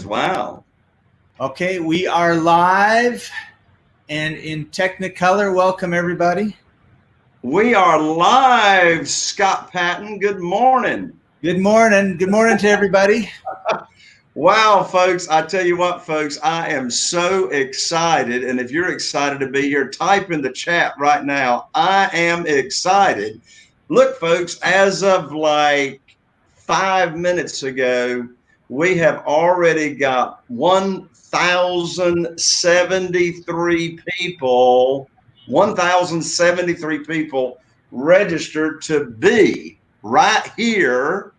Wow. Okay, we are live and in Technicolor. Welcome, everybody. We are live, Scott Patton. Good morning. Good morning. Good morning to everybody. Wow, folks. I tell you what, folks, I am so excited. And if you're excited to be here, type in the chat right now. I am excited. Look, folks, as of like 5 minutes ago, we have already got 1,073 people registered to be right here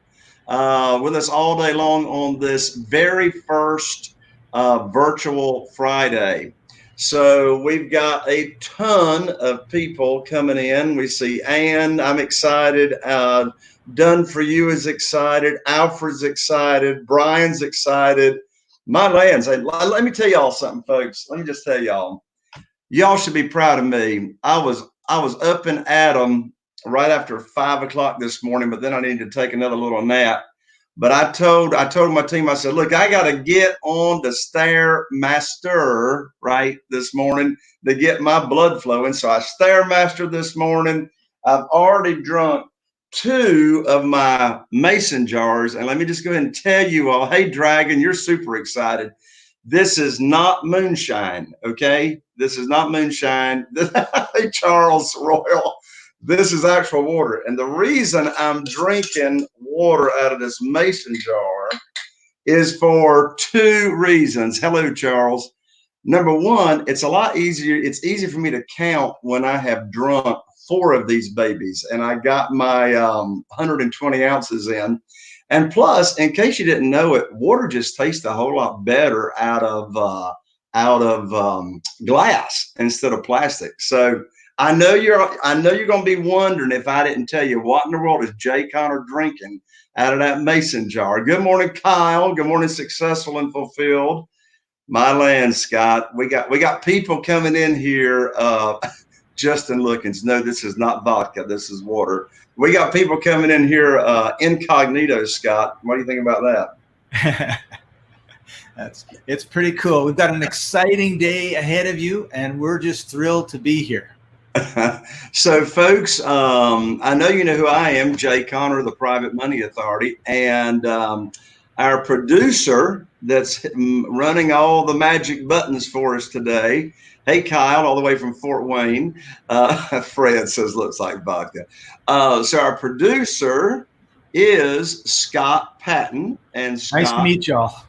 with us all day long on this very first virtual Friday. So we've got a ton of people coming in. We see Ann, I'm excited. Done for You is excited. Alfred's excited. Brian's excited. My lands. Let me tell y'all something, folks. Let me just tell y'all. Y'all should be proud of me. I was up and at 'em right after 5 o'clock this morning, but then I needed to take another little nap. But I told my team, I said, look, I got to get on the Stairmaster right this morning to get my blood flowing. So I Stairmastered this morning. I've already drunk 2 of my mason jars. And let me just go ahead and tell you all, hey, Dragon, you're super excited. This is not moonshine, okay? This is not moonshine. Hey, Charles Royal, this is actual water. And the reason I'm drinking water out of this mason jar is for 2 reasons. Hello, Charles. Number one, it's a lot easier. It's easy for me to count when I have drunk 4 of these babies, and I got my 120 ounces in. And plus, in case you didn't know it, water just tastes a whole lot better out of glass instead of plastic. So I know you're going to be wondering if I didn't tell you what in the world is Jay Connor drinking out of that mason jar. Good morning, Kyle. Good morning, Successful and Fulfilled. My land, Scott. We got people coming in here. Justin Lookins. No, this is not vodka. This is water. We got people coming in here incognito, Scott. What do you think about that? It's pretty cool. We've got an exciting day ahead of you, and we're just thrilled to be here. So, folks, I know you know who I am, Jay Connor, the Private Money Authority, and our producer that's running all the magic buttons for us today. Hey, Kyle, all the way from Fort Wayne. Fred says, looks like vodka. So our producer is Scott Patton. And Scott, nice to meet y'all.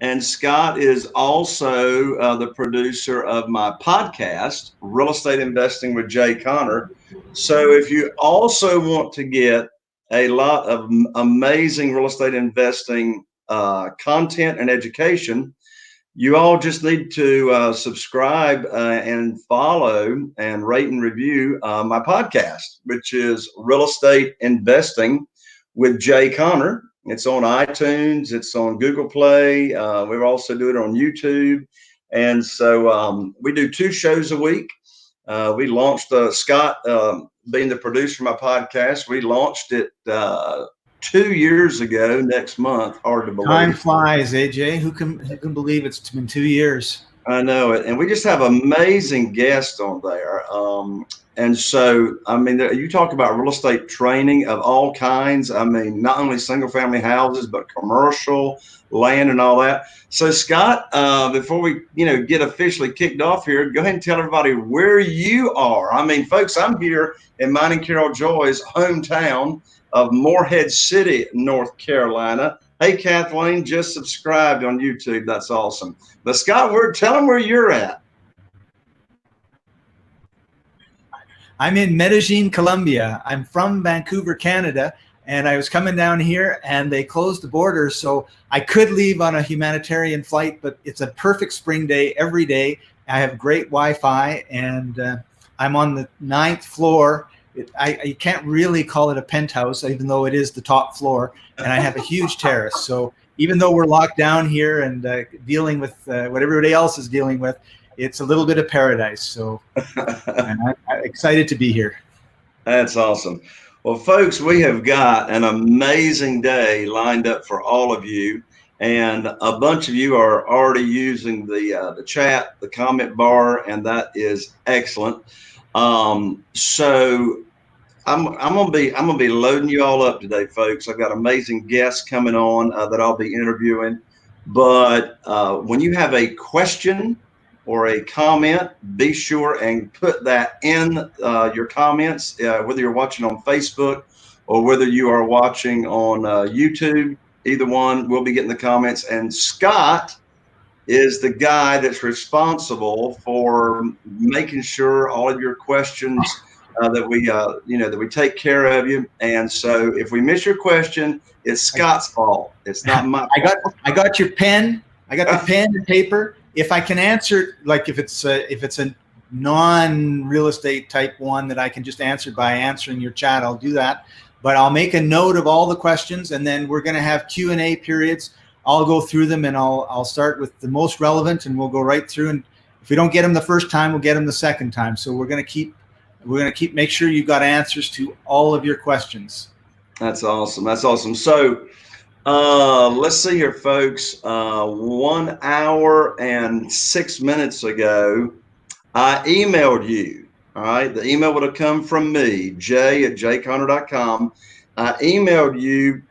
And Scott is also the producer of my podcast, Real Estate Investing with Jay Connor. So if you also want to get a lot of amazing real estate investing content and education, you all just need to subscribe and follow and rate and review my podcast, which is Real Estate Investing with Jay Connor. It's on iTunes. It's on Google Play. We also do it on YouTube. And so we do 2 shows a week. We launched Scott, being the producer of my podcast, we launched it 2 years ago next month. Hard to believe. Time flies, AJ. Who can believe it's been 2 years? I know it. And we just have amazing guests on there. And so, I mean, you talk about real estate training of all kinds. I mean, not only single family houses, but commercial land and all that. So, Scott, before we, get officially kicked off here, go ahead and tell everybody where you are. I mean, folks, I'm here in mine and Carol Joy's hometown of Morehead City, North Carolina. Hey, Kathleen, just subscribed on YouTube. That's awesome. But Scott, tell them where you're at. I'm in Medellin, Colombia. I'm from Vancouver, Canada, and I was coming down here and they closed the borders, so I could leave on a humanitarian flight, but it's a perfect spring day every day. I have great Wi-Fi, and I'm on the 9th floor. You can't really call it a penthouse, even though it is the top floor, and I have a huge terrace. So even though we're locked down here and dealing with what everybody else is dealing with, it's a little bit of paradise. So and I'm excited to be here. That's awesome. Well, folks, we have got an amazing day lined up for all of you. And a bunch of you are already using the chat, the comment bar, and that is excellent. So I'm gonna be loading you all up today, folks. I've got amazing guests coming on that I'll be interviewing. But when you have a question or a comment, be sure and put that in your comments, whether you're watching on Facebook or whether you are watching on YouTube. Either one, we'll be getting the comments. And Scott is the guy that's responsible for making sure all of your questions that we that we take care of you. And so if we miss your question, it's Scott's fault. It's not my fault. I got your pen. I got the pen and paper. If I can answer, like if it's a non-real estate type one that I can just answer by answering your chat, I'll do that. But I'll make a note of all the questions, and then we're going to have Q&A periods. I'll go through them, and I'll start with the most relevant, and we'll go right through. And if we don't get them the first time, we'll get them the second time. So we're going to keep make sure you've got answers to all of your questions. That's awesome. That's awesome. So let's see here, folks. 1 hour and 6 minutes ago, I emailed you. All right. The email would have come from me, jay@jayconner.com. I emailed you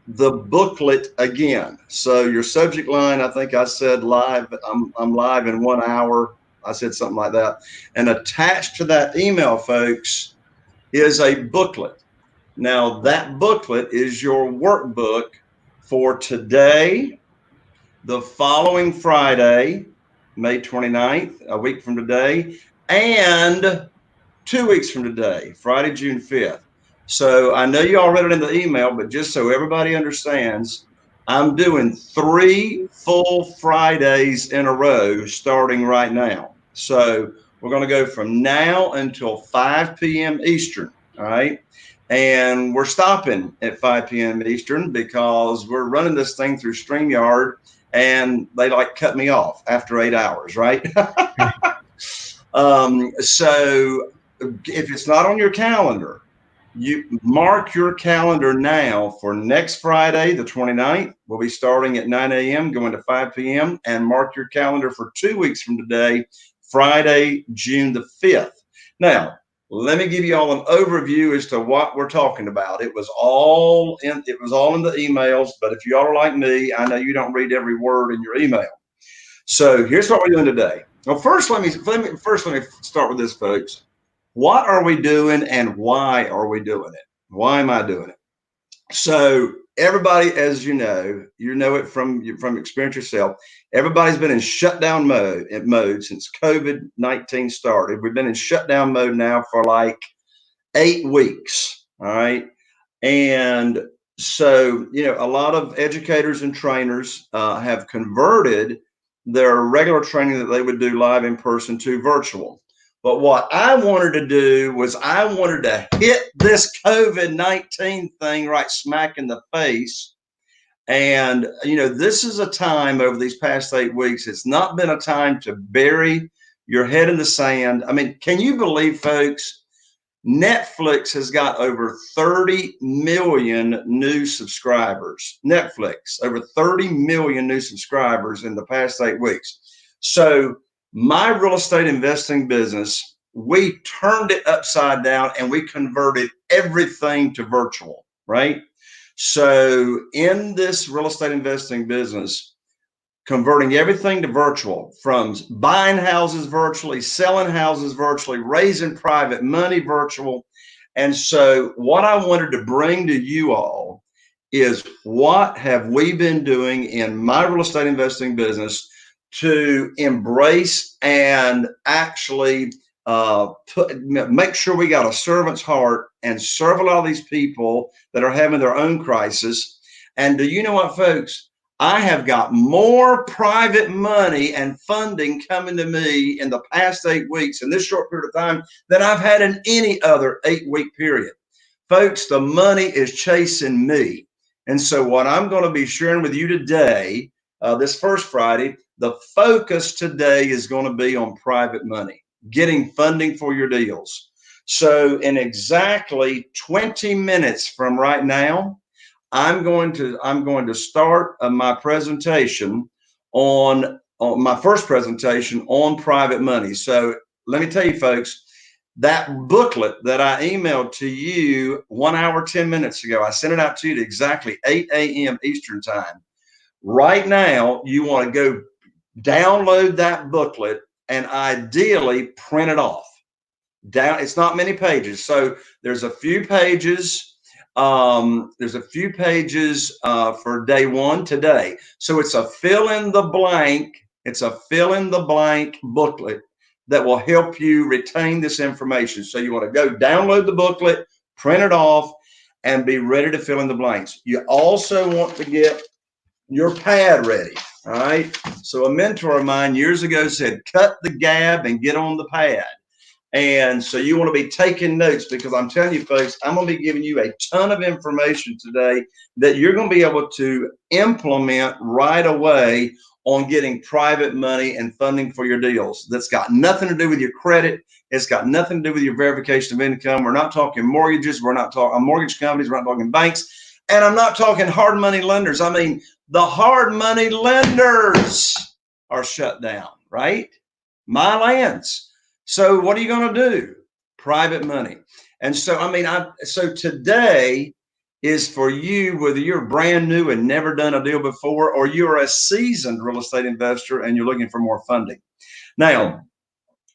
the booklet again. So your subject line, I think I said live. I'm live in 1 hour. I said something like that. And attached to that email, folks, is a booklet. Now, that booklet is your workbook for today, the following Friday, May 29th, a week from today, and 2 weeks from today, Friday, June 5th. So I know you all read it in the email, but just so everybody understands, I'm doing 3 full Fridays in a row starting right now. So we're going to go from now until 5 p.m. Eastern. All right. And we're stopping at 5 p.m. Eastern because we're running this thing through StreamYard, and they like cut me off after 8 hours, right? So if it's not on your calendar, you mark your calendar now for next Friday, the 29th. We'll be starting at 9 a.m., going to 5 p.m., and mark your calendar for 2 weeks from today, Friday, June the 5th. Now, let me give you all an overview as to what we're talking about. It was all in the emails, but if you all are like me, I know you don't read every word in your email. So here's what we're doing today. Well, first, let me start with this, folks. What are we doing, and why are we doing it? Why am I doing it? So everybody, as you know it from experience yourself. Everybody's been in shutdown mode since COVID-19 started. We've been in shutdown mode now for like 8 weeks. All right. And so, a lot of educators and trainers have converted their regular training that they would do live in person to virtual. But what I wanted to do was I wanted to hit this COVID-19 thing right smack in the face. And, this is a time over these past 8 weeks. It's not been a time to bury your head in the sand. I mean, can you believe, folks? Netflix has got over 30 million new subscribers. Netflix, over 30 million new subscribers in the past 8 weeks. So my real estate investing business, we turned it upside down and we converted everything to virtual, right? So in this real estate investing business, converting everything to virtual, from buying houses virtually, selling houses virtually, raising private money virtual. And so what I wanted to bring to you all is, what have we been doing in my real estate investing business to embrace and actually make sure we got a servant's heart and serve a lot of these people that are having their own crisis. And do you know what, folks? I have got more private money and funding coming to me in the past 8 weeks, in this short period of time, than I've had in any other 8-week period. Folks, the money is chasing me. And so what I'm going to be sharing with you today, this first Friday, the focus today is going to be on private money, getting funding for your deals. So in exactly 20 minutes from right now, I'm going to start my presentation on my first presentation on private money. So let me tell you, folks, that booklet that I emailed to you 1 hour, 10 minutes ago, I sent it out to you at exactly 8 a.m. Eastern time. Right now, you want to go download that booklet and ideally print it off. It's not many pages, so there's a few pages. For day one today. So it's a fill in the blank. It's a fill in the blank booklet that will help you retain this information. So you want to go download the booklet, print it off, and be ready to fill in the blanks. You also want to get your pad ready. All right. So a mentor of mine years ago said, cut the gab and get on the pad. And so you want to be taking notes, because I'm telling you, folks, I'm going to be giving you a ton of information today that you're going to be able to implement right away on getting private money and funding for your deals. That's got nothing to do with your credit. It's got nothing to do with your verification of income. We're not talking mortgages. We're not talking mortgage companies. We're not talking banks. And I'm not talking hard money lenders. I mean, the hard money lenders are shut down, right? My lands. So what are you going to do? Private money. And so, I mean, so today is for you, whether you're brand new and never done a deal before, or you're a seasoned real estate investor and you're looking for more funding. Now,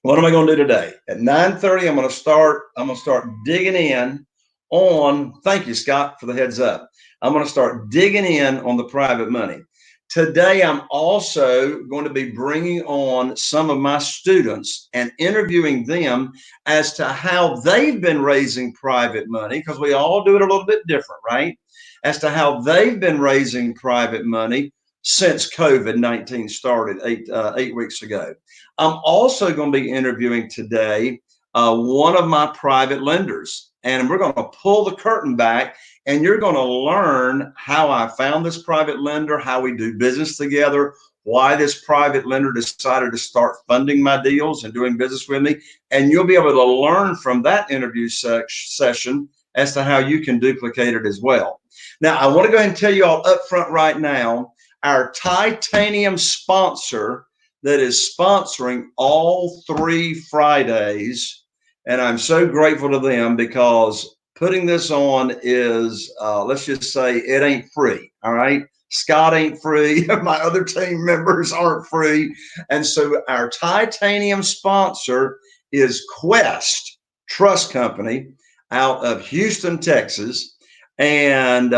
what am I going to do today? At 9:30, I'm going to start digging in on, thank you, Scott, for the heads up. I'm going to start digging in on the private money. Today, I'm also going to be bringing on some of my students and interviewing them as to how they've been raising private money, because we all do it a little bit different, right? As to how they've been raising private money since COVID-19 started 8 weeks ago. I'm also going to be interviewing today one of my private lenders, and we're going to pull the curtain back, and you're going to learn how I found this private lender, how we do business together, why this private lender decided to start funding my deals and doing business with me. And you'll be able to learn from that interview session as to how you can duplicate it as well. Now, I want to go ahead and tell you all up front right now, our titanium sponsor that is sponsoring all 3 Fridays, and I'm so grateful to them, because putting this on is, let's just say it ain't free. All right. Scott ain't free. My other team members aren't free. And so our titanium sponsor is Quest Trust Company out of Houston, Texas. And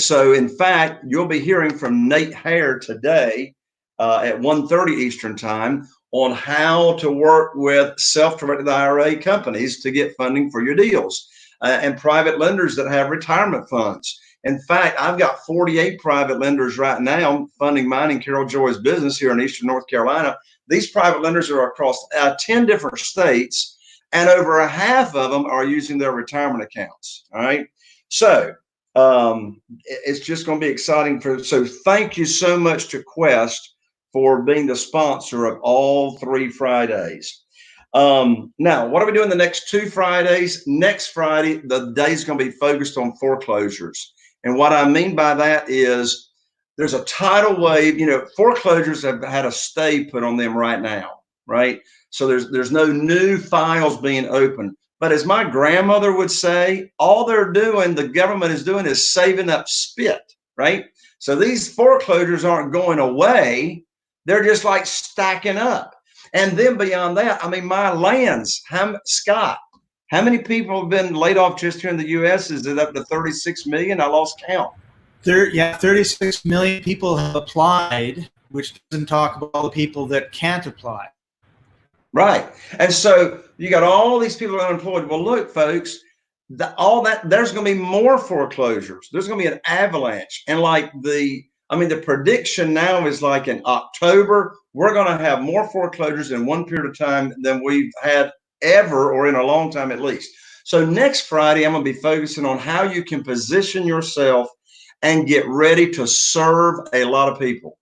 so, in fact, you'll be hearing from Nate Hare today at 1:30 Eastern time on how to work with self-directed IRA companies to get funding for your deals. And private lenders that have retirement funds. In fact, I've got 48 private lenders right now funding mine and Carol Joy's business here in Eastern North Carolina. These private lenders are across 10 different states, and over a half of them are using their retirement accounts. All right. So it's just going to be exciting. So thank you so much to Quest for being the sponsor of all 3 Fridays. Now, what are we doing the next 2 Fridays? Next Friday, the day is going to be focused on foreclosures. And what I mean by that is there's a tidal wave. You know, foreclosures have had a stay put on them right now, right? So there's no new files being opened. But as my grandmother would say, all they're doing, the government is doing, is saving up spit, right? So these foreclosures aren't going away. They're just like stacking up. And then beyond that, I mean, my lands, Scott, how many people have been laid off just here in the U.S.? Is it up to 36 million? I lost count. 36 million people have applied, which doesn't talk about all the people that can't apply. Right. And so you got all these people unemployed. Well, look, folks, there's going to be more foreclosures. There's going to be an avalanche. And like the prediction now is like in October, we're going to have more foreclosures in one period of time than we've had ever, or in a long time at least. So next Friday, I'm going to be focusing on how you can position yourself and get ready to serve a lot of people.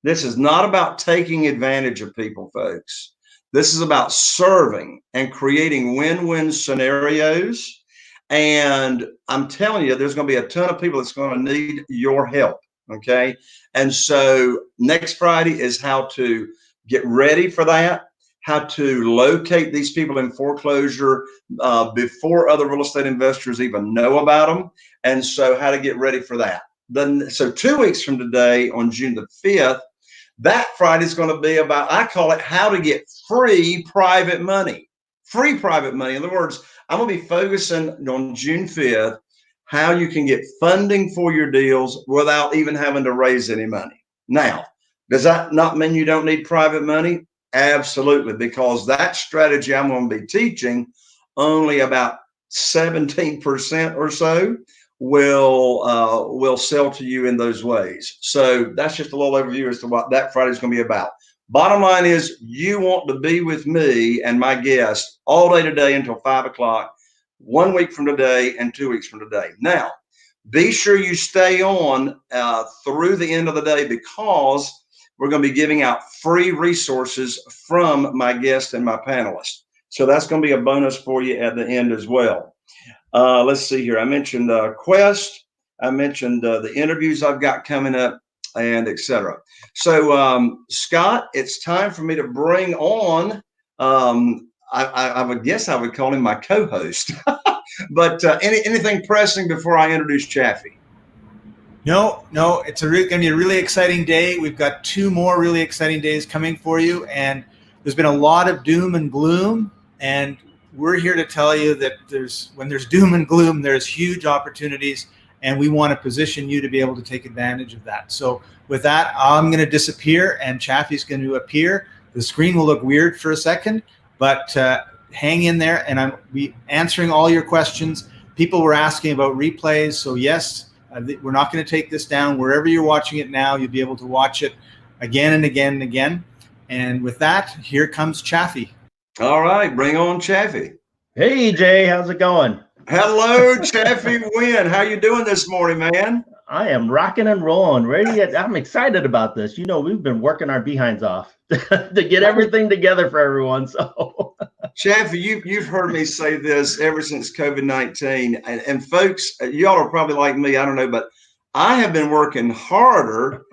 This is not about taking advantage of people, folks. This is about serving and creating win-win scenarios And I'm telling you, there's going to be a ton of people that's going to need your help. Okay. And so next Friday is how to get ready for that, how to locate these people in foreclosure before other real estate investors even know about them. And so how to get ready for that. Then, so 2 weeks from today on June the 5th, that Friday is going to be about, I call it how to get free private money. Free private money. In other words, I'm going to be focusing on June 5th how you can get funding for your deals without even having to raise any money. Now, does that not mean you don't need private money? Absolutely, because that strategy I'm going to be teaching, only about 17% or so will sell to you in those ways. So that's just a little overview as to what that Friday is going to be about. Bottom line is, you want to be with me and my guest all day today until 5 o'clock, 1 week from today and 2 weeks from today. Now, be sure you stay on through the end of the day, because we're going to be giving out free resources from my guest and my panelists. So that's going to be a bonus for you at the end as well. Let's see here. I mentioned Quest. I mentioned the interviews I've got coming up, and etc. So, Scott, it's time for me to bring on, I would guess I would call him my co-host, but anything pressing before I introduce Chaffee? No, it's going to be a really exciting day. We've got 2 more really exciting days coming for you. And there's been a lot of doom and gloom. And we're here to tell you that when there's doom and gloom, there's huge opportunities. And we want to position you to be able to take advantage of that. So with that, I'm going to disappear and Chaffee's going to appear. The screen will look weird for a second, but hang in there, and I'll be answering all your questions. People were asking about replays. So yes, we're not going to take this down. Wherever you're watching it now, you'll be able to watch it again and again and again. And with that, here comes Chaffee. All right, bring on Chaffee. Hey, Jay, how's it going? Hello, Chaffee Wynn. How you doing this morning, man? I am rocking and rolling. I'm excited about this. You know, we've been working our behinds off to get everything together for everyone. So, Chaffee, you've heard me say this ever since COVID-19, and folks, y'all are probably like me. I don't know, but I have been working harder.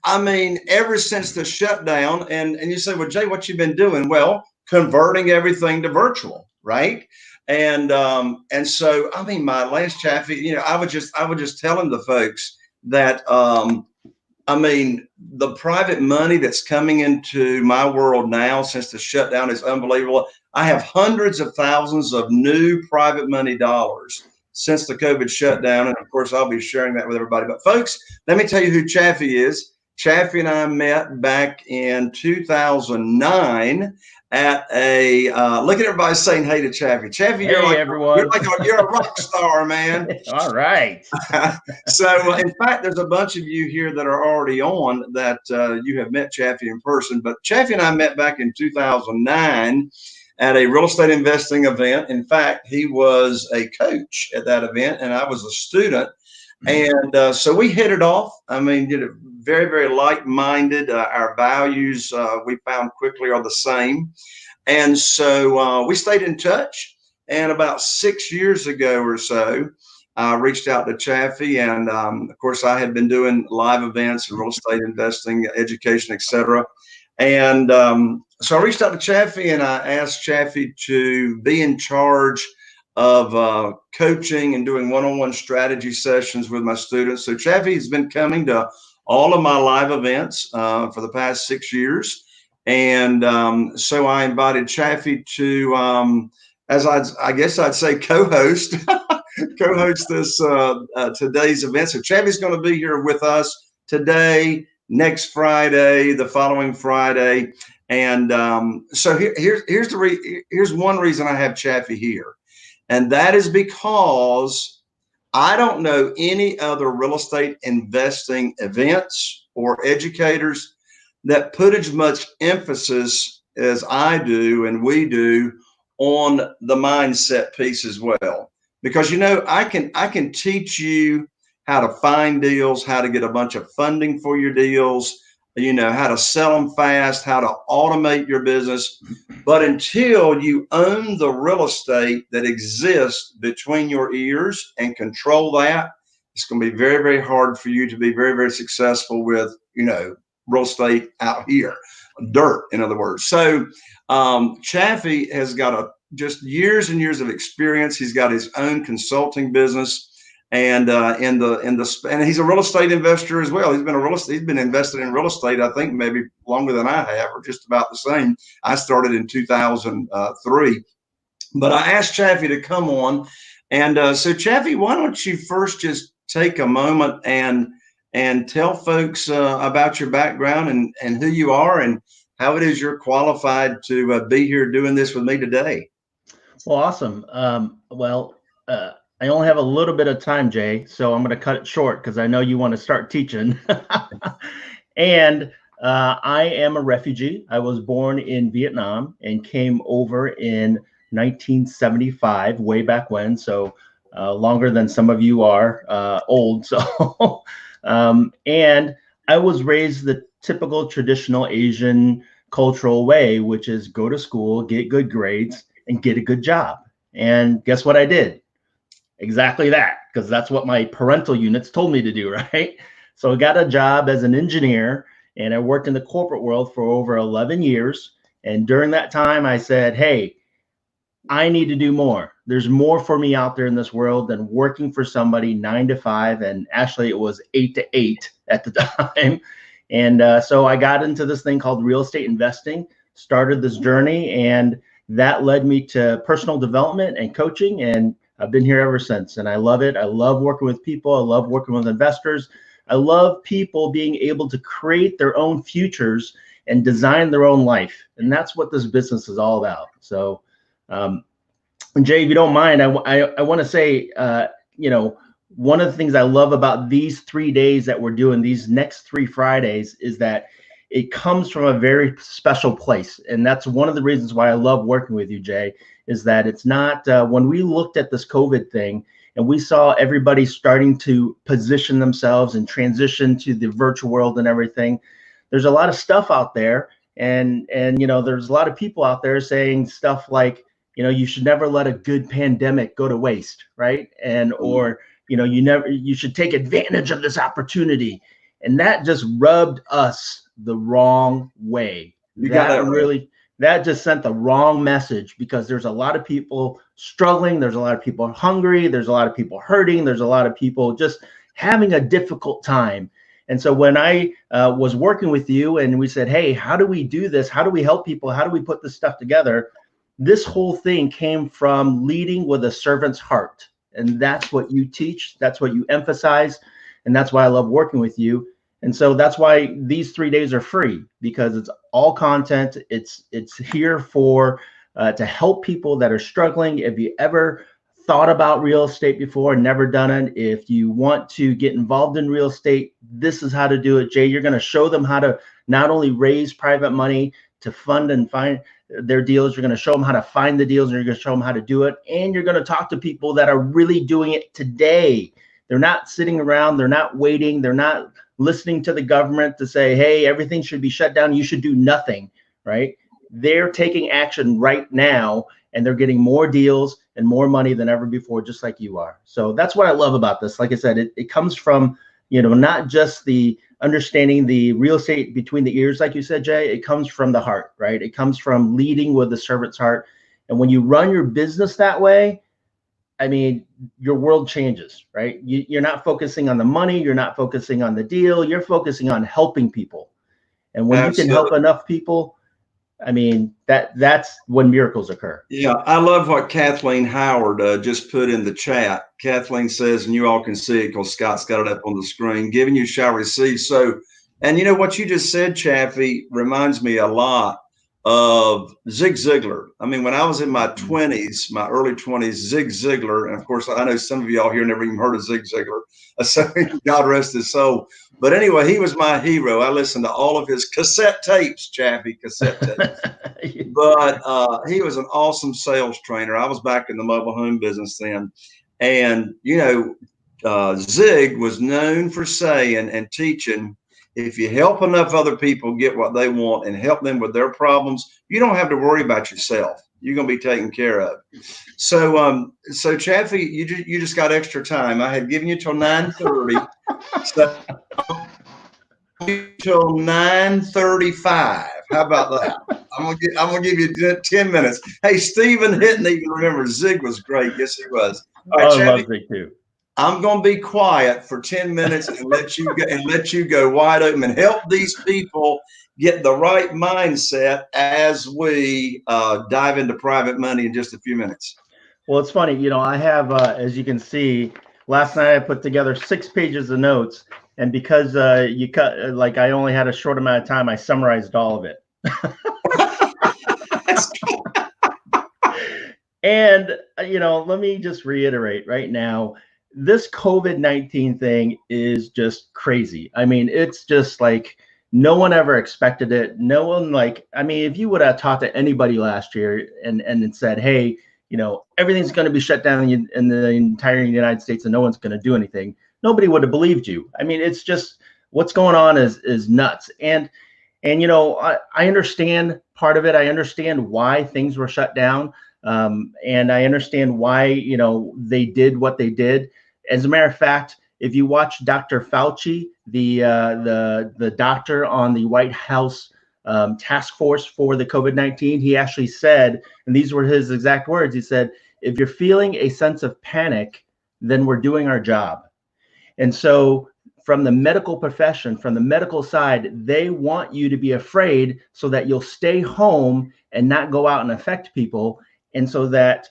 I mean, ever since the shutdown. And you say, well, Jay, what you been doing? Well, converting everything to virtual, right? And so, I mean, my last Chaffee, you know, I was just telling the folks that, I mean, the private money that's coming into my world now since the shutdown is unbelievable. I have hundreds of thousands of new private money dollars since the COVID shutdown. And of course, I'll be sharing that with everybody. But folks, let me tell you who Chaffee is. Chaffee and I met back in 2009 at a look at everybody saying hey to Chaffee. Chaffee, hey, everyone. You're a rock star, man. All right. So in fact, there's a bunch of you here that are already on that you have met Chaffee in person. But Chaffee and I met back in 2009 at a real estate investing event. In fact, he was a coach at that event and I was a student. And so we hit it off. I mean, very, very like-minded. Our values, we found quickly, are the same. And so we stayed in touch. And about 6 years ago or so, I reached out to Chaffee. And of course, I had been doing live events and real estate investing, education, etc. And so I reached out to Chaffee and I asked Chaffee to be in charge of coaching and doing one-on-one strategy sessions with my students. So Chaffee has been coming to all of my live events for the past 6 years. And so I invited Chaffee to, as I guess I'd say, co-host this today's event. So Chaffee's going to be here with us today, next Friday, the following Friday. And so here's one reason I have Chaffee here. And that is because I don't know any other real estate investing events or educators that put as much emphasis as I do and we do on the mindset piece as well. Because, you know, I can teach you how to find deals, how to get a bunch of funding for your deals. how to sell them fast, how to automate your business. But until you own the real estate that exists between your ears and control that, it's going to be very, very hard for you to be very, very successful with, real estate out here, dirt, in other words. So Chaffee has got just years and years of experience. He's got his own consulting business. And and he's a real estate investor as well. He's been invested in real estate, I think maybe longer than I have, or just about the same. I started in 2003, but I asked Chaffee to come on, and so Chaffee, why don't you first just take a moment and tell folks about your background and who you are and how it is you're qualified to be here doing this with me today. Well, awesome. I only have a little bit of time, Jay, so I'm going to cut it short because I know you want to start teaching. And I am a refugee. I was born in Vietnam and came over in 1975, way back when. So longer than some of you are old. So and I was raised the typical traditional Asian cultural way, which is go to school, get good grades, and get a good job. And guess what I did? Exactly that, because that's what my parental units told me to do, right? So I got a job as an engineer, and I worked in the corporate world for over 11 years. And during that time, I said, hey, I need to do more. There's more for me out there in this world than working for somebody 9 to 5. And actually, it was 8 to 8 at the time. And so I got into this thing called real estate investing, started this journey, and that led me to personal development and coaching. And I've been here ever since, and I love it. I love working with people. I love working with investors. I love people being able to create their own futures and design their own life. And that's what this business is all about. So, Jay, if you don't mind, I want to say, one of the things I love about these 3 days that we're doing, these next 3 Fridays, is that it comes from a very special place. And that's one of the reasons why I love working with you, Jay, is that it's not, when we looked at this COVID thing and we saw everybody starting to position themselves and transition to the virtual world and everything, there's a lot of stuff out there. And there's a lot of people out there saying stuff like, you should never let a good pandemic go to waste, right? And, or, you should take advantage of this opportunity. And that just rubbed us the wrong way. That just sent the wrong message, because there's a lot of people struggling. There's a lot of people hungry. There's a lot of people hurting. There's a lot of people just having a difficult time. And so when I was working with you and we said, hey, how do we do this? How do we help people? How do we put this stuff together? This whole thing came from leading with a servant's heart. And that's what you teach. That's what you emphasize. And that's why I love working with you. And so that's why these 3 days are free, because it's all content. It's here for to help people that are struggling. If you ever thought about real estate before and never done it, if you want to get involved in real estate, this is how to do it. Jay, you're going to show them how to not only raise private money to fund and find their deals, you're going to show them how to find the deals, and you're going to show them how to do it. And you're going to talk to people that are really doing it today. They're not sitting around. They're not waiting. They're not listening to the government to say, hey, everything should be shut down. You should do nothing, right? They're taking action right now, and they're getting more deals and more money than ever before, just like you are. So that's what I love about this. Like I said, it comes from, not just the understanding the real estate between the ears, like you said, Jay, it comes from the heart, right? It comes from leading with the servant's heart. And when you run your business that way, I mean, your world changes, right? You're not focusing on the money. You're not focusing on the deal. You're focusing on helping people. And when you can help enough people, I mean, that's when miracles occur. Yeah, I love what Kathleen Howard just put in the chat. Kathleen says, and you all can see it because Scott's got it up on the screen, giving you shall receive. So, and what you just said, Chaffee, reminds me a lot of Zig Ziglar. I mean, when I was in my 20s, my early 20s, Zig Ziglar, and of course, I know some of y'all here never even heard of Zig Ziglar. So God rest his soul. But anyway, he was my hero. I listened to all of his cassette tapes, Chaffee, cassette tapes. But he was an awesome sales trainer. I was back in the mobile home business then. And, Zig was known for saying and teaching, If you help enough other people get what they want and help them with their problems, you don't have to worry about yourself. You're going to be taken care of. So Chaffee, you just got extra time. I had given you till 9:30. So till 9:35. How about that? I'm gonna give you 10 minutes. Hey, Stephen didn't even remember Zig was great. Yes, he was. All right, I Chaffee, love Zig too. I'm gonna be quiet for 10 minutes and let you go wide open and help these people get the right mindset as we dive into private money in just a few minutes. Well, it's funny, you know, I have, as you can see, last night I put together 6 pages of notes, and because you cut, like I only had a short amount of time, I summarized all of it. And, you know, let me just reiterate right now, this COVID-19 thing is just crazy. I mean, it's just like no one ever expected it. No one, like, I mean, if you would have talked to anybody last year and said, hey, you know, everything's going to be shut down in the entire United States and no one's going to do anything, nobody would have believed you. I mean, it's just what's going on is nuts. And you know, I understand part of it. I understand why things were shut down. And I understand why, you know, they did what they did. As a matter of fact, if you watch Dr. Fauci, the doctor on the White House task force for the COVID-19, he actually said, and these were his exact words, he said, if you're feeling a sense of panic, then we're doing our job. And so from the medical profession, from the medical side, they want you to be afraid so that you'll stay home and not go out and affect people. And so that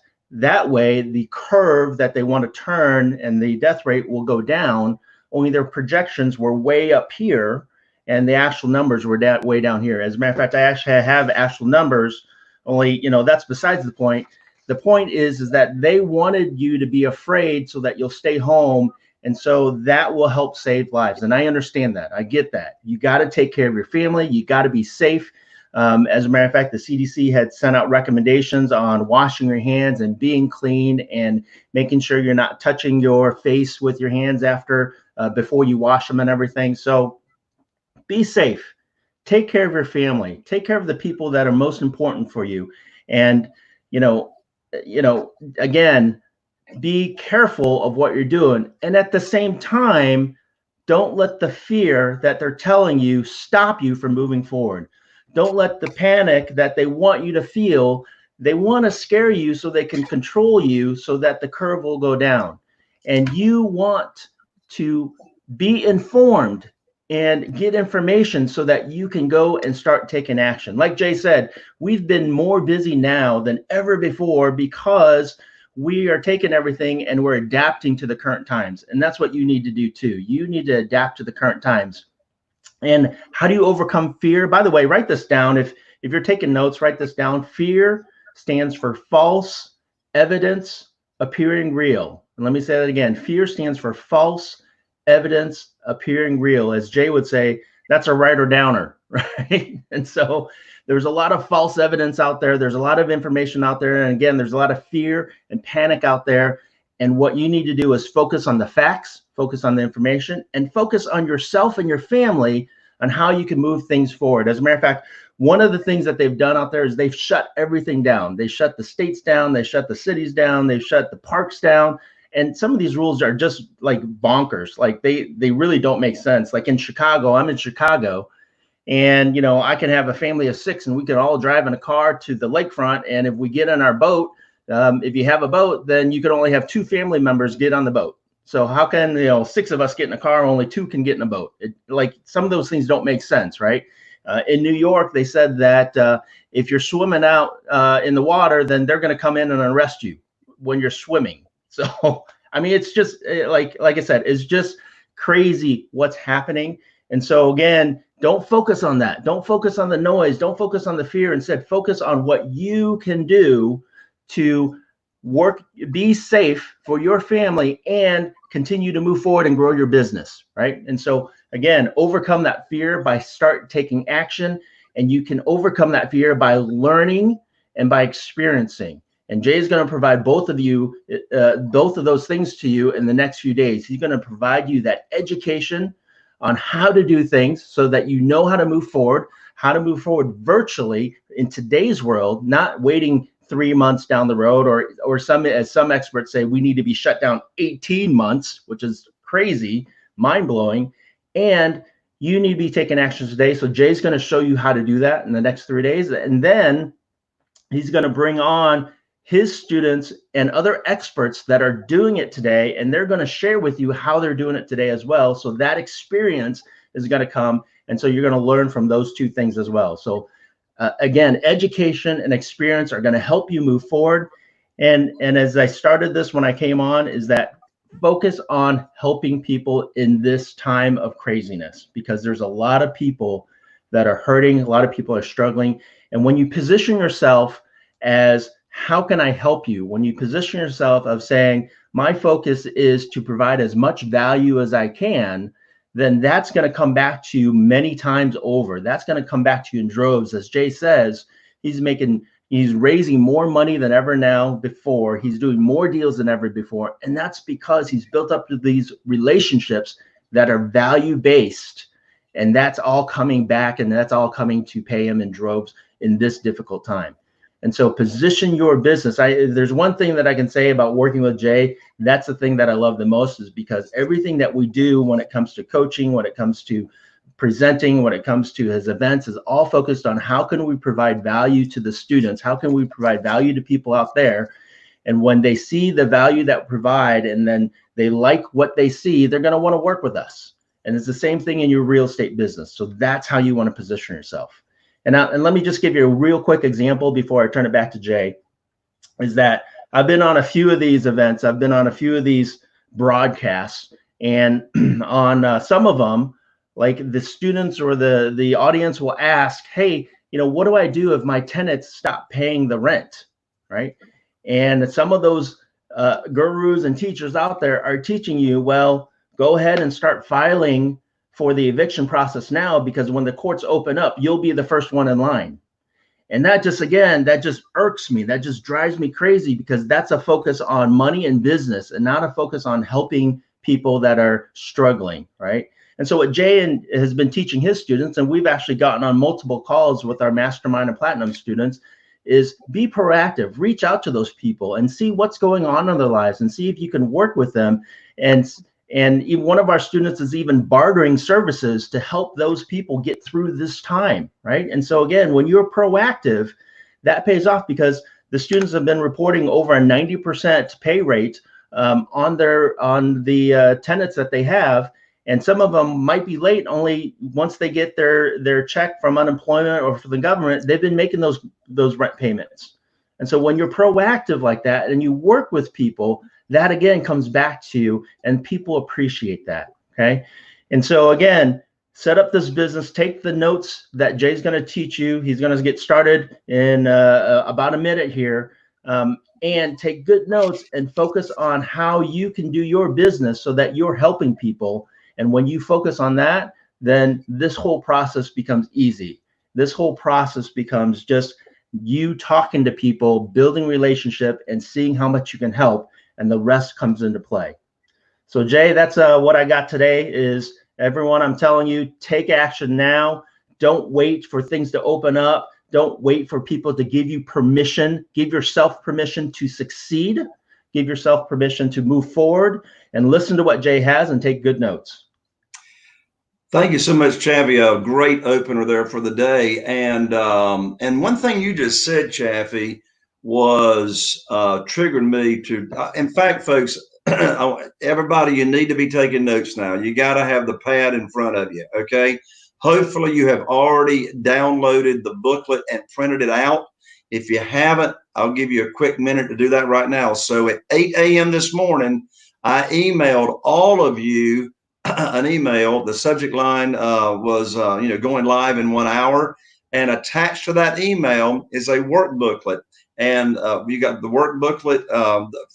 way the curve that they want to turn and the death rate will go down. Only their projections were way up here and the actual numbers were way down here. As a matter of fact, I actually have actual numbers, only, you know, that's besides the point. The point is that they wanted you to be afraid so that you'll stay home. And so that will help save lives. And I understand that. I get that. You got to take care of your family. You got to be safe. As a matter of fact, the CDC had sent out recommendations on washing your hands and being clean and making sure you're not touching your face with your hands after, before you wash them and everything. So be safe. Take care of your family. Take care of the people that are most important for you. And, you know, again, be careful of what you're doing. And at the same time, don't let the fear that they're telling you stop you from moving forward. Don't let the panic that they want you to feel, they want to scare you so they can control you so that the curve will go down. And you want to be informed and get information so that you can go and start taking action. Like Jay said, we've been more busy now than ever before because we are taking everything and we're adapting to the current times. And that's what you need to do too. You need to adapt to the current times. And how do you overcome fear? By the way, write this down. If you're taking notes, write this down. Fear stands for false evidence appearing real. And let me say that again. Fear stands for false evidence appearing real. As Jay would say, that's a writer downer, right? And so there's a lot of false evidence out there. There's a lot of information out there. And again, there's a lot of fear and panic out there. And what you need to do is focus on the facts, focus on the information, and focus on yourself and your family on how you can move things forward. As a matter of fact, one of the things that they've done out there is they've shut everything down. They shut the states down. They shut the cities down. They've shut the parks down. And some of these rules are just like bonkers. Like they really don't make sense. Like in Chicago, I'm in Chicago. And, you know, I can have a family of 6 and we can all drive in a car to the lakefront. And if we get on our boat, if you have a boat, then you can only have 2 family members get on the boat. So how can, you know, 6 of us get in a car, only 2 can get in a boat? Like some of those things don't make sense, right? In New York, they said that if you're swimming out in the water, then they're going to come in and arrest you when you're swimming. So, I mean, it's just like I said, it's just crazy what's happening. And so again, don't focus on that. Don't focus on the noise. Don't focus on the fear. Instead, focus on what you can do to work, be safe for your family and continue to move forward and grow your business, right? And so again, overcome that fear by start taking action, and you can overcome that fear by learning and by experiencing. And Jay is going to provide both of those things to you in the next few days. He's going to provide you that education on how to do things so that you know how to move forward, virtually in today's world, not waiting 3 months down the road, or some, as some experts say, we need to be shut down 18 months, which is crazy, mind-blowing. And you need to be taking action today. So Jay's going to show you how to do that in the next 3 days. And then he's going to bring on his students and other experts that are doing it today, and they're going to share with you how they're doing it today as well. So that experience is going to come, and so you're going to learn from those two things as well. So again, education and experience are going to help you move forward. And as I started this when I came on, is that focus on helping people in this time of craziness, because there's a lot of people that are hurting, a lot of people are struggling. And when you position yourself as, how can I help you? When you position yourself of saying, my focus is to provide as much value as I can, then that's going to come back to you many times over. That's going to come back to you in droves. As Jay says, he's raising more money than ever now before. He's doing more deals than ever before. And that's because he's built up these relationships that are value-based. And that's all coming back, and that's all coming to pay him in droves in this difficult time. And so position your business. There's one thing that I can say about working with Jay. That's the thing that I love the most, is because everything that we do when it comes to coaching, when it comes to presenting, when it comes to his events, is all focused on how can we provide value to the students? How can we provide value to people out there? And when they see the value that we provide, and then they like what they see, they're going to want to work with us. And it's the same thing in your real estate business. So that's how you want to position yourself. And let me just give you a real quick example before I turn it back to Jay, is that I've been on a few of these events. I've been on a few of these broadcasts, and on some of them, like the students or the audience will ask, hey, what do I do if my tenants stop paying the rent, right? And some of those gurus and teachers out there are teaching you, well, go ahead and start filing for the eviction process now, because when the courts open up, you'll be the first one in line. And that just irks me. That just drives me crazy, because that's a focus on money and business, and not a focus on helping people that are struggling, right? And so what Jay has been teaching his students, and we've actually gotten on multiple calls with our mastermind and platinum students, is be proactive, reach out to those people and see what's going on in their lives, and see if you can work with them. And even one of our students is even bartering services to help those people get through this time, right? And so again, when you're proactive, that pays off, because the students have been reporting over a 90% pay rate on the tenants that they have. And some of them might be late. Only once they get their check from unemployment or from the government, they've been making those rent payments. And so when you're proactive like that and you work with people, that again comes back to you, and people appreciate that. Okay. And so again, set up this business, take the notes that Jay's going to teach you. He's going to get started in about a minute here, and take good notes and focus on how you can do your business so that you're helping people. And when you focus on that, then this whole process becomes easy. This whole process becomes just you talking to people, building relationship, and seeing how much you can help. And the rest comes into play. So Jay, that's what I got today. Is everyone, I'm telling you, take action now. Don't wait for things to open up. Don't wait for people to give you permission. Give yourself permission to succeed. Give yourself permission to move forward, and listen to what Jay has and take good notes. Thank you so much, Chaffee. A great opener there for the day. And one thing you just said, Chaffee, was triggered me to, in fact, folks, everybody, you need to be taking notes now. You got to have the pad in front of you. Okay. Hopefully you have already downloaded the booklet and printed it out. If you haven't, I'll give you a quick minute to do that right now. So at 8 a.m. this morning, I emailed all of you an email. The subject line was, going live in 1 hour, and attached to that email is a work booklet. And you got the work booklet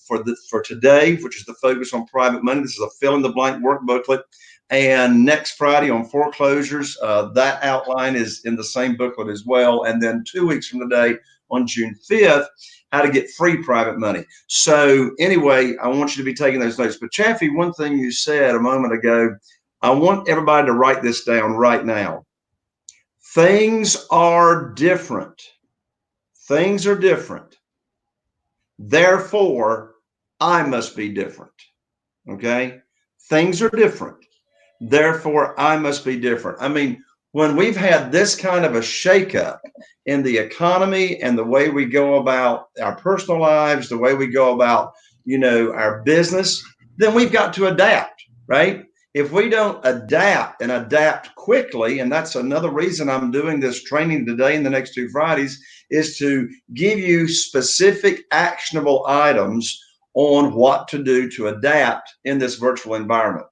for today, which is the focus on private money. This is a fill in the blank work booklet. And next Friday on foreclosures, that outline is in the same booklet as well. And then 2 weeks from today, on June 5th, how to get free private money. So anyway, I want you to be taking those notes. But Chaffee, one thing you said a moment ago, I want everybody to write this down right now. Things are different. Things are different. Therefore, I must be different. Okay? Things are different. Therefore, I must be different. I mean, when we've had this kind of a shakeup in the economy and the way we go about our personal lives, the way we go about, our business, then we've got to adapt, right? If we don't adapt and adapt quickly, and that's another reason I'm doing this training today and the next 2 Fridays, is to give you specific actionable items on what to do to adapt in this virtual environment.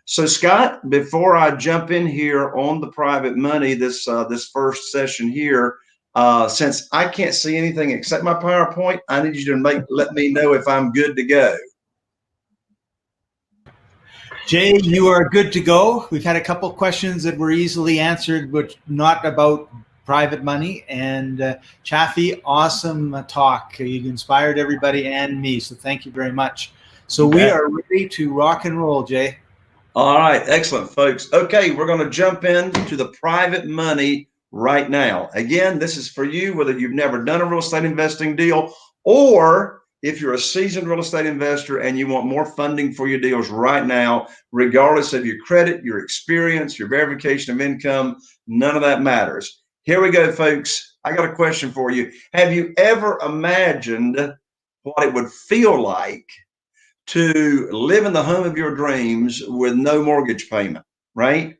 So Scott, before I jump in here on the private money, this first session here, since I can't see anything except my PowerPoint, I need you to let me know if I'm good to go. Jay, you are good to go. We've had a couple questions that were easily answered, but not about private money. And Chaffee, awesome talk. You inspired everybody and me, so thank you very much. So we are ready to rock and roll, Jay. All right, excellent, folks. Okay, we're going to jump into the private money right now. Again, this is for you, whether you've never done a real estate investing deal, or if you're a seasoned real estate investor and you want more funding for your deals right now, regardless of your credit, your experience, your verification of income, none of that matters. Here we go, folks. I got a question for you. Have you ever imagined what it would feel like to live in the home of your dreams with no mortgage payment, right?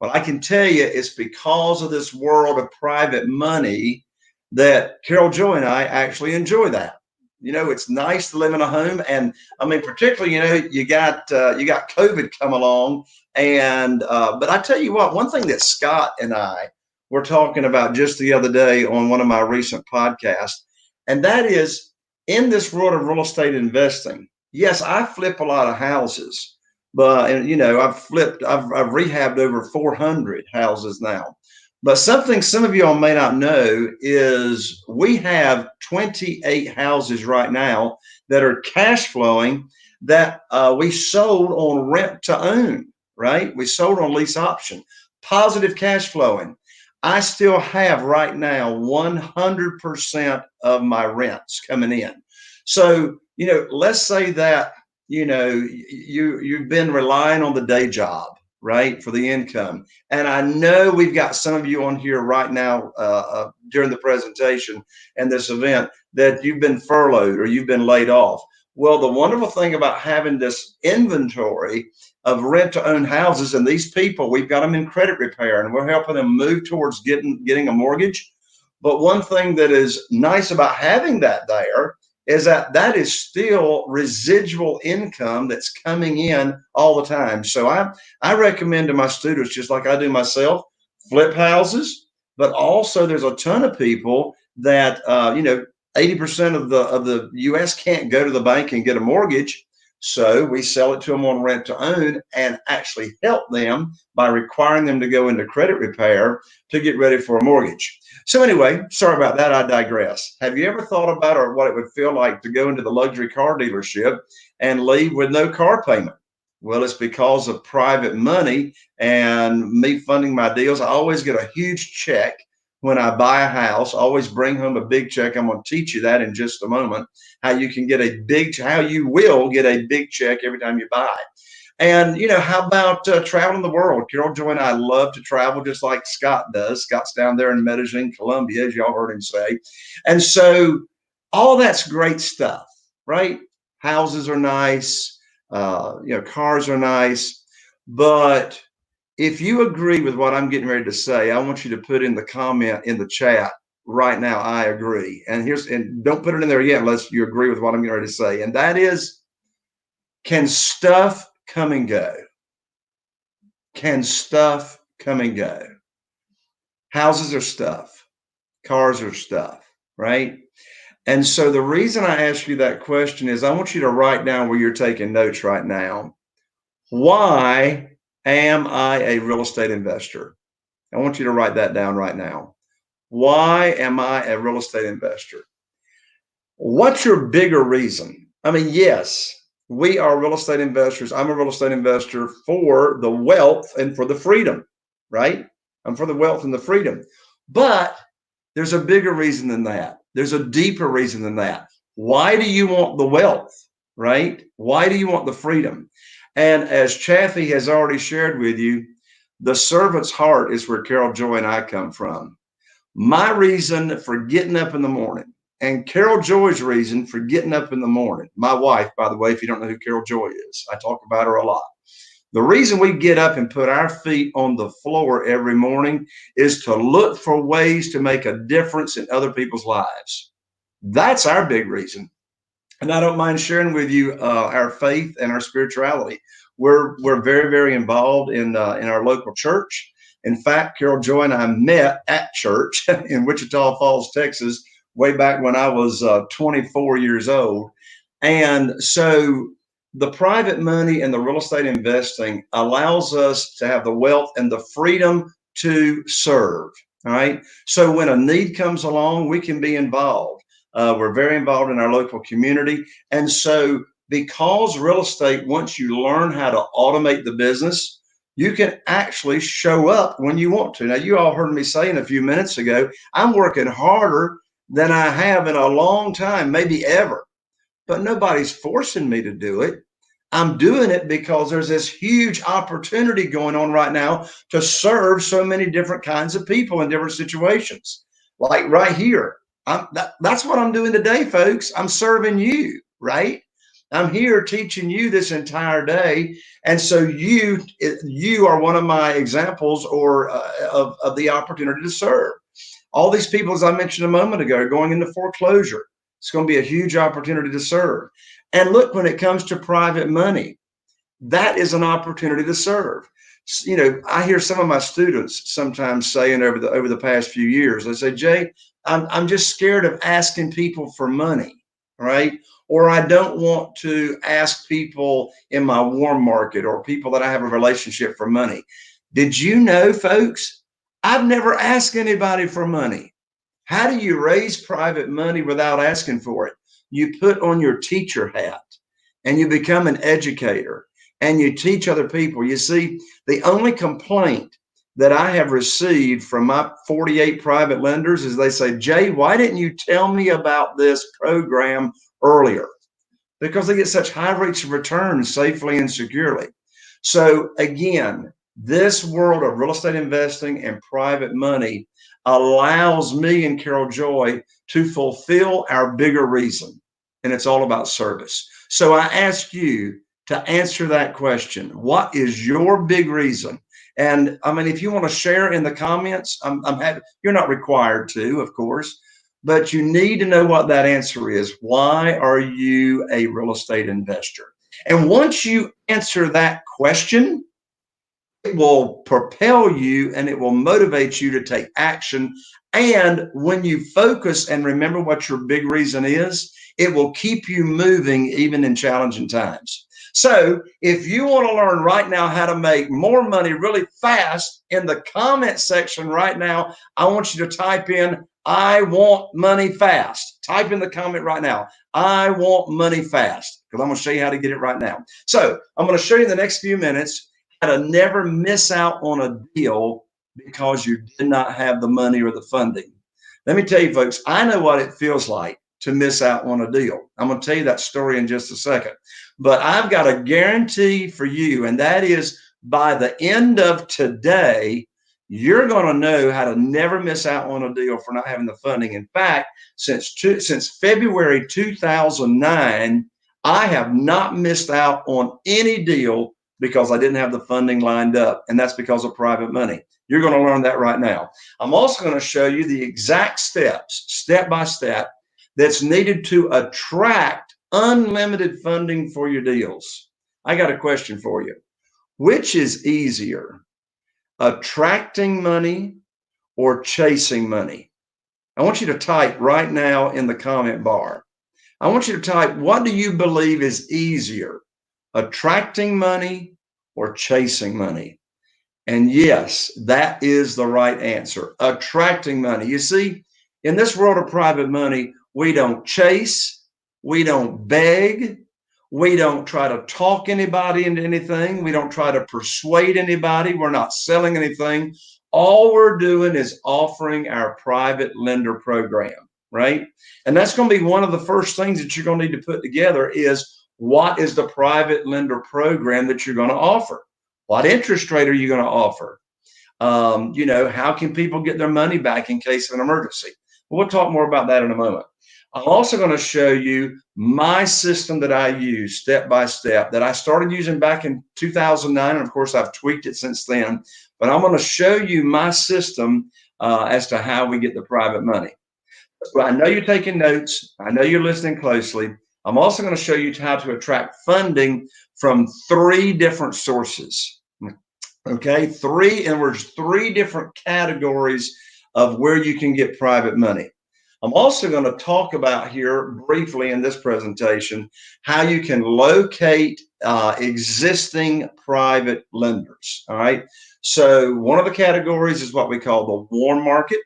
Well, I can tell you it's because of this world of private money that Carol Joy and I actually enjoy that. It's nice to live in a home, and I mean, particularly, you got COVID come along, and but I tell you what, one thing that Scott and I were talking about just the other day on one of my recent podcasts, and that is in this world of real estate investing. Yes, I flip a lot of houses, but I've rehabbed over 400 houses now. But something some of y'all may not know is we have 28 houses right now that are cash flowing that we sold on rent to own, right? We sold on lease option, positive cash flowing. I still have right now 100% of my rents coming in. So, let's say that, you've been relying on the day job, right, for the income. And I know we've got some of you on here right now during the presentation and this event that you've been furloughed or you've been laid off. Well, the wonderful thing about having this inventory of rent to own houses, and these people, we've got them in credit repair and we're helping them move towards getting a mortgage. But one thing that is nice about having that there is that is still residual income that's coming in all the time. So I recommend to my students, just like I do myself, flip houses, but also there's a ton of people that 80% of the US can't go to the bank and get a mortgage. So we sell it to them on rent to own and actually help them by requiring them to go into credit repair to get ready for a mortgage. So anyway, sorry about that. I digress. Have you ever thought about or what it would feel like to go into the luxury car dealership and leave with no car payment? Well, it's because of private money and me funding my deals. I always get a huge check when I buy a house. I always bring home a big check. I'm going to teach you that in just a moment, how you will get a big check every time you buy. And, how about traveling the world? Carol Joy and I love to travel just like Scott does. Scott's down there in Medellin, Colombia, as y'all heard him say. And so all that's great stuff, right? Houses are nice. Cars are nice. But if you agree with what I'm getting ready to say, I want you to put in the comment in the chat right now, I agree. And don't put it in there yet unless you agree with what I'm getting ready to say. And that is, can stuff come and go? Can stuff come and go? Houses are stuff. Cars are stuff, right? And so the reason I ask you that question is I want you to write down where you're taking notes right now. Why am I a real estate investor? I want you to write that down right now. Why am I a real estate investor? What's your bigger reason? I mean, yes, we are real estate investors. I'm a real estate investor for the wealth and for the freedom, right? I'm for the wealth and the freedom. But there's a bigger reason than that. There's a deeper reason than that. Why do you want the wealth, right? Why do you want the freedom? And as Chaffee has already shared with you, the servant's heart is where Carol Joy and I come from. My reason for getting up in the morning, and Carol Joy's reason for getting up in the morning, my wife, by the way, if you don't know who Carol Joy is, I talk about her a lot. The reason we get up and put our feet on the floor every morning is to look for ways to make a difference in other people's lives. That's our big reason. And I don't mind sharing with you our faith and our spirituality. We're very, very involved in our local church. In fact, Carol Joy and I met at church in Wichita Falls, Texas, way back when I was 24 years old. And so the private money and the real estate investing allows us to have the wealth and the freedom to serve. All right. So when a need comes along, we can be involved. We're very involved in our local community. And so because real estate, once you learn how to automate the business, you can actually show up when you want to. Now, you all heard me saying a few minutes ago, I'm working harder than I have in a long time, maybe ever. But nobody's forcing me to do it. I'm doing it because there's this huge opportunity going on right now to serve so many different kinds of people in different situations. Like right here, that's what I'm doing today, folks. I'm serving you, right? I'm here teaching you this entire day. And so you are one of my examples or of the opportunity to serve. All these people, as I mentioned a moment ago, are going into foreclosure. It's going to be a huge opportunity to serve. And look, when it comes to private money, that is an opportunity to serve. You know, I hear some of my students sometimes saying over the past few years, they say, Jay, I'm just scared of asking people for money, right? Or I don't want to ask people in my warm market or people that I have a relationship for money. Did you know, folks, I've never asked anybody for money. How do you raise private money without asking for it? You put on your teacher hat and you become an educator and you teach other people. You see, the only complaint that I have received from my 48 private lenders is they say, Jay, why didn't you tell me about this program earlier? Because they get such high rates of return safely and securely. So again, this world of real estate investing and private money allows me and Carol Joy to fulfill our bigger reason. And it's all about service. So I ask you to answer that question. What is your big reason? And I mean, if you want to share in the comments, I'm happy. You're not required to, of course, but you need to know what that answer is. Why are you a real estate investor? And once you answer that question, it will propel you and it will motivate you to take action. And when you focus and remember what your big reason is, it will keep you moving even in challenging times. So if you want to learn right now how to make more money really fast, in the comment section right now, I want you to type in, I want money fast. Type in the comment right now, I want money fast, because I'm going to show you how to get it right now. So I'm going to show you in the next few minutes how to never miss out on a deal because you did not have the money or the funding. Let me tell you, folks, I know what it feels like to miss out on a deal. I'm going to tell you that story in just a second. But I've got a guarantee for you, and that is by the end of today, you're going to know how to never miss out on a deal for not having the funding. In fact, since February 2009, I have not missed out on any deal because I didn't have the funding lined up, and that's because of private money. You're going to learn that right now. I'm also going to show you the exact steps, step by step, that's needed to attract unlimited funding for your deals. I got a question for you. Which is easier, attracting money or chasing money? I want you to type right now in the comment bar. I want you to type, what do you believe is easier, attracting money or chasing money? And yes, that is the right answer, attracting money. You see, in this world of private money, we don't chase, we don't beg, We don't try to talk anybody into anything. We don't try to persuade anybody. We're not selling anything. All we're doing is offering our private lender program, right? And that's going to be one of the first things that you're going to need to put together is what is the private lender program that you're going to offer? What interest rate are you going to offer? You know, how can people get their money back in case of an emergency? We'll talk more about that in a moment. I'm also going to show you my system that I use step by step that I started using back in 2009. And of course, I've tweaked it since then. But I'm going to show you my system as to how we get the private money. So I know you're taking notes. I know you're listening closely. I'm also going to show you how to attract funding from 3 different sources. Okay, there's 3 different categories of where you can get private money. I'm also going to talk about here briefly in this presentation how you can locate existing private lenders. All right. So one of the categories is what we call the warm market.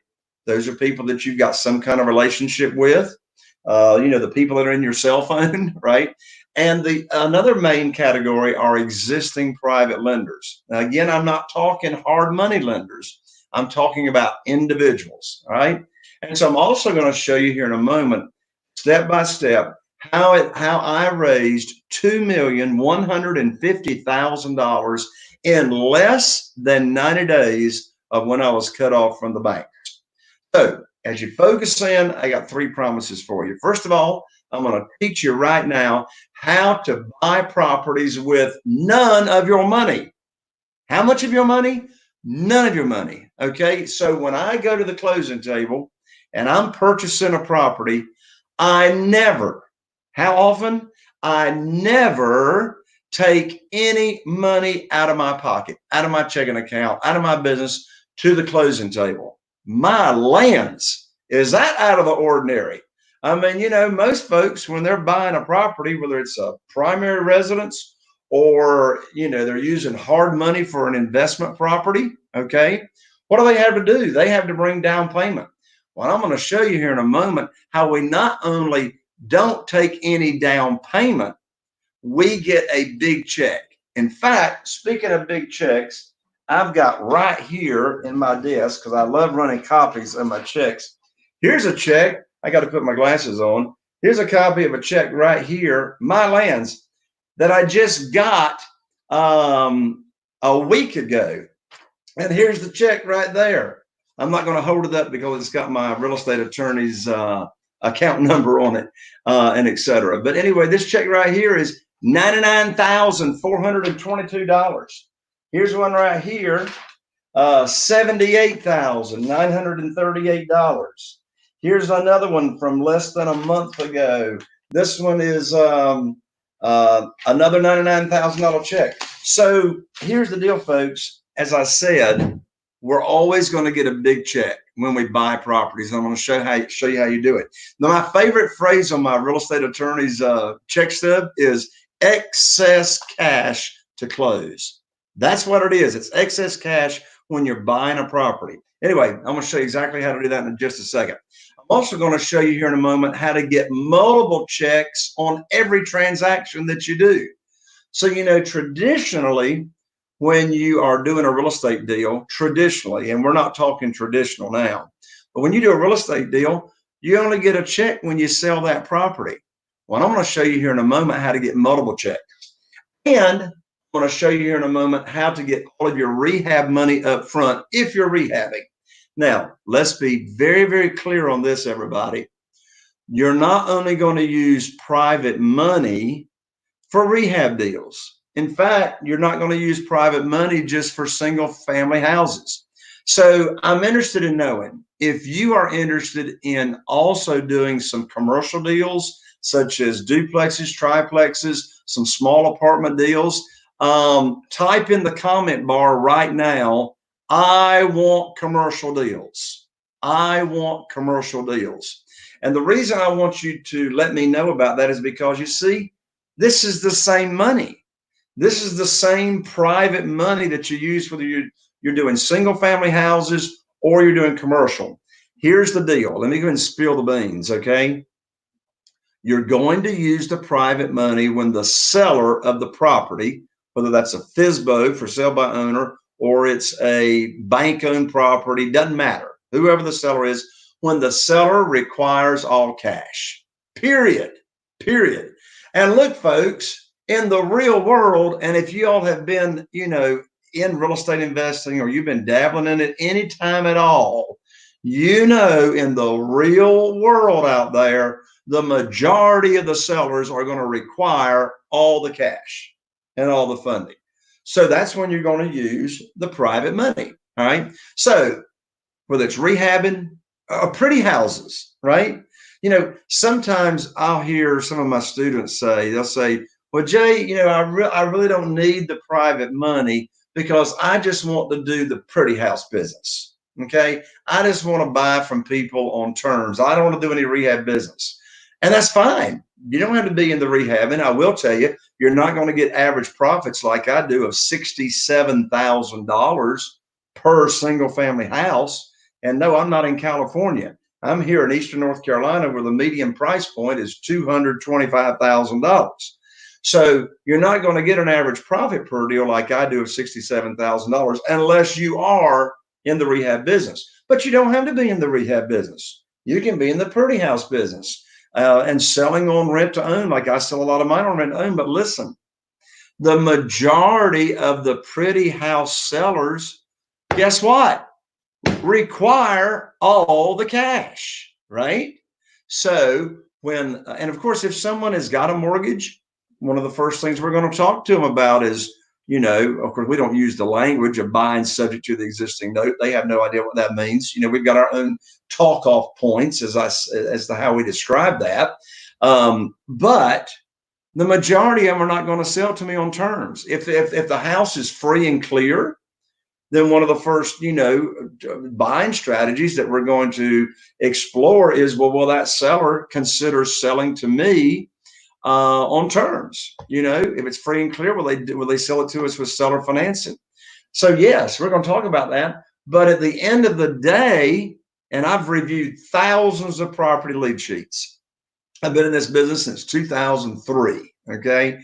Those are people that you've got some kind of relationship with. You know, the people that are in your cell phone, right? And another main category are existing private lenders. Now, again, I'm not talking hard money lenders. I'm talking about individuals, all right? And so I'm also going to show you here in a moment, step by step, how I raised $2,150,000 in less than 90 days of when I was cut off from the bank. So as you focus in, I got 3 promises for you. First of all, I'm going to teach you right now how to buy properties with none of your money. How much of your money? None of your money. Okay. So when I go to the closing table and I'm purchasing a property, I never, how often? I never take any money out of my pocket, out of my checking account, out of my business to the closing table. My lands, is that out of the ordinary? I mean, you know, most folks, when they're buying a property, whether it's a primary residence or, you know, they're using hard money for an investment property, okay, what do they have to do? They have to bring down payment. Well, I'm going to show you here in a moment how we not only don't take any down payment, we get a big check. In fact, speaking of big checks, I've got right here in my desk, because I love running copies of my checks. Here's a check. I got to put my glasses on. Here's a copy of a check right here, my lands, that I just got a week ago. And here's the check right there. I'm not going to hold it up because it's got my real estate attorney's account number on it and et cetera. But anyway, this check right here is $99,422. Here's one right here, $78,938. Here's another one from less than a month ago. This one is another $99,000 check. So here's the deal, folks. As I said, we're always going to get a big check when we buy properties. I'm going to show you how you do it. Now, my favorite phrase on my real estate attorney's check stub is excess cash to close. That's what it is. It's excess cash when you're buying a property. Anyway, I'm going to show you exactly how to do that in just a second. I'm also going to show you here in a moment how to get multiple checks on every transaction that you do. So, you know, traditionally, when you are doing a real estate deal, traditionally, and we're not talking traditional now, but when you do a real estate deal, you only get a check when you sell that property. Well, I'm going to show you here in a moment how to get multiple checks. And I'm going to show you here in a moment how to get all of your rehab money up front if you're rehabbing. Now, let's be very, very clear on this, everybody. You're not only going to use private money for rehab deals. In fact, you're not going to use private money just for single family houses. So I'm interested in knowing if you are interested in also doing some commercial deals, such as duplexes, triplexes, some small apartment deals. Type in the comment bar right now, I want commercial deals. I want commercial deals. And the reason I want you to let me know about that is because, you see, this is the same money. This is the same private money that you use whether you're doing single family houses or you're doing commercial. Here's the deal. Let me go ahead and spill the beans, okay? You're going to use the private money when the seller of the property, whether that's a FSBO for sale by owner or it's a bank-owned property, doesn't matter. Whoever the seller is, when the seller requires all cash, period. And look, folks, in the real world, and if you all have been, in real estate investing or you've been dabbling in it any time at all, in the real world out there, the majority of the sellers are going to require all the cash and all the funding. So that's when you're going to use the private money. All right. So whether it's rehabbing pretty houses, right? Sometimes I'll hear some of my students they'll say, well, Jay, I really don't need the private money because I just want to do the pretty house business. Okay. I just want to buy from people on terms. I don't want to do any rehab business. And that's fine. You don't have to be in the rehab. And I will tell you, you're not going to get average profits like I do of $67,000 per single family house. And no, I'm not in California. I'm here in Eastern North Carolina where the median price point is $225,000. So you're not going to get an average profit per deal like I do of $67,000 unless you are in the rehab business. But you don't have to be in the rehab business. You can be in the pretty house business and selling on rent to own, like I sell a lot of mine on rent to own. But listen, the majority of the pretty house sellers, guess what? Require all the cash, right? So and of course, if someone has got a mortgage, one of the first things we're going to talk to them about is, of course, we don't use the language of buying subject to the existing note. They have no idea what that means. We've got our own talk off points as to how we describe that. But the majority of them are not going to sell to me on terms. If the house is free and clear, then one of the first, buying strategies that we're going to explore is, will that seller consider selling to me on terms? If it's free and clear, will they sell it to us with seller financing? So yes, we're going to talk about that. But at the end of the day, and I've reviewed thousands of property lead sheets. I've been in this business since 2003. Okay,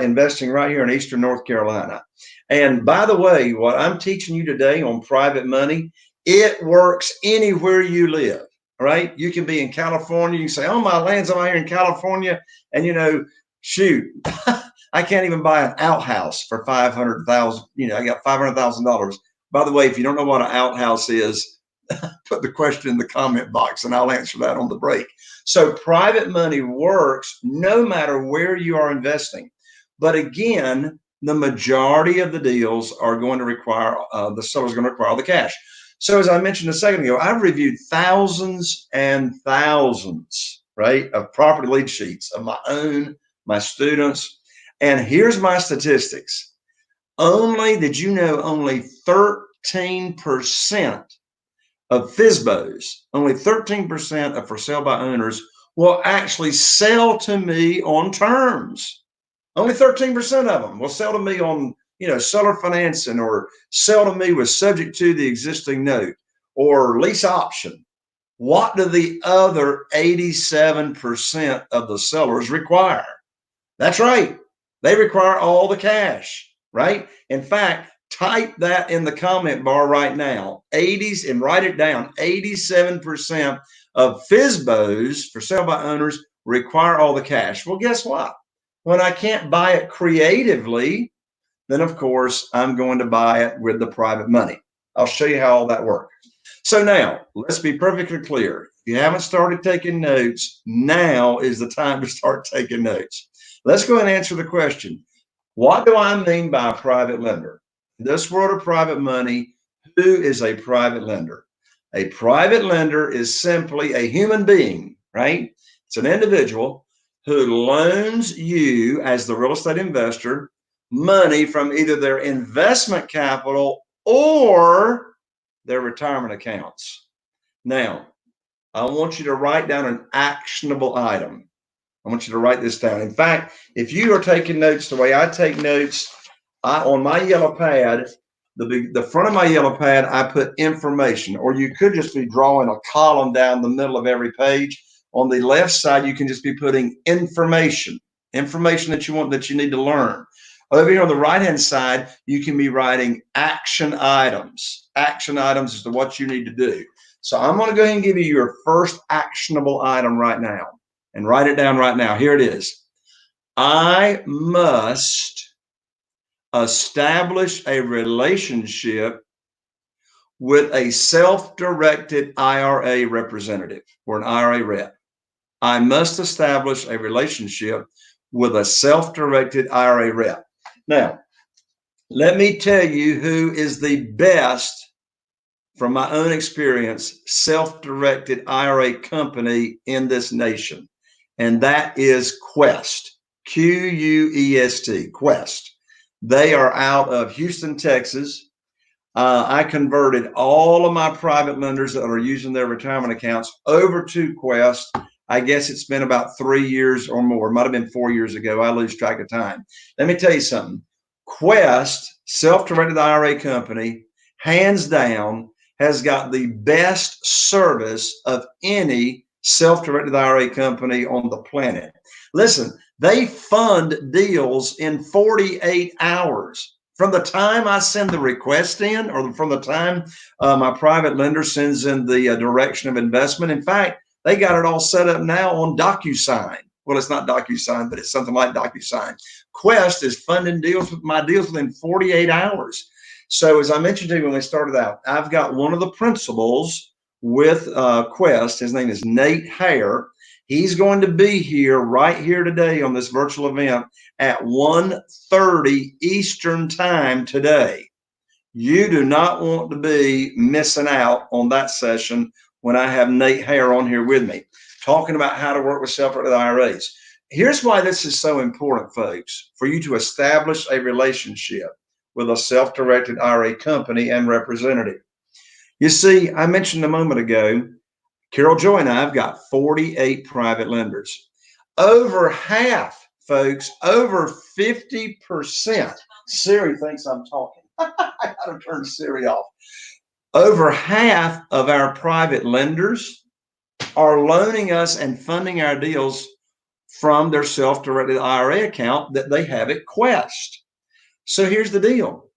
investing right here in Eastern North Carolina. And by the way, what I'm teaching you today on private money, it works anywhere you live. Right? You can be in California. You say, oh, my land's out here in California. And, shoot, I can't even buy an outhouse for $500,000. I got $500,000. By the way, if you don't know what an outhouse is, put the question in the comment box and I'll answer that on the break. So private money works no matter where you are investing. But again, the majority of the deals are going to require, the seller's going to require all the cash. So as I mentioned a second ago, I've reviewed thousands and thousands, right, of property lead sheets of my own, my students. And here's my statistics. Only 13% of FSBOs, only 13% of for sale by owners will actually sell to me on terms. Only 13% of them will sell to me on, seller financing or sell to me with subject to the existing note or lease option. What do the other 87% of the sellers require? That's right. They require all the cash, right? In fact, type that in the comment bar right now, 80s, and write it down. 87% of FSBOs for sale by owners require all the cash. Well, guess what? When I can't buy it creatively, then of course I'm going to buy it with the private money. I'll show you how all that works. So now let's be perfectly clear. If you haven't started taking notes, now is the time to start taking notes. Let's go ahead and answer the question. What do I mean by a private lender? In this world of private money, who is a private lender? A private lender is simply a human being, right? It's an individual who loans you, as the real estate investor, money from either their investment capital or their retirement accounts. Now, I want you to write down an actionable item. I want you to write this down. In fact, if you are taking notes the way I take notes, on my yellow pad, the front of my yellow pad, I put information, or you could just be drawing a column down the middle of every page. On the left side, you can just be putting information that you want, that you need to learn. Over here on the right-hand side, you can be writing action items. Action items as to what you need to do. So I'm going to go ahead and give you your first actionable item right now, and write it down right now. Here it is. I must establish a relationship with a self-directed IRA representative or an IRA rep. I must establish a relationship with a self-directed IRA rep. Now, let me tell you who is the best, from my own experience, self-directed IRA company in this nation, and that is Quest, Quest, Quest. They are out of Houston, Texas. I converted all of my private lenders that are using their retirement accounts over to Quest. I guess it's been about 3 years or more. It might have been 4 years ago. I lose track of time. Let me tell you something. Quest, self-directed IRA company, hands down, has got the best service of any self-directed IRA company on the planet. Listen, they fund deals in 48 hours. From the time I send the request in, or from the time my private lender sends in the direction of investment. In fact, they got it all set up now on DocuSign. Well, it's not DocuSign, but it's something like DocuSign. Quest is funding my deals within 48 hours. So as I mentioned to you when we started out, I've got one of the principals with Quest. His name is Nate Hare. He's going to be here right here today on this virtual event at 1:30 Eastern time today. You do not want to be missing out on that session when I have Nate Hare on here with me, talking about how to work with self-directed IRAs. Here's why this is so important, folks, for you to establish a relationship with a self-directed IRA company and representative. You see, I mentioned a moment ago, Carol Joy and I have got 48 private lenders. Over half, folks, over 50%. Siri thinks I'm talking. I gotta turn Siri off. Over half of our private lenders are loaning us and funding our deals from their self-directed IRA account that they have at Quest. So here's the deal.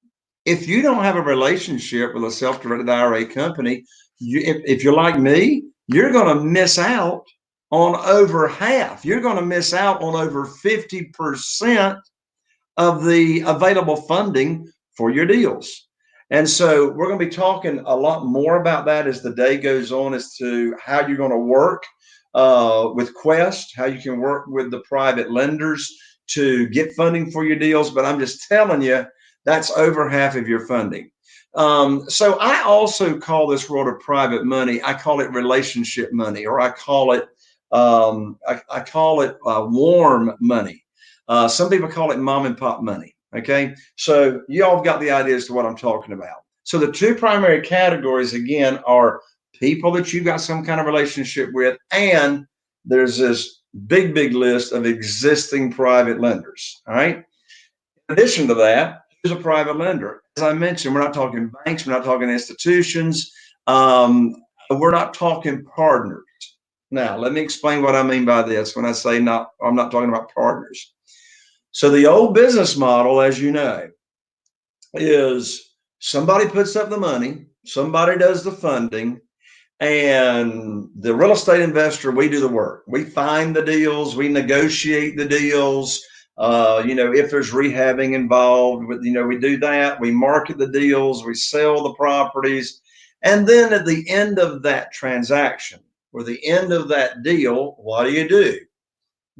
If you don't have a relationship with a self-directed IRA company, if you're like me, you're going to miss out on over half. You're going to miss out on over 50% of the available funding for your deals. And so we're going to be talking a lot more about that as the day goes on, as to how you're going to work with Quest, how you can work with the private lenders to get funding for your deals. But I'm just telling you, that's over half of your funding. So I also call this world of private money, I call it relationship money, or I call it warm money. Some people call it mom and pop money. Okay, so you all have got the idea as to what I'm talking about. So the two primary categories, again, are people that you've got some kind of relationship with, and there's this big list of existing private lenders. All right. In addition to that, who's a private lender? As I mentioned, we're not talking banks, we're not talking institutions, we're not talking partners. Now, let me explain what I mean by this when I say I'm not talking about partners. So the old business model, as you know, is somebody puts up the money, somebody does the funding, and the real estate investor, we do the work. We find the deals, we negotiate the deals. If there's rehabbing involved, we do that. We market the deals, we sell the properties. And then at the end of that transaction, or the end of that deal, what do?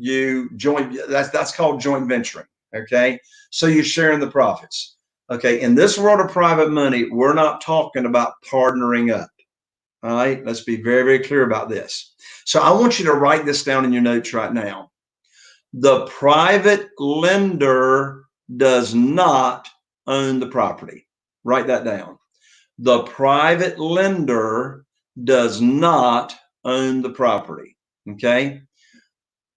You join, that's called joint venturing. Okay. So you're sharing the profits. Okay. In this world of private money, we're not talking about partnering up. All right. Let's be very clear about this. So I want you to write this down in your notes right now. The private lender does not own the property. Write that down. The private lender does not own the property. Okay.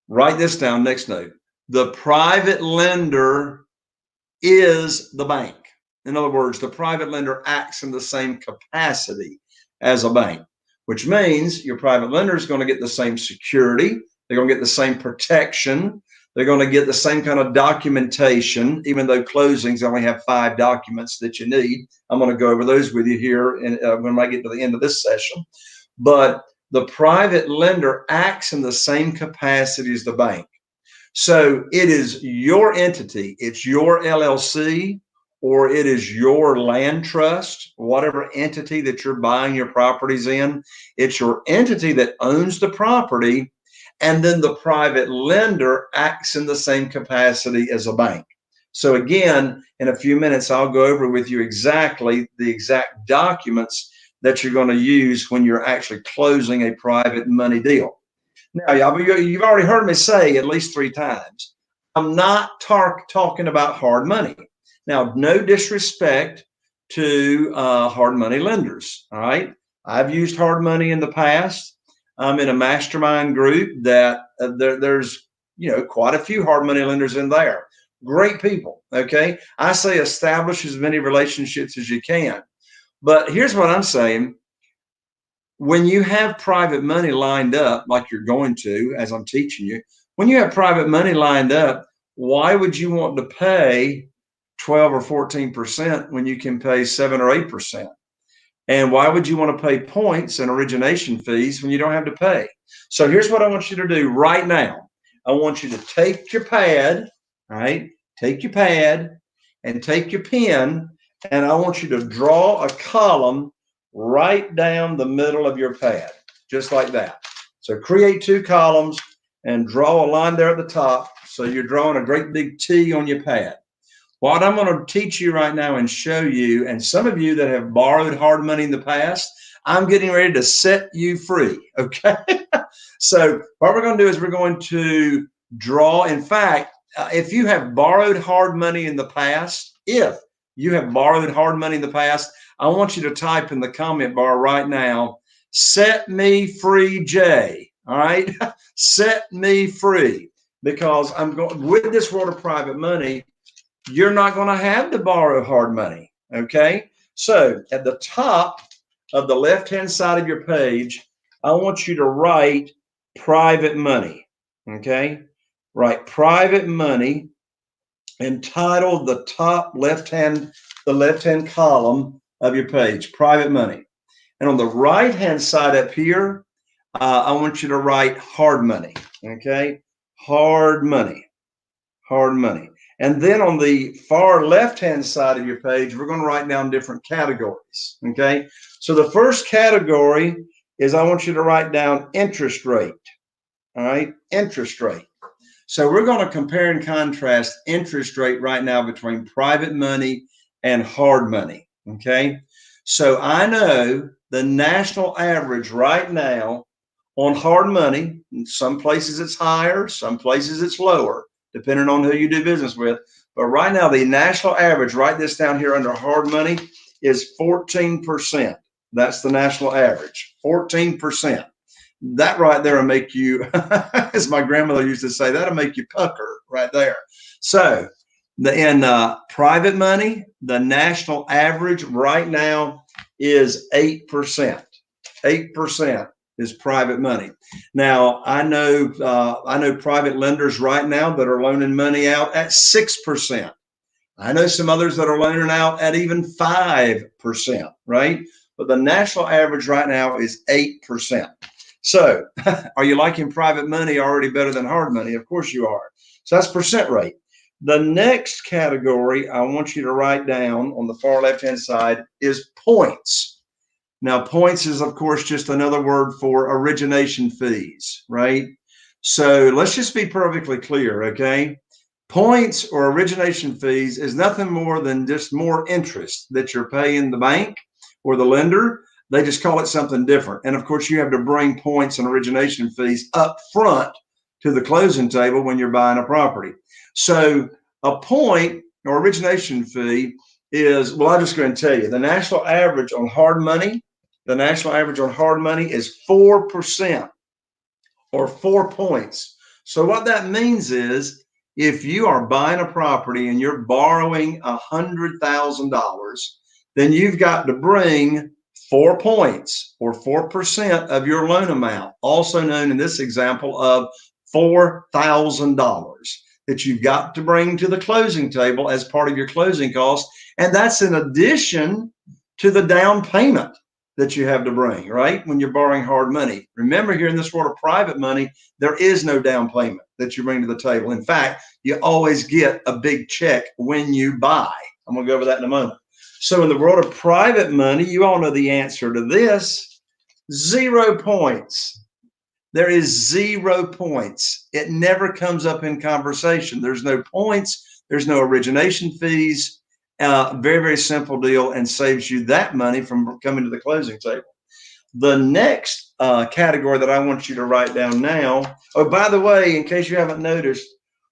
Write this down. Next note. The private lender is the bank. In other words, the private lender acts in the same capacity as a bank. which means your private lender is going to get the same security. They're going to get the same protection. They're going to get the same kind of documentation, even though closings only have 5 documents that you need. I'm going to go over those with you here when I get to the end of this session. But the private lender acts in the same capacity as the bank. So it is your entity, it's your LLC, or it is your land trust, whatever entity that you're buying your properties in. It's your entity that owns the property. And then the private lender acts in the same capacity as a bank. So again, in a few minutes, I'll go over with you exactly the exact documents that you're going to use when you're actually closing a private money deal. Now, you've already heard me say at least 3 times, I'm not talking about hard money. Now, no disrespect to hard money lenders, all right? I've used hard money in the past. I'm in a mastermind group that there's, quite a few hard money lenders in there. Great people, okay? I say establish as many relationships as you can. But here's what I'm saying. When you have private money lined up, like you're going to, as I'm teaching you, when you have private money lined up, why would you want to pay 12 or 14% when you can pay 7 or 8%? And why would you want to pay points and origination fees when you don't have to pay? So here's what I want you to do right now. I want you to take your pad, all right? Take your pad and take your pen, and I want you to draw a column right down the middle of your pad, just like that. So create 2 columns and draw a line there at the top. So you're drawing a great big T on your pad. What I'm going to teach you right now and show you, and some of you that have borrowed hard money in the past, I'm getting ready to set you free, okay? So what we're going to do is we're going to draw. In fact, if you have borrowed hard money in the past, I want you to type in the comment bar right now, set me free, Jay, all right? Set me free, because I'm going with this world of private money. You're not going to have to borrow hard money, okay? So at the top of the left-hand side of your page, I want you to write private money, okay? Write private money and title the top left-hand column of your page, private money. And on the right-hand side up here, I want you to write hard money, okay? Hard money. And then on the far left-hand side of your page, we're going to write down different categories, okay? So the first category is I want you to write down interest rate, all right? Interest rate. So we're going to compare and contrast interest rate right now between private money and hard money, okay? So I know the national average right now on hard money, in some places it's higher, some places it's lower, depending on who you do business with. But right now, the national average, write this down here under hard money, is 14%. That's the national average, 14%. That right there will make you, as my grandmother used to say, that'll make you pucker right there. So in private money, the national average right now is 8%. 8% is private money. Now, I know private lenders right now that are loaning money out at 6%. I know some others that are loaning out at even 5%, right? But the national average right now is 8%. So are you liking private money already better than hard money? Of course you are. So that's percent rate. The next category I want you to write down on the far left-hand side is points. Now, points is, of course, just another word for origination fees, right? So let's just be perfectly clear, okay? Points or origination fees is nothing more than just more interest that you're paying the bank or the lender. They just call it something different. And of course, you have to bring points and origination fees up front to the closing table when you're buying a property. So a point or origination fee is, well, I'll just go and tell you, the national average on hard money is 4% or 4 points. So what that means is if you are buying a property and you're borrowing $100,000, then you've got to bring 4 points or 4% of your loan amount, also known in this example of $4,000 that you've got to bring to the closing table as part of your closing costs. And that's in addition to the down payment that you have to bring, right? When you're borrowing hard money. Remember, here in this world of private money, there is no down payment that you bring to the table. In fact, you always get a big check when you buy. I'm going to go over that in a moment. So in the world of private money, you all know the answer to this: 0 points. There is 0 points. It never comes up in conversation. There's no points. There's no origination fees. Very, very simple deal, and saves you that money from coming to the closing table. The next category that I want you to write down now. Oh, by the way, in case you haven't noticed,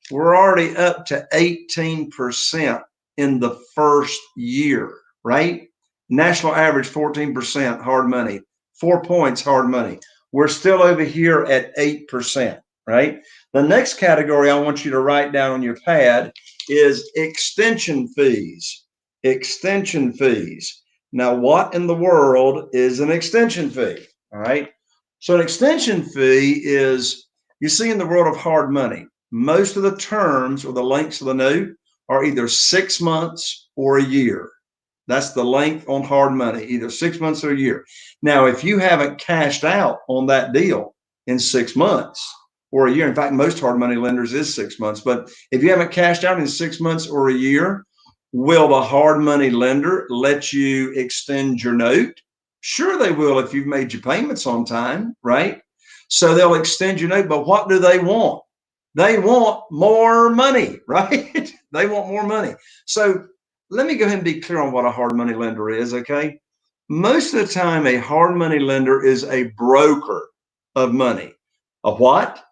we're already up to 18% in the first year, right? National average 14% hard money, 4 points hard money. We're still over here at 8%, right? The next category I want you to write down on your pad is extension fees. Extension fees. Now, what in the world is an extension fee? All right. So an extension fee is, you see, in the world of hard money, most of the terms or the lengths of the note are either 6 months or a year. That's the length on hard money, either 6 months or a year. Now, if you haven't cashed out on that deal in 6 months or a year, in fact, most hard money lenders is 6 months, but if you haven't cashed out in 6 months or a year, will the hard money lender let you extend your note? Sure, they will if you've made your payments on time, right? So they'll extend your note, but what do they want? They want more money, right? They want more money. So let me go ahead and be clear on what a hard money lender is, okay? Most of the time, a hard money lender is a broker of money. A what?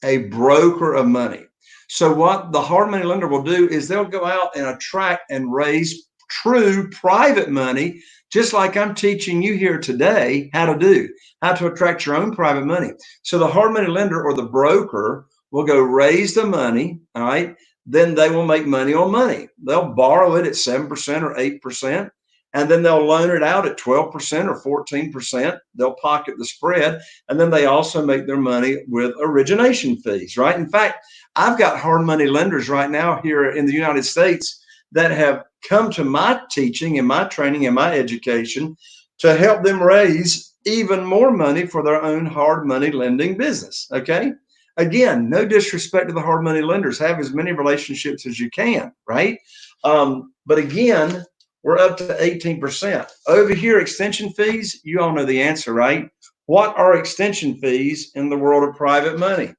A broker of money. So what the hard money lender will do is they'll go out and attract and raise true private money, just like I'm teaching you here today how to do, how to attract your own private money. So the hard money lender or the broker will go raise the money, all right? Then they will make money on money. They'll borrow it at 7% or 8%, and then they'll loan it out at 12% or 14%. They'll pocket the spread, and then they also make their money with origination fees, right? In fact, I've got hard money lenders right now here in the United States that have come to my teaching and my training and my education to help them raise even more money for their own hard money lending business, okay? Again, no disrespect to the hard money lenders. Have as many relationships as you can, right? But again, we're up to 18%. Over here, extension fees, you all know the answer, right? What are extension fees in the world of private money?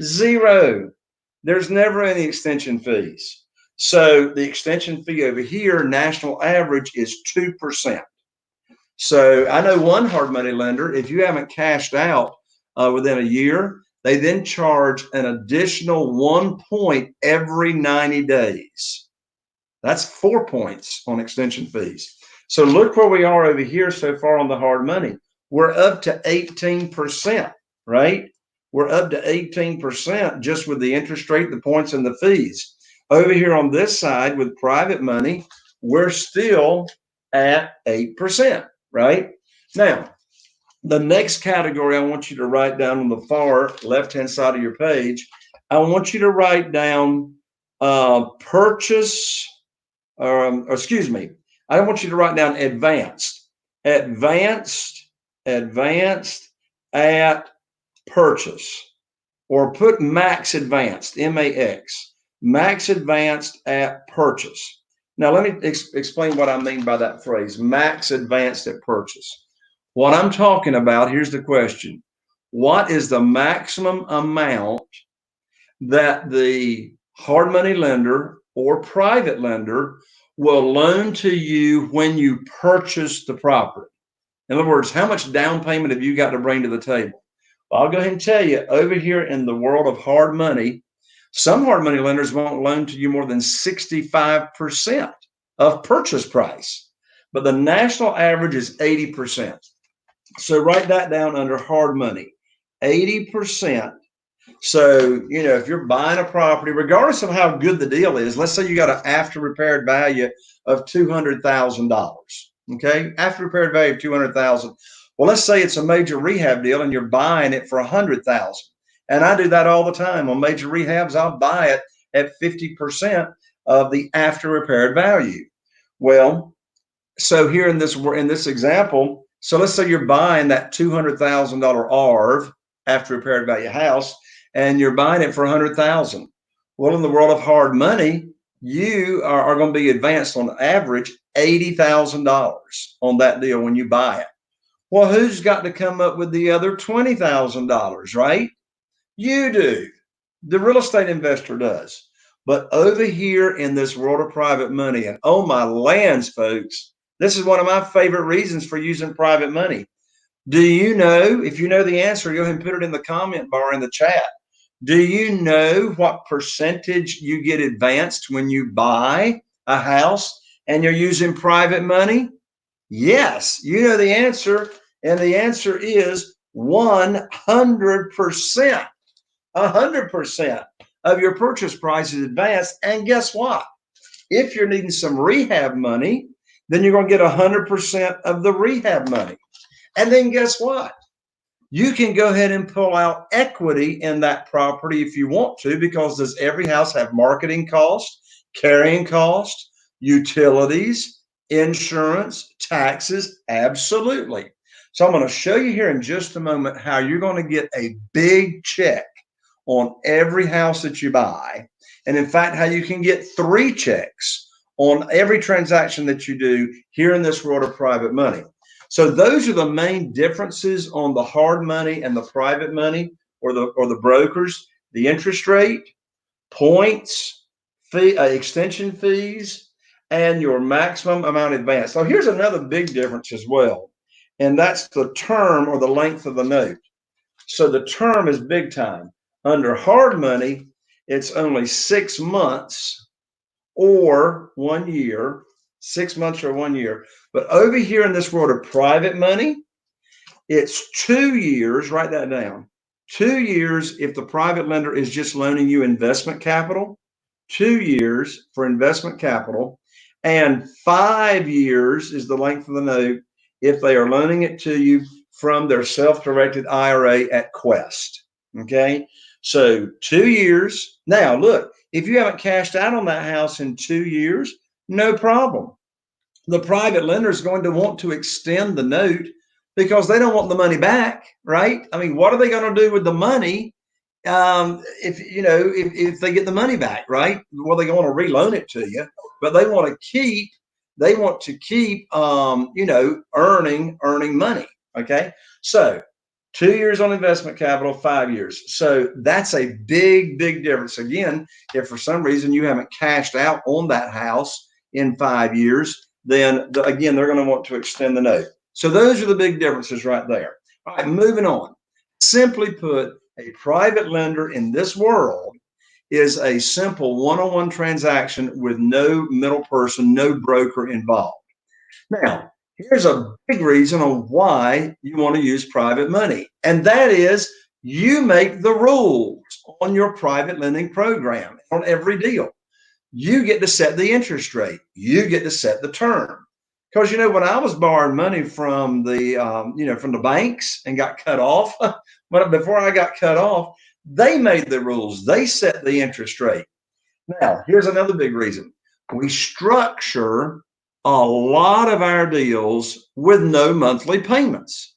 0. There's never any extension fees. So the extension fee over here, national average, is 2%. So I know one hard money lender, if you haven't cashed out within a year, they then charge an additional 1 point every 90 days. That's 4 points on extension fees. So look where we are over here so far on the hard money. We're up to 18%, right? We're up to 18% just with the interest rate, the points, and the fees. Over here on this side with private money, we're still at 8%, right? Now, the next category I want you to write down on the far left-hand side of your page, I want you to write down purchase, excuse me, I want you to write down advanced at purchase, or put max advanced, M-A-X, max advanced at purchase. Now, let me explain what I mean by that phrase, max advanced at purchase. What I'm talking about, here's the question. What is the maximum amount that the hard money lender or private lender will loan to you when you purchase the property? In other words, how much down payment have you got to bring to the table? Well, I'll go ahead and tell you, over here in the world of hard money, some hard money lenders won't loan to you more than 65% of purchase price, but the national average is 80%. So write that down under hard money, 80%. So, you know, if you're buying a property, regardless of how good the deal is, let's say you got an after repaired value of $200,000. Okay, after repaired value of 200,000. Well, let's say it's a major rehab deal and you're buying it for 100,000. And I do that all the time on major rehabs. I'll buy it at 50% of the after repaired value. Well, so here in this example, so let's say you're buying that $200,000 ARV after repaired value house, and you're buying it for 100,000. Well, in the world of hard money, you are going to be advanced on average $80,000 on that deal when you buy it. Well, who's got to come up with the other $20,000, right? You do. The real estate investor does. But over here in this world of private money, and oh my lands, folks, this is one of my favorite reasons for using private money. Do you know? If you know the answer, go ahead and put it in the comment bar in the chat. Do you know what percentage you get advanced when you buy a house and you're using private money? Yes, you know the answer. And the answer is 100%. 100% of your purchase price is advanced. And guess what? If you're needing some rehab money, then you're going to get 100% of the rehab money. And then guess what? You can go ahead and pull out equity in that property if you want to, because does every house have marketing cost, carrying cost, utilities, insurance, taxes? Absolutely. So I'm going to show you here in just a moment how you're going to get a big check on every house that you buy. And in fact, how you can get 3 checks on every transaction that you do here in this world of private money. So those are the main differences on the hard money and the private money, or the brokers: the interest rate, points, fee, extension fees, and your maximum amount advanced. So here's another big difference as well, and that's the term or the length of the note. So the term is big time. Under hard money, it's only 6 months or 1 year, 6 months or 1 year. But over here in this world of private money, it's 2 years. Write that down. 2 years if the private lender is just loaning you investment capital, 2 years for investment capital, and 5 years is the length of the note if they are loaning it to you from their self-directed IRA at Quest. Okay, so 2 years. Now, look, if you haven't cashed out on that house in 2 years, no problem. The private lender is going to want to extend the note because they don't want the money back, right? I mean, what are they going to do with the money if they get the money back, right? Well, they want to reloan it to you, but they want to keep earning money. Okay, so 2 years on investment capital, 5 years. So that's a big difference. Again, if for some reason you haven't cashed out on that house in 5 years, then again, they're going to want to extend the note. So those are the big differences right there. All right, moving on. Simply put, a private lender in this world is a simple one-on-one transaction with no middle person, no broker involved. Now, here's a big reason on why you want to use private money, and that is you make the rules on your private lending program on every deal. You get to set the interest rate. You get to set the term. Because when I was borrowing money from the banks and got cut off, but before I got cut off, they made the rules. They set the interest rate. Now, here's another big reason. We structure a lot of our deals with no monthly payments.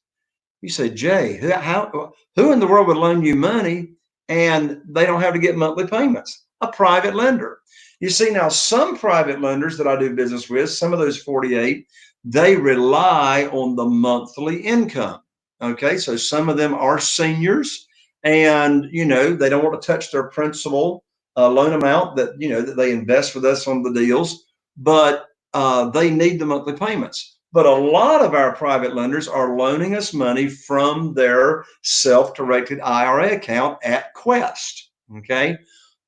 You say, Jay, who in the world would loan you money and they don't have to get monthly payments? A private lender. You see, now some private lenders that I do business with, some of those 48, they rely on the monthly income. Okay, so some of them are seniors, and they don't want to touch their principal loan amount that that they invest with us on the deals, but they need the monthly payments. But a lot of our private lenders are loaning us money from their self-directed IRA account at Quest. Okay,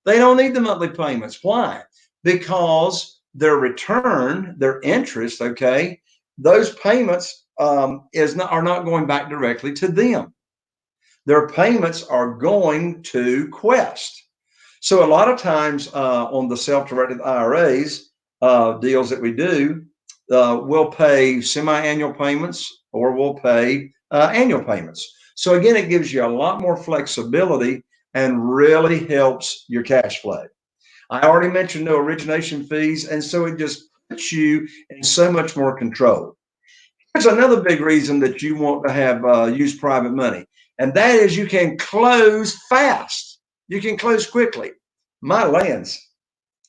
they don't need the monthly payments. Why? Because their return, their interest, okay, those payments are not going back directly to them. Their payments are going to Quest. So a lot of times on the self-directed IRAs deals that we do, we'll pay semi-annual payments or we'll pay annual payments. So again, it gives you a lot more flexibility and really helps your cash flow. I already mentioned no origination fees, and so it just puts you in so much more control. There's another big reason that you want to have use private money, and that is you can close fast. You can close quickly. My lands,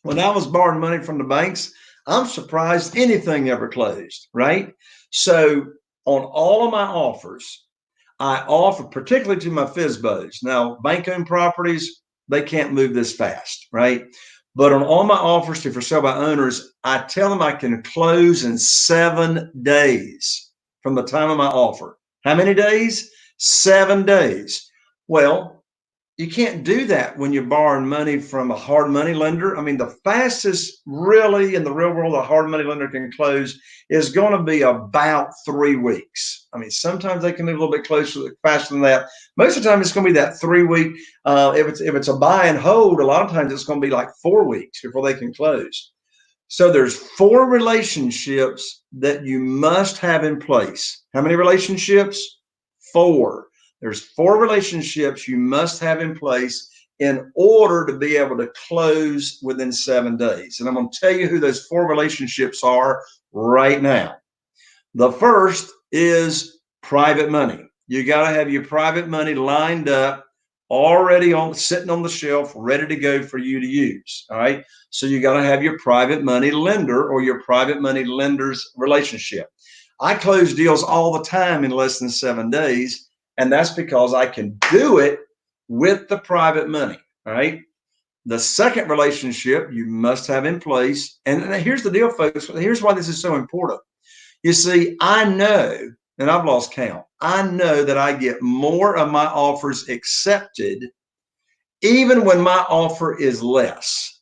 when I was borrowing money from the banks, I'm surprised anything ever closed, right? So on all of my offers, I offer, particularly to my FSBOs. Now, bank-owned properties, they can't move this fast, right? But on all my offers to for sale by owners, I tell them I can close in 7 days from the time of my offer. How many days? 7 days. Well, you can't do that when you're borrowing money from a hard money lender. I mean, the fastest really in the real world a hard money lender can close is going to be about 3 weeks. I mean, sometimes they can move a little bit closer, faster than that. Most of the time, it's going to be that 3 week. If it's a buy and hold, a lot of times it's going to be like 4 weeks before they can close. So there's 4 relationships that you must have in place. How many relationships? 4. There's 4 relationships you must have in place in order to be able to close within 7 days. And I'm going to tell you who those 4 relationships are right now. The first is private money. You got to have your private money lined up, already sitting on the shelf, ready to go for you to use. All right. So you got to have your private money lender or your private money lender's relationship. I close deals all the time in less than 7 days. And that's because I can do it with the private money. All right. The second relationship you must have in place. And here's the deal, folks. Here's why this is so important. You see, I know, and I've lost count, I know that I get more of my offers accepted even when my offer is less.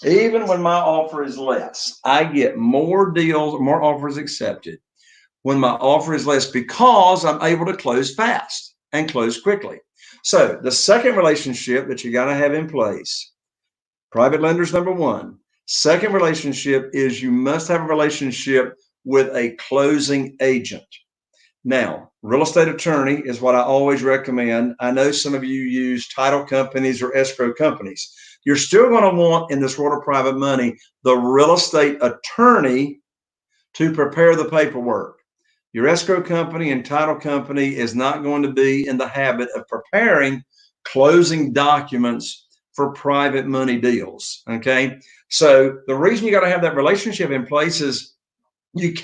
Even when my offer is less, I get more deals, more offers accepted when my offer is less because I'm able to close fast and close quickly. So the second relationship that you got to have in place, private lenders, number 1. Second relationship is you must have a relationship with a closing agent. Now, real estate attorney is what I always recommend. I know some of you use title companies or escrow companies. You're still going to want, in this world of private money, the real estate attorney to prepare the paperwork. Your escrow company and title company is not going to be in the habit of preparing closing documents for private money deals. Okay. So the reason you got to have that relationship in place is you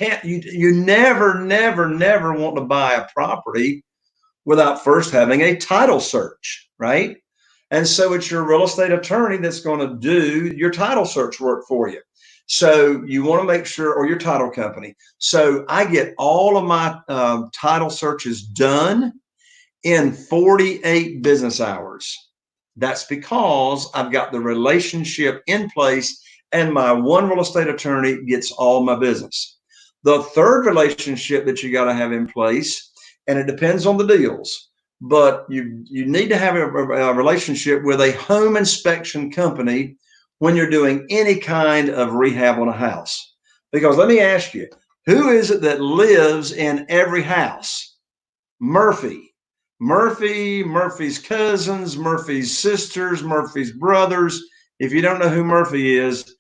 never want to buy a property without first having a title search, right? And so it's your real estate attorney that's going to do your title search work for you. So you want to make sure, or your title company. So I get all of my title searches done in 48 business hours. That's because I've got the relationship in place and my one real estate attorney gets all my business. The third relationship that you got to have in place, and it depends on the deals, but you need to have a relationship with a home inspection company when you're doing any kind of rehab on a house. Because let me ask you, who is it that lives in every house? Murphy. Murphy's cousins, Murphy's sisters, Murphy's brothers. If you don't know who Murphy is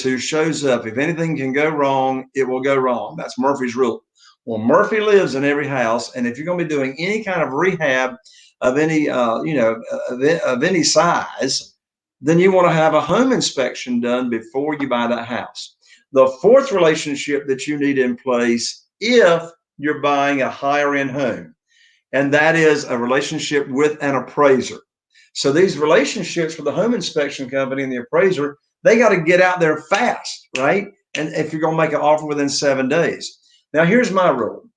who shows up. If anything can go wrong, it will go wrong. That's Murphy's rule. Well, Murphy lives in every house, and if you're going to be doing any kind of rehab of any, of any size, then you want to have a home inspection done before you buy that house. The fourth relationship that you need in place if you're buying a higher end home, and that is a relationship with an appraiser. So these relationships with the home inspection company and the appraiser, they got to get out there fast, right? And if you're going to make an offer within 7 days. Now, here's my rule.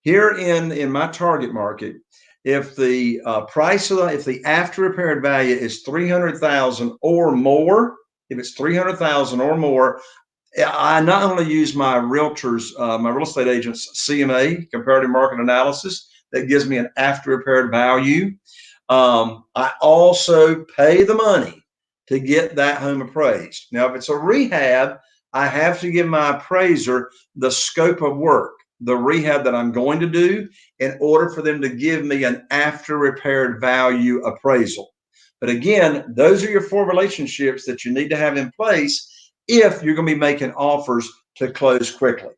Here in my target market, if the price of if the after repaired value is $300,000 or more, if it's $300,000 or more, I not only use my realtors, my real estate agents, CMA, comparative market analysis, that gives me an after repaired value. I also pay the money to get that home appraised. Now, if it's a rehab, I have to give my appraiser the scope of work, the rehab that I'm going to do, in order for them to give me an after repaired value appraisal. But again, those are your 4 relationships that you need to have in place if you're going to be making offers to close quickly.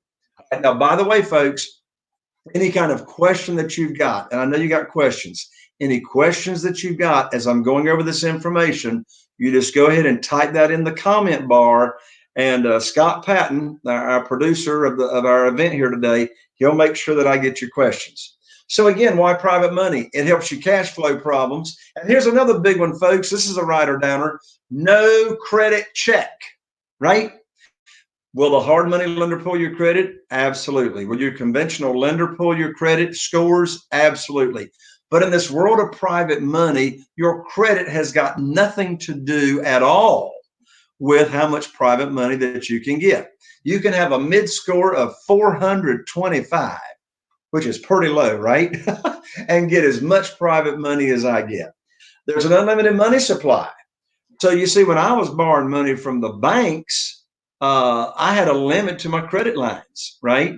Now, by the way, folks, any kind of question that you've got, and I know you got questions, any questions that you've got as I'm going over this information, you just go ahead and type that in the comment bar. And Scott Patton, our producer of our event here today, he'll make sure that I get your questions. So again, why private money? It helps you cash flow problems. And here's another big one, folks. This is a writer downer. No credit check, right? Will the hard money lender pull your credit? Absolutely. Will your conventional lender pull your credit scores? Absolutely. But in this world of private money, your credit has got nothing to do at all with how much private money that you can get. You can have a mid score of 425, which is pretty low, right? And get as much private money as I get. There's an unlimited money supply. So you see, when I was borrowing money from the banks, I had a limit to my credit lines, right?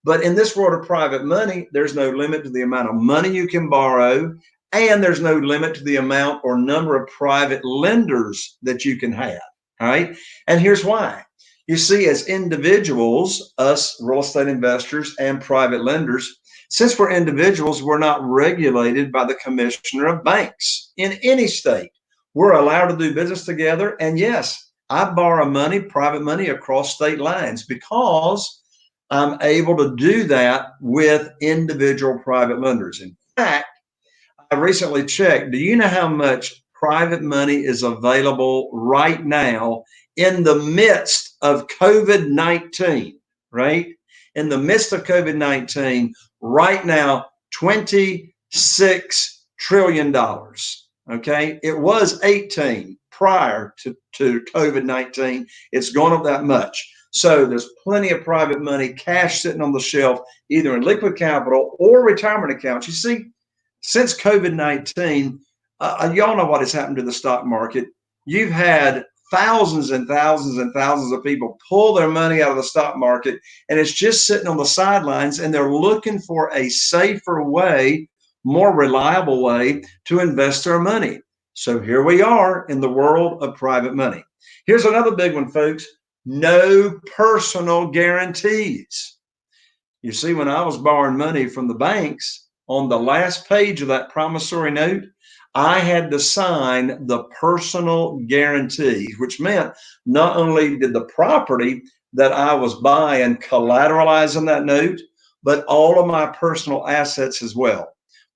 But in this world of private money, there's no limit to the amount of money you can borrow, and there's no limit to the amount or number of private lenders that you can have. All right. And here's why. You see, as individuals, us real estate investors and private lenders, since we're individuals, we're not regulated by the commissioner of banks in any state. We're allowed to do business together. And yes, I borrow money, private money, across state lines because I'm able to do that with individual private lenders. In fact, I recently checked. Do you know how much private money is available right now in the midst of COVID-19, right? In the midst of COVID-19, right now, $26 trillion, okay? It was 18 prior to COVID-19. It's gone up that much. So there's plenty of private money, cash sitting on the shelf, either in liquid capital or retirement accounts. You see, since COVID-19, y'all know what has happened to the stock market. You've had thousands and thousands and thousands of people pull their money out of the stock market, and it's just sitting on the sidelines, and they're looking for a safer way, more reliable way to invest their money. So here we are in the world of private money. Here's another big one, folks. No personal guarantees. You see, when I was borrowing money from the banks, on the last page of that promissory note, I had to sign the personal guarantee, which meant not only did the property that I was buying collateralize on that note, but all of my personal assets as well.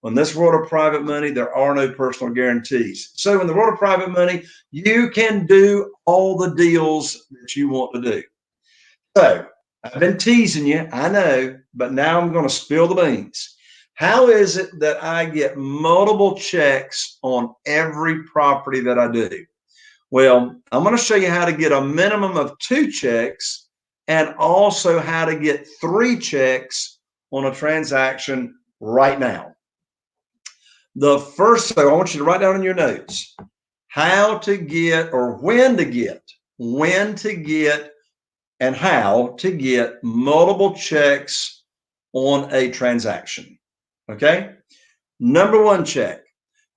In this world of private money, there are no personal guarantees. So in the world of private money, you can do all the deals that you want to do. So I've been teasing you, I know, but now I'm going to spill the beans. How is it that I get multiple checks on every property that I do? Well, I'm going to show you how to get a minimum of 2 checks and also how to get 3 checks on a transaction right now. The first, so I want you to write down in your notes how to get, or when to get, and how to get multiple checks on a transaction. Okay. Number 1 check.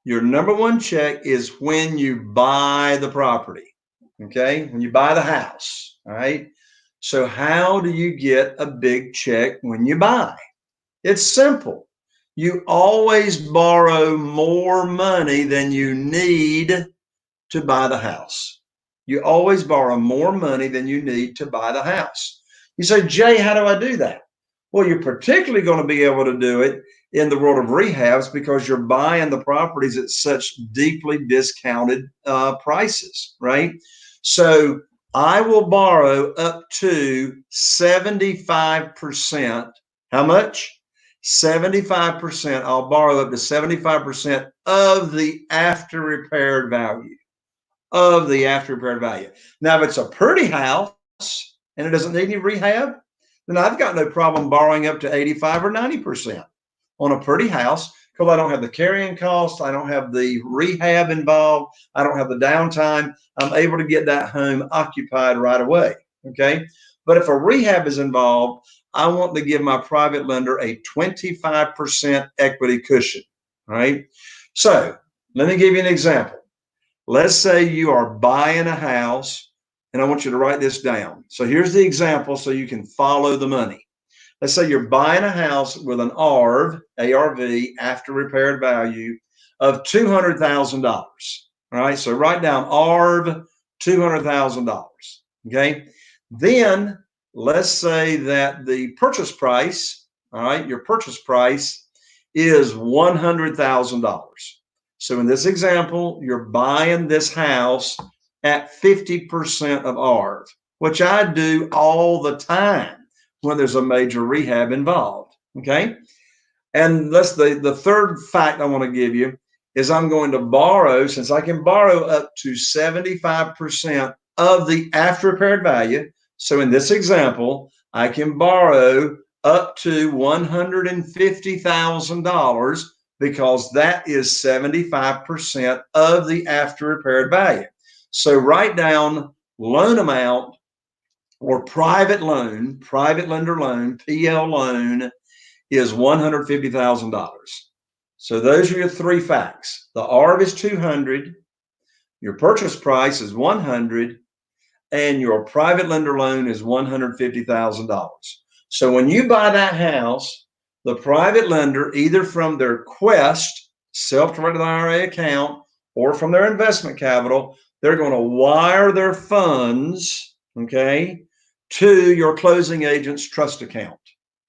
Your number 1 check is when you buy the property. Okay. When you buy the house. All right. So how do you get a big check when you buy? It's simple. You always borrow more money than you need to buy the house. You always borrow more money than you need to buy the house. You say, Jay, how do I do that? Well, you're particularly going to be able to do it in the world of rehabs because you're buying the properties at such deeply discounted prices, right? So I will borrow up to 75%. How much? 75%. I'll borrow up to 75% of the after repaired value. Now, if it's a pretty house and it doesn't need any rehab, then I've got no problem borrowing up to 85 or 90% on a pretty house because I don't have the carrying costs. I don't have the rehab involved. I don't have the downtime. I'm able to get that home occupied right away. Okay. But if a rehab is involved, I want to give my private lender a 25% equity cushion. Right. So let me give you an example. Let's say you are buying a house, and I want you to write this down. So here's the example so you can follow the money. Let's say you're buying a house with an ARV, after repaired value, of $200,000. All right. So write down ARV, $200,000. Okay. Then let's say that the purchase price, all right, your purchase price is $100,000. So in this example, you're buying this house at 50% of ARV, which I do all the time when there's a major rehab involved. Okay. And the third fact I want to give you is I'm going to borrow, since I can borrow up to 75% of the after repaired value. So in this example, I can borrow up to $150,000 because that is 75% of the after repaired value. So write down loan amount or private lender loan, PL loan is $150,000. So those are your three facts. The ARV is 200, your purchase price is 100, and your private lender loan is $150,000. So when you buy that house, the private lender, either from their Quest self-directed IRA account or from their investment capital, they're going to wire their funds, okay, to your closing agent's trust account,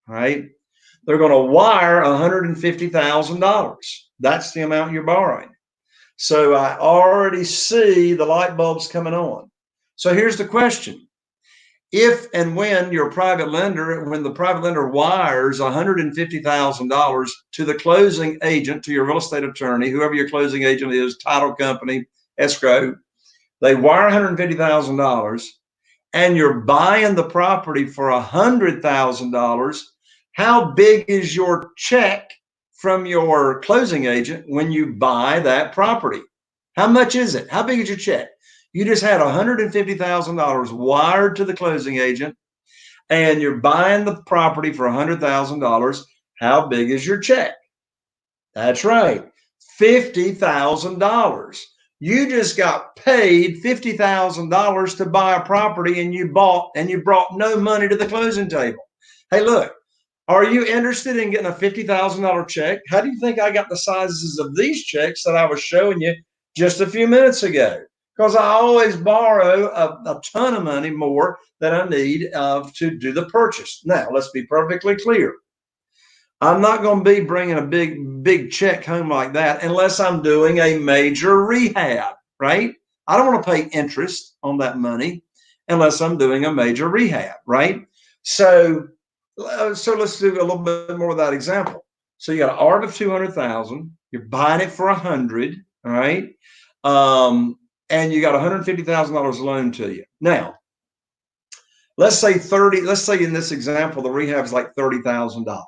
right? They're going to wire $150,000. That's the amount you're borrowing. So I already see the light bulbs coming on. So here's the question. If and when the private lender wires $150,000 to the closing agent, to your real estate attorney, whoever your closing agent is, title company, escrow, they wire $150,000 and you're buying the property for $100,000, how big is your check from your closing agent when you buy that property? How much is it? How big is your check? You just had $150,000 wired to the closing agent and you're buying the property for $100,000. How big is your check? That's right, $50,000. You just got paid $50,000 to buy a property and you brought no money to the closing table. Hey, look, are you interested in getting a $50,000 check? How do you think I got the sizes of these checks that I was showing you just a few minutes ago? Because I always borrow a ton of money more than I need to do the purchase. Now, let's be perfectly clear. I'm not going to be bringing a big check home like that unless I'm doing a major rehab, right? I don't want to pay interest on that money unless I'm doing a major rehab, right? So let's do a little bit more of that example. So you got an ARV of 200,000, you're buying it for 100, all right? And you got $150,000 loan to you. Now, let's say in this example, the rehab is like $30,000.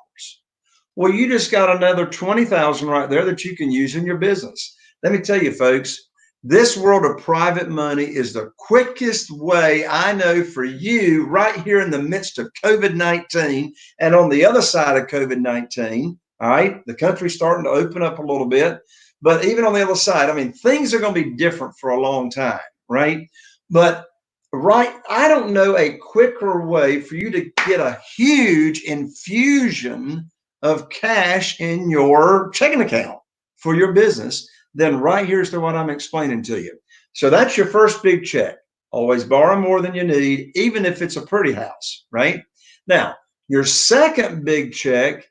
Well, you just got another $20,000 right there that you can use in your business. Let me tell you, folks, this world of private money is the quickest way I know for you right here in the midst of COVID-19 and on the other side of COVID-19. All right, the country's starting to open up a little bit, but even on the other side, I mean, things are going to be different for a long time, right? But I don't know a quicker way for you to get a huge infusion of cash in your checking account for your business, then right here's to what I'm explaining to you. So that's your first big check. Always borrow more than you need, even if it's a pretty house, right? Now, your second big check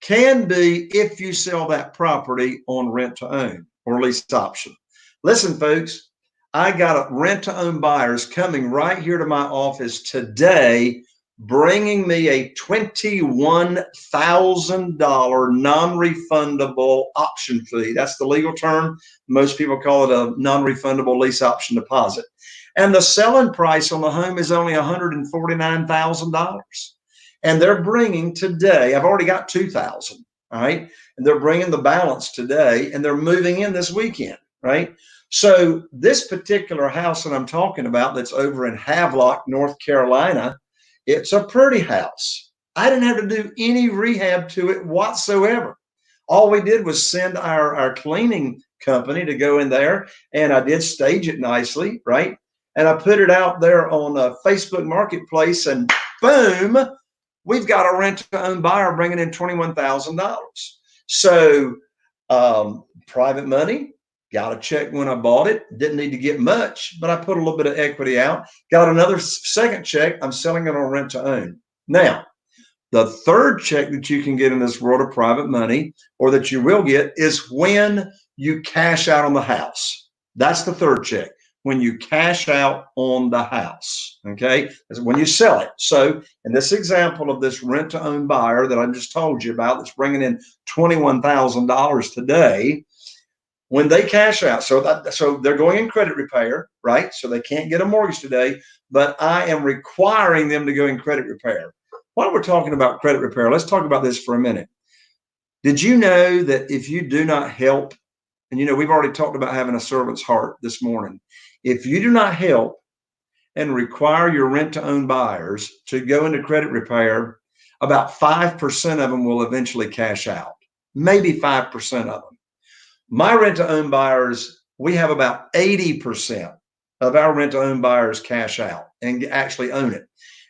can be if you sell that property on rent to own or lease option. Listen, folks, I got rent to own buyers coming right here to my office today, bringing me a $21,000 non-refundable option fee. That's the legal term. Most people call it a non-refundable lease option deposit. And the selling price on the home is only $149,000. And they're bringing today, I've already got 2,000, all right? And they're bringing the balance today and they're moving in this weekend, right? So this particular house that I'm talking about that's over in Havelock, North Carolina, it's a pretty house. I didn't have to do any rehab to it whatsoever. All we did was send our cleaning company to go in there, and I did stage it nicely, right? And I put it out there on a Facebook Marketplace, and boom, we've got a rent-to-own buyer bringing in $21,000. So private money, got a check when I bought it. Didn't need to get much, but I put a little bit of equity out. Got another second check. I'm selling it on rent-to-own. Now, the third check that you can get in this world of private money, or that you will get, is when you cash out on the house. That's the third check, when you cash out on the house, okay? That's when you sell it. So in this example of this rent-to-own buyer that I just told you about that's bringing in $21,000 today, when they cash out, so they're going in credit repair, right? So they can't get a mortgage today, but I am requiring them to go in credit repair. While we're talking about credit repair, let's talk about this for a minute. Did you know that if you do not help, and we've already talked about having a servant's heart this morning, if you do not help and require your rent-to-own buyers to go into credit repair, about 5% of them will eventually cash out, maybe 5% of them. My rent-to-own buyers, we have about 80% of our rent-to-own buyers cash out and actually own it.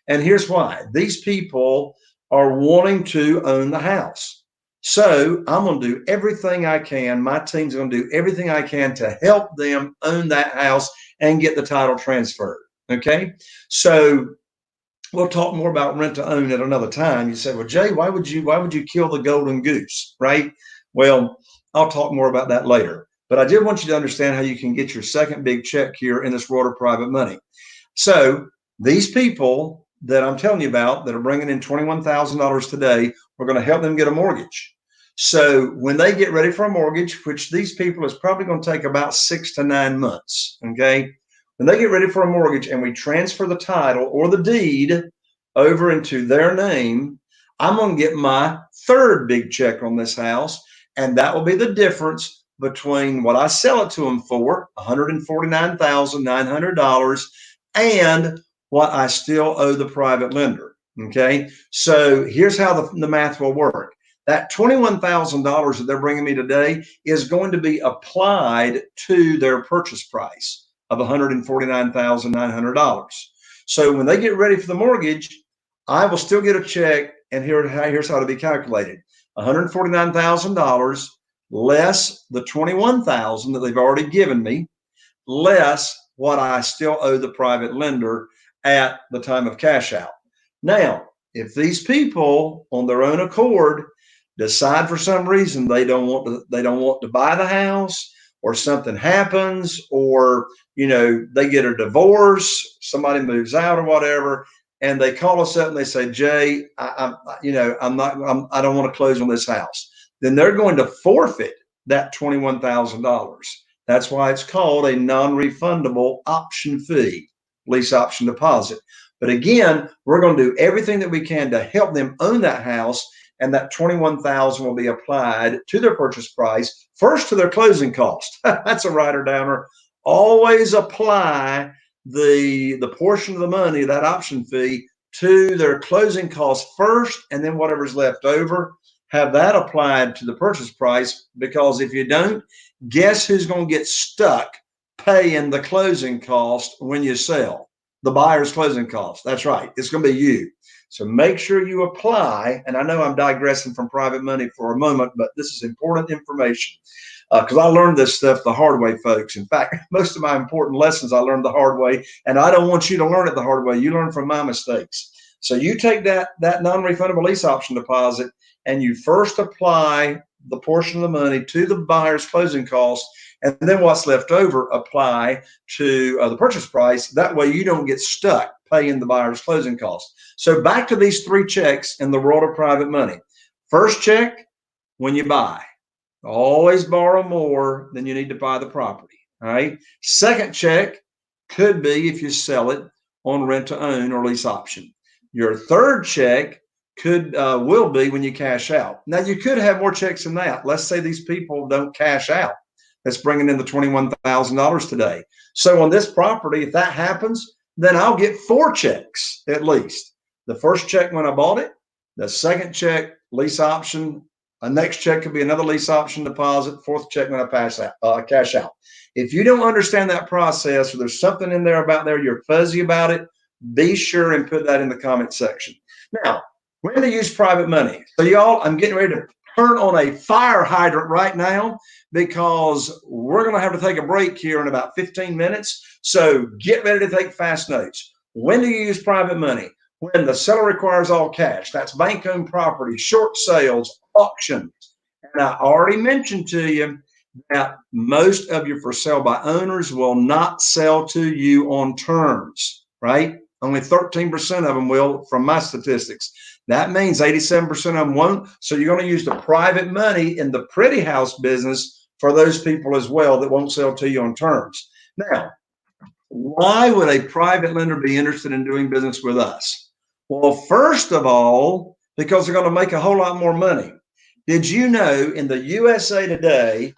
And here's why. These people are wanting to own the house. So I'm going to do everything I can. My team's going to do everything I can to help them own that house and get the title transferred. Okay. So we'll talk more about rent to own at another time. You say, well, Jay, why would you kill the golden goose? Right. Well, I'll talk more about that later. But I did want you to understand how you can get your second big check here in this world of private money. So these people that I'm telling you about that are bringing in $21,000 today, we're going to help them get a mortgage. So when they get ready for a mortgage, which these people is probably going to take about 6 to 9 months, okay? When they get ready for a mortgage and we transfer the title or the deed over into their name, I'm going to get my third big check on this house, and that will be the difference between what I sell it to them for, $149,900, and what I still owe the private lender. Okay. So here's how the math will work. That $21,000 that they're bringing me today is going to be applied to their purchase price of $149,900. So when they get ready for the mortgage, I will still get a check. And here's how to be calculated. $149,000 less the $21,000 that they've already given me, less what I still owe the private lender at the time of cash out. Now, if these people on their own accord decide for some reason they don't want to buy the house, or something happens, or they get a divorce, somebody moves out or whatever, and they call us up and they say, Jay, I don't want to close on this house, then they're going to forfeit that $21,000. That's why it's called a non-refundable option fee, lease option deposit. But again, we're going to do everything that we can to help them own that house, and that $21,000 will be applied to their purchase price, first to their closing cost. That's a rider downer. Always apply the portion of the money, that option fee, to their closing cost first, and then whatever's left over, have that applied to the purchase price, because if you don't, guess who's going to get stuck paying the closing cost when you sell? The buyer's closing cost. That's right. It's going to be you. So make sure you apply. And I know I'm digressing from private money for a moment, but this is important information, because I learned this stuff the hard way, folks. In fact, most of my important lessons I learned the hard way, and I don't want you to learn it the hard way. You learn from my mistakes. So you take that non-refundable lease option deposit, and you first apply the portion of the money to the buyer's closing costs, and then what's left over apply to the purchase price. That way you don't get stuck paying the buyer's closing costs. So back to these 3 checks in the world of private money. First check, when you buy. Always borrow more than you need to buy the property. All right. Second check could be if you sell it on rent to own or lease option. Your third check will be when you cash out. Now you could have more checks than that. Let's say these people don't cash out. that's bringing in the $21,000 today. So on this property, if that happens, then I'll get 4 checks at least. The first check when I bought it, the second check, lease option, a next check could be another lease option deposit, fourth check when I cash out. If you don't understand that process, or there's something in there about there you're fuzzy about it, be sure and put that in the comment section. Now, when to use private money. So y'all, I'm getting ready to turn on a fire hydrant right now because we're going to have to take a break here in about 15 minutes. So get ready to take fast notes. When do you use private money? When the seller requires all cash. That's bank-owned property, short sales, auctions. And I already mentioned to you that most of your for sale by owners will not sell to you on terms, right? Only 13% of them will from my statistics. That means 87% of them won't. So you're going to use the private money in the pretty house business for those people as well that won't sell to you on terms. Now, why would a private lender be interested in doing business with us? Well, first of all, because they're going to make a whole lot more money. Did you know in the USA Today,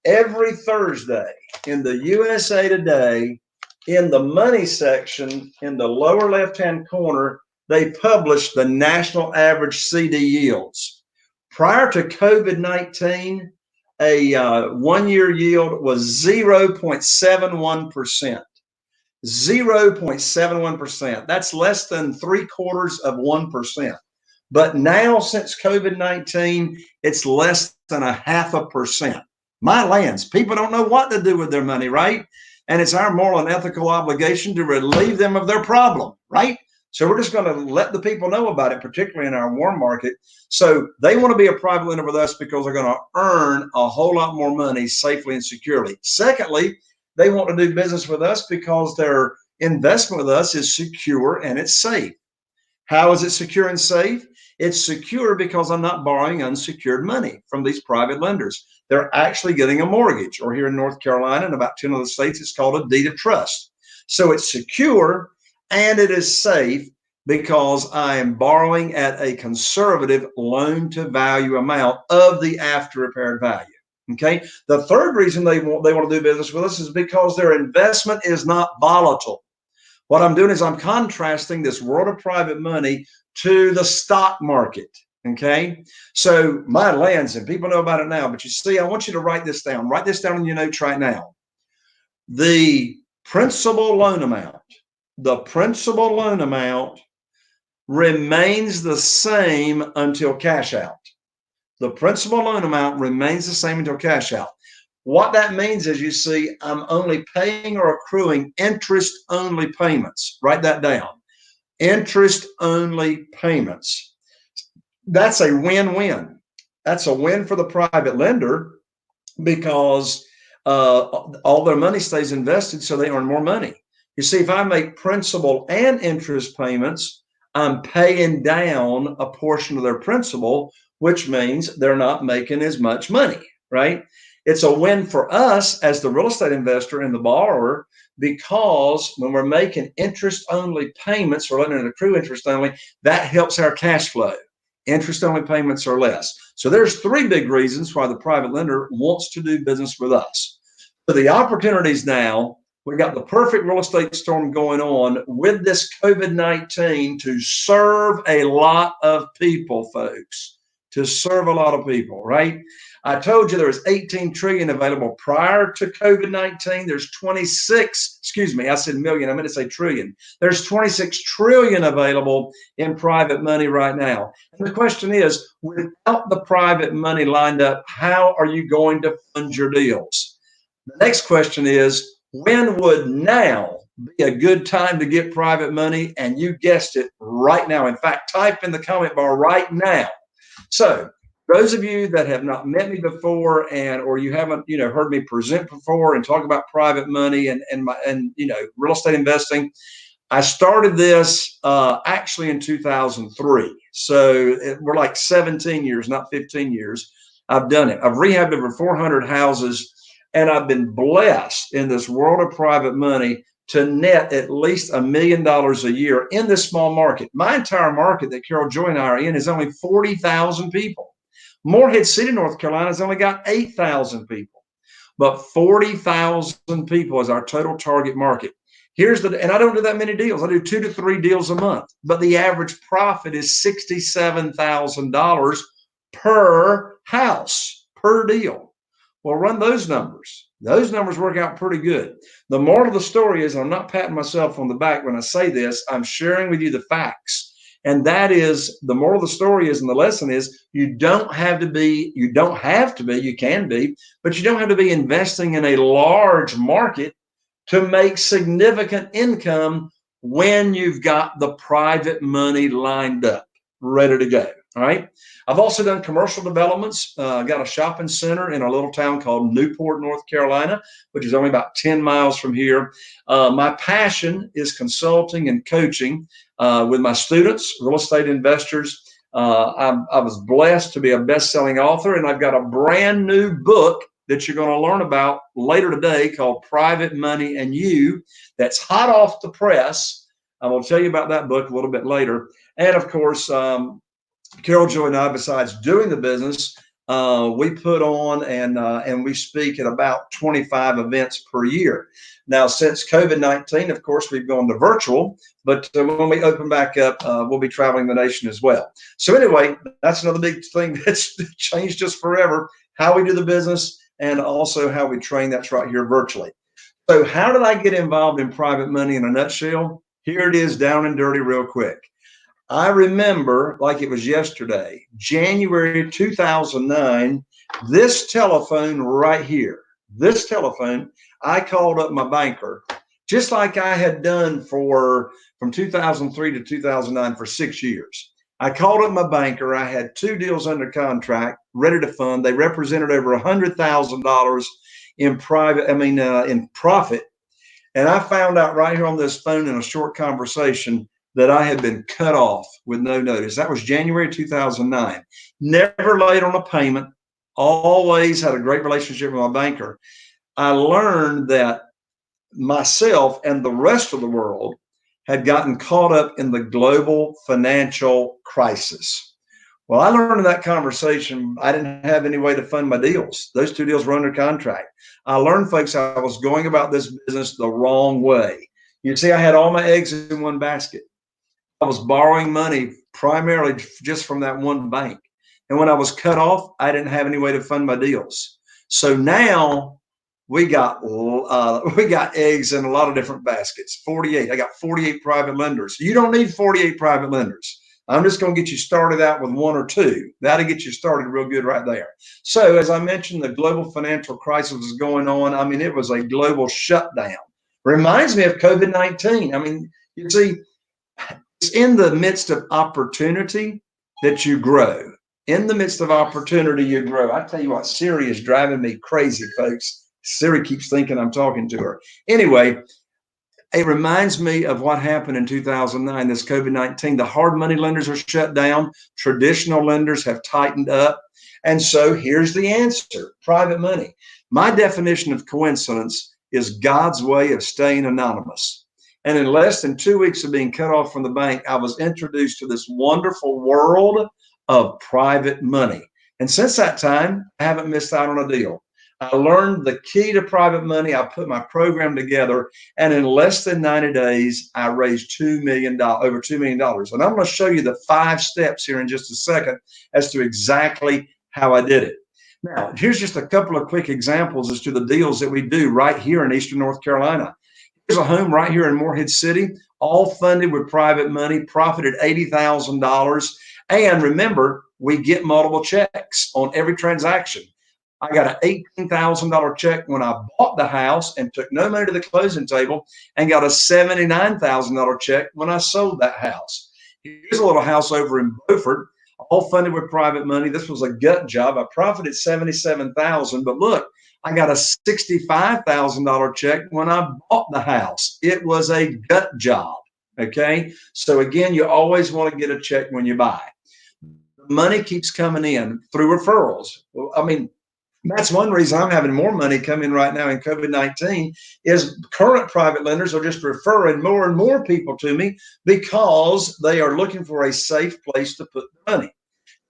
every Thursday in the USA Today, in the money section, in the lower left-hand corner, they publish the national average CD yields. Prior to COVID-19, a one-year yield was 0.71%. 0.71%. That's less than 0.75%. But now, since COVID-19, it's less than 0.5%. My lands, people don't know what to do with their money, right? And it's our moral and ethical obligation to relieve them of their problem, right? So we're just going to let the people know about it, particularly in our warm market. So they want to be a private lender with us because they're going to earn a whole lot more money safely and securely. Secondly, they want to do business with us because their investment with us is secure and it's safe. How is it secure and safe? It's secure because I'm not borrowing unsecured money from these private lenders. They're actually getting a mortgage, or here in North Carolina and about 10 other states, it's called a deed of trust. So it's secure and it is safe because I am borrowing at a conservative loan to value amount of the after repaired value. Okay. The third reason they want to do business with us is because their investment is not volatile. What I'm doing is I'm contrasting this world of private money to the stock market. Okay. So my lands, and people know about it now, but you see, I want you to write this down. Write this down in your notes right now. The principal loan amount remains the same until cash out. The principal loan amount remains the same until cash out. What that means is, you see, I'm only paying or accruing interest-only payments. Write that down. Interest-only payments. That's a win-win. That's a win for the private lender because all their money stays invested, so they earn more money. You see, if I make principal and interest payments, I'm paying down a portion of their principal, which means they're not making as much money, right? It's a win for us as the real estate investor and the borrower, because when we're making interest-only payments or letting it accrue interest-only, that helps our cash flow. Interest-only payments are less. So there's 3 big reasons why the private lender wants to do business with us. So the opportunities now, we've got the perfect real estate storm going on with this COVID-19 to serve a lot of people, folks. To serve a lot of people, right? I told you there was 18 trillion available prior to COVID-19. There's 26, excuse me, I said million, I meant to say trillion. There's 26 trillion available in private money right now. And the question is, without the private money lined up, how are you going to fund your deals? The next question is, when would now be a good time to get private money? And you guessed it, right now. In fact, type in the comment bar right now. So those of you that have not met me before, or you haven't, heard me present before and talk about private money and real estate investing, I started this actually in 2003. So we're like 17 years, not 15 years. I've done it. I've rehabbed over 400 houses, and I've been blessed in this world of private money to net at least $1 million a year in this small market. My entire market that Carol Joy and I are in is only 40,000 people. Morehead City, North Carolina has only got 8,000 people. but 40,000 people is our total target market. And I don't do that many deals. I do 2 to 3 deals a month, but the average profit is $67,000 per house, per deal. Well, run those numbers. Those numbers work out pretty good. The moral of the story is, I'm not patting myself on the back when I say this, I'm sharing with you the facts. And that is, the moral of the story is, and the lesson is, you can be, but you don't have to be investing in a large market to make significant income when you've got the private money lined up, ready to go. All right. I've also done commercial developments. Got a shopping center in a little town called Newport, North Carolina, which is only about 10 miles from here. My passion is consulting and coaching with my students, real estate investors. I was blessed to be a best-selling author, and I've got a brand new book that you're going to learn about later today called Private Money and You, that's hot off the press. I will tell you about that book a little bit later. And of course, Carol Joy and I, besides doing the business, we put on and we speak at about 25 events per year. Now, since COVID-19, of course, we've gone to virtual, but when we open back up, we'll be traveling the nation as well. So anyway, that's another big thing that's changed us forever, how we do the business and also how we train. That's right here virtually. So how did I get involved in private money in a nutshell? Here it is, down and dirty real quick. I remember like it was yesterday, January 2009, this telephone right here, this telephone, I called up my banker, just like I had done from 2003 to 2009 for 6 years. I called up my banker. I had 2 deals under contract, ready to fund. They represented over $100,000 in profit. And I found out right here on this phone in a short conversation that I had been cut off with no notice. That was January 2009. Never late on a payment. Always had a great relationship with my banker. I learned that myself and the rest of the world had gotten caught up in the global financial crisis. Well, I learned in that conversation, I didn't have any way to fund my deals. Those 2 deals were under contract. I learned, folks, I was going about this business the wrong way. You see, I had all my eggs in one basket. I was borrowing money primarily just from that one bank. And when I was cut off, I didn't have any way to fund my deals. So now we got eggs in a lot of different baskets. 48. I got 48 private lenders. You don't need 48 private lenders. I'm just going to get you started out with 1 or 2. That'll get you started real good right there. So as I mentioned, the global financial crisis was going on. I mean, it was a global shutdown. Reminds me of COVID-19. I mean, you see, it's in the midst of opportunity that you grow. In the midst of opportunity, you grow. I tell you what, Siri is driving me crazy, folks. Siri keeps thinking I'm talking to her. Anyway, it reminds me of what happened in 2009, this COVID-19. The hard money lenders are shut down. Traditional lenders have tightened up. And so here's the answer, private money. My definition of coincidence is God's way of staying anonymous. And in less than 2 weeks of being cut off from the bank, I was introduced to this wonderful world of private money. And since that time, I haven't missed out on a deal. I learned the key to private money. I put my program together, and in less than 90 days, I raised over $2 million. And I'm going to show you the 5 steps here in just a second as to exactly how I did it. Now, here's just a couple of quick examples as to the deals that we do right here in Eastern North Carolina. Here's a home right here in Morehead City, all funded with private money, profited $80,000. And remember, we get multiple checks on every transaction. I got an $18,000 check when I bought the house and took no money to the closing table, and got a $79,000 check when I sold that house. Here's a little house over in Beaufort, all funded with private money. This was a gut job. I profited $77,000, but look, I got a $65,000 check when I bought the house. It was a gut job. Okay. So again, you always want to get a check when you buy. Money keeps coming in through referrals. I mean, that's one reason I'm having more money come in right now in COVID-19 is current private lenders are just referring more and more people to me because they are looking for a safe place to put money.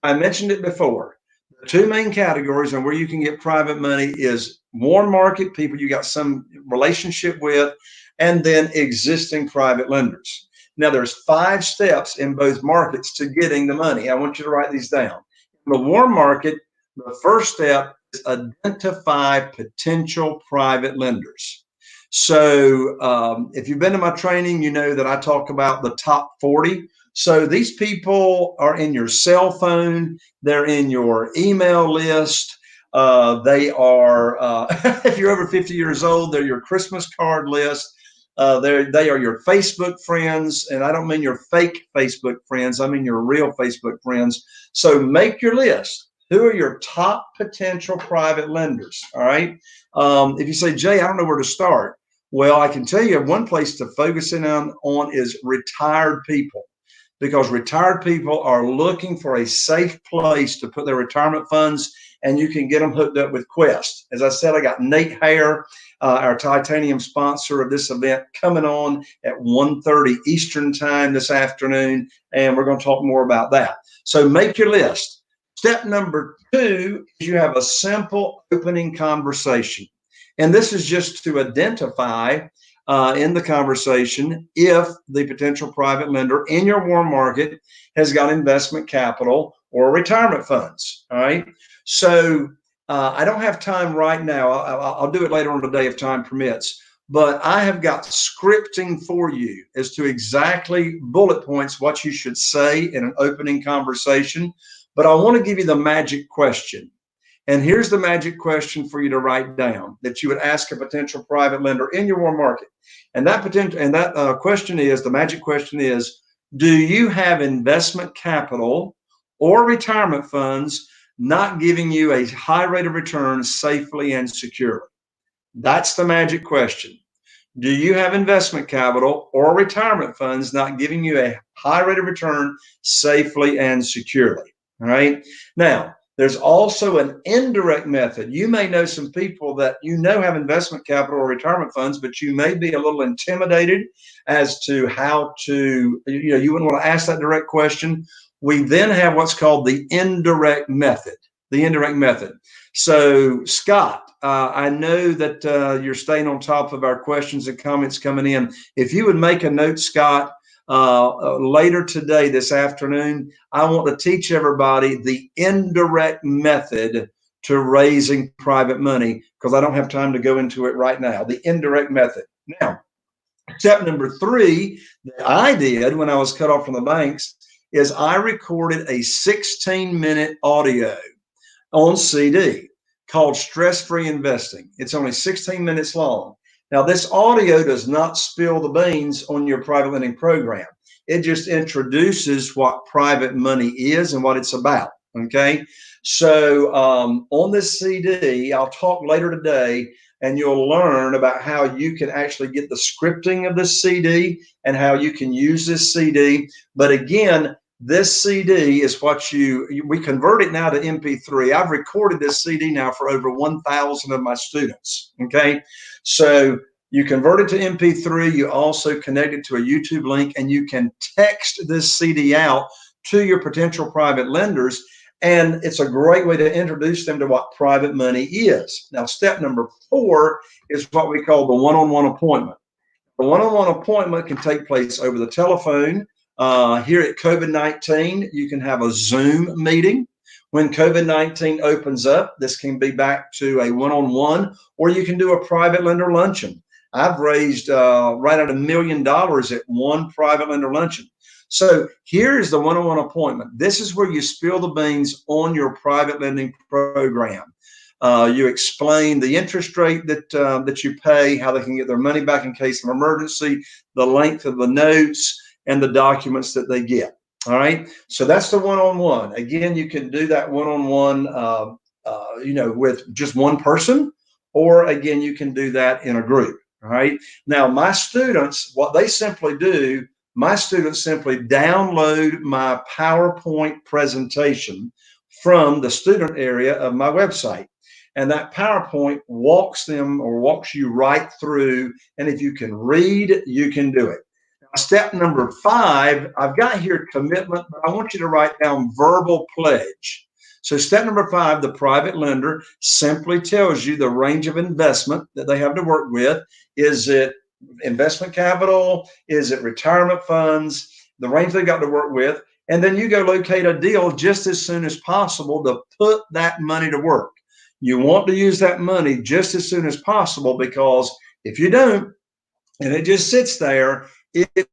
I mentioned it before. two main categories and where you can get private money is warm market, people you got some relationship with, and then existing private lenders. Now, there's 5 steps in both markets to getting the money. I want you to write these down. In the warm market, the first step is identify potential private lenders. So if you've been to my training, you know that I talk about the top 40. So these people are in your cell phone, they're in your email list. They are, if you're over 50 years old, they're your Christmas card list. They are your Facebook friends, and I don't mean your fake Facebook friends. I mean your real Facebook friends. So make your list. Who are your top potential private lenders? All right. If you say, Jay, I don't know where to start. Well, I can tell you one place to focus in on is retired people, because retired people are looking for a safe place to put their retirement funds, and you can get them hooked up with Quest. As I said, I got Nate Hare, our titanium sponsor of this event, coming on at 1:30 Eastern time this afternoon, and we're going to talk more about that. So make your list. Step number 2 is you have a simple opening conversation. And this is just to identify in the conversation if the potential private lender in your warm market has got investment capital or retirement funds. All right. So I don't have time right now. I'll do it later on today if time permits. But I have got scripting for you as to exactly bullet points what you should say in an opening conversation. But I want to give you the magic question. And here's the magic question for you to write down that you would ask a potential private lender in your warm market. And that question is, the magic question is, do you have investment capital or retirement funds not giving you a high rate of return safely and securely? That's the magic question. Do you have investment capital or retirement funds not giving you a high rate of return safely and securely? All right. Now, there's also an indirect method. You may know some people that you know have investment capital or retirement funds, but you may be a little intimidated as to how to, you wouldn't want to ask that direct question. We then have what's called the indirect method. The indirect method. So, Scott, I know that you're staying on top of our questions and comments coming in. If you would make a note, Scott, later today, this afternoon, I want to teach everybody the indirect method to raising private money, because I don't have time to go into it right now. The indirect method. Now, step number 3 that I did when I was cut off from the banks is I recorded a 16-minute audio on CD called Stress-Free Investing. It's only 16 minutes long. Now, this audio does not spill the beans on your private lending program. It just introduces what private money is and what it's about, okay? So on this CD, I'll talk later today, and you'll learn about how you can actually get the scripting of this CD and how you can use this CD. But again, this CD is what we convert it now to MP3. I've recorded this CD now for over 1,000 of my students, okay? So you convert it to MP3, you also connect it to a YouTube link, and you can text this CD out to your potential private lenders. And it's a great way to introduce them to what private money is. Now, step number 4 is what we call the one-on-one appointment. The one-on-one appointment can take place over the telephone. Here at COVID-19, you can have a Zoom meeting. When COVID-19 opens up, this can be back to a one-on-one, or you can do a private lender luncheon. I've raised right at $1 million at one private lender luncheon. So here's the one-on-one appointment. This is where you spill the beans on your private lending program. You explain the interest rate that you pay, how they can get their money back in case of emergency, the length of the notes, and the documents that they get. All right. So that's the one-on-one. Again, you can do that one-on-one, with just one person, or again, you can do that in a group. All right. Now, my students, what they simply do, my students simply download my PowerPoint presentation from the student area of my website. And that PowerPoint walks you right through. And if you can read, you can do it. Step number 5, I've got here commitment, but I want you to write down verbal pledge. So step number 5, the private lender simply tells you the range of investment that they have to work with. Is it investment capital? Is it retirement funds? The range they've got to work with. And then you go locate a deal just as soon as possible to put that money to work. You want to use that money just as soon as possible, because if you don't, and it just sits there, it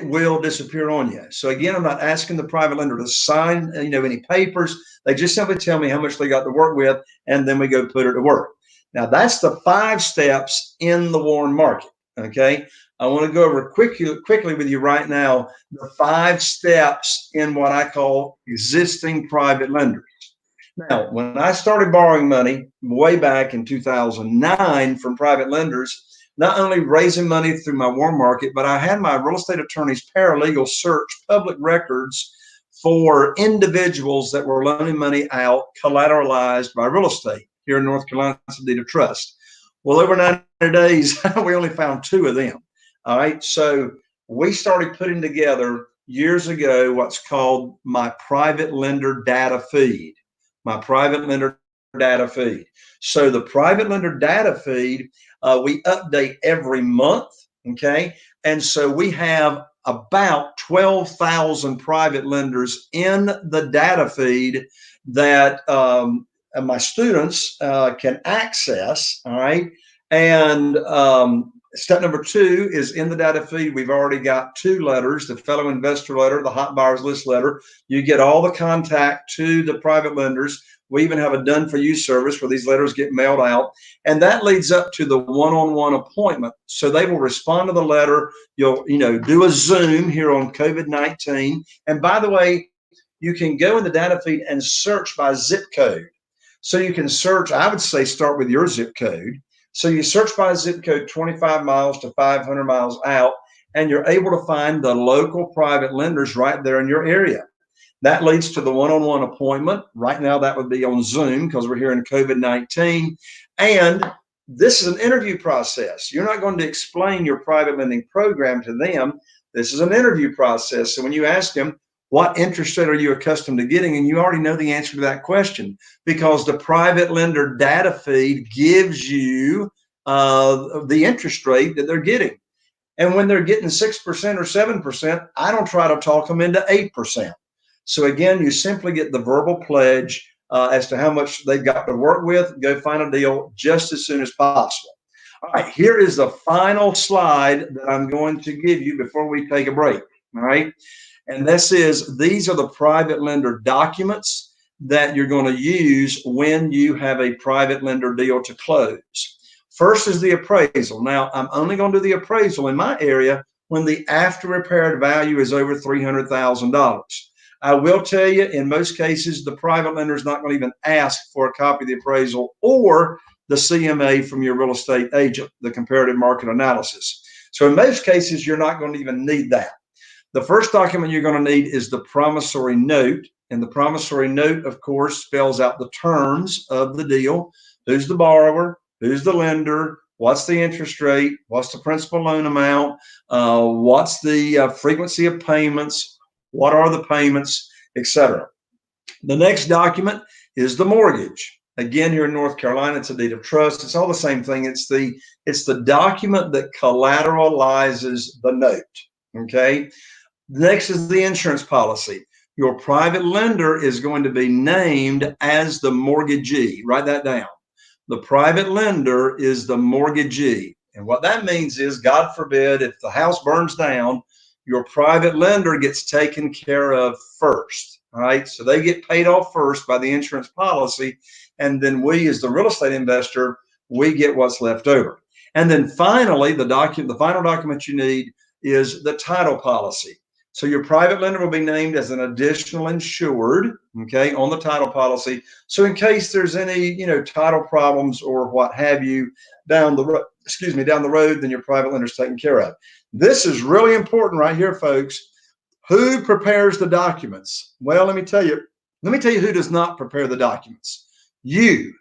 will disappear on you. So again, I'm not asking the private lender to sign, any papers. They just simply tell me how much they got to work with, and then we go put it to work. Now that's the 5 steps in the Warren market. Okay. I want to go over quickly with you right now, the 5 steps in what I call existing private lenders. Now, when I started borrowing money way back in 2009 from private lenders, not only raising money through my Warren market, but I had my real estate attorney's paralegal search public records for individuals that were loaning money out collateralized by real estate here in North Carolina. It's a deed of trust. Well, over 90 days, we only found 2 of them. All right. So we started putting together years ago what's called my private lender data feed. My private lender data feed. So the private lender data feed, we update every month. Okay. And so we have about 12,000 private lenders in the data feed that my students can access. All right. And step number 2 is in the data feed. We've already got 2 letters, the fellow investor letter, the hot buyers list letter. You get all the contact to the private lenders. We even have a done for you service where these letters get mailed out. And that leads up to the one-on-one appointment. So they will respond to the letter. You'll, do a Zoom here on COVID-19. And by the way, you can go in the data feed and search by zip code. So you can search, I would say start with your zip code. So you search by zip code 25 miles to 500 miles out, and you're able to find the local private lenders right there in your area. That leads to the one-on-one appointment. Right now, that would be on Zoom because we're here in COVID-19. And this is an interview process. You're not going to explain your private lending program to them. This is an interview process. So when you ask them, what interest rate are you accustomed to getting? And you already know the answer to that question, because the private lender data feed gives you the interest rate that they're getting. And when they're getting 6% or 7%, I don't try to talk them into 8%. So again, you simply get the verbal pledge as to how much they've got to work with. Go find a deal just as soon as possible. All right, here is the final slide that I'm going to give you before we take a break. All right. And these are the private lender documents that you're going to use when you have a private lender deal to close. First is the appraisal. Now, I'm only going to do the appraisal in my area when the after repaired value is over $300,000. I will tell you, in most cases, the private lender is not going to even ask for a copy of the appraisal or the CMA from your real estate agent, the comparative market analysis. So in most cases, you're not going to even need that. The first document you're going to need is the promissory note. And the promissory note, of course, spells out the terms of the deal. Who's the borrower? Who's the lender? What's the interest rate? What's the principal loan amount? What's the frequency of payments? What are the payments, etc. The next document is the mortgage. Again, here in North Carolina, it's a deed of trust. It's all the same thing. It's the document that collateralizes the note. Okay. Next is the insurance policy. Your private lender is going to be named as the mortgagee. Write that down. The private lender is the mortgagee. And what that means is, God forbid, if the house burns down, your private lender gets taken care of first. All right. So they get paid off first by the insurance policy. And then we, as the real estate investor, we get what's left over. And then finally, the final document you need is the title policy. So your private lender will be named as an additional insured, okay, on the title policy. So in case there's any, title problems or what have you down the road, then your private lender is taken care of. This is really important right here, folks. Who prepares the documents? Well, let me tell you who does not prepare the documents. You,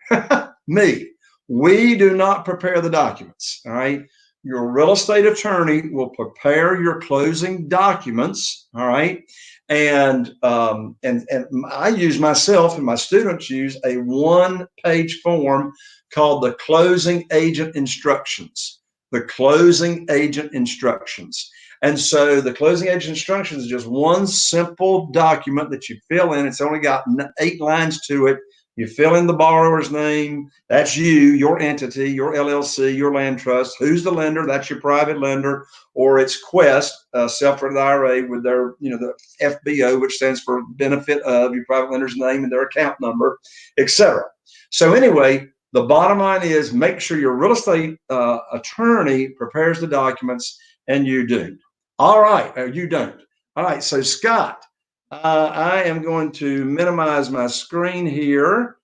me. We do not prepare the documents. All right. your real estate attorney will prepare your closing documents. All right. And I use myself and my students use a 1-page form called the closing agent instructions. The closing agent instructions. And so the closing agent instructions is just one simple document that you fill in. It's only got 8 lines to it. You fill in the borrower's name. That's you, your entity, your LLC, your land trust. Who's the lender? That's your private lender, or it's Quest, self-directed IRA with their, the FBO, which stands for benefit of your private lender's name and their account number, etc. So anyway, the bottom line is make sure your real estate attorney prepares the documents, and you do. All right, or you don't. All right, so Scott, I am going to minimize my screen here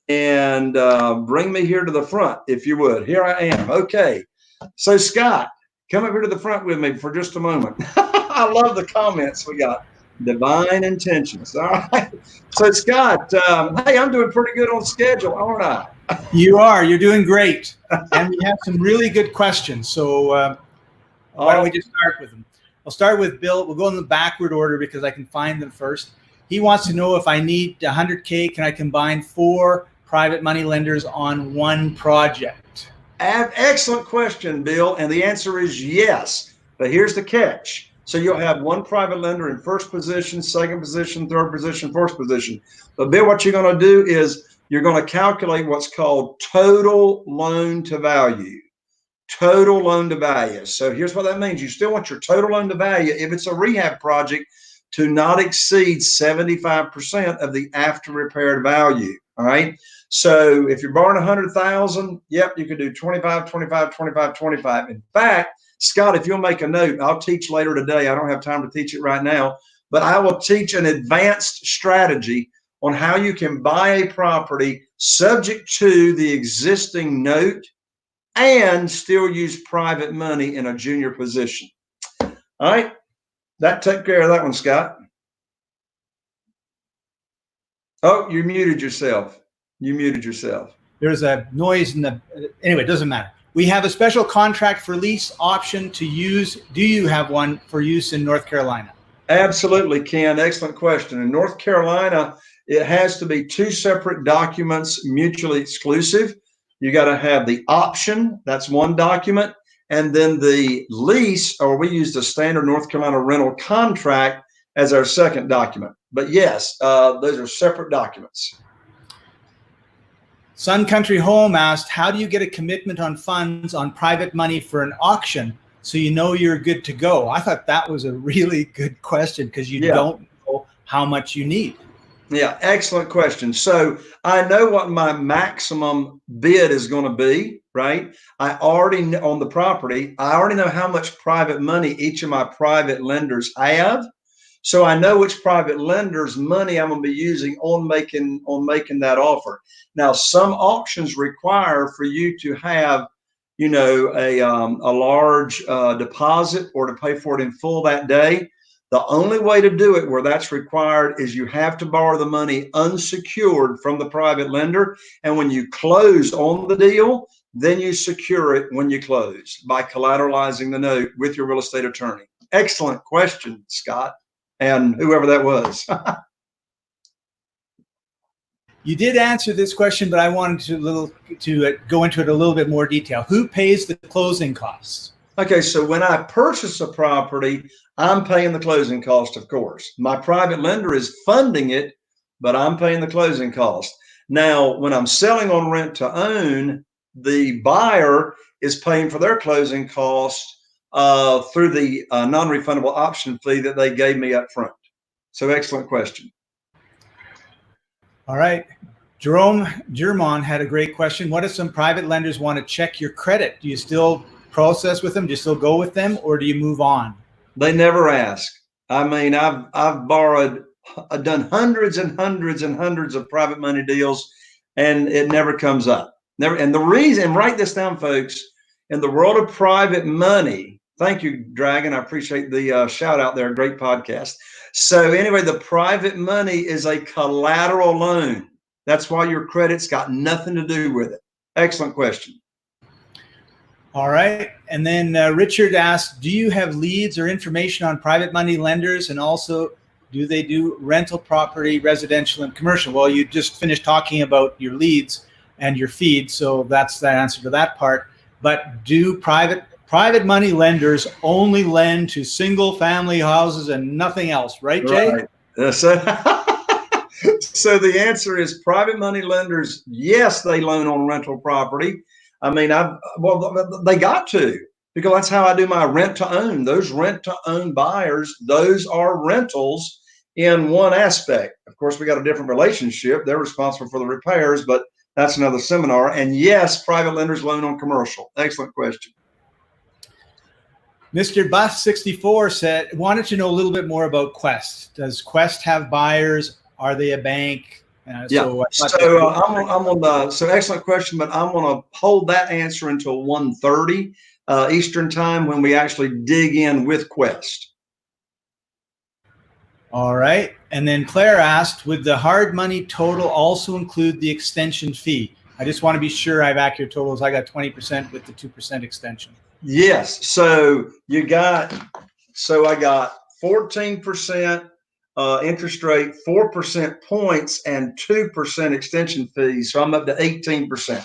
and bring me here to the front, if you would. Here I am. Okay. So Scott, come up here to the front with me for just a moment. I love the comments we got. Divine intentions. All right. So Scott, hey, I'm doing pretty good on schedule, aren't I? You are. You're doing great. And we have some really good questions. So why don't we just start with them? I'll start with Bill. We'll go in the backward order because I can find them first. He wants to know if I need 100K, can I combine 4 private money lenders on one project? Excellent question, Bill. And the answer is yes. But here's the catch. So you'll have one private lender in first position, second position, third position, fourth position. But Bill, what you're going to do is you're going to calculate what's called total loan to value. Total loan to value. So here's what that means. You still want your total loan to value, if it's a rehab project, to not exceed 75% of the after repaired value. All right. So if you're borrowing 100,000, yep, you could do 25, 25, 25, 25. In fact, Scott, if you'll make a note, I'll teach later today. I don't have time to teach it right now, but I will teach an advanced strategy on how you can buy a property subject to the existing note and still use private money in a junior position. All right. That took care of that one, Scott. Oh, you muted yourself. You muted yourself. There's a noise in the, anyway, it doesn't matter. We have a special contract for lease option to use. Do you have one for use in North Carolina? Absolutely, Ken. Excellent question. In North Carolina, it has to be 2 separate documents, mutually exclusive. You got to have the option. That's one document. And then the lease, or we use the standard North Carolina rental contract as our second document. But yes, those are separate documents. Sun Country Home asked, how do you get a commitment on funds on private money for an auction so you know you're good to go? I thought that was a really good question because you don't know how much you need. Yeah, excellent question. So I know what my maximum bid is going to be, right? I already know on the property, I already know how much private money each of my private lenders have. So I know which private lender's money I'm going to be using on making that offer. Now, some auctions require for you to have, a large deposit or to pay for it in full that day. The only way to do it where that's required is you have to borrow the money unsecured from the private lender. And when you close on the deal, then you secure it when you close by collateralizing the note with your real estate attorney. Excellent question, Scott, and whoever that was. You did answer this question, but I wanted to go into it a little bit more detail. Who pays the closing costs? Okay, so when I purchase a property, I'm paying the closing cost, of course. My private lender is funding it, but I'm paying the closing cost. Now, when I'm selling on rent to own, the buyer is paying for their closing cost through the non-refundable option fee that they gave me up front. So excellent question. All right. Jerome Germon had a great question. What if some private lenders want to check your credit? Do you still process with them? Do you still go with them, or do you move on? They never ask. I mean, I've done hundreds and hundreds and hundreds of private money deals, and it never comes up. Never. And the reason, write this down, folks, in the world of private money, thank you, Dragon. I appreciate the shout out there. Great podcast. So anyway, the private money is a collateral loan. That's why your credit's got nothing to do with it. Excellent question. All right. And then Richard asked, do you have leads or information on private money lenders? And also, do they do rental property, residential, and commercial? Well, you just finished talking about your leads and your feed, so that's the answer to that part. But do private money lenders only lend to single family houses and nothing else, right, Jay? Right. So, so the answer is private money lenders, yes, they loan on rental property. I mean, they got to, because that's how I do my rent to own. Those rent to own buyers, those are rentals in one aspect. Of course, we got a different relationship. They're responsible for the repairs, but that's another seminar. And yes, private lenders loan on commercial. Excellent question. Mr. Bus 64 wanted to know a little bit more about Quest. Does Quest have buyers? Are they a bank? So excellent question, but I'm going to hold that answer until 1:30 Eastern time when we actually dig in with Quest. All right. And then Claire asked, would the hard money total also include the extension fee? I just want to be sure I have accurate totals. I got 20% with the 2% extension. Yes. So I got 14% interest rate, 4% points, and 2% extension fees. So I'm up to 18%.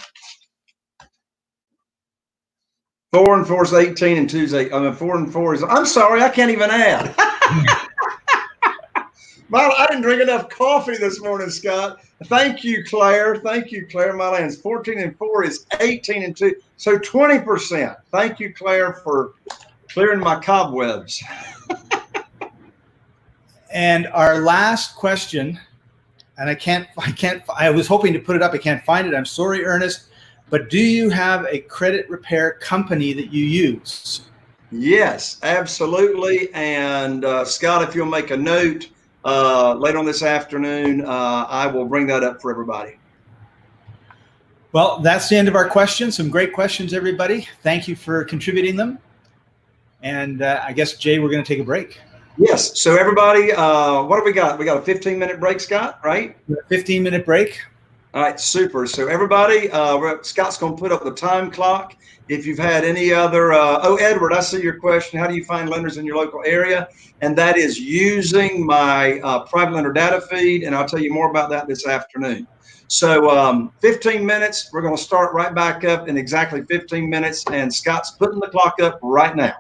4 and 4 is 18, and 2 is 8. I mean, 4 and 4 is. I'm sorry, I can't even add. Well, I didn't drink enough coffee this morning, Scott. Thank you, Claire. Thank you, Claire. My land's 14 and 4 is 18 and 2. So 20%. Thank you, Claire, for clearing my cobwebs. And our last question, and I was hoping to put it up. I can't find it. I'm sorry, Ernest, but do you have a credit repair company that you use? Yes, absolutely. And Scott, if you'll make a note later on this afternoon, I will bring that up for everybody. Well, that's the end of our questions. Some great questions, everybody. Thank you for contributing them. And I guess, Jay, we're going to take a break. Yes. So everybody, what have we got? We got a 15-minute break, Scott, right? 15-minute break. All right, super. So everybody, Scott's going to put up the time clock. If you've had any other, Edward, I see your question. How do you find lenders in your local area? And that is using my private lender data feed, and I'll tell you more about that this afternoon. So 15 minutes, we're going to start right back up in exactly 15 minutes, and Scott's putting the clock up right now.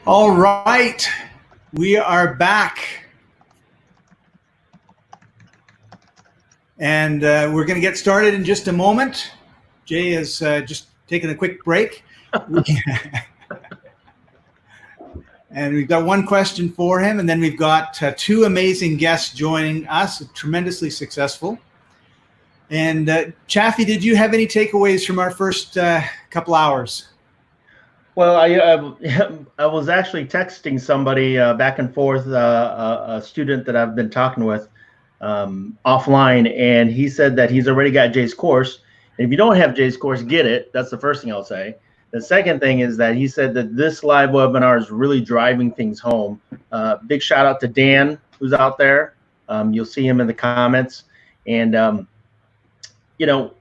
All right, we are back. And we're going to get started in just a moment. Jay is just taking a quick break. And we've got one question for him, and then we've got two amazing guests joining us, tremendously successful. And Chaffee, did you have any takeaways from our first couple hours? Well, I was actually texting somebody back and forth, a student that I've been talking with offline, and he said that he's already got Jay's course. And if you don't have Jay's course, get it. That's the first thing I'll say. The second thing is that he said that this live webinar is really driving things home. Big shout out to Dan, who's out there. You'll see him in the comments. And, you know,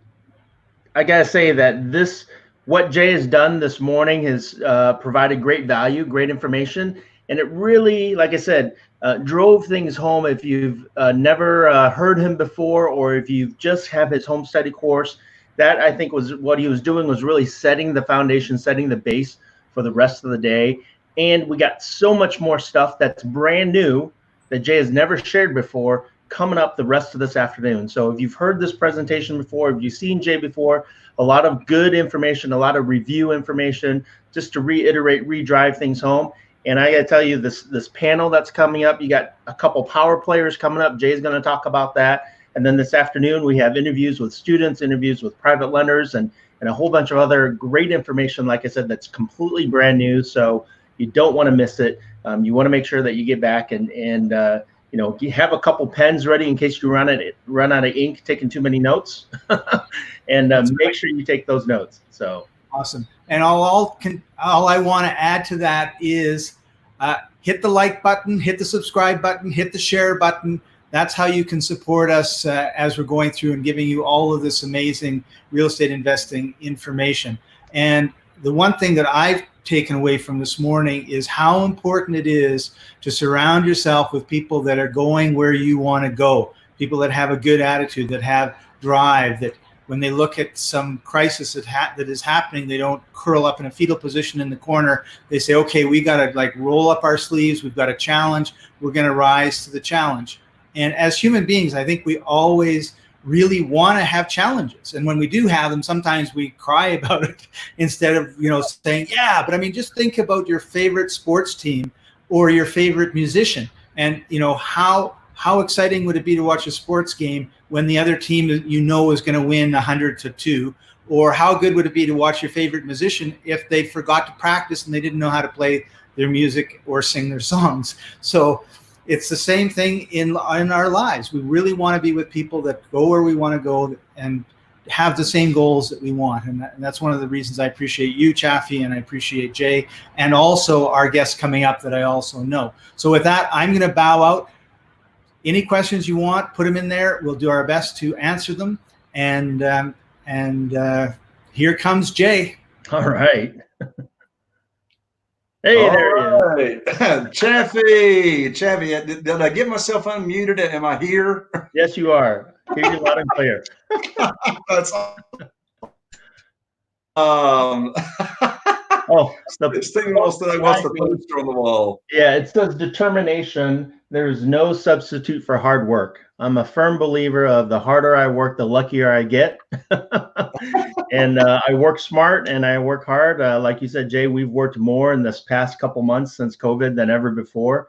I got to say that what Jay has done this morning has provided great value, great information. And it really, like I said, drove things home. If you've never heard him before, or if you just have his home study course, that I think was what he was doing, was really setting the foundation, setting the base for the rest of the day. And we got so much more stuff that's brand new that Jay has never shared before coming up the rest of this afternoon. So if you've heard this presentation before, if you've seen Jay before, a lot of good information, a lot of review information, just to reiterate, redrive things home. And I got to tell you, this panel that's coming up, you got a couple power players coming up. Jay's going to talk about that. And then this afternoon, we have interviews with students, interviews with private lenders, and a whole bunch of other great information, like I said, that's completely brand new. So you don't want to miss it. You want to make sure that you get back and you know, you have a couple pens ready in case you run out of ink taking too many notes, and make sure you take those notes. So awesome. And all I want to add to that is hit the like button, hit the subscribe button, hit the share button. That's how you can support us as we're going through and giving you all of this amazing real estate investing information. And the one thing that I've taken away from this morning is how important it is to surround yourself with people that are going where you want to go, people that have a good attitude, that have drive, that when they look at some crisis that is happening, they don't curl up in a fetal position in the corner. They say, okay, we got to like roll up our sleeves. We've got a challenge. We're going to rise to the challenge. And as human beings, I think we always really want to have challenges. And when we do have them, sometimes we cry about it instead of, you know, saying, yeah, but I mean, just think about your favorite sports team or your favorite musician. And, you know, how exciting would it be to watch a sports game when the other team, you know, is going to win 100-2? Or how good would it be to watch your favorite musician if they forgot to practice and they didn't know how to play their music or sing their songs? So it's the same thing in our lives. We really want to be with people that go where we want to go and have the same goals that we want. And that's one of the reasons I appreciate you, Chaffee, and I appreciate Jay, and also our guests coming up that I also know. So with that, I'm going to bow out. Any questions you want, put them in there. We'll do our best to answer them. And here comes Jay. all right. Hey, All there he is. right. Chaffee, did I get myself unmuted? Am I here? Yes, you are. Hear you loud and clear. That's Oh, this thing wants the poster on the wall. Yeah, it says determination. There's no substitute for hard work. I'm a firm believer of the harder I work, the luckier I get. And I work smart and I work hard. Like you said, Jay, we've worked more in this past couple months since COVID than ever before.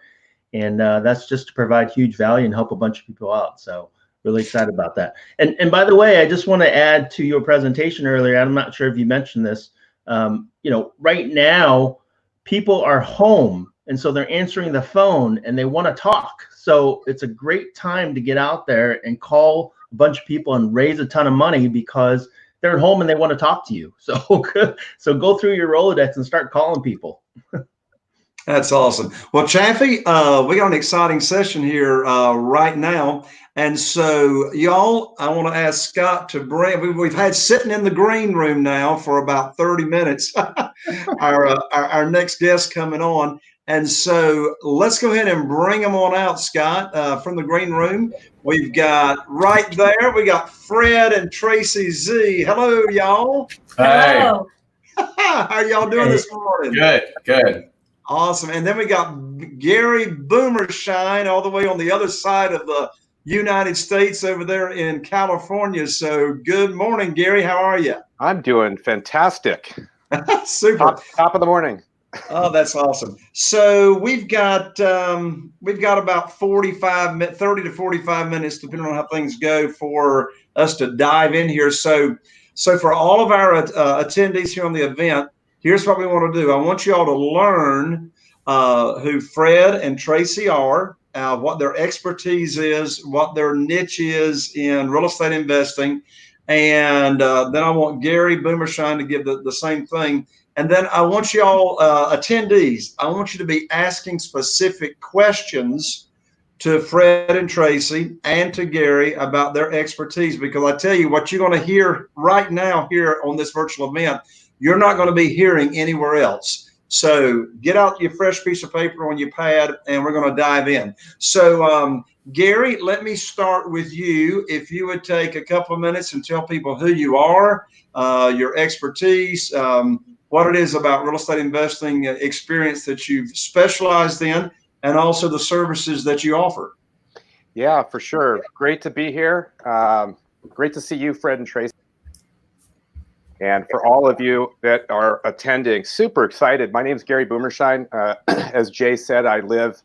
And that's just to provide huge value and help a bunch of people out. So really excited about that. And by the way, I just want to add to your presentation earlier. I'm not sure if you mentioned this. You know, right now, people are home. And so they're answering the phone and they want to talk. So it's a great time to get out there and call a bunch of people and raise a ton of money because they're at home and they want to talk to you. So go through your Rolodex and start calling people. That's awesome. Well, Chaffee, we got an exciting session here right now. And so, y'all, I want to ask Scott to bring, we've had sitting in the green room now for about 30 minutes, our next guest coming on. And so let's go ahead and bring them on out, Scott, from the green room. We've got right there, we got Fred and Tracy Z. Hello, y'all. Hey. How are y'all doing this morning? Good. Awesome. And then we got Gary Boomershine all the way on the other side of the United States over there in California. So good morning, Gary. How are you? I'm doing fantastic. Super. Top of the morning. Oh, that's awesome. So we've got about 30 to 45 minutes, depending on how things go, for us to dive in here. So for all of our attendees here on the event, here's what we want to do. I want you all to learn who Fred and Tracy are, what their expertise is, what their niche is in real estate investing. And then I want Gary Boomershine to give the same thing. And then I want you all, attendees, I want you to be asking specific questions to Fred and Tracy and to Gary about their expertise, because I tell you what you're going to hear right now here on this virtual event, you're not going to be hearing anywhere else. So get out your fresh piece of paper on your pad, and we're going to dive in. So Gary, let me start with you. If you would take a couple of minutes and tell people who you are, your expertise, what it is about real estate investing experience that you've specialized in, and also the services that you offer. Yeah, for sure. Great to be here. Great to see you, Fred and Tracy. And for all of you that are attending, super excited. My name is Gary Boomershine. As Jay said, I live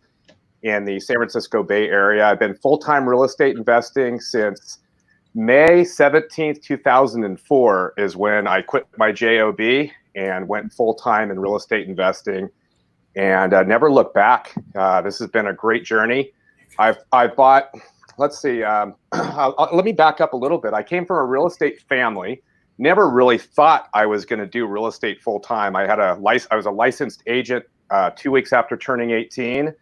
in the San Francisco Bay Area. I've been full-time real estate investing since May 17th, 2004 is when I quit my job and went full-time in real estate investing, and never looked back. This has been a great journey. I've bought, let's see, let me back up a little bit. I came from a real estate family, never really thought I was going to do real estate full-time. I was a licensed agent 2 weeks after turning 18,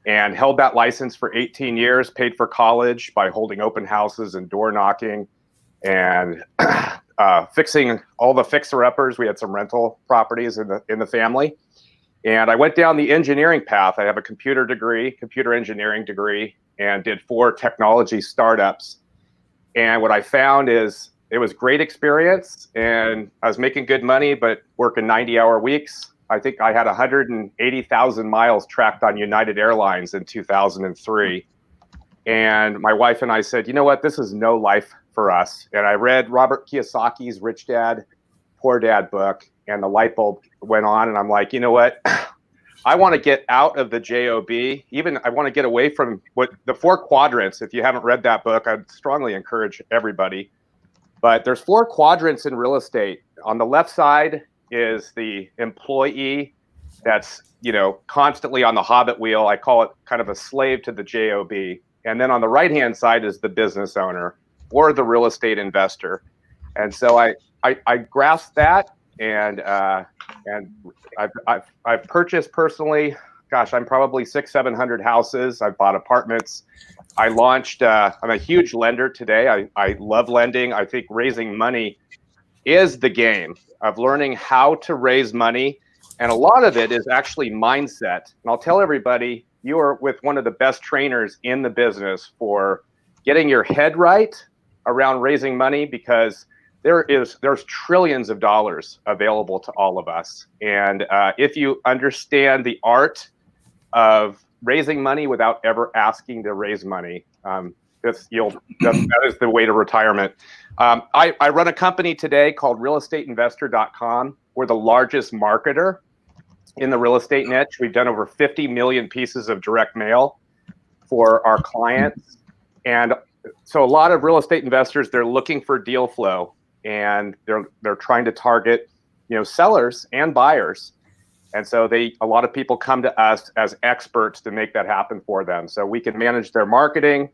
and held that license for 18 years, paid for college by holding open houses and door knocking, and fixing all the fixer-uppers. We had some rental properties in the family. And I went down the engineering path. I have a computer engineering degree, and did 4 technology startups. And what I found is it was great experience, and I was making good money, but working 90-hour weeks. I think I had 180,000 miles tracked on United Airlines in 2003. And my wife and I said, you know what, this is no life for us. And I read Robert Kiyosaki's Rich Dad, Poor Dad book, and the light bulb went on. And I'm like, you know what, I want to get out of the job. Even I want to get away from what the 4 quadrants. If you haven't read that book, I'd strongly encourage everybody. But there's 4 quadrants in real estate. On the left side is the employee that's, constantly on the hobbit wheel. I call it kind of a slave to the job. And then on the right-hand side is the business owner or the real estate investor. And so I grasped that, and I've purchased personally, gosh, I'm probably 600-700 houses. I've bought apartments. I launched, I'm a huge lender today. I love lending. I think raising money is the game of learning how to raise money. And a lot of it is actually mindset. And I'll tell everybody, you are with one of the best trainers in the business for getting your head right around raising money, because there's trillions of dollars available to all of us. And if you understand the art of raising money without ever asking to raise money, that is the way to retirement. I run a company today called realestateinvestor.com. We're the largest marketer in the real estate niche. We've done over 50 million pieces of direct mail for our clients. And so a lot of real estate investors, they're looking for deal flow, and they're trying to target, sellers and buyers. And so a lot of people come to us as experts to make that happen for them. So we can manage their marketing.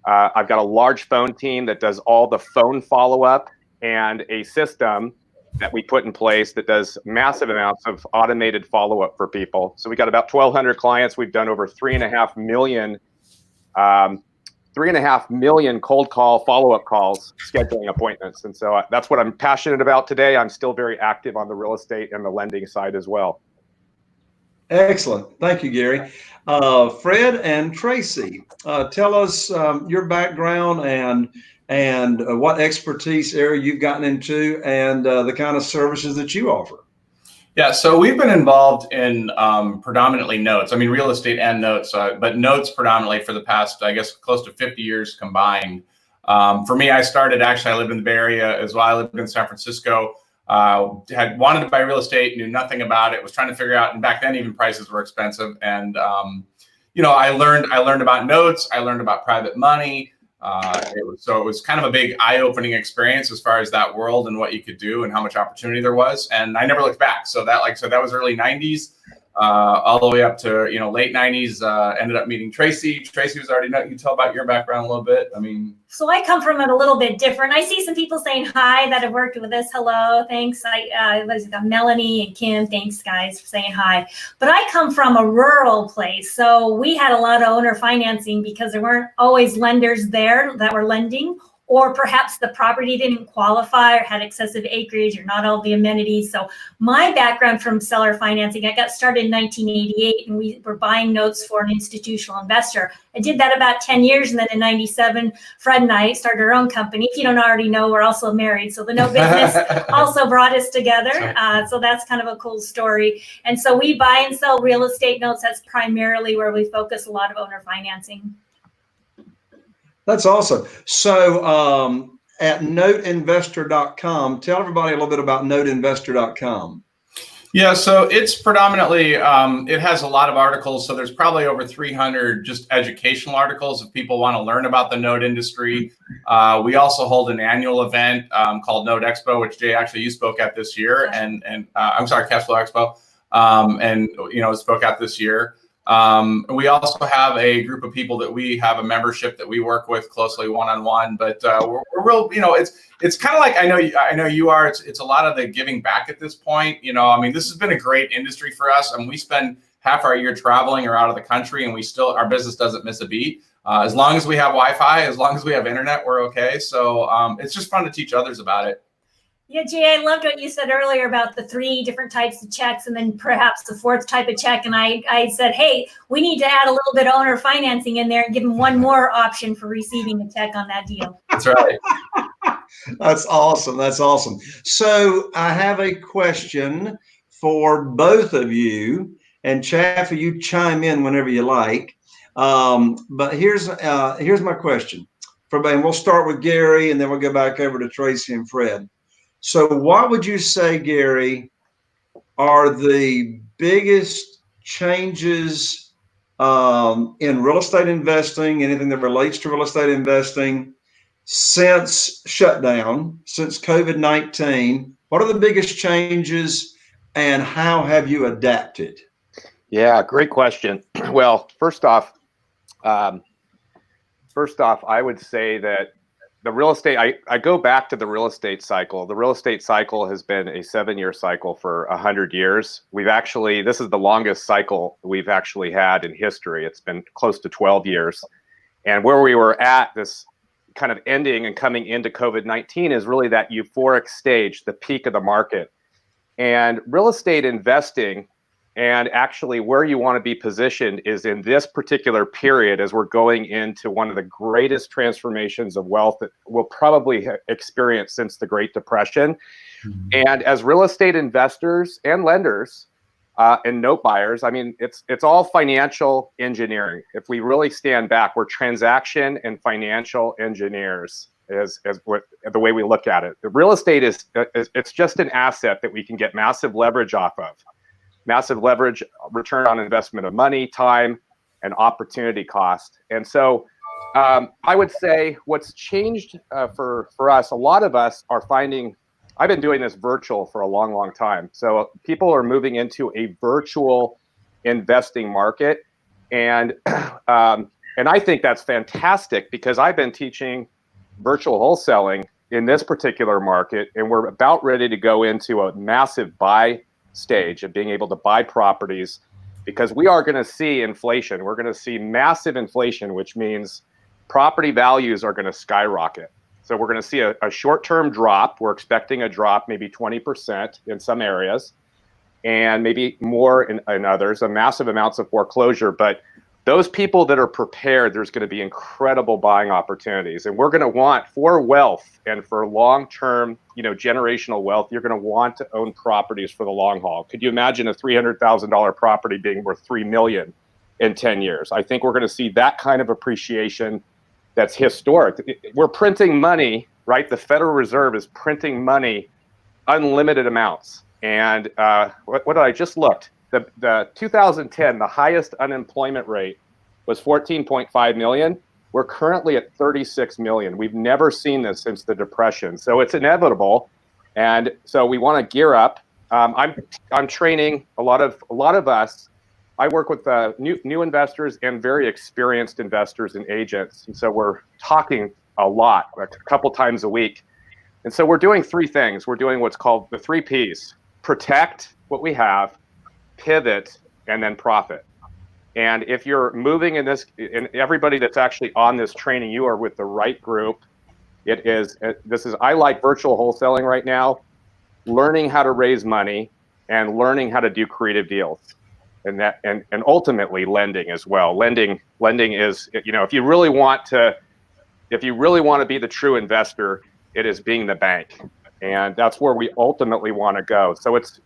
I've got a large phone team that does all the phone follow-up, and a system that we put in place that does massive amounts of automated follow-up for people. So we got about 1,200 clients. We've done over 3.5 million cold call follow-up calls, scheduling appointments. And so that's what I'm passionate about today. I'm still very active on the real estate and the lending side as well. Excellent. Thank you, Gary. Fred and Tracy, tell us your background and what expertise area you've gotten into, and the kind of services that you offer. Yeah, so we've been involved in predominantly notes. I mean, real estate and notes, but notes predominantly for the past, I guess, close to 50 years combined. For me, I lived in the Bay Area as well. I lived in San Francisco, had wanted to buy real estate, knew nothing about it, was trying to figure out, and back then even prices were expensive. And, I learned about notes, I learned about private money. So it was kind of a big eye-opening experience as far as that world and what you could do and how much opportunity there was. And I never looked back. So that, like I said, that was early 90s, all the way up to, late 90s, ended up meeting Tracy. Tracy was already, you tell about your background a little bit. I mean. So I come from it a little bit different. I see some people saying hi that have worked with us. Hello, thanks. Melanie and Kim, thanks guys for saying hi. But I come from a rural place. So we had a lot of owner financing because there weren't always lenders there that were lending, or perhaps the property didn't qualify or had excessive acreage or not all the amenities. So my background from seller financing, I got started in 1988 and we were buying notes for an institutional investor. I did that about 10 years. And then in 97, Fred and I started our own company. If you don't already know, we're also married. So the note business also brought us together. So that's kind of a cool story. And so we buy and sell real estate notes. That's primarily where we focus a lot of owner financing. That's awesome. So at noteinvestor.com, tell everybody a little bit about noteinvestor.com. Yeah, so it's predominantly, it has a lot of articles. So there's probably over 300 just educational articles if people want to learn about the note industry. We also hold an annual event called Note Expo, which Jay, actually you spoke at this year, and I'm sorry, Cash Flow Expo, and spoke at this year. We also have a group of people that we have a membership that we work with closely one-on-one, but we're real, it's kind of like, I know you are, it's a lot of the giving back at this point. I mean, this has been a great industry for us, and we spend half our year traveling or out of the country, and our business doesn't miss a beat. As long as we have Wi-Fi, as long as we have internet, we're okay. So it's just fun to teach others about it. Yeah, Jay, I loved what you said earlier about the 3 different types of checks and then perhaps the 4th type of check. And I said, hey, we need to add a little bit of owner financing in there and give them one more option for receiving a check on that deal. That's right. That's awesome. That's awesome. So I have a question for both of you, and Chaffee, you chime in whenever you like. But here's my question and we'll start with Gary, and then we'll go back over to Tracy and Fred. So what would you say, Gary, are the biggest changes in real estate investing, anything that relates to real estate investing since shutdown, since COVID-19? What are the biggest changes and how have you adapted? Yeah, great question. Well, first off, I would say that the real estate, I go back to the real estate cycle. The real estate cycle has been a 7-year cycle for 100 years. This is the longest cycle we've actually had in history. It's been close to 12 years. And where we were at this kind of ending and coming into COVID-19 is really that euphoric stage, the peak of the market. And real estate investing, and actually where you want to be positioned is in this particular period as we're going into one of the greatest transformations of wealth that we'll probably experience since the Great Depression. Mm-hmm. And as real estate investors and lenders and note buyers, I mean, it's all financial engineering. If we really stand back, we're transaction and financial engineers as the way we look at it. The real estate it's just an asset that we can get massive leverage off of. Massive leverage, return on investment of money, time, and opportunity cost. And so I would say what's changed for us, a lot of us are finding, I've been doing this virtual for a long, long time. So people are moving into a virtual investing market. And I think that's fantastic because I've been teaching virtual wholesaling in this particular market, and we're about ready to go into a massive buy stage of being able to buy properties because we are going to see inflation. We're going to see massive inflation, which means property values are going to skyrocket. So we're going to see a short-term drop. We're expecting a drop, maybe 20% in some areas and maybe more in others, a massive amounts of foreclosure. But those people that are prepared, there's going to be incredible buying opportunities. And we're going to want, for wealth and for long-term, generational wealth, you're going to want to own properties for the long haul. Could you imagine a $300,000 property being worth $3 million in 10 years? I think we're going to see that kind of appreciation that's historic. We're printing money, right? The Federal Reserve is printing money, unlimited amounts. And what did I just looked? The 2010, the highest unemployment rate was 14.5 million. We're currently at 36 million. We've never seen this since the Depression. So it's inevitable. And so we want to gear up. I'm training a lot of us. I work with new investors and very experienced investors and agents. And so we're talking a lot, like a couple times a week. And so we're doing three things. We're doing what's called the 3 Ps: protect what we have, pivot, and then profit. And if you're moving in this, and everybody that's actually on this training, you are with the right group. I like virtual wholesaling right now, learning how to raise money and learning how to do creative deals. And ultimately lending as well. Lending is, if you really want to be the true investor, it is being the bank. And that's where we ultimately want to go. So it's,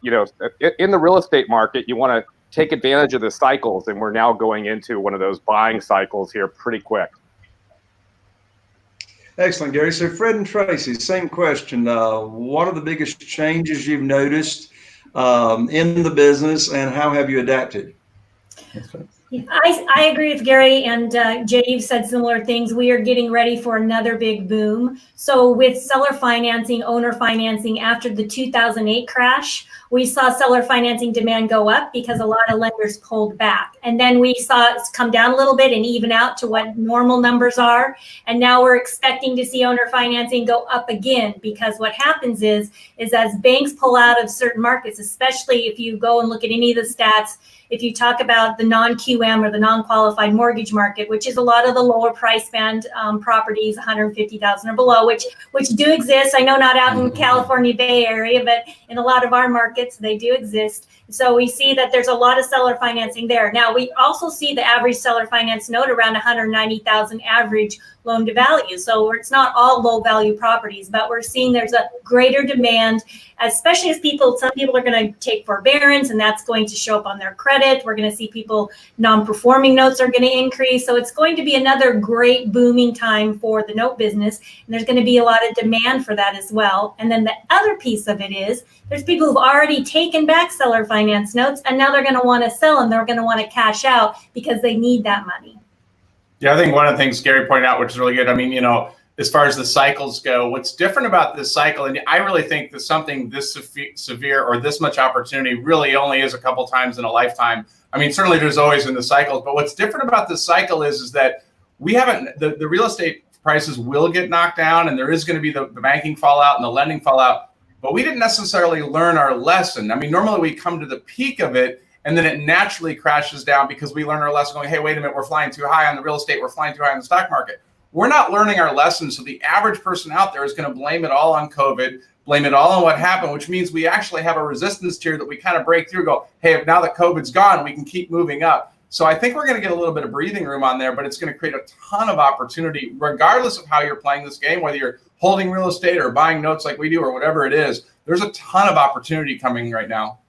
in the real estate market, you want to take advantage of the cycles. And we're now going into one of those buying cycles here pretty quick. Excellent, Gary. So Fred and Tracy, same question. What are the biggest changes you've noticed in the business, and how have you adapted? I agree with Gary and Jay. You've said similar things. We are getting ready for another big boom. So with seller financing, owner financing, after the 2008 crash, we saw seller financing demand go up because a lot of lenders pulled back. And then we saw it come down a little bit and even out to what normal numbers are. And now we're expecting to see owner financing go up again, because what happens is as banks pull out of certain markets, especially if you go and look at any of the stats, if you talk about the non-QM or the non-qualified mortgage market, which is a lot of the lower price band properties, 150,000 or below, which do exist. I know not out in California Bay Area, but in a lot of our markets, they do exist. So we see that there's a lot of seller financing there. Now, we also see the average seller finance note around 190,000 average loan to value. So it's not all low value properties, but we're seeing there's a greater demand, especially as some people are going to take forbearance, and that's going to show up on their credit. We're going to see people, non-performing notes are going to increase. So it's going to be another great booming time for the note business. And there's going to be a lot of demand for that as well. And then the other piece of it is there's people who've already taken back seller finance notes, and now they're going to want to sell them. They're going to want to cash out because they need that money. Yeah, I think one of the things Gary pointed out, which is really good. I mean, as far as the cycles go, what's different about this cycle, and I really think that something this severe or this much opportunity really only is a couple times in a lifetime. I mean, certainly there's always in the cycles, but what's different about this cycle is that we haven't, the real estate prices will get knocked down, and there is going to be the banking fallout and the lending fallout, but we didn't necessarily learn our lesson. I mean, normally we come to the peak of it, and then it naturally crashes down because we learn our lesson going, hey, wait a minute, we're flying too high on the real estate, we're flying too high on the stock market. We're not learning our lessons. So the average person out there is going to blame it all on COVID, blame it all on what happened, which means we actually have a resistance tier that we kind of break through and go, hey, now that COVID's gone, we can keep moving up. So I think we're going to get a little bit of breathing room on there, but it's going to create a ton of opportunity, regardless of how you're playing this game, whether you're holding real estate or buying notes like we do or whatever it is. There's a ton of opportunity coming right now.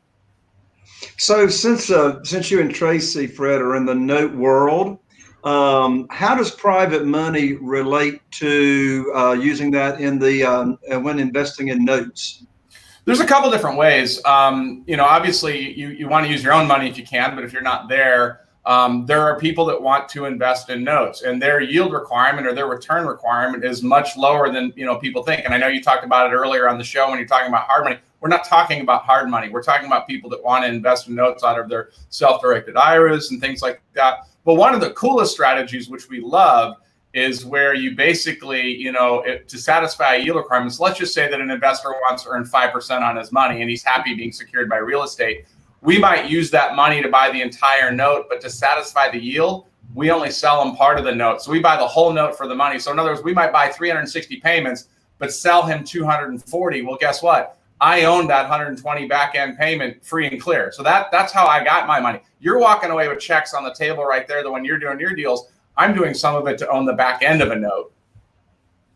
So since you and Tracy, Fred, are in the note world, how does private money relate to using that in when investing in notes? There's a couple different ways. Obviously you want to use your own money if you can, but if you're not there are people that want to invest in notes, and their yield requirement or their return requirement is much lower than people think. And I know you talked about it earlier on the show when you're talking about hard money. We're not talking about hard money. We're talking about people that want to invest in notes out of their self-directed IRAs and things like that. But one of the coolest strategies, which we love, is where you basically, to satisfy yield requirements, let's just say that an investor wants to earn 5% on his money and he's happy being secured by real estate. We might use that money to buy the entire note, but to satisfy the yield, we only sell them part of the note. So we buy the whole note for the money. So in other words, we might buy 360 payments, but sell him 240. Well, guess what? I owned that 120 back end payment free and clear. So that's how I got my money. You're walking away with checks on the table right there that when you're doing your deals, I'm doing some of it to own the back end of a note.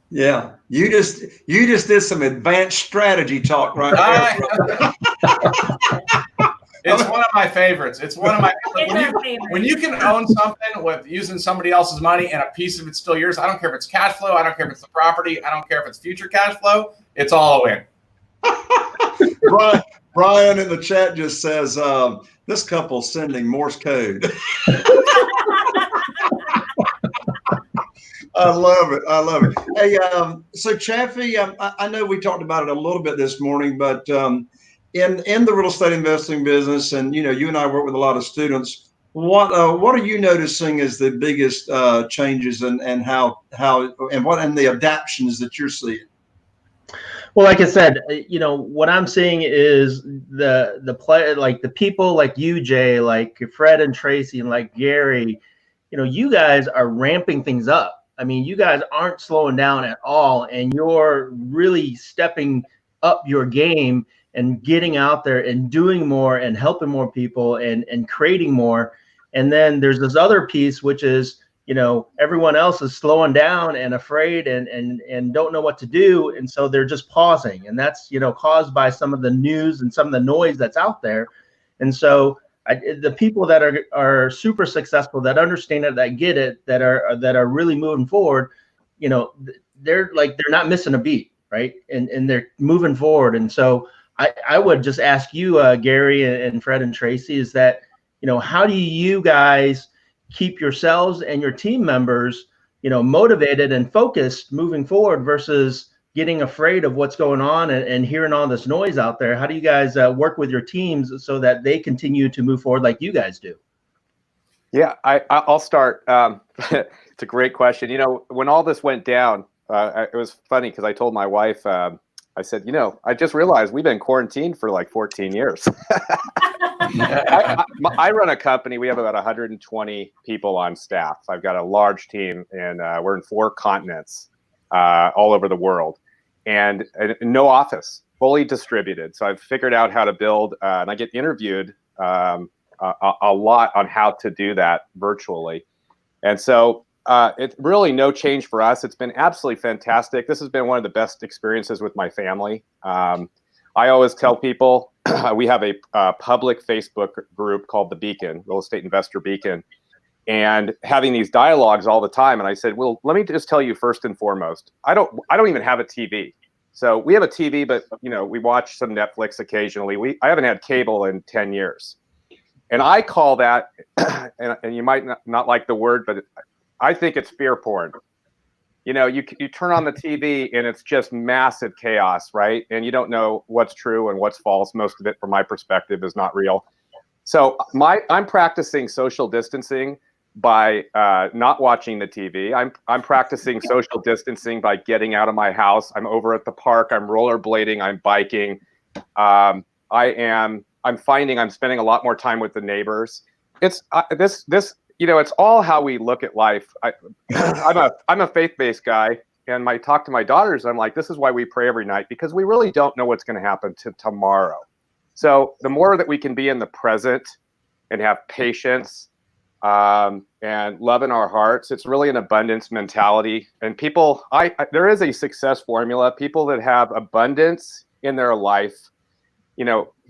Yeah, you just did some advanced strategy talk right there. It's one of my favorites. It's one of my when you can own something with using somebody else's money and a piece of it's still yours. I don't care if it's cash flow. I don't care if it's the property. I don't care if it's future cash flow. It's all a win. Brian in the chat just says this couple's sending Morse code. I love it. I love it. Hey, so Chaffee, I know we talked about it a little bit this morning, but in the real estate investing business, and you and I work with a lot of students. What are you noticing as the biggest changes, and how and the adaptions that you're seeing? Well, like I said, what I'm seeing is the play, like the people like you, Jay, like Fred and Tracy, and like Gary. You guys are ramping things up. I mean, you guys aren't slowing down at all, and you're really stepping up your game and getting out there and doing more and helping more people and creating more. And then there's this other piece, which is, everyone else is slowing down and afraid and don't know what to do. And so they're just pausing. And that's, caused by some of the news and some of the noise that's out there. And so the people that are super successful, that understand it, that get it, that are really moving forward, they're not missing a beat, right? And they're moving forward. And so I would just ask you, Gary and Fred and Tracy, is that, how do you guys keep yourselves and your team members, motivated and focused moving forward versus getting afraid of what's going on and hearing all this noise out there? How do you guys work with your teams so that they continue to move forward like you guys do? Yeah, I'll start. It's a great question. When all this went down, it was funny because I told my wife, I said, I just realized we've been quarantined for like 14 years. I run a company. We have about 120 people on staff. I've got a large team, and we're in 4 continents, all over the world, and no office, fully distributed. So I've figured out how to build, and I get interviewed a lot on how to do that virtually. And so it's really no change for us. It's been absolutely fantastic. This has been one of the best experiences with my family. I always tell people we have a public Facebook group called the Beacon, Real Estate Investor Beacon, and having these dialogues all the time. And I said, well, let me just tell you first and foremost, I don't even have a TV. So we have a TV, but we watch some Netflix occasionally. I haven't had cable in 10 years. And I call that, and you might not like the word, but I think it's fear porn. You turn on the TV and it's just massive chaos, right? And you don't know what's true and what's false. Most of it, from my perspective, is not real. So I'm practicing social distancing by not watching the TV. I'm practicing social distancing by getting out of my house. I'm over at the park. I'm rollerblading. I'm biking. I'm finding I'm spending a lot more time with the neighbors. It's it's all how we look at life. I'm a faith-based guy, and I talk to my daughters. I'm like, this is why we pray every night, because we really don't know what's going to happen to tomorrow. So the more that we can be in the present and have patience and love in our hearts, it's really an abundance mentality. And people, there is a success formula. People that have abundance in their life,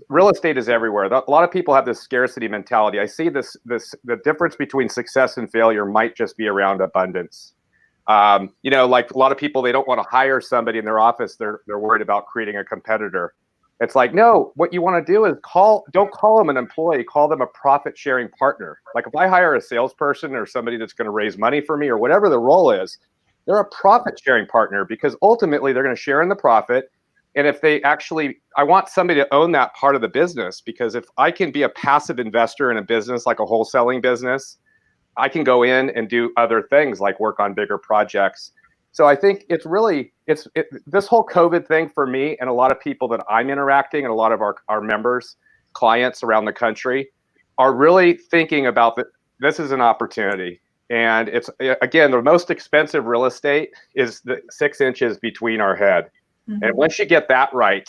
real estate is everywhere. A lot of people have this scarcity mentality. I see the difference between success and failure might just be around abundance. Like a lot of people, they don't want to hire somebody in their office. They're worried about creating a competitor. It's like, no, what you want to do is don't call them an employee, call them a profit sharing partner. Like if I hire a salesperson or somebody that's going to raise money for me or whatever the role is, they're a profit sharing partner, because ultimately they're going to share in the profit. And if I want somebody to own that part of the business, because if I can be a passive investor in a business like a wholesaling business, I can go in and do other things like work on bigger projects. So I think it's this whole COVID thing for me and a lot of people that I'm interacting and a lot of our members, clients around the country are really thinking about that this is an opportunity. And it's, again, the most expensive real estate is the 6 inches between our head. Mm-hmm. And once you get that right,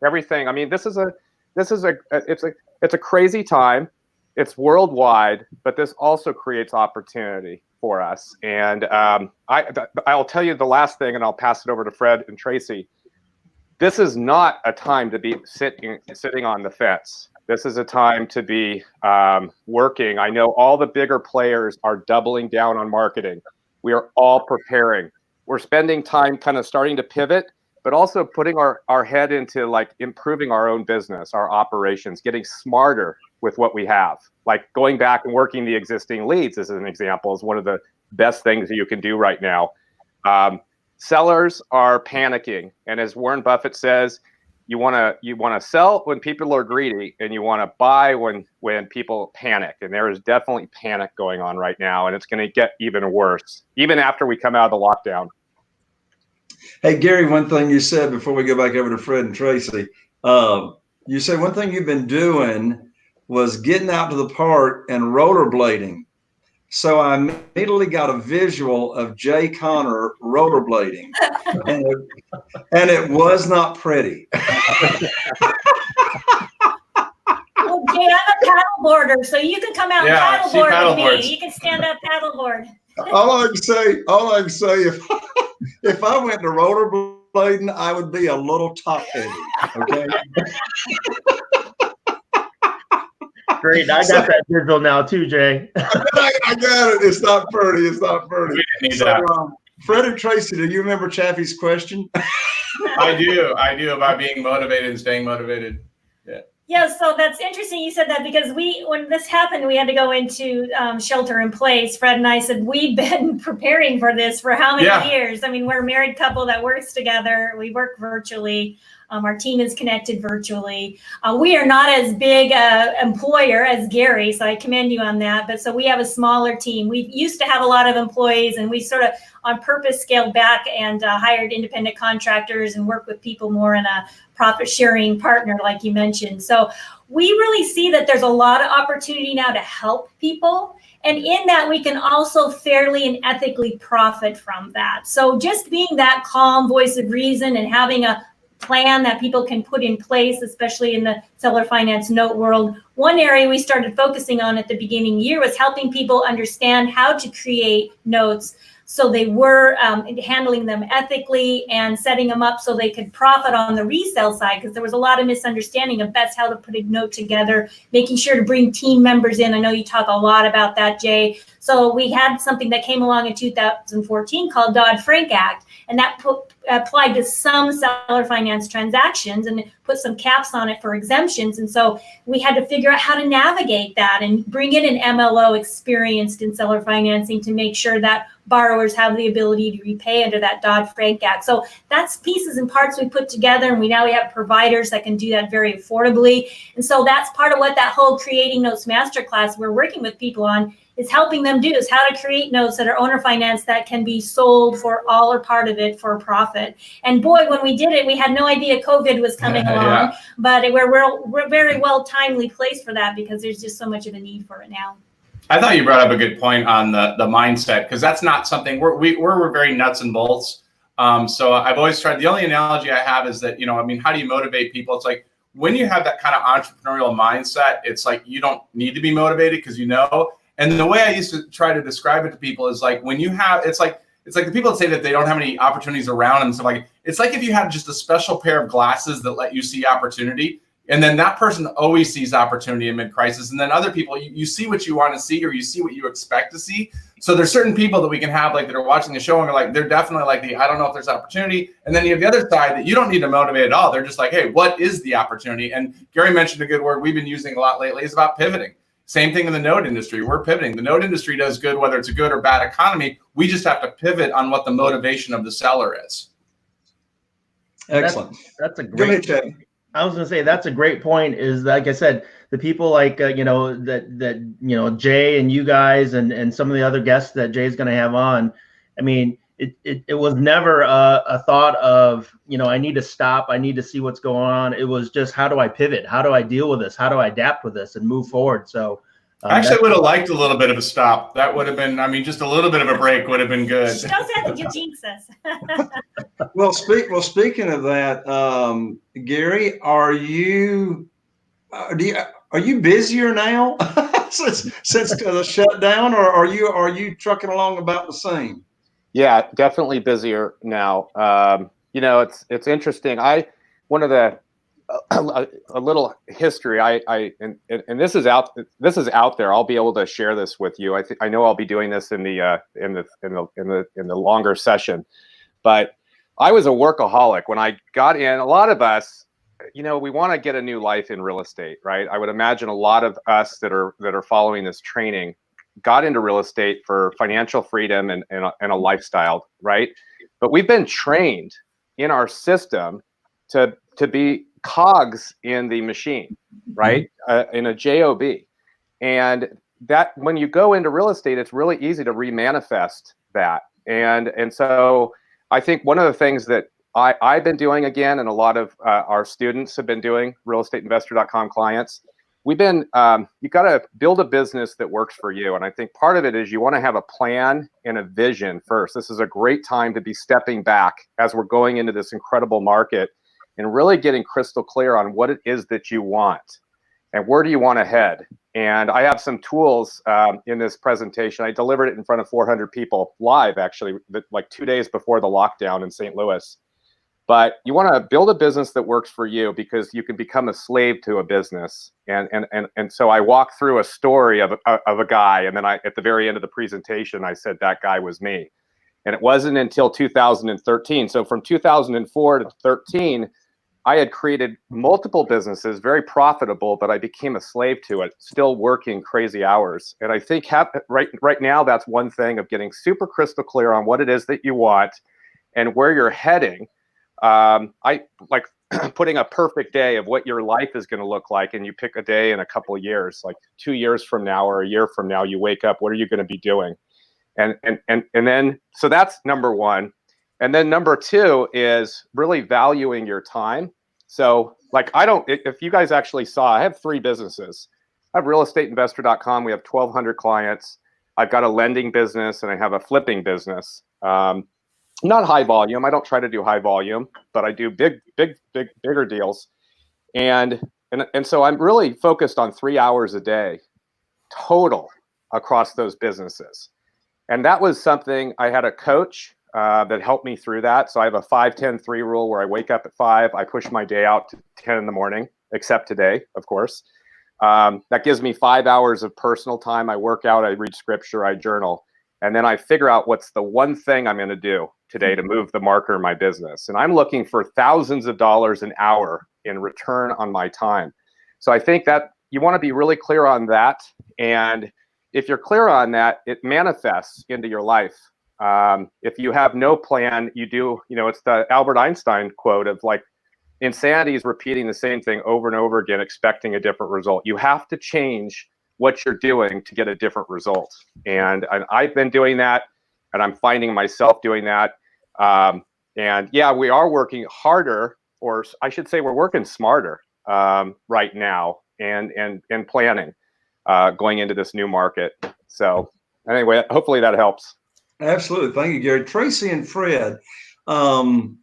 Everything. I mean, it's a crazy time. It's worldwide, but this also creates opportunity for us. And I'll tell you the last thing, and I'll pass it over to Fred and Tracy. This is not a time to be sitting on the fence. This is a time to be working. I know all the bigger players are doubling down on marketing. We are all preparing. We're spending time kind of starting to pivot, but also putting our head into like improving our own business, our operations, getting smarter with what we have. Like going back and working the existing leads as an example is one of the best things that you can do right now. Sellers are panicking. And as Warren Buffett says, you want to sell when people are greedy, and you want to buy when people panic. And there is definitely panic going on right now, and it's going to get even worse, even after we come out of the lockdown. Hey, Gary, one thing you said before we go back over to Fred and Tracy, you said one thing you've been doing was getting out to the park and rollerblading. So I immediately got a visual of Jay Connor rollerblading, and it was not pretty. Well, Jay, I'm a paddleboarder, so you can come out and paddleboard with me. You can stand up paddleboard. All I can say, if I went to rollerblading, I would be a little top heavy. Okay. Great. I got that visual now too, Jay. I got it. It's not pretty. It's not pretty. So, Fred and Tracy, do you remember Chaffee's question? I do about being motivated and staying motivated. Yeah, so that's interesting you said that, because when this happened, we had to go into shelter in place. Fred and I said, we've been preparing for this for how many years? I mean, we're a married couple that works together. We work virtually. Our team is connected virtually. We are not as big employer as Gary, so I commend you on that. But so we have a smaller team. We used to have a lot of employees, and we sort of on purpose scaled back and hired independent contractors and work with people more in a profit sharing partner, like you mentioned. So we really see that there's a lot of opportunity now to help people. And in that, we can also fairly and ethically profit from that. So just being that calm voice of reason and having a plan that people can put in place, especially in the seller finance note world. One area we started focusing on at the beginning of the year was helping people understand how to create notes, so they were handling them ethically and setting them up so they could profit on the resale side, because there was a lot of misunderstanding of that's how to put a note together, making sure to bring team members in. I know you talk a lot about that, Jay. So we had something that came along in 2014 called Dodd-Frank Act, and that applied to some seller finance transactions and put some caps on it for exemptions. And so we had to figure out how to navigate that and bring in an MLO experienced in seller financing to make sure that borrowers have the ability to repay under that Dodd-Frank Act. So that's pieces and parts we put together, and we have providers that can do that very affordably. And so that's part of what that whole Creating Notes Masterclass we're working with people on is helping them do, is how to create notes that are owner finance that can be sold for all or part of it for profit. And boy, when we did it, we had no idea COVID was coming along, but we're very well timely placed for that, because there's just so much of a need for it now. I thought you brought up a good point on the mindset, because that's not something we're very nuts and bolts. So I've always tried. The only analogy I have is that, how do you motivate people? It's like when you have that kind of entrepreneurial mindset, it's like you don't need to be motivated because And the way I used to try to describe it to people is like when you have, it's like the people that say that they don't have any opportunities around them. So like, it's like if you had just a special pair of glasses that let you see opportunity, and then that person always sees opportunity in mid-crisis. And then other people, you see what you want to see, or you see what you expect to see. So there's certain people that we can have like that are watching the show and they're definitely like I don't know if there's opportunity. And then you have the other side that you don't need to motivate at all. They're just like, hey, what is the opportunity? And Gary mentioned a good word we've been using a lot lately is about pivoting. Same thing in the note industry. We're pivoting. The note industry does good, whether it's a good or bad economy. We just have to pivot on what the motivation of the seller is. Excellent. That's a great. Go ahead, I was going to say that's a great point. Is like I said, the people like Jay and you guys and some of the other guests that Jay's going to have on. I mean, it was never a thought of I need to stop. I need to see what's going on. It was just how do I pivot? How do I deal with this? How do I adapt with this and move forward? So I actually would have liked a little bit of a stop. That would have been, I mean, just a little bit of a break would have been good. Don't say that, you jinx us. Well, speaking of that, Gary, are you busier now since the shutdown, or are you trucking along about the same? Yeah, definitely busier now. You know, it's interesting. One of the a little history. And this is out there. I'll be able to share this with you. I know I'll be doing this in the longer session, but I was a workaholic when I got in. A lot of us, you know, we want to get a new life in real estate, right? I would imagine a lot of us that are following this training got into real estate for financial freedom and a lifestyle, right? But we've been trained in our system to be cogs in the machine, right? In a job. And that when you go into real estate, it's really easy to remanifest that. And so I think one of the things that I've been doing again, and a lot of our students have been doing, realestateinvestor.com clients, we've been, you got to build a business that works for you. And I think part of it is you want to have a plan and a vision first. This is a great time to be stepping back as we're going into this incredible market and really getting crystal clear on what it is that you want and where do you want to head. And I have some tools in this presentation. I delivered it in front of 400 people live, actually, like 2 days before the lockdown in St. Louis. But you want to build a business that works for you, because you can become a slave to a business. And so I walked through a story of a guy, and then at the very end of the presentation, I said that guy was me. And it wasn't until 2013. So from 2004 to 13, I had created multiple businesses, very profitable, but I became a slave to it, still working crazy hours. And I think right now, that's one thing of getting super crystal clear on what it is that you want and where you're heading. I like putting a perfect day of what your life is going to look like, and you pick a day in a couple of years, like 2 years from now or a year from now, you wake up, what are you going to be doing? And then, so that's number one. And then number two is really valuing your time. So like, if you guys actually saw, I have 3 businesses. I have realestateinvestor.com. We have 1,200 clients. I've got a lending business and I have a flipping business. Not high volume. I don't try to do high volume, but I do bigger deals. And so I'm really focused on 3 hours a day total across those businesses. And that was something, I had a coach that helped me through that. So I have a 5-10-3 rule where I wake up at 5, I push my day out to 10 in the morning, except today, of course. That gives me 5 hours of personal time. I work out, I read scripture, I journal. And then I figure out what's the one thing I'm going to do today to move the marker in my business. And I'm looking for thousands of dollars an hour in return on my time. So I think that you want to be really clear on that. And if you're clear on that, it manifests into your life. If you have no plan, you do, it's the Albert Einstein quote of like, insanity is repeating the same thing over and over again, expecting a different result. You have to change what you're doing to get a different result. And I've been doing that, and I'm finding myself doing that. And yeah, we are working harder, or I should say we're working smarter right now and planning going into this new market. So anyway, hopefully that helps. Absolutely. Thank you, Gary. Tracy and Fred, I'm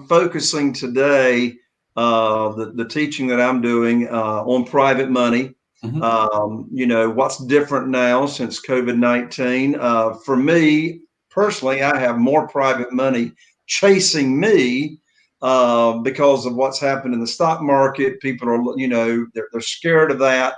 focusing today, the teaching that I'm doing on private money. Mm-hmm. What's different now since COVID-19. For me personally, I have more private money chasing me because of what's happened in the stock market. People are, they're scared of that.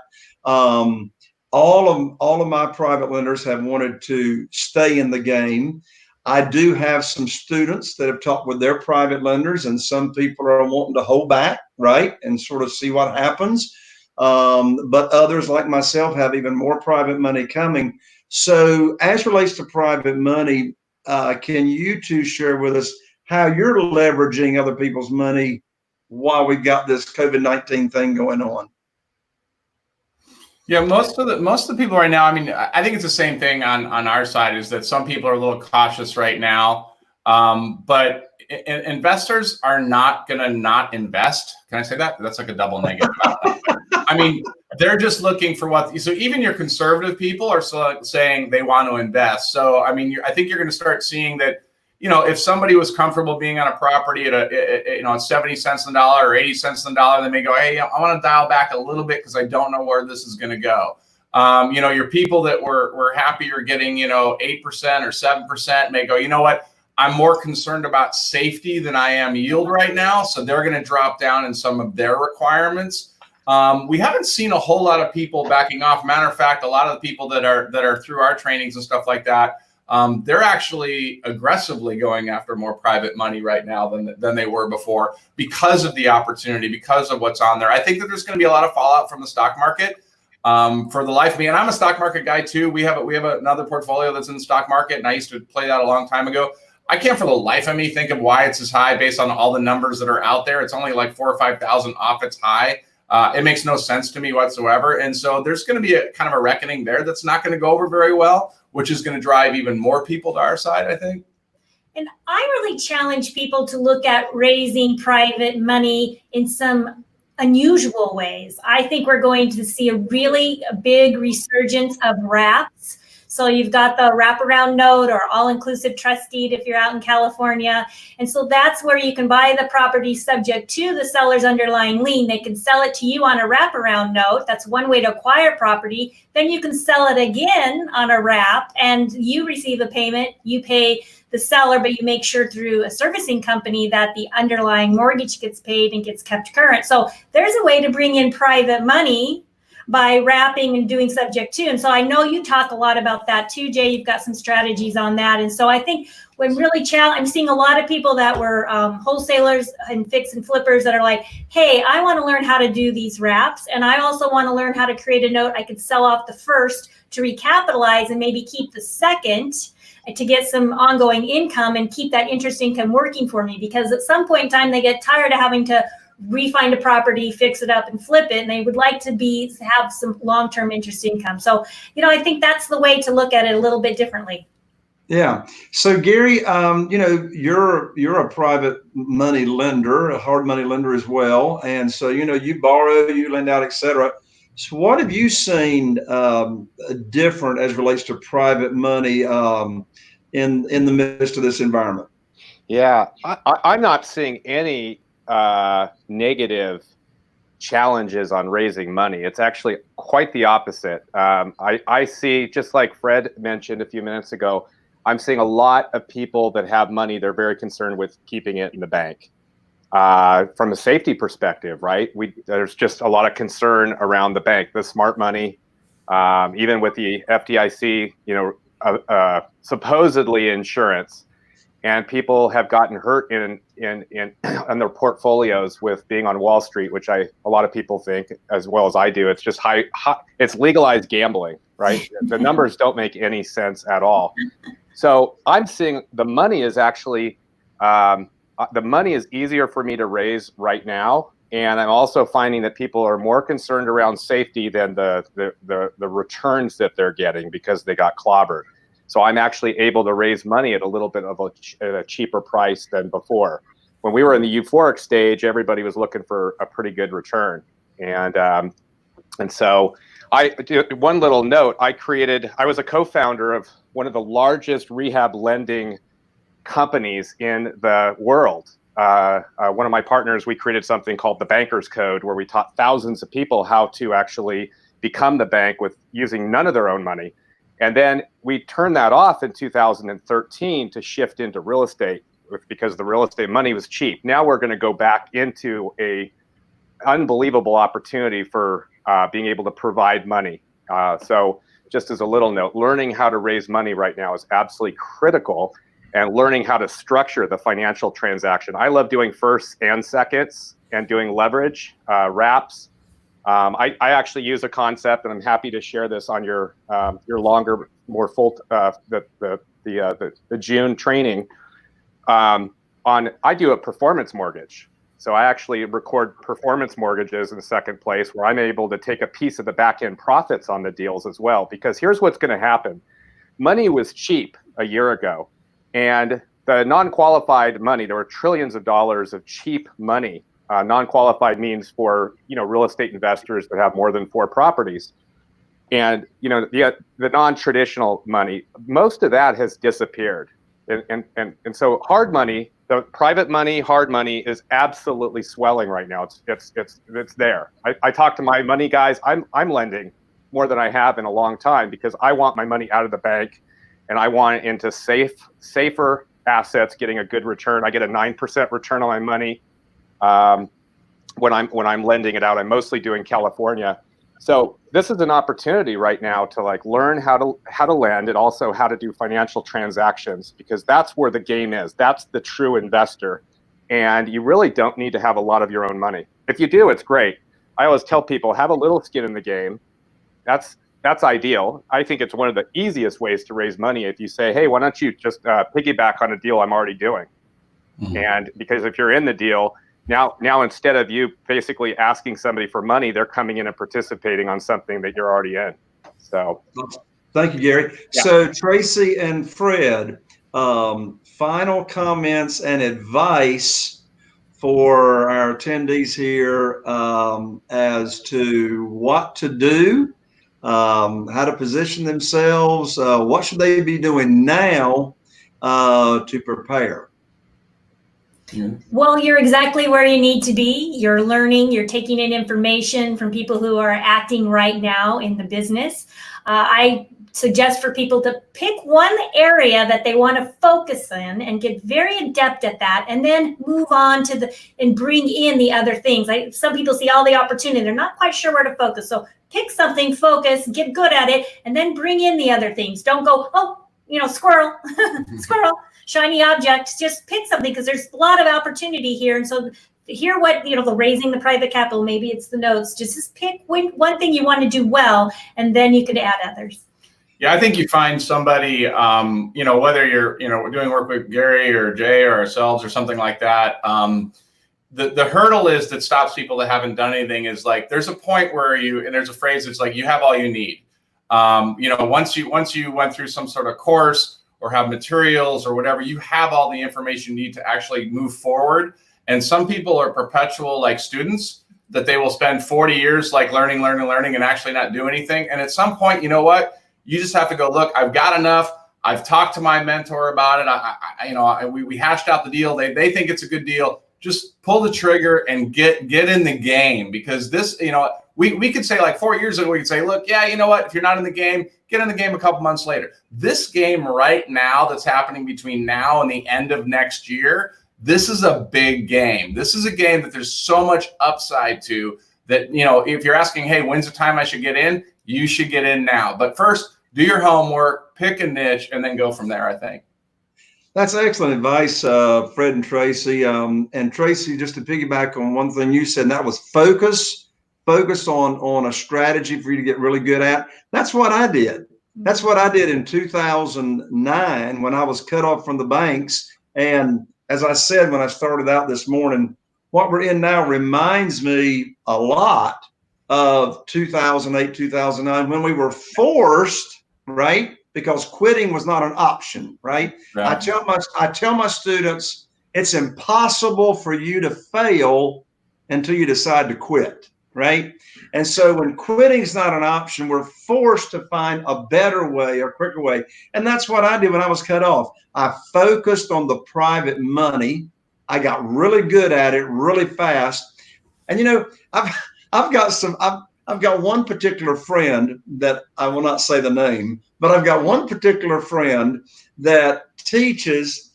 All of my private lenders have wanted to stay in the game. I do have some students that have talked with their private lenders, and some people are wanting to hold back, right, and sort of see what happens. But others like myself have even more private money coming. So as relates to private money, can you two share with us how you're leveraging other people's money while we've got this COVID-19 thing going on? Yeah, most of the people right now, I mean, I think it's the same thing on our side, is that some people are a little cautious right now. But investors are not going to not invest. Can I say that? That's like a double negative. I mean, they're just looking for what. So even your conservative people are saying they want to invest. So I mean, I think you're going to start seeing that. If somebody was comfortable being on a property at 70 cents on the dollar or 80 cents on the dollar, they may go, hey, I want to dial back a little bit because I don't know where this is going to go. Your people that were happier getting 8% or 7% may go, you know what? I'm more concerned about safety than I am yield right now. So they're going to drop down in some of their requirements. We haven't seen a whole lot of people backing off. Matter of fact, a lot of the people that are through our trainings and stuff like that, they're actually aggressively going after more private money right now than they were before because of the opportunity, because of what's on there. I think that there's going to be a lot of fallout from the stock market for the life of me. And I'm a stock market guy too. We have another portfolio that's in the stock market, and I used to play that a long time ago. I can't for the life of me think of why it's as high based on all the numbers that are out there. It's only like 4,000 or 5,000 off its high. It makes no sense to me whatsoever. And so there's going to be a kind of a reckoning there that's not going to go over very well, which is going to drive even more people to our side, I think. And I really challenge people to look at raising private money in some unusual ways. I think we're going to see a big resurgence of wraps. So you've got the wraparound note or all-inclusive trust deed if you're out in California. And so that's where you can buy the property subject to the seller's underlying lien. They can sell it to you on a wraparound note. That's one way to acquire property. Then you can sell it again on a wrap and you receive a payment. You pay the seller, but you make sure through a servicing company that the underlying mortgage gets paid and gets kept current. So there's a way to bring in private money by wrapping and doing subject to. And so I know you talk a lot about that too, Jay. You've got some strategies on that. And so I think I'm seeing a lot of people that were wholesalers and fix and flippers that are like, hey, I want to learn how to do these wraps. And I also want to learn how to create a note I could sell off the first to recapitalize and maybe keep the second to get some ongoing income and keep that interest income working for me. Because at some point in time, they get tired of having to refind a property, fix it up and flip it. And they would like to have some long-term interest income. So, I think that's the way to look at it a little bit differently. Yeah. So Gary, you're a private money lender, a hard money lender as well. And so, you borrow, you lend out, et cetera. So what have you seen different as relates to private money in the midst of this environment? Yeah, I'm not seeing any negative challenges on raising money. It's actually quite the opposite. I see, just like Fred mentioned a few minutes ago, I'm seeing a lot of people that have money, they're very concerned with keeping it in the bank. From a safety perspective, right? There's just a lot of concern around the bank, the smart money, even with the FDIC, supposedly insurance. And people have gotten hurt in their portfolios with being on Wall Street, which a lot of people think, as well as I do, it's just it's legalized gambling, right? The numbers don't make any sense at all. So I'm seeing the money is actually, the money is easier for me to raise right now. And I'm also finding that people are more concerned around safety than the returns that they're getting because they got clobbered. So I'm actually able to raise money at a little bit of a cheaper price than before. When we were in the euphoric stage, everybody was looking for a pretty good return. And so one little note, I was a co-founder of one of the largest rehab lending companies in the world. One of my partners, we created something called the Banker's Code, where we taught thousands of people how to actually become the bank with using none of their own money. And then we turned that off in 2013 to shift into real estate because the real estate money was cheap. Now we're going to go back into a unbelievable opportunity for being able to provide money. So just as a little note, learning how to raise money right now is absolutely critical, and learning how to structure the financial transaction. I love doing firsts and seconds and doing leverage, wraps. I actually use a concept, and I'm happy to share this on your longer, more full the June training. I do a performance mortgage, so I actually record performance mortgages in second place, where I'm able to take a piece of the back end profits on the deals as well. Because here's what's going to happen: money was cheap a year ago, and the non-qualified money, there were trillions of dollars of cheap money Non-qualified means for, real estate investors that have more than 4 properties. And, the non-traditional money, most of that has disappeared. And so hard money, the private money, hard money is absolutely swelling right now. It's there. I talk to my money guys. I'm lending more than I have in a long time because I want my money out of the bank and I want it into safer assets, getting a good return. I get a 9% return on my money when I'm lending it out. I'm mostly doing California. So this is an opportunity right now to learn how to lend and also how to do financial transactions, because that's where the game is. That's the true investor. And you really don't need to have a lot of your own money. If you do, it's great. I always tell people, have a little skin in the game. That's ideal. I think it's one of the easiest ways to raise money if you say, hey, why don't you just piggyback on a deal I'm already doing? Mm-hmm. And because if you're in the deal, now instead of you basically asking somebody for money, they're coming in and participating on something that you're already in. So thank you, Gary. Yeah. So Tracy and Fred, final comments and advice for our attendees here as to what to do, how to position themselves, what should they be doing now to prepare? Well, you're exactly where you need to be. You're learning, you're taking in information from people who are acting right now in the business. I suggest for people to pick one area that they want to focus in and get very adept at that, and then move on to and bring in the other things. Some people see all the opportunity, they're not quite sure where to focus. So pick something, focus, get good at it, and then bring in the other things. Don't go, squirrel, squirrel. Shiny object, just pick something, because there's a lot of opportunity here. And so hear what, the raising the private capital, maybe it's the notes, just pick one thing you want to do well, and then you could add others. Yeah, I think you find somebody, whether you're, doing work with Gary or Jay or ourselves or something like that. The hurdle is that stops people that haven't done anything is there's a point where and there's a phrase that's you have all you need. Once you went through some sort of course or have materials or whatever, you have all the information you need to actually move forward. And some people are perpetual students that they will spend 40 years learning and actually not do anything. And at some point, you know what? You just have to go, look, I've got enough. I've talked to my mentor about it. We hashed out the deal. They think it's a good deal. Just pull the trigger and get in the game, because this, we could say 4 years ago, we could say, look, yeah, you know what? If you're not in the game, get in the game a couple months later. This game right now that's happening between now and the end of next year, this is a big game. This is a game that there's so much upside to that, if you're asking, hey, when's the time I should get in? You should get in now. But first, do your homework, pick a niche, and then go from there, I think. That's excellent advice, Fred and Tracy. And Tracy, just to piggyback on one thing you said, and that was focus on a strategy for you to get really good at. That's what I did. That's what I did in 2009 when I was cut off from the banks. And as I said when I started out this morning, what we're in now reminds me a lot of 2008, 2009, when we were forced, right? Because quitting was not an option, right? I tell my students, it's impossible for you to fail until you decide to quit, right? And so when quitting is not an option, we're forced to find a better way, a quicker way. And that's what I did when I was cut off. I focused on the private money. I got really good at it really fast. And I've got one particular friend that I will not say the name, but I've got one particular friend that teaches,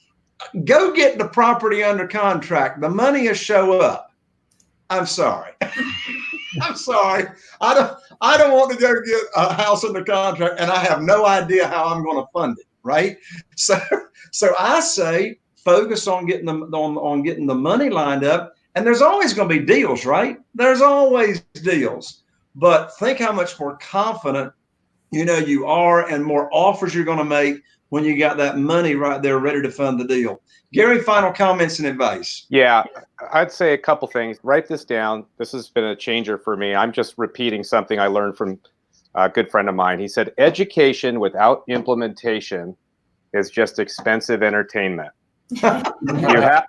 go get the property under contract. The money will show up. I'm sorry. I'm sorry. I don't want to go get a house under contract and I have no idea how I'm going to fund it. Right. So I say, focus on getting the money lined up, and there's always going to be deals, right? There's always deals, but think how much more confident, you are, and more offers you're going to make when you got that money right there ready to fund the deal. Gary, final comments and advice. Yeah, I'd say a couple things. Write this down. This has been a changer for me. I'm just repeating something I learned from a good friend of mine. He said, education without implementation is just expensive entertainment. You have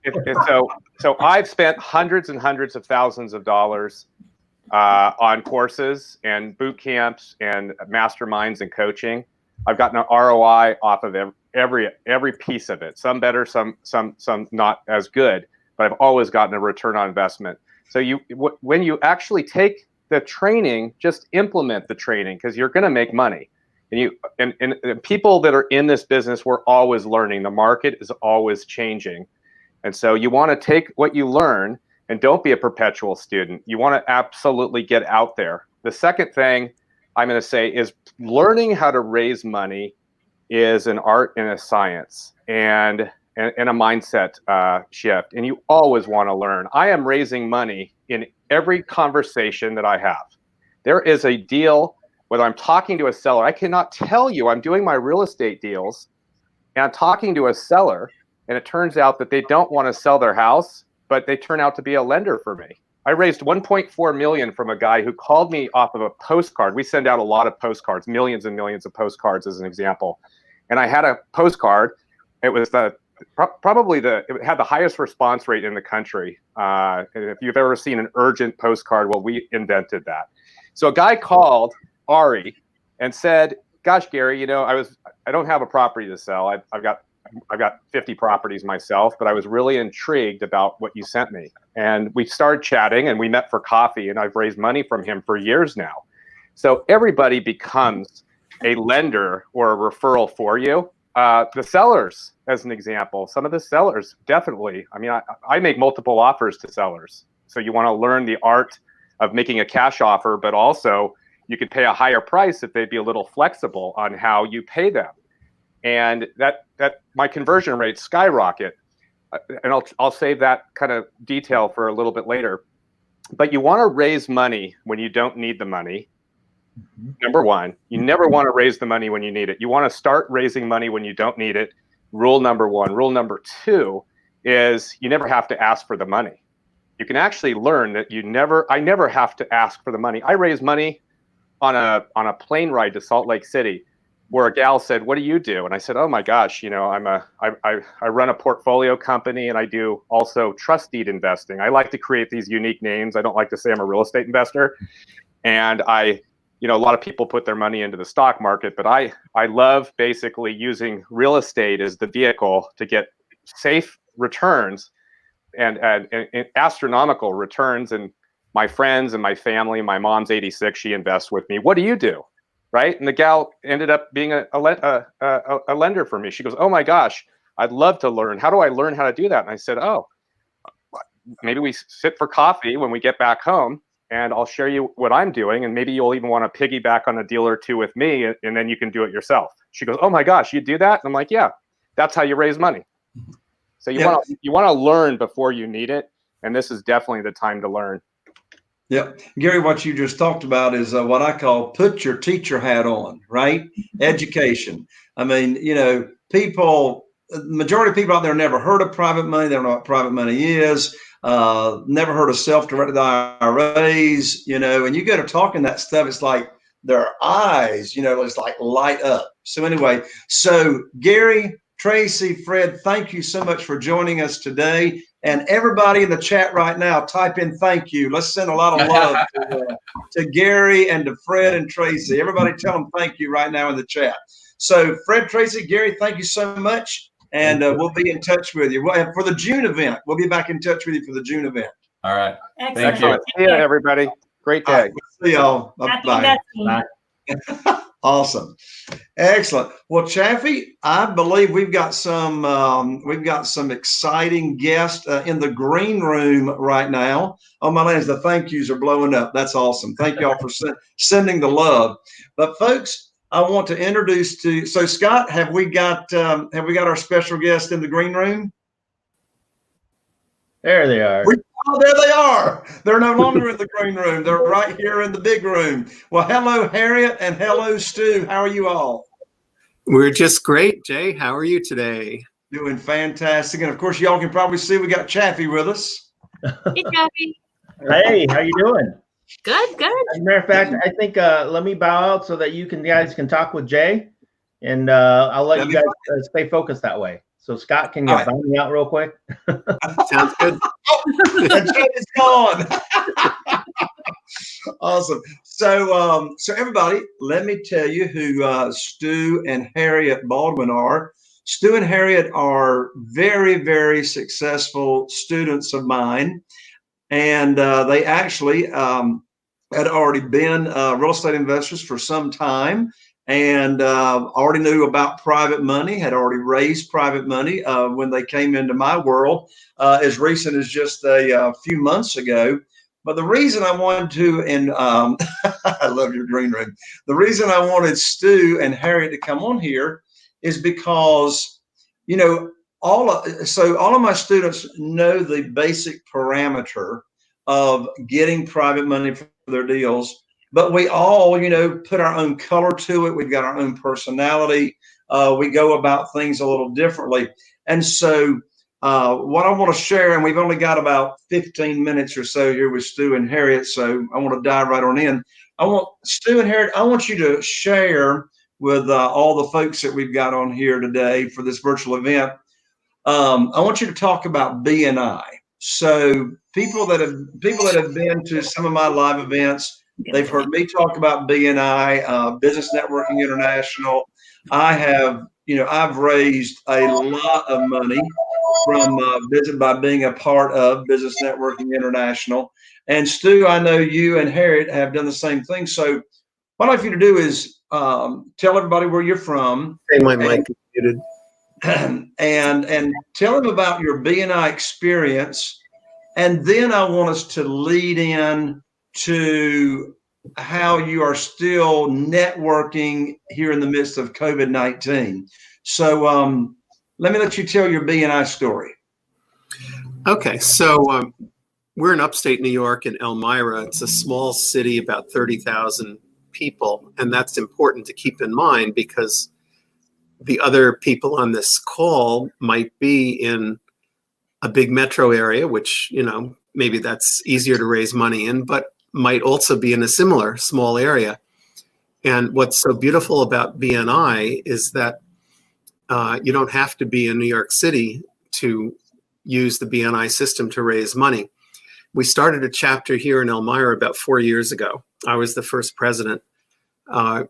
so I've spent hundreds and hundreds of thousands of dollars on courses and boot camps and masterminds and coaching. I've gotten an ROI off of every piece of it. Some better, some not as good, but I've always gotten a return on investment. So when you actually take the training, just implement the training, because you're going to make money. And people that are in this business, we're always learning. The market is always changing. And so you want to take what you learn and don't be a perpetual student. You want to absolutely get out there. The second thing I'm going to say is learning how to raise money is an art and a science and a mindset shift. And you always want to learn. I am raising money in every conversation that I have. There is a deal, whether I'm talking to a seller, I cannot tell you, I'm doing my real estate deals and I'm talking to a seller, and it turns out that they don't want to sell their house, but they turn out to be a lender for me. I raised $1.4 million from a guy who called me off of a postcard. We send out a lot of postcards, millions and millions of postcards as an example. And I had a postcard. It was it had the highest response rate in the country. If you've ever seen an urgent postcard, well, we invented that. So a guy called Ari and said, "Gosh, Gary, I don't have a property to sell. I've got 50 properties myself, but I was really intrigued about what you sent me." And we started chatting and we met for coffee, and I've raised money from him for years now. So everybody becomes a lender or a referral for you. The sellers, as an example, some of the sellers, definitely. I mean, I make multiple offers to sellers. So you want to learn the art of making a cash offer, but also you could pay a higher price if they'd be a little flexible on how you pay them. And that my conversion rates skyrocket. And I'll save that kind of detail for a little bit later. But you want to raise money when you don't need the money. Number one, you never want to raise the money when you need it. You want to start raising money when you don't need it. Rule number one. Rule number two is you never have to ask for the money. You can actually learn that I never have to ask for the money. I raised money on a plane ride to Salt Lake City, where a gal said, "What do you do?" And I said, "Oh my gosh, I run a portfolio company, and I do also trust deed investing. I like to create these unique names. I don't like to say I'm a real estate investor. And a lot of people put their money into the stock market, but I love basically using real estate as the vehicle to get safe returns and astronomical returns. And my friends and my family, my mom's 86, she invests with me. What do you do?" Right? And the gal ended up being a lender for me. She goes, "Oh my gosh, I'd love to learn. How do I learn how to do that?" And I said, "Oh, maybe we sit for coffee when we get back home, and I'll share you what I'm doing. And maybe you'll even want to piggyback on a deal or two with me, and then you can do it yourself." She goes, "Oh my gosh, you do that?" And I'm like, "Yeah, that's how you raise money." So you want to learn before you need it. And this is definitely the time to learn. Yep. Gary, what you just talked about is what I call put your teacher hat on, right? Education. I mean, majority of people out there never heard of private money. They don't know what private money is. Never heard of self-directed IRAs, and you go to talking that stuff, it's like their eyes, it's like light up. So anyway, Gary, Tracy, Fred, thank you so much for joining us today. And everybody in the chat right now, type in thank you. Let's send a lot of love to Gary and to Fred and Tracy. Everybody tell them thank you right now in the chat. So Fred, Tracy, Gary, thank you so much. And we'll be in touch with you. For the June event, we'll be back in touch with you for the June event. All right. Excellent. Thank you. See you, everybody. Great day. Right, see y'all. Happy Bye. investing. Awesome. Excellent. Well, Chaffee, I believe we've got some exciting guests in the green room right now. Oh my lands, the thank yous are blowing up. That's awesome. Thank y'all for sending the love. But folks, I want to introduce so Scott, have we got our special guest in the green room? There they are. Oh, there they are. They're no longer in the green room. They're right here in the big room. Well, hello, Harriet, and hello, Stu. How are you all? We're just great, Jay. How are you today? Doing fantastic. And of course, y'all can probably see we got Chaffee with us. Hey, Chaffee. Hey, how you doing? Good, good. As a matter of fact, I think let me bow out so that you guys can talk with Jay, and I'll let you guys stay focused that way. So Scott, can you All right. bound me out real quick? Sounds good. The chat is gone. Awesome. So everybody, let me tell you who Stu and Harriet Baldwin are. Stu and Harriet are very, very successful students of mine, and they actually had already been real estate investors for some time, and already knew about private money, had already raised private money when they came into my world as recent as just a few months ago. But the reason I wanted to, and I love your green room. The reason I wanted Stu and Harriet to come on here is because, you know, all of my students know the basic parameter of getting private money for their deals, but we all, you know, put our own color to it. We've got our own personality. We go about things a little differently. And so what I want to share, and we've only got about 15 minutes or so here with Stu and Harriet, so I want to dive right on in. I want Stu and Harriet, I want you to share with all the folks that we've got on here today for this virtual event. I want you to talk about BNI. So people that have been to some of my live events, they've heard me talk about BNI, Business Networking International. I've raised a lot of money from by being a part of Business Networking International. And Stu, I know you and Harriet have done the same thing. So what I'd like you to do is tell everybody where you're from. Hey, my mic is muted. And tell them about your BNI experience. And then I want us to lead in to how you are still networking here in the midst of COVID-19. So let me let you tell your BNI story. Okay, so we're in upstate New York in Elmira. It's a small city, about 30,000 people. And that's important to keep in mind because the other people on this call might be in a big metro area, which, you know, maybe that's easier to raise money in, but might also be in a similar small area. And what's so beautiful about BNI is that you don't have to be in New York City to use the BNI system to raise money. We started a chapter here in Elmira about 4 years ago. I was the first president.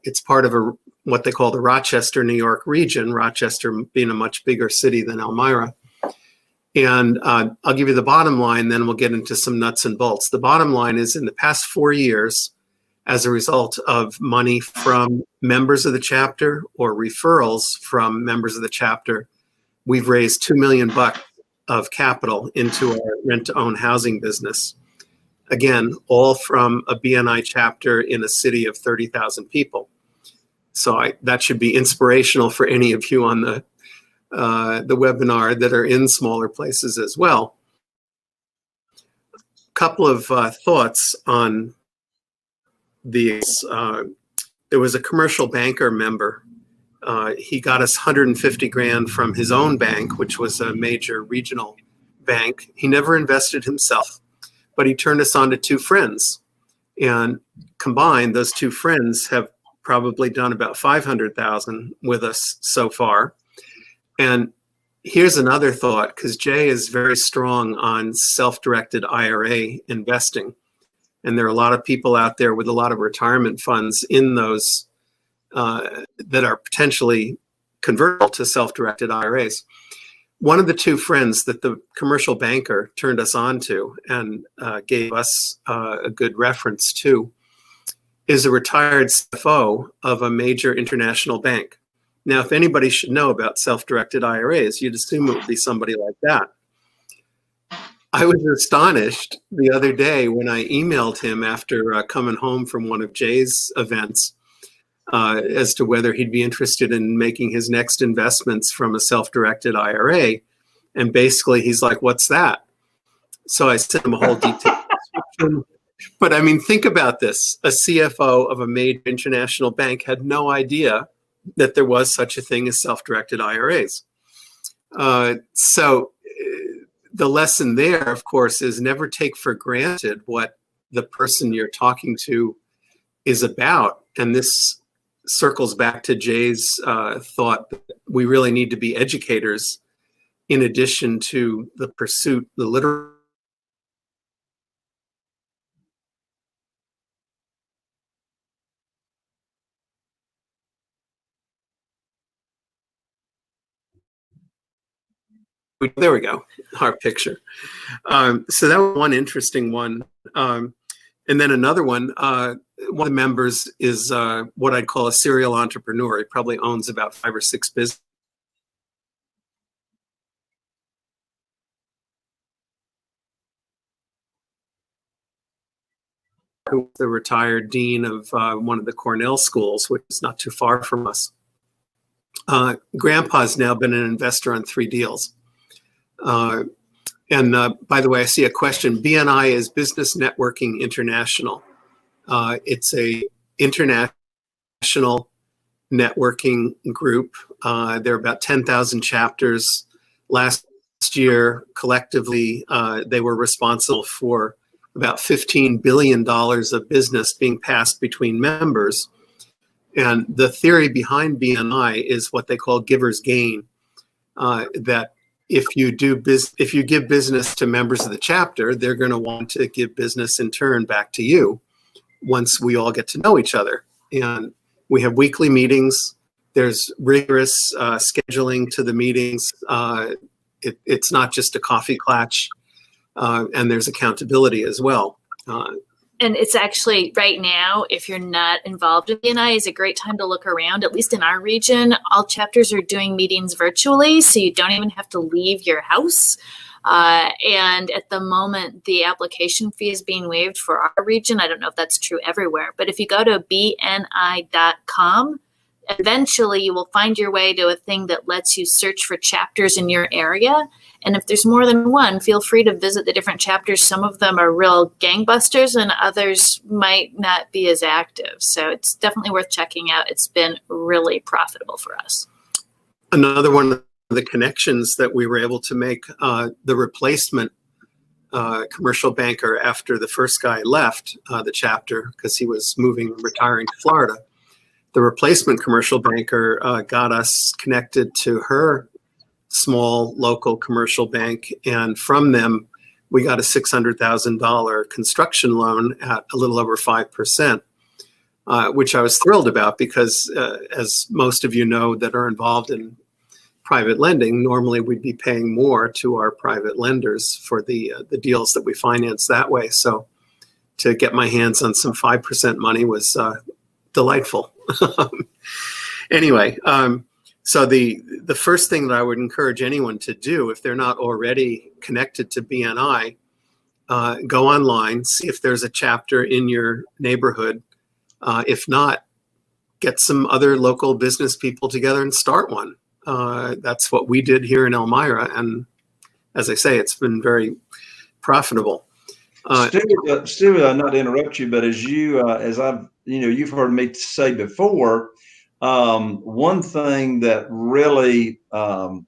It's part of what they call the Rochester, New York region, Rochester being a much bigger city than Elmira. And I'll give you the bottom line, then we'll get into some nuts and bolts. The bottom line is in the past 4 years, as a result of money from members of the chapter or referrals from members of the chapter, we've raised $2 million of capital into our rent-to-own housing business. Again, all from a BNI chapter in a city of 30,000 people. So that should be inspirational for any of you on the webinar that are in smaller places as well. A couple of thoughts on these. There was a commercial banker member. He got us 150 grand from his own bank, which was a major regional bank. He never invested himself, but he turned us on to two friends. And combined, those two friends have probably done about 500,000 with us so far. And here's another thought, because Jay is very strong on self-directed IRA investing. And there are a lot of people out there with a lot of retirement funds in those that are potentially convertible to self-directed IRAs. One of the two friends that the commercial banker turned us on to and gave us a good reference to is a retired CFO of a major international bank. Now, if anybody should know about self-directed IRAs, you'd assume it would be somebody like that. I was astonished the other day when I emailed him after coming home from one of Jay's events as to whether he'd be interested in making his next investments from a self-directed IRA. And basically, he's like, what's that? So I sent him a whole detailed description. But I mean, think about this. A CFO of a major international bank had no idea that there was such a thing as self-directed IRAs. So the lesson there, of course, is never take for granted what the person you're talking to is about. And this circles back to Jay's thought that we really need to be educators in addition to the pursuit, the literal. There we go, our picture. So that was one interesting one. And then another one of the members is what I'd call a serial entrepreneur. He probably owns about 5 or 6 businesses. Who was the retired dean of one of the Cornell schools, which is not too far from us. Grandpa's now been an investor on 3 deals. And by the way, I see a question. BNI is Business Networking International. It's a international networking group. There are about 10,000 chapters. Last year, collectively, they were responsible for about $15 billion of business being passed between members. And the theory behind BNI is what they call giver's gain, that if you give business to members of the chapter, they're going to want to give business in turn back to you once we all get to know each other. And we have weekly meetings. There's rigorous scheduling to the meetings. It's not just a coffee klatch, and there's accountability as well. And it's actually right now, if you're not involved in BNI, is a great time to look around. At least in our region, all chapters are doing meetings virtually, so you don't even have to leave your house. And at the moment, the application fee is being waived for our region. I don't know if that's true everywhere, but if you go to bni.com, eventually you will find your way to a thing that lets you search for chapters in your area. And if there's more than one, feel free to visit the different chapters. Some of them are real gangbusters and others might not be as active. So it's definitely worth checking out. It's been really profitable for us. Another one of the connections that we were able to make, the replacement commercial banker after the first guy left the chapter because he was retiring to Florida. The replacement commercial banker got us connected to her small local commercial bank, and from them we got a $600,000 construction loan at a little over 5%, which I was thrilled about because as most of you know that are involved in private lending, normally we'd be paying more to our private lenders for the deals that we finance that way. So to get my hands on some 5% money was delightful. Anyway, so the first thing that I would encourage anyone to do, if they're not already connected to BNI, go online, see if there's a chapter in your neighborhood. If not, get some other local business people together and start one. That's what we did here in Elmira, and as I say, it's been very profitable. Stuart, not to interrupt you, but as I've, you've heard me say before, one thing that really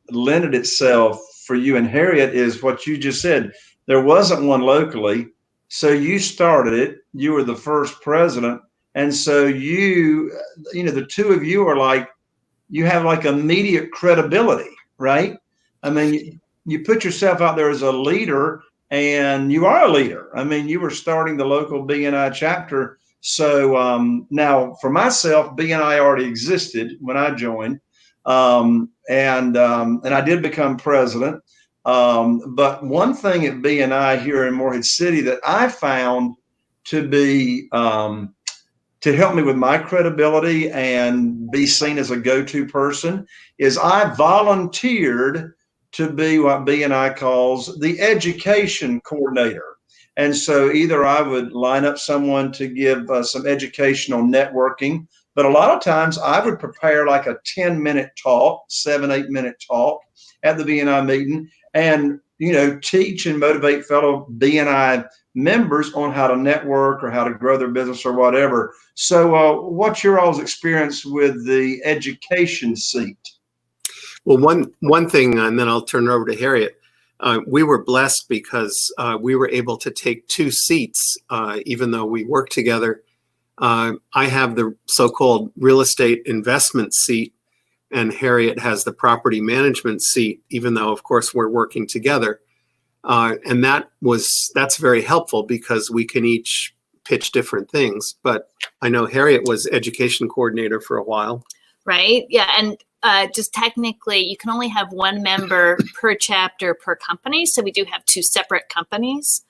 lended itself for you and Harriet is what you just said. There wasn't one locally, so you started it. You were the first president, and so the two of you are like, you have like immediate credibility, right? I mean, you put yourself out there as a leader. And you are a leader. I mean, you were starting the local BNI chapter. So now for myself, BNI already existed when I joined. And I did become president. But one thing at BNI here in Morehead City that I found to be, to help me with my credibility and be seen as a go-to person is I volunteered to be what BNI calls the education coordinator. And so either I would line up someone to give some educational networking, but a lot of times I would prepare like a 10-minute talk, 7-8 minute talk at the BNI meeting and, teach and motivate fellow BNI members on how to network or how to grow their business or whatever. So what's your all's experience with the education seat? Well, one thing, and then I'll turn it over to Harriet. We were blessed because we were able to take 2 seats, even though we work together. I have the so-called real estate investment seat, and Harriet has the property management seat, even though, of course, we're working together. And that's very helpful because we can each pitch different things. But I know Harriet was education coordinator for a while. Right. Yeah. And just technically, you can only have one member per chapter per company. So we do have two separate companies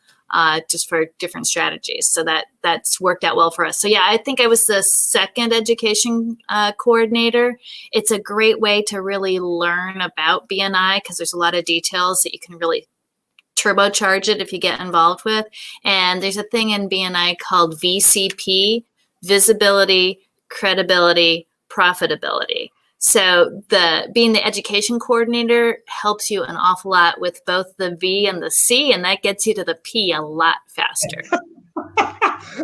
just for different strategies. So that's worked out well for us. So yeah, I think I was the second education coordinator. It's a great way to really learn about BNI because there's a lot of details that you can really turbocharge it if you get involved with. And there's a thing in BNI called VCP, visibility, credibility, profitability. So being the education coordinator helps you an awful lot with both the V and the C, and that gets you to the P a lot faster.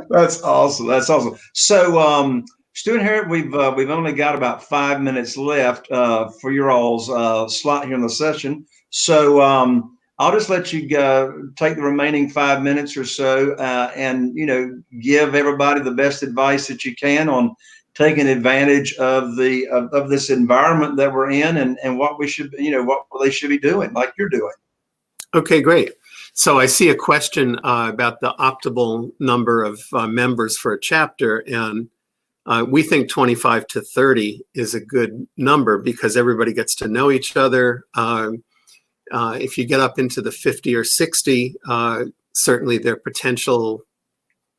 That's awesome. That's awesome. So, Stu and Harriet, we've only got about 5 minutes left for your all's slot here in the session. So I'll just let you take the remaining 5 minutes or so, and give everybody the best advice that you can on taking advantage of of this environment that we're in, and what we should, what they should be doing, like you're doing. Okay, great. So I see a question about the optimal number of members for a chapter, and we think 25 to 30 is a good number because everybody gets to know each other. If you get up into the 50 or 60, certainly there are potential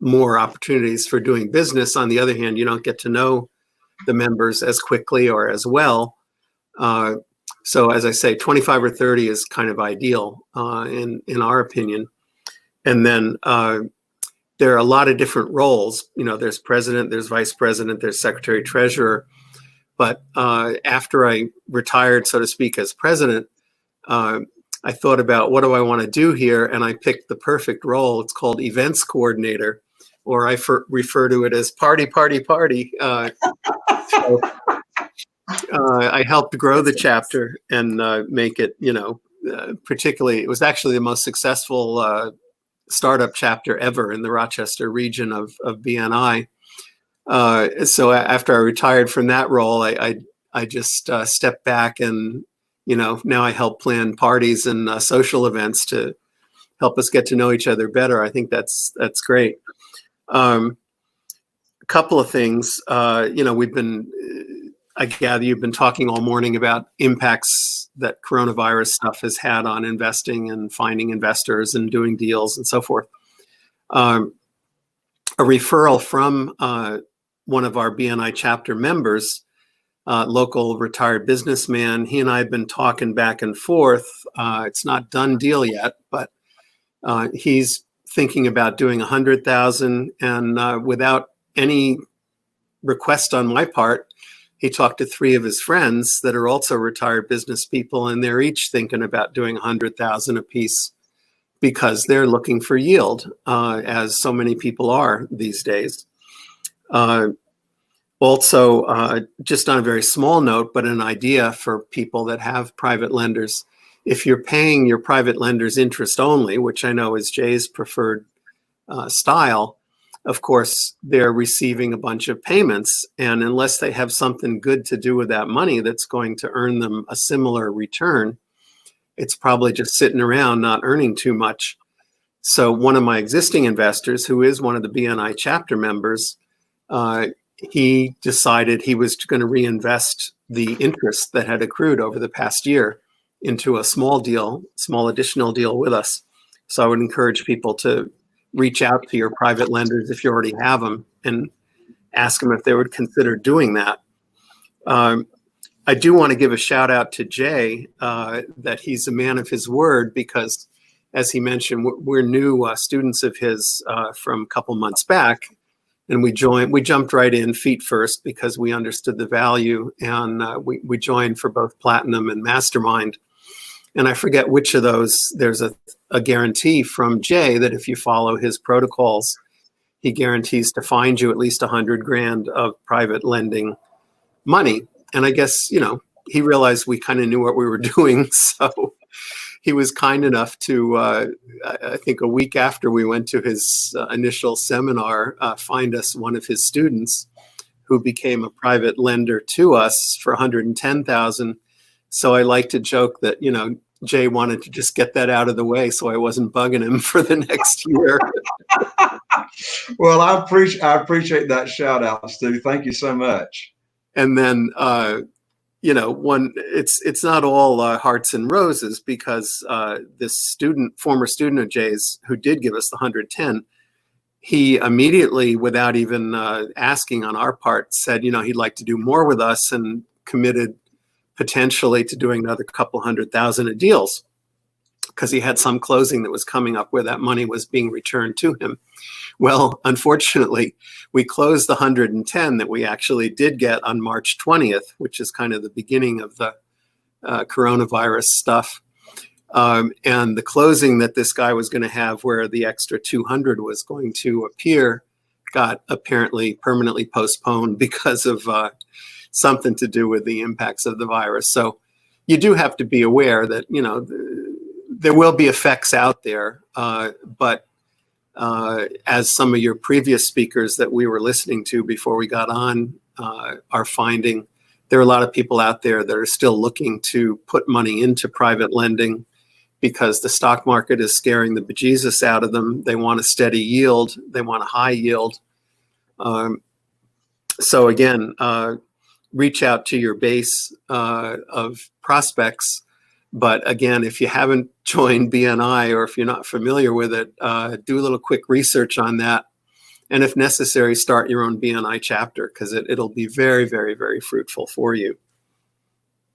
more opportunities for doing business. On the other hand, you don't get to know the members as quickly or as well. So as I say, 25 or 30 is kind of ideal in our opinion. And then there are a lot of different roles. There's president, there's vice president, there's secretary treasurer. But after I retired, so to speak, as president, I thought about what do I want to do here, and I picked the perfect role. It's called events coordinator, or I refer to it as party. So, I helped grow the chapter and make it, particularly, it was actually the most successful startup chapter ever in the Rochester region of BNI. So after I retired from that role, I just stepped back and, now I help plan parties and social events to help us get to know each other better. I think that's great. A couple of things, I gather you've been talking all morning about impacts that coronavirus stuff has had on investing and finding investors and doing deals and so forth. A referral from one of our BNI chapter members, local retired businessman. He and I have been talking back and forth. It's not done deal yet, but he's thinking about doing 100,000, and without any request on my part, he talked to 3 of his friends that are also retired business people, and they're each thinking about doing 100,000 apiece because they're looking for yield, as so many people are these days. Also, just on a very small note, but an idea for people that have private lenders, if you're paying your private lenders interest only, which I know is Jay's preferred style, of course, they're receiving a bunch of payments. And unless they have something good to do with that money that's going to earn them a similar return, it's probably just sitting around not earning too much. So one of my existing investors, who is one of the BNI chapter members, he decided he was going to reinvest the interest that had accrued over the past year into a small additional deal with us. So I would encourage people to reach out to your private lenders if you already have them and ask them if they would consider doing that. I do want to give a shout out to Jay, that he's a man of his word, because as he mentioned, we're new students of his from a couple months back. And we jumped right in feet first because we understood the value, and we joined for both Platinum and Mastermind. And I forget which of those, there's a guarantee from Jay that if you follow his protocols, he guarantees to find you at least $100,000 of private lending money. And I guess, he realized we kind of knew what we were doing. So he was kind enough to, I think a week after we went to his initial seminar, find us one of his students who became a private lender to us for $110,000. So I like to joke that, you know, Jay wanted to just get that out of the way so I wasn't bugging him for the next year. Well, I appreciate that shout out, Stu. Thank you so much. And then, you know, it's not all hearts and roses, because this former student of Jay's who did give us the 110, he immediately, without even asking on our part, said, you know, he'd like to do more with us, and committed potentially to doing another couple $100,000 of deals, because he had some closing that was coming up where that money was being returned to him. Well, unfortunately, we closed the 110 that we actually did get on March 20th, which is kind of the beginning of the coronavirus stuff. And the closing that this guy was going to have, where the extra 200 was going to appear, got apparently permanently postponed because of something to do with the impacts of the virus. So you do have to be aware that, you know, there will be effects out there, but as some of your previous speakers that we were listening to before we got on are finding, there are a lot of people out there that are still looking to put money into private lending because the stock market is scaring the bejesus out of them. They want a steady yield. They want a high yield. So again, reach out to your base of prospects. But again, if you haven't joined BNI, or if you're not familiar with it, do a little quick research on that. And if necessary, start your own BNI chapter, because it'll be very, very, very fruitful for you.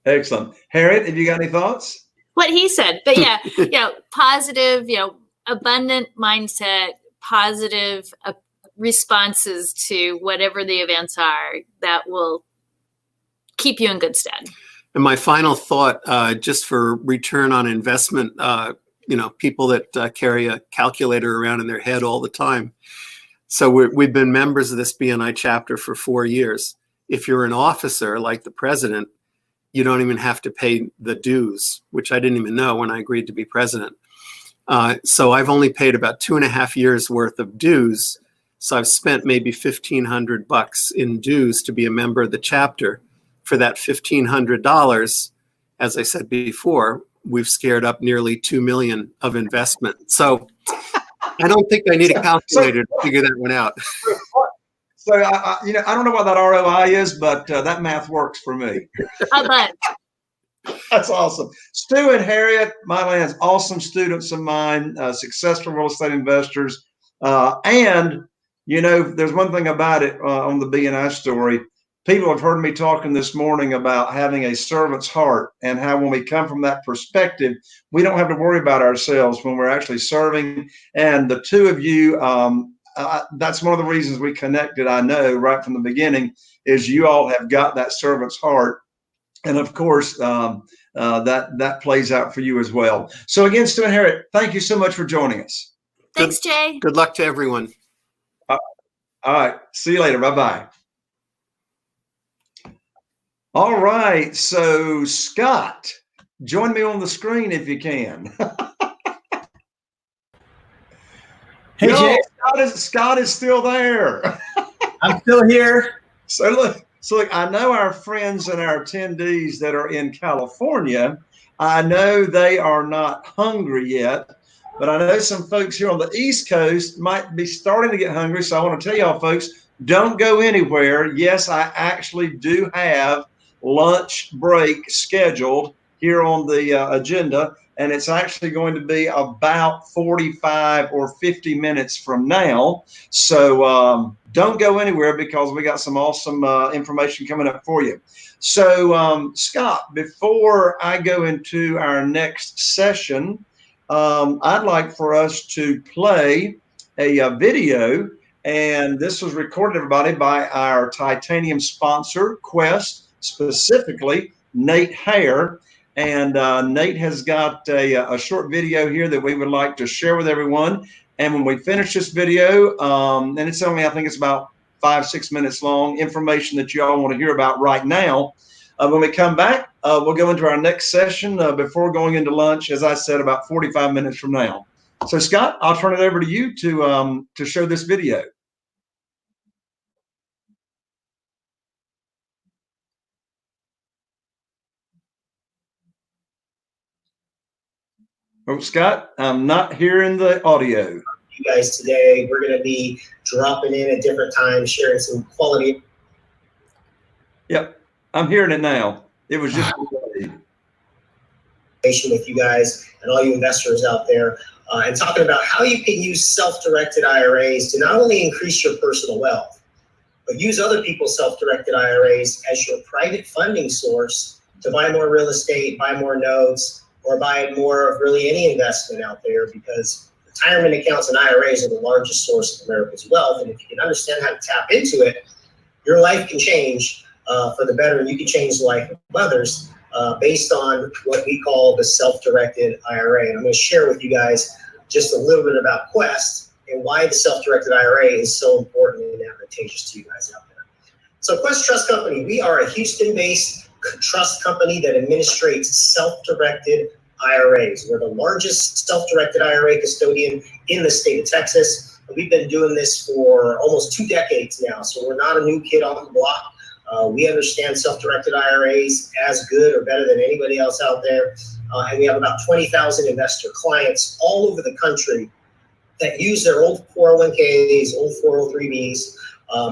Excellent. Harriet, have you got any thoughts? What he said, but yeah, you know, positive, you know, abundant mindset, positive responses to whatever the events are that will keep you in good stead. And my final thought, just for return on investment, you know, people that carry a calculator around in their head all the time. So we've been members of this BNI chapter for 4 years. If you're an officer like the president, you don't even have to pay the dues, which I didn't even know when I agreed to be president. So I've only paid about 2.5 years worth of dues. So I've spent maybe $1,500 in dues to be a member of the chapter. For that $1,500, as I said before, we've scared up nearly $2 million of investment. So I don't think I need a calculator to figure that one out. So you know, I don't know what that ROI is, but that math works for me. That's awesome. Stu and Harriet, my lands, awesome students of mine, successful real estate investors. And, you know, there's one thing about it on the BNI story. People have heard me talking this morning about having a servant's heart, and how when we come from that perspective, we don't have to worry about ourselves when we're actually serving. And the two of you, that's one of the reasons we connected, I know, right from the beginning, is you all have got that servant's heart. And of course, that plays out for you as well. So again, Stu and Harriet, thank you so much for joining us. Thanks, Jay. Good luck to everyone. All right. See you later. Bye-bye. All right. So Scott, join me on the screen if you can. Hey, Jay. Scott is still there. I'm still here. So look, I know our friends and our attendees that are in California, I know they are not hungry yet, but I know some folks here on the East Coast might be starting to get hungry. So I want to tell y'all folks, don't go anywhere. Yes, I actually do have lunch break scheduled here on the agenda, and it's actually going to be about 45 or 50 minutes from now. So don't go anywhere, because we got some awesome information coming up for you. So Scott, before I go into our next session, I'd like for us to play a video, and this was recorded, everybody, by our titanium sponsor, Quest, specifically Nate Hare. And Nate has got a short video here that we would like to share with everyone. And when we finish this video, and it's only, I think it's about 5-6 minutes long, information that you all want to hear about right now. When we come back, we'll go into our next session before going into lunch, as I said, about 45 minutes from now. So Scott, I'll turn it over to you to show this video. Oh, Scott, I'm not hearing the audio. You guys today, we're going to be dropping in at different times, sharing some quality. Yep, I'm hearing it now. It was just with you guys and all you investors out there, and talking about how you can use self-directed IRAs to not only increase your personal wealth, but use other people's self-directed IRAs as your private funding source to buy more real estate, buy more notes, or buy more of really any investment out there, because retirement accounts and IRAs are the largest source of America's wealth. And if you can understand how to tap into it, your life can change for the better, and you can change the life of others based on what we call the self-directed IRA. And I'm going to share with you guys just a little bit about Quest and why the self-directed IRA is so important and advantageous to you guys out there. So Quest Trust Company, we are a Houston-based trust company that administrates self-directed IRAs. We're the largest self-directed IRA custodian in the state of Texas. We've been doing this for almost 2 decades now, so we're not a new kid on the block. We understand self-directed IRAs as good or better than anybody else out there. And we have about 20,000 investor clients all over the country that use their old 401ks, old 403bs,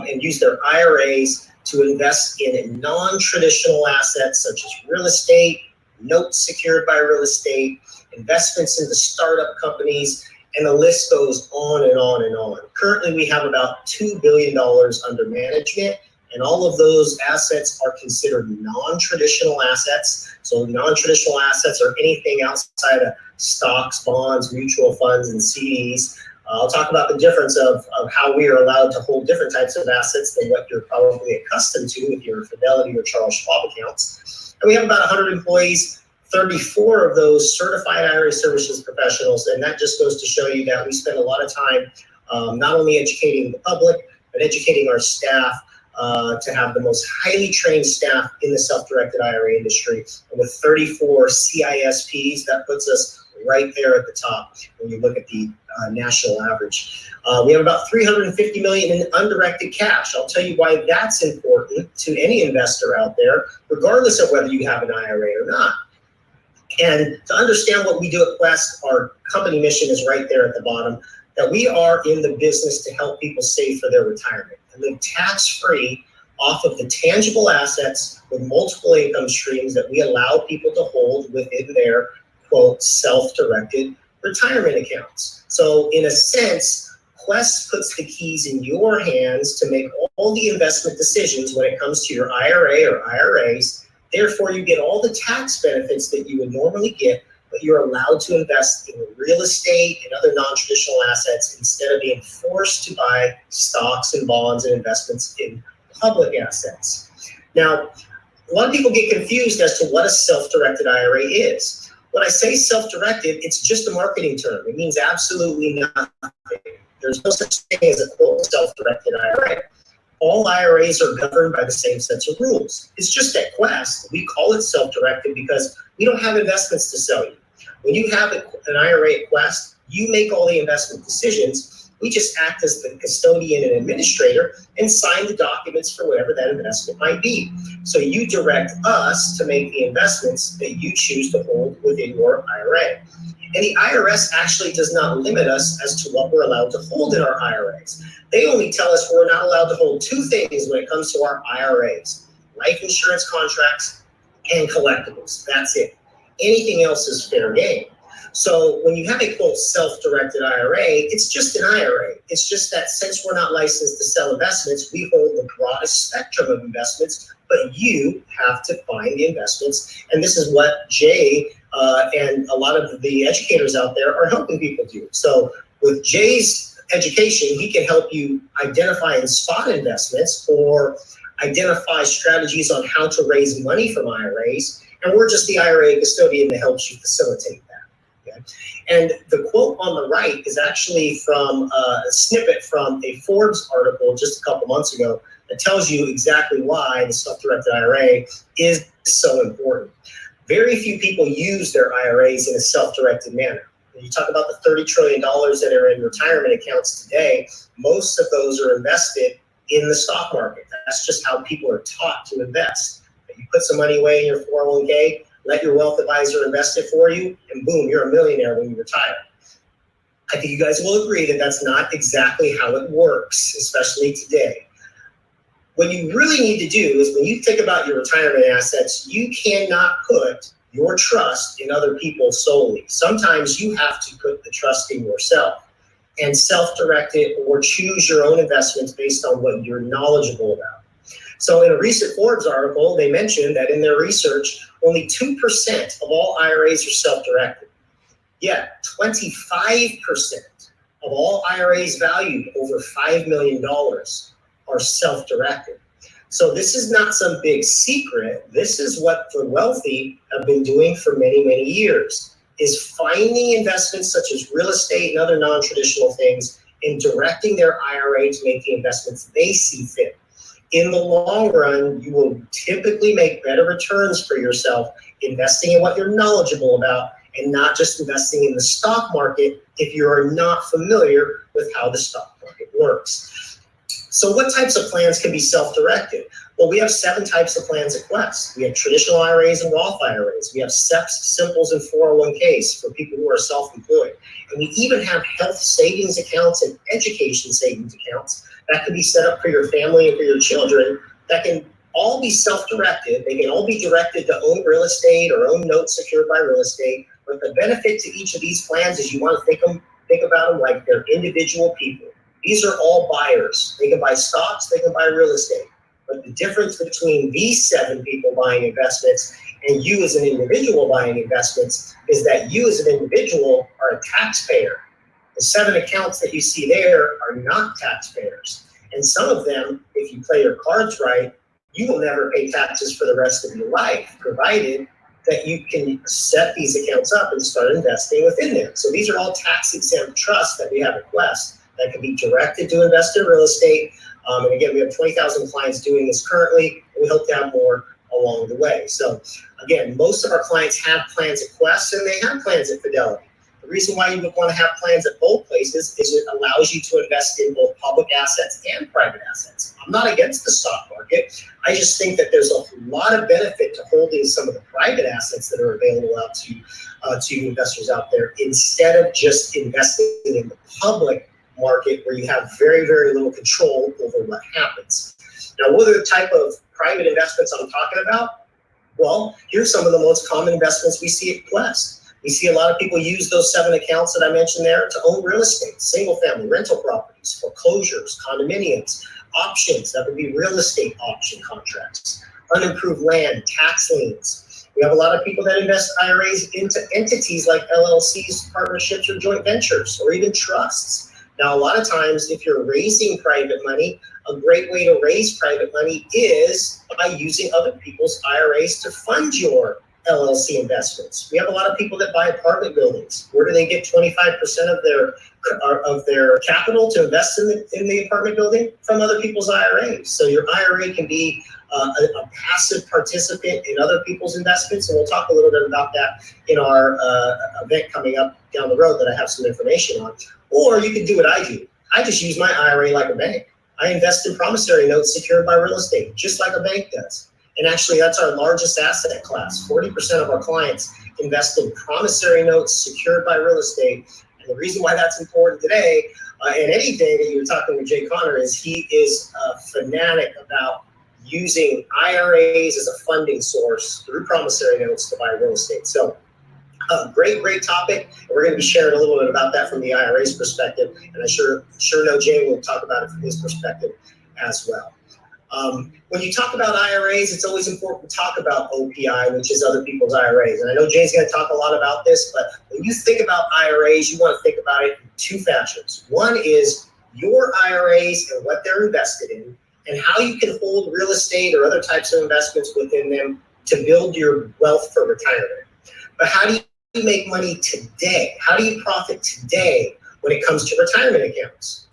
and use their IRAs to invest in non-traditional assets such as real estate, notes secured by real estate, investments into startup companies, and the list goes on and on and on. Currently, we have about $2 billion under management, and all of those assets are considered non-traditional assets. So non-traditional assets are anything outside of stocks, bonds, mutual funds, and CDs. I'll talk about the difference of how we are allowed to hold different types of assets than what you're probably accustomed to with your Fidelity or Charles Schwab accounts. And we have about 100 employees, 34 of those certified IRA services professionals, and that just goes to show you that we spend a lot of time not only educating the public, but educating our staff to have the most highly trained staff in the self-directed IRA industry. And with 34 CISPs, that puts us right there at the top when you look at the national average. We have about $350 million in undirected cash. I'll tell you why that's important to any investor out there, regardless of whether you have an IRA or not. And to understand what we do at Quest, our company mission is right there at the bottom, that we are in the business to help people save for their retirement and live tax-free off of the tangible assets with multiple income streams that we allow people to hold within their, quote, self-directed retirement accounts. So in a sense, Quest puts the keys in your hands to make all the investment decisions when it comes to your IRA or IRAs. Therefore, you get all the tax benefits that you would normally get, but you're allowed to invest in real estate and other non-traditional assets instead of being forced to buy stocks and bonds and investments in public assets. Now, a lot of people get confused as to what a self-directed IRA is. When I say self-directed, it's just a marketing term. It means absolutely nothing. There's no such thing as a quote self-directed IRA. All IRAs are governed by the same sets of rules. It's just at Quest, we call it self-directed because we don't have investments to sell you. When you have an IRA at Quest, you make all the investment decisions. We just act as the custodian and administrator and sign the documents for whatever that investment might be. So you direct us to make the investments that you choose to hold within your IRA. And the IRS actually does not limit us as to what we're allowed to hold in our IRAs. They only tell us we're not allowed to hold 2 things when it comes to our IRAs: life insurance contracts and collectibles. That's it. Anything else is fair game. So when you have a quote self-directed IRA, it's just an IRA. It's just that since we're not licensed to sell investments, we hold the broadest spectrum of investments, but you have to find the investments. And this is what Jay and a lot of the educators out there are helping people do. So with Jay's education, he can help you identify and spot investments or identify strategies on how to raise money from IRAs. And we're just the IRA custodian that helps you facilitate that. Okay? And the quote on the right is actually from a snippet from a Forbes article just a couple months ago that tells you exactly why the self-directed IRA is so important. Very few people use their IRAs in a self-directed manner. When you talk about the $30 trillion that are in retirement accounts today, most of those are invested in the stock market. That's just how people are taught to invest. You put some money away in your 401k, let your wealth advisor invest it for you, and boom, you're a millionaire when you retire. I think you guys will agree that that's not exactly how it works, especially today. What you really need to do is when you think about your retirement assets, you cannot put your trust in other people solely. Sometimes you have to put the trust in yourself and self-direct it or choose your own investments based on what you're knowledgeable about. So in a recent Forbes article, they mentioned that in their research, only 2% of all IRAs are self-directed. Yet 25% of all IRAs valued over $5 million are self-directed. So this is not some big secret. This is what the wealthy have been doing for many, many years, is finding investments such as real estate and other non-traditional things and directing their IRA to make the investments they see fit. In the long run, you will typically make better returns for yourself investing in what you're knowledgeable about and not just investing in the stock market if you are not familiar with how the stock market works. So what types of plans can be self-directed? Well, we have 7 types of plans at Quest. We have traditional IRAs and Roth IRAs. We have SEPs, Simples, and 401ks for people who are self-employed. And we even have health savings accounts and education savings accounts that can be set up for your family and for your children that can all be self-directed. They can all be directed to own real estate or own notes secured by real estate. But the benefit to each of these plans is you want to think about them like they're individual people. These are all buyers. They can buy stocks, they can buy real estate. But the difference between these 7 people buying investments and you as an individual buying investments is that you as an individual are a taxpayer. The 7 accounts that you see there are not taxpayers. And some of them, if you play your cards right, you will never pay taxes for the rest of your life, provided that you can set these accounts up and start investing within them. So these are all tax-exempt trusts that we have at Quest that can be directed to invest in real estate. And again, we have 20,000 clients doing this currently, and we hope to have more along the way. So again, most of our clients have plans at Quest and they have plans at Fidelity. The reason why you would want to have plans at both places is it allows you to invest in both public assets and private assets. I'm not against the stock market. I just think that there's a lot of benefit to holding some of the private assets that are available out to investors out there instead of just investing in the public market where you have very, very little control over what happens. Now, what are the type of private investments I'm talking about? Well, here's some of the most common investments we see at Quest. We see a lot of people use those 7 accounts that I mentioned there to own real estate, single family, rental properties, foreclosures, condominiums, options, that would be real estate option contracts, unimproved land, tax liens. We have a lot of people that invest IRAs into entities like LLCs, partnerships, or joint ventures, or even trusts. Now, a lot of times, if you're raising private money, a great way to raise private money is by using other people's IRAs to fund your LLC investments. We have a lot of people that buy apartment buildings. Where do they get 25% of their capital to invest in the apartment building? From other people's IRAs. So your IRA can be a passive participant in other people's investments, and we'll talk a little bit about that in our event coming up down the road that I have some information on. Or you can do what I do. I just use my IRA like a bank. I invest in promissory notes secured by real estate, just like a bank does. And actually, that's our largest asset class. 40% of our clients invest in promissory notes secured by real estate. And the reason why that's important today, and any day that you were talking with Jay Connor, is he is a fanatic about using IRAs as a funding source through promissory notes to buy real estate. So great topic. And we're going to be sharing a little bit about that from the IRA's perspective. And I sure know Jay will talk about it from his perspective as well. When you talk about IRAs, it's always important to talk about OPI, which is other people's IRAs. And I know Jay's going to talk a lot about this, but when you think about IRAs, you want to think about it in 2 fashions. One is your IRAs and what they're invested in, and how you can hold real estate or other types of investments within them to build your wealth for retirement. But how do you make money today? How do you profit today when it comes to retirement accounts?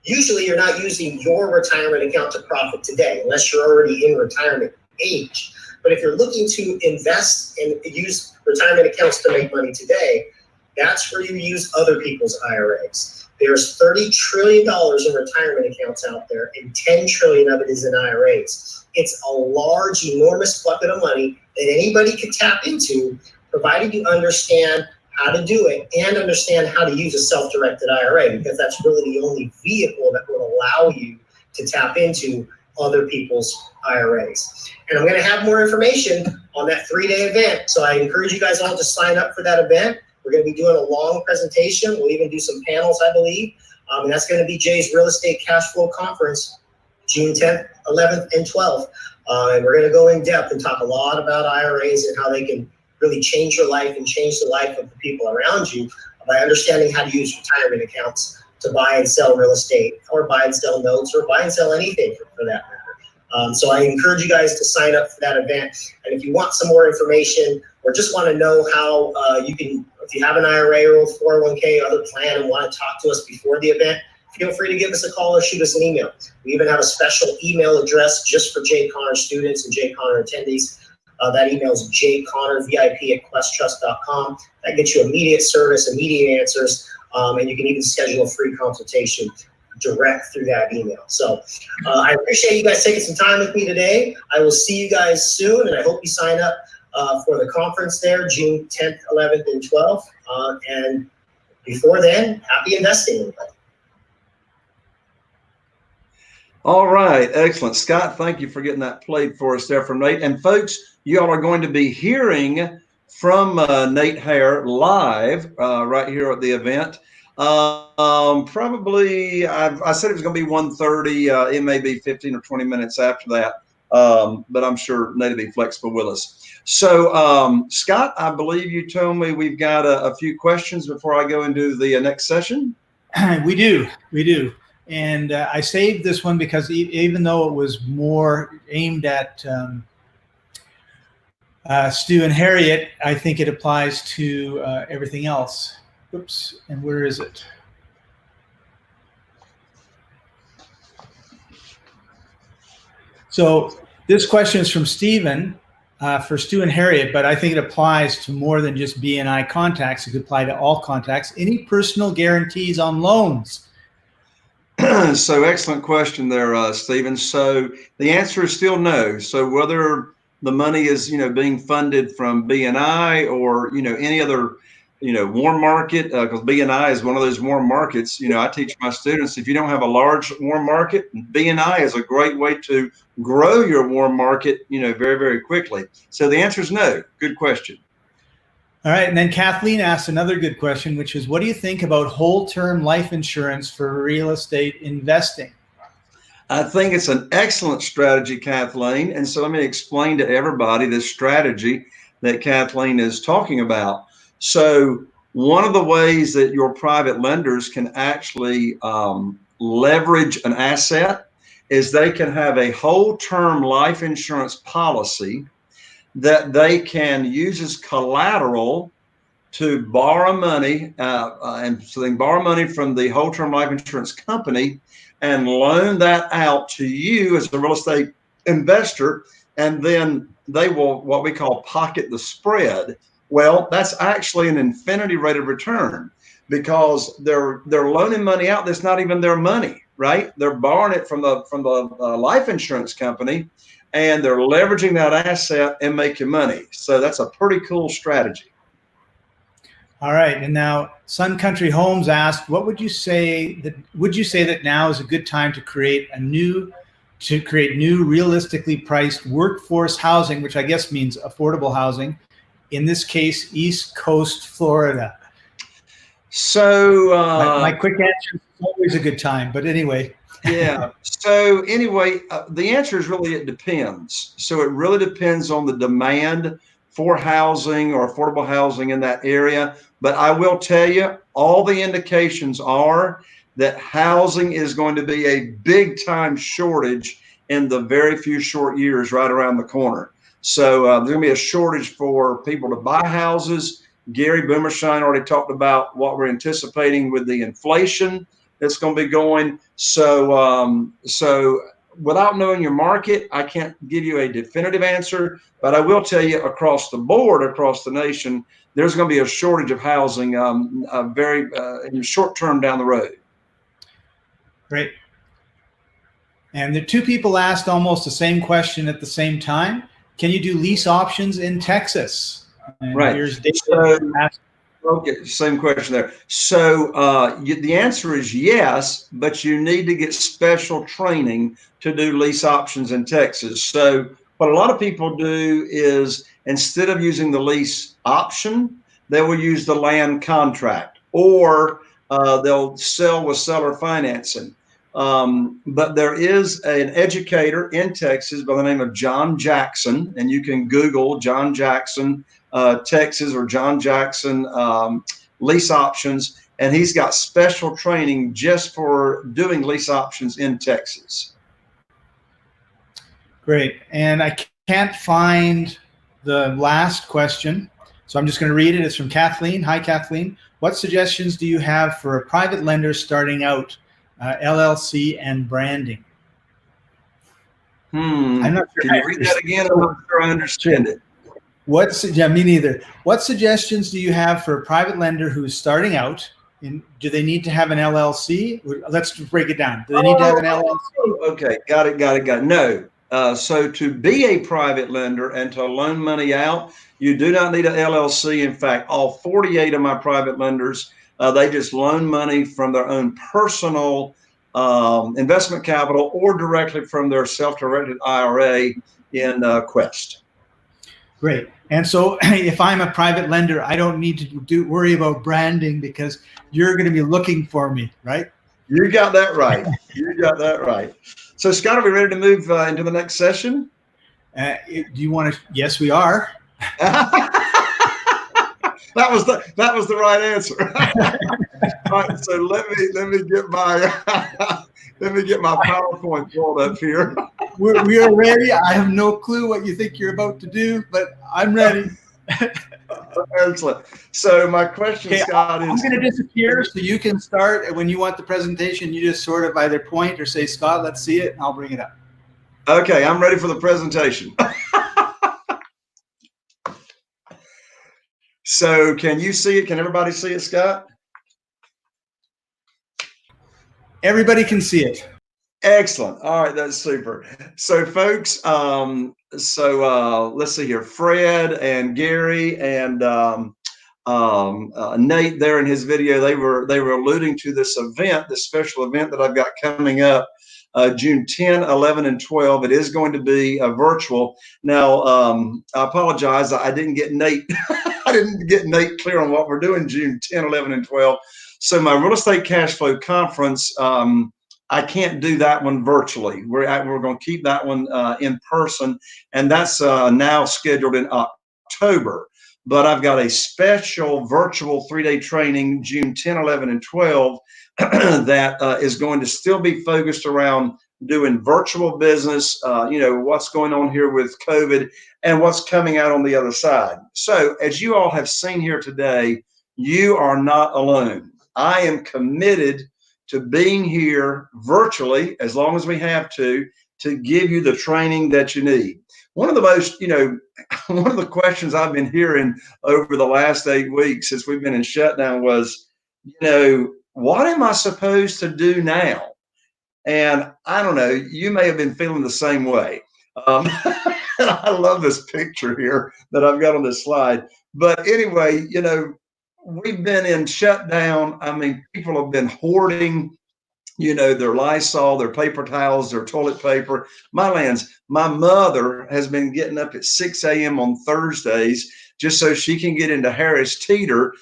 Usually you're not using your retirement account to profit today unless you're already in retirement age. But if you're looking to invest and use retirement accounts to make money today, that's where you use other people's IRAs. There's $30 trillion in retirement accounts out there, and $10 trillion of it is in IRAs. It's a large, enormous bucket of money that anybody could tap into, provided you understand how to do it and understand how to use a self-directed IRA, because that's really the only vehicle that will allow you to tap into other people's IRAs. And I'm going to have more information on that 3-day event. So I encourage you guys all to sign up for that event. We're going to be doing a long presentation. We'll even do some panels, I believe. And that's going to be Jay's Real Estate Cash Flow Conference, June 10th, 11th, and 12th. And we're going to go in depth and talk a lot about IRAs and how they can really change your life and change the life of the people around you by understanding how to use retirement accounts to buy and sell real estate, or buy and sell notes, or buy and sell anything for that matter. So I encourage you guys to sign up for that event. And if you want some more information, or just want to know how you can, if you have an IRA or 401k or other plan and want to talk to us before the event, feel free to give us a call or shoot us an email. We even have a special email address just for Jay Conner students and Jay Conner attendees. That email is jconnervip@questtrust.com. That gets you immediate service, immediate answers, and you can even schedule a free consultation direct through that email. So I appreciate you guys taking some time with me today. I will see you guys soon, and I hope you sign up for the conference there, June 10th, 11th, and 12th. And before then, happy investing, everybody. All right, excellent. Scott, thank you for getting that played for us there from Nate. And folks, you all are going to be hearing from Nate Hare live right here at the event. Probably, I said it was going to be 1:30. It may be 15 or 20 minutes after that, but I'm sure Nate will be flexible with us. So, Scott, I believe you told me we've got a few questions before I go into the next session. We do. And I saved this one because even though it was more aimed at Stu and Harriet, I think it applies to everything else. Oops, and where is it? So this question is from Stephen for Stu and Harriet, but I think it applies to more than just BNI contacts. It could apply to all contacts. Any personal guarantees on loans? So excellent question there, Stephen. So the answer is still no. So whether the money is, being funded from BNI or, any other, warm market, because BNI is one of those warm markets. I teach my students, if you don't have a large warm market, BNI is a great way to grow your warm market, very, very quickly. So the answer is no. Good question. All right. And then Kathleen asked another good question, which is, what do you think about whole term life insurance for real estate investing? I think it's an excellent strategy, Kathleen. And so let me explain to everybody this strategy that Kathleen is talking about. So one of the ways that your private lenders can actually leverage an asset is they can have a whole term life insurance policy that they can use as collateral to borrow money, and so they can borrow money from the whole term life insurance company and loan that out to you as a real estate investor, and then they will what we call pocket the spread. Well, that's actually an infinity rate of return because they're loaning money out that's not even their money, right? They're borrowing it from the life insurance company, and they're leveraging that asset and making money. So that's a pretty cool strategy. All right. And now Sun Country Homes asked, would you say that now is a good time to create new realistically priced workforce housing, which I guess means affordable housing, in this case, East Coast Florida? So my quick answer is always a good time, but anyway. Yeah. So anyway, the answer is really, it depends. So it really depends on the demand for housing or affordable housing in that area. But I will tell you, all the indications are that housing is going to be a big time shortage in the very few short years right around the corner. So there's going to be a shortage for people to buy houses. Gary Boomershine already talked about what we're anticipating with the inflation that's going to be going. So without knowing your market, I can't give you a definitive answer, but I will tell you across the board, across the nation, there's going to be a shortage of housing in the short term down the road. Great. And the two people asked almost the same question at the same time. Can you do lease options in Texas? And Right. here's David. So, okay, same question there. So the answer is yes, but you need to get special training to do lease options in Texas. So what a lot of people do is instead of using the lease option, they will use the land contract, or they'll sell with seller financing. But there is an educator in Texas by the name of John Jackson, and you can Google John Jackson Texas or John Jackson lease options, and he's got special training just for doing lease options in Texas. Great. And I can't find the last question, so I'm just going to read it. It's from Kathleen. Hi, Kathleen. What suggestions do you have for a private lender starting out, LLC and branding? I'm not sure. Can you read that again? I'm not sure I understand it. Yeah, me neither. What suggestions do you have for a private lender who's starting out? Do they need to have an LLC? Let's break it down. Do they need to have an LLC? Okay, got it. No. So to be a private lender and to loan money out, you do not need an LLC. In fact, all 48 of my private lenders, they just loan money from their own personal investment capital or directly from their self-directed IRA in Quest. Great. And so if I'm a private lender, I don't need to worry about branding because you're going to be looking for me, right? You got that right. You got that right. So Scott, are we ready to move into the next session? Do you want to? Yes, we are. That was the right answer. All right, so let me get my PowerPoint pulled up here. We are ready. I have no clue what you think you're about to do, but I'm ready. Excellent. So my question, Scott, is... I'm going to disappear so you can start. And when you want the presentation, you just sort of either point or say, Scott, let's see it, and I'll bring it up. Okay, I'm ready for the presentation. So can you see it? Can everybody see it, Scott? Everybody can see it. Excellent. All right, that's super. So folks, let's see here. Fred and Gary and Nate there in his video, they were alluding to this event, this special event that I've got coming up June 10, 11, and 12. It is going to be virtual. Now, I apologize. I didn't get Nate. I didn't get Nate clear on what we're doing June 10, 11, and 12. So my real estate cash flow conference, I can't do that one virtually. We're going to keep that one in person, and that's now scheduled in October. But I've got a special virtual 3-day training June 10, 11, and 12 that is going to still be focused around doing virtual business, what's going on here with COVID and what's coming out on the other side. So as you all have seen here today, you are not alone. I am committed to being here virtually as long as we have to give you the training that you need. One of the most, one of the questions I've been hearing over the last 8 weeks since we've been in shutdown was, what am I supposed to do now? And I don't know, you may have been feeling the same way. And I love this picture here that I've got on this slide. But anyway, we've been in shutdown. I mean, people have been hoarding, their Lysol, their paper towels, their toilet paper. My mother has been getting up at 6 a.m. on Thursdays just so she can get into Harris Teeter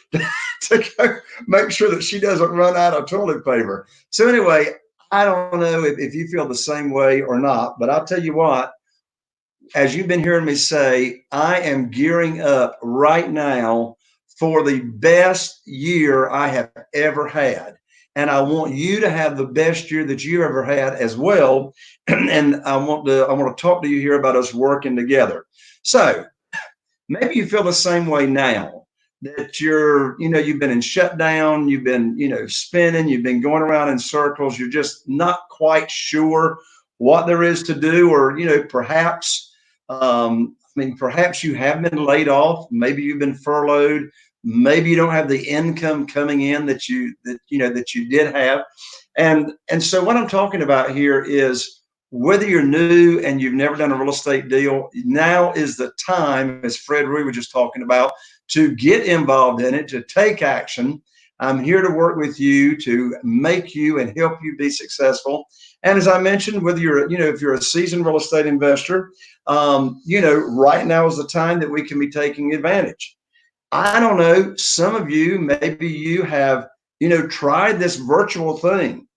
to go make sure that she doesn't run out of toilet paper. So anyway, I don't know if you feel the same way or not, but I'll tell you what, as you've been hearing me say, I am gearing up right now for the best year I have ever had. And I want you to have the best year that you ever had as well. And I want to talk to you here about us working together. So maybe you feel the same way now that you've been in shutdown, you've been, spinning, you've been going around in circles. You're just not quite sure what there is to do, or, perhaps, perhaps you have been laid off. Maybe you've been furloughed. Maybe you don't have the income coming in that you did have. And so what I'm talking about here is whether you're new and you've never done a real estate deal, now is the time, as Fred Rue was just talking about, to get involved in it, to take action. I'm here to work with you to make you and help you be successful. And as I mentioned, whether you're, if you're a seasoned real estate investor, right now is the time that we can be taking advantage. I don't know, some of you, maybe you have, tried this virtual thing.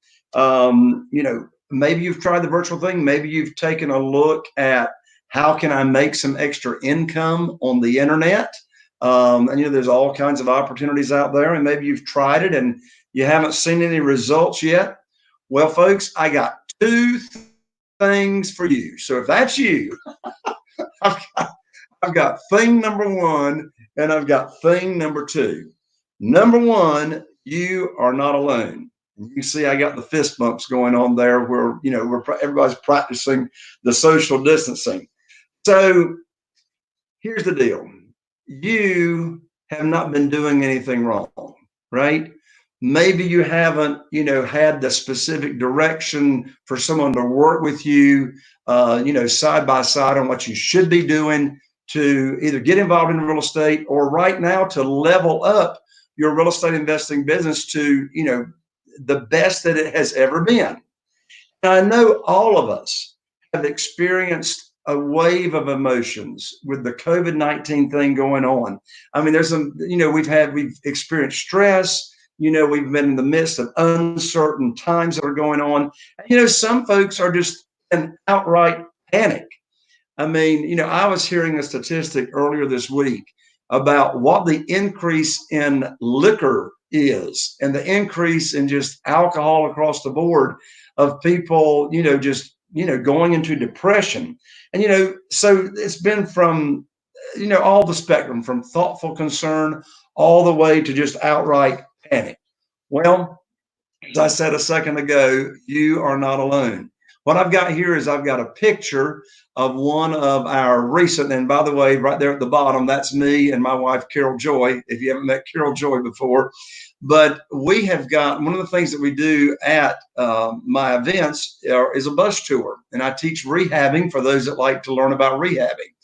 Maybe you've tried the virtual thing. Maybe you've taken a look at how can I make some extra income on the internet. There's all kinds of opportunities out there, and maybe you've tried it and you haven't seen any results yet. Well, folks, I got two things for you. So if that's you, I've got thing number one and I've got thing number two. Number one, you are not alone. You see, I got the fist bumps going on there where, everybody's practicing the social distancing. So here's the deal. You have not been doing anything wrong, right? Maybe you haven't, had the specific direction for someone to work with you, side by side on what you should be doing to either get involved in real estate or right now to level up your real estate investing business to, the best that it has ever been. And I know all of us have experienced a wave of emotions with the COVID-19 thing going on. I mean, there's some, we've experienced stress, we've been in the midst of uncertain times that are going on. Some folks are just in outright panic. I mean, I was hearing a statistic earlier this week about what the increase in liquor is and the increase in just alcohol across the board of people, going into depression. And, so it's been from, all the spectrum, from thoughtful concern all the way to just outright panic. Well, as I said a second ago, you are not alone. What I've got here is I've got a picture of one of our recent, and by the way, right there at the bottom, that's me and my wife, Carol Joy, if you haven't met Carol Joy before. But we have got, one of the things that we do at my events is a bus tour. And I teach rehabbing for those that like to learn about rehabbing.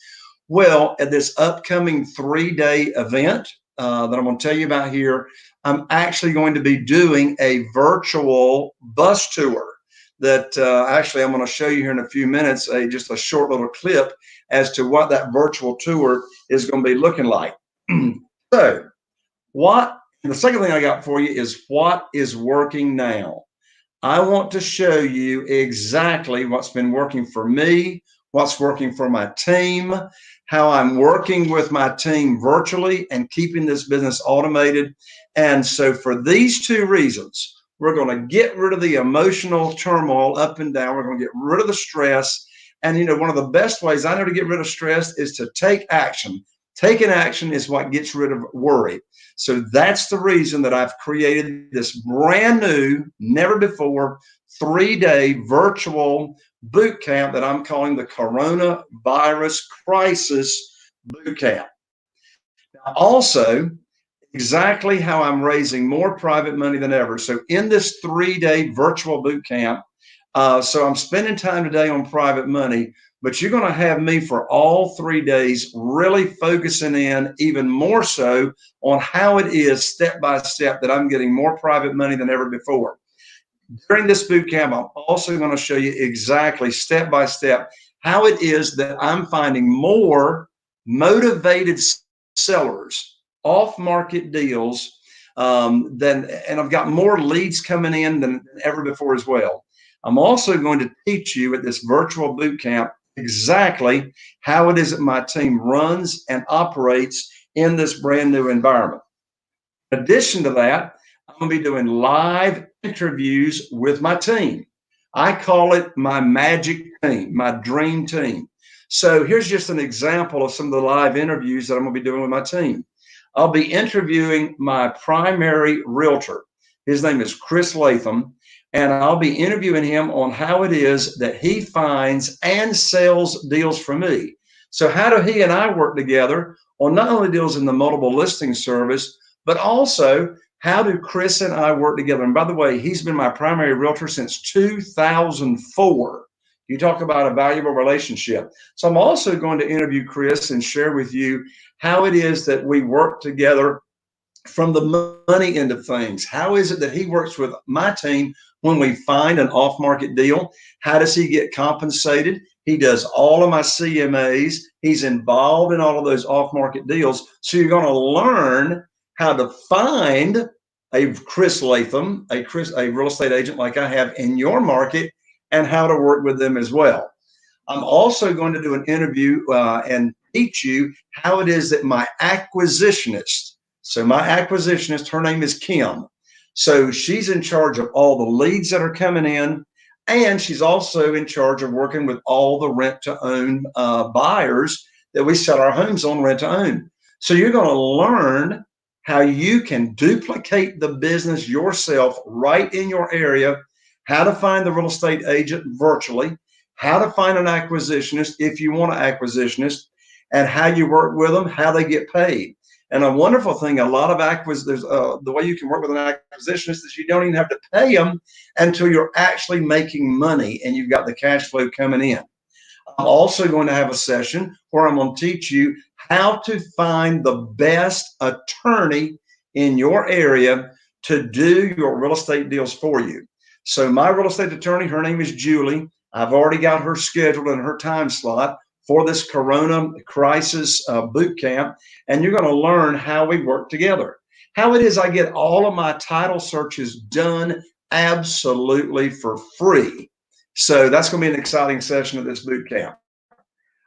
Well, at this upcoming 3-day event that I'm going to tell you about here, I'm actually going to be doing a virtual bus tour that actually I'm going to show you here in a few minutes, just a short little clip as to what that virtual tour is going to be looking like. So the second thing I got for you is what is working now. I want to show you exactly what's been working for me, what's working for my team, how I'm working with my team virtually and keeping this business automated. And so for these two reasons, we're going to get rid of the emotional turmoil up and down. We're going to get rid of the stress. And, one of the best ways I know to get rid of stress is to take action. Taking action is what gets rid of worry. So that's the reason that I've created this brand new, never before, 3-day virtual boot camp that I'm calling the Coronavirus Crisis Boot Camp. Now, also, exactly how I'm raising more private money than ever. So in this 3-day virtual boot camp, so I'm spending time today on private money, but you're going to have me for all 3 days, really focusing in even more so on how it is step by step that I'm getting more private money than ever before. During this boot camp, I'm also going to show you exactly step by step how it is that I'm finding more motivated sellers, off-market deals, and I've got more leads coming in than ever before as well. I'm also going to teach you at this virtual boot camp exactly how it is that my team runs and operates in this brand new environment. In addition to that, I'm going to be doing live interviews with my team. I call it my magic team, my dream team. So here's just an example of some of the live interviews that I'm going to be doing with my team. I'll be interviewing my primary realtor. His name is Chris Latham, and I'll be interviewing him on how it is that he finds and sells deals for me. So how do he and I work together on not only deals in the multiple listing service, but also how do Chris and I work together? And by the way, he's been my primary realtor since 2004. You talk about a valuable relationship. So I'm also going to interview Chris and share with you how it is that we work together from the money end of things. How is it that he works with my team when we find an off-market deal? How does he get compensated? He does all of my CMAs. He's involved in all of those off-market deals. So you're going to learn how to find a Chris Latham, a real estate agent like I have in your market, and how to work with them as well. I'm also going to do an interview and teach you how it is that my acquisitionist, her name is Kim. So she's in charge of all the leads that are coming in, and she's also in charge of working with all the rent-to-own buyers that we sell our homes on rent-to-own. So you're going to learn how you can duplicate the business yourself right in your area, how to find the real estate agent virtually, how to find an acquisitionist if you want an acquisitionist, and how you work with them, how they get paid. And a wonderful thing, a lot of the way you can work with an acquisitionist is you don't even have to pay them until you're actually making money and you've got the cash flow coming in. I'm also going to have a session where I'm going to teach you how to find the best attorney in your area to do your real estate deals for you. So my real estate attorney, her name is Julie. I've already got her scheduled in her time slot for this Corona crisis boot camp. And you're going to learn how we work together, how it is I get all of my title searches done absolutely for free. So that's going to be an exciting session of this boot camp.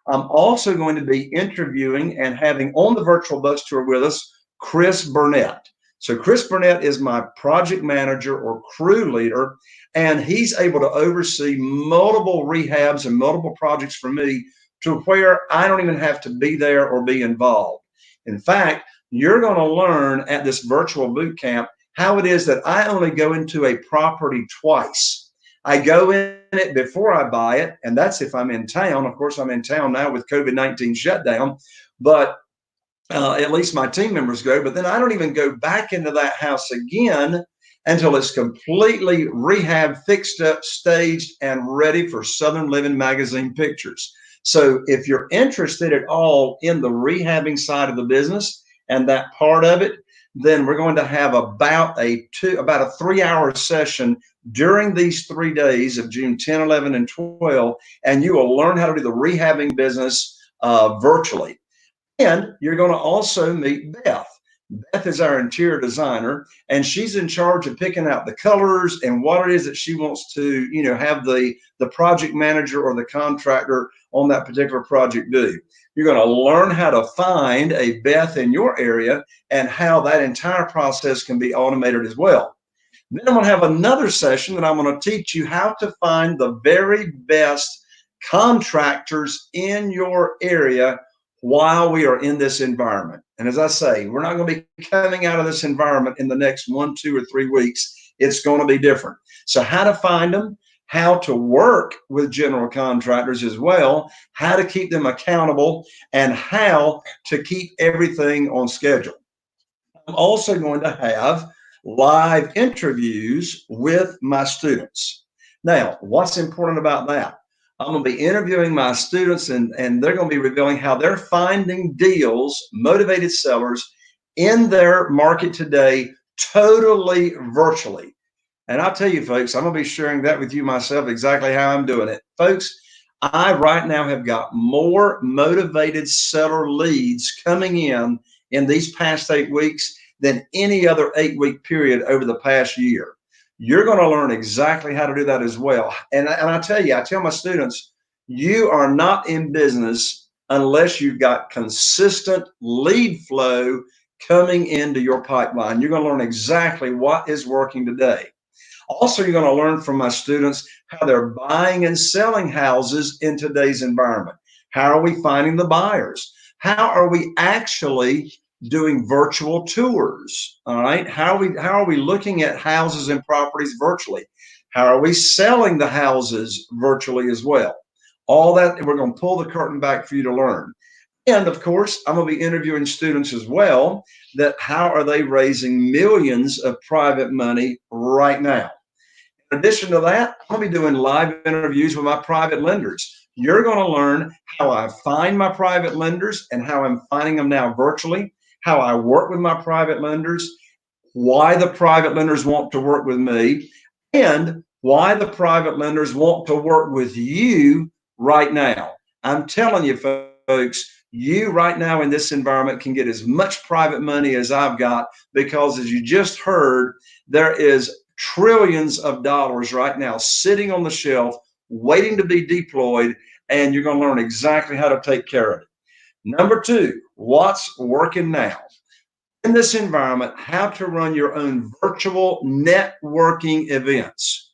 I'm also going to be interviewing and having on the virtual bus tour with us, Chris Burnett. So Chris Burnett is my project manager or crew leader, and he's able to oversee multiple rehabs and multiple projects for me to where I don't even have to be there or be involved. In fact, you're going to learn at this virtual boot camp how it is that I only go into a property twice. I go in it before I buy it, and that's if I'm in town. Of course, I'm in town now with COVID-19 shutdown, but at least my team members go. But then I don't even go back into that house again until it's completely rehab, fixed up, staged, and ready for Southern Living magazine pictures. So if you're interested at all in the rehabbing side of the business and that part of it, then we're going to have about a 3-hour session during these 3 days of June 10, 11, and 12, and you will learn how to do the rehabbing business virtually. And you're going to also meet Beth. Beth is our interior designer, and she's in charge of picking out the colors and what it is that she wants to, have the project manager or the contractor on that particular project do. You're going to learn how to find a Beth in your area and how that entire process can be automated as well. Then I'm going to have another session that I'm going to teach you how to find the very best contractors in your area while we are in this environment. And as I say, we're not going to be coming out of this environment in the next 1, 2, or 3 weeks. It's going to be different. So how to find them, how to work with general contractors as well, how to keep them accountable, and how to keep everything on schedule. I'm also going to have live interviews with my students. Now, what's important about that? I'm going to be interviewing my students, and they're going to be revealing how they're finding deals, motivated sellers in their market today, totally virtually. And I'll tell you, folks, I'm going to be sharing that with you myself, exactly how I'm doing it. Folks, I right now have got more motivated seller leads coming in these past 8 weeks than any other 8-week period over the past year. You're going to learn exactly how to do that as well. And I tell my students, you are not in business unless you've got consistent lead flow coming into your pipeline. You're going to learn exactly what is working today. Also, you're going to learn from my students how they're buying and selling houses in today's environment. How are we finding the buyers? How are we actually doing virtual tours? All right. How are we looking at houses and properties virtually? How are we selling the houses virtually as well? All that, we're going to pull the curtain back for you to learn. And of course, I'm going to be interviewing students as well, that how are they raising millions of private money right now? In addition to that, I'm going to be doing live interviews with my private lenders. You're going to learn how I find my private lenders and how I'm finding them now virtually, how I work with my private lenders, why the private lenders want to work with me, and why the private lenders want to work with you right now. I'm telling you, folks, you right now in this environment can get as much private money as I've got, because as you just heard, there is trillions of dollars right now sitting on the shelf waiting to be deployed, and you're going to learn exactly how to take care of it. Number two, what's working now? In this environment, how to run your own virtual networking events.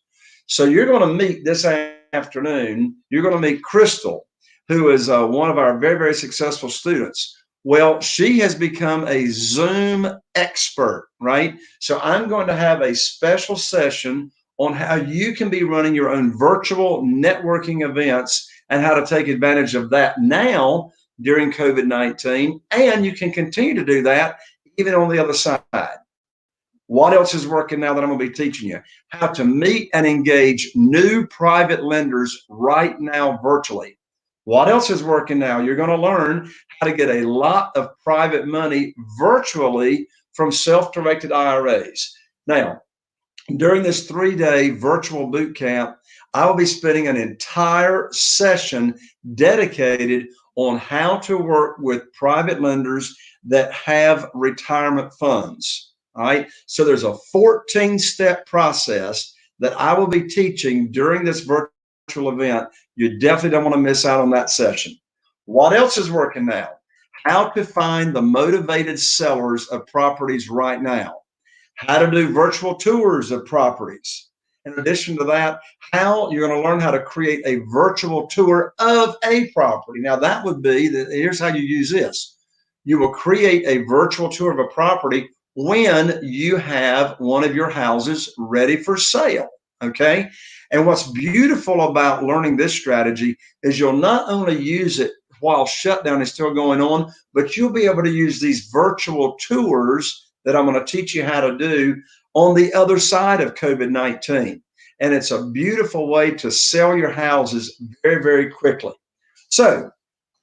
So you're going to meet this afternoon, you're going to meet Crystal, who is one of our very, very successful students. Well, she has become a Zoom expert, right? So I'm going to have a special session on how you can be running your own virtual networking events and how to take advantage of that now during COVID-19. And you can continue to do that even on the other side. What else is working now that I'm going to be teaching you? How to meet and engage new private lenders right now virtually. What else is working now? You're going to learn how to get a lot of private money virtually from self-directed IRAs. Now, during this 3-day virtual boot camp, I will be spending an entire session dedicated on how to work with private lenders that have retirement funds. All right. So there's a 14-step process that I will be teaching during this virtual event. You definitely don't want to miss out on that session. What else is working now? How to find the motivated sellers of properties right now. How to do virtual tours of properties. In addition to that, how you're going to learn how to create a virtual tour of a property. Now that would be, here's how you use this. You will create a virtual tour of a property when you have one of your houses ready for sale, okay? And what's beautiful about learning this strategy is you'll not only use it while shutdown is still going on, but you'll be able to use these virtual tours that I'm going to teach you how to do on the other side of COVID-19. And it's a beautiful way to sell your houses very, very quickly. So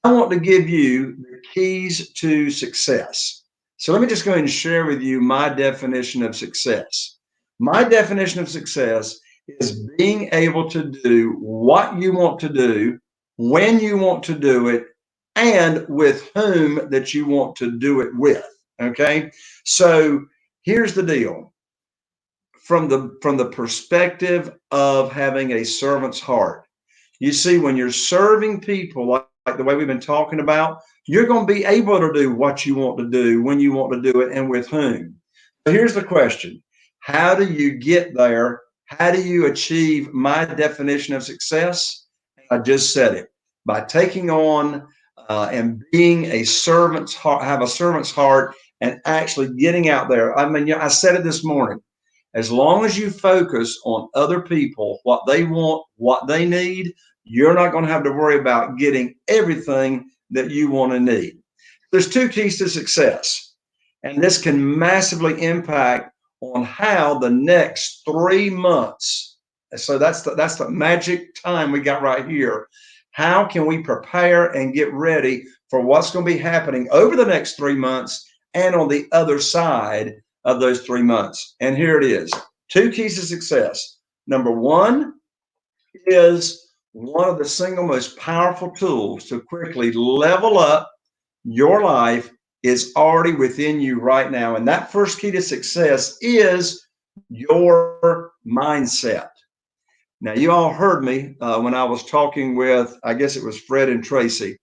I want to give you the keys to success. So let me just go ahead and share with you my definition of success. My definition of success is being able to do what you want to do, when you want to do it, and with whom that you want to do it with. Okay. So here's the deal. From the perspective of having a servant's heart, you see, when you're serving people like the way we've been talking about, you're going to be able to do what you want to do, when you want to do it, and with whom. So here's the question. How do you get there? How do you achieve my definition of success? I just said it. By taking on and being a servant's heart, have a servant's heart, and actually getting out there. I mean, I said it this morning. As long as you focus on other people, what they want, what they need, you're not going to have to worry about getting everything that you want to need. There's 2 keys to success, and this can massively impact on how the next 3 months. So that's the magic time we got right here. How can we prepare and get ready for what's going to be happening over the next 3 months and on the other side of those 3 months? And here it is. 2 keys to success. Number 1 is one of the single most powerful tools to quickly level up your life is already within you right now. And that first key to success is your mindset. Now, you all heard me when I was talking with, I guess it was Fred and Tracy,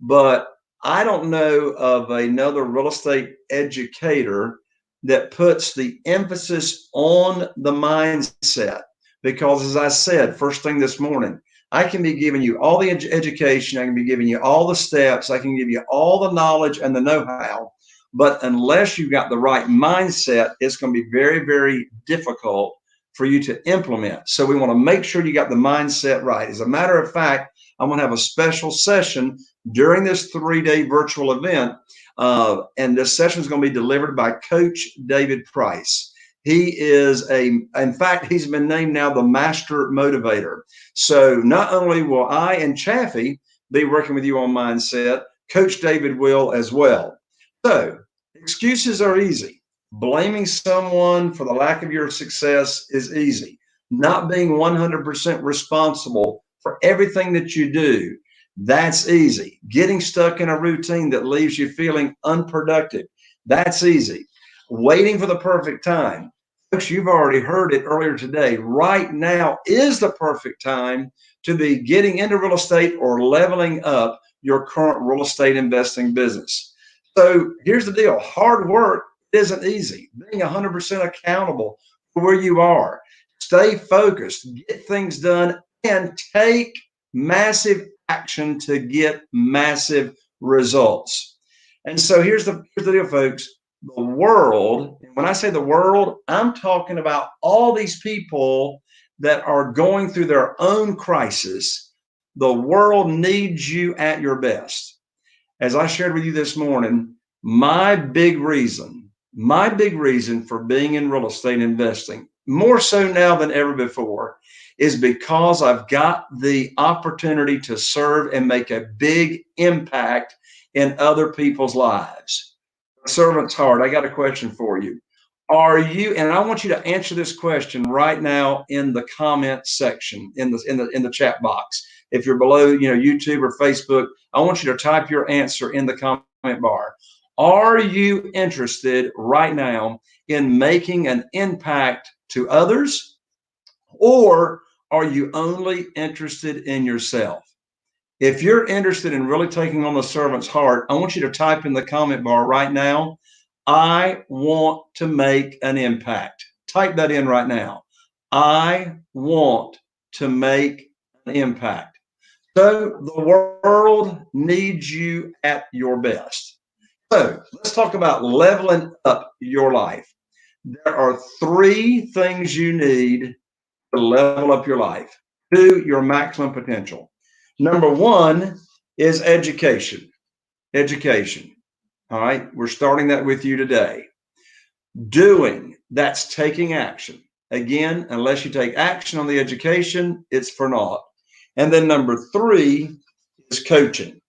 but I don't know of another real estate educator that puts the emphasis on the mindset. Because as I said, first thing this morning, I can be giving you all the education, I can be giving you all the steps, I can give you all the knowledge and the know-how, but unless you've got the right mindset, it's going to be very, very difficult for you to implement. So we want to make sure you got the mindset right. As a matter of fact, I'm going to have a special session during this 3-day virtual event, and this session is going to be delivered by Coach David Price. He is in fact, he's been named now the master motivator. So not only will I and Chaffee be working with you on mindset, Coach David will as well. So excuses are easy. Blaming someone for the lack of your success is easy. Not being 100% responsible for everything that you do, that's easy. Getting stuck in a routine that leaves you feeling unproductive, that's easy. Waiting for the perfect time. Folks, you've already heard it earlier today. Right now is the perfect time to be getting into real estate or leveling up your current real estate investing business. So here's the deal. Hard work isn't easy. Being 100% accountable for where you are. Stay focused, get things done, and take massive action to get massive results. And so here's the deal, folks. The world, and when I say the world, I'm talking about all these people that are going through their own crisis. The world needs you at your best. As I shared with you this morning, my big reason for being in real estate investing, more so now than ever before, is because I've got the opportunity to serve and make a big impact in other people's lives. Servant's heart, I got a question for you. Are you, and I want you to answer this question right now in the comment section, in the chat box. If you're below, YouTube or Facebook, I want you to type your answer in the comment bar. Are you interested right now in making an impact to others, or are you only interested in yourself? If you're interested in really taking on the servant's heart, I want you to type in the comment bar right now, I want to make an impact. Type that in right now. I want to make an impact. So the world needs you at your best. So let's talk about leveling up your life. There are 3 things you need to level up your life to your maximum potential. Number 1 is education. Education. All right. We're starting that with you today. Doing, that's taking action. Again, unless you take action on the education, it's for naught. And then number 3 is coaching.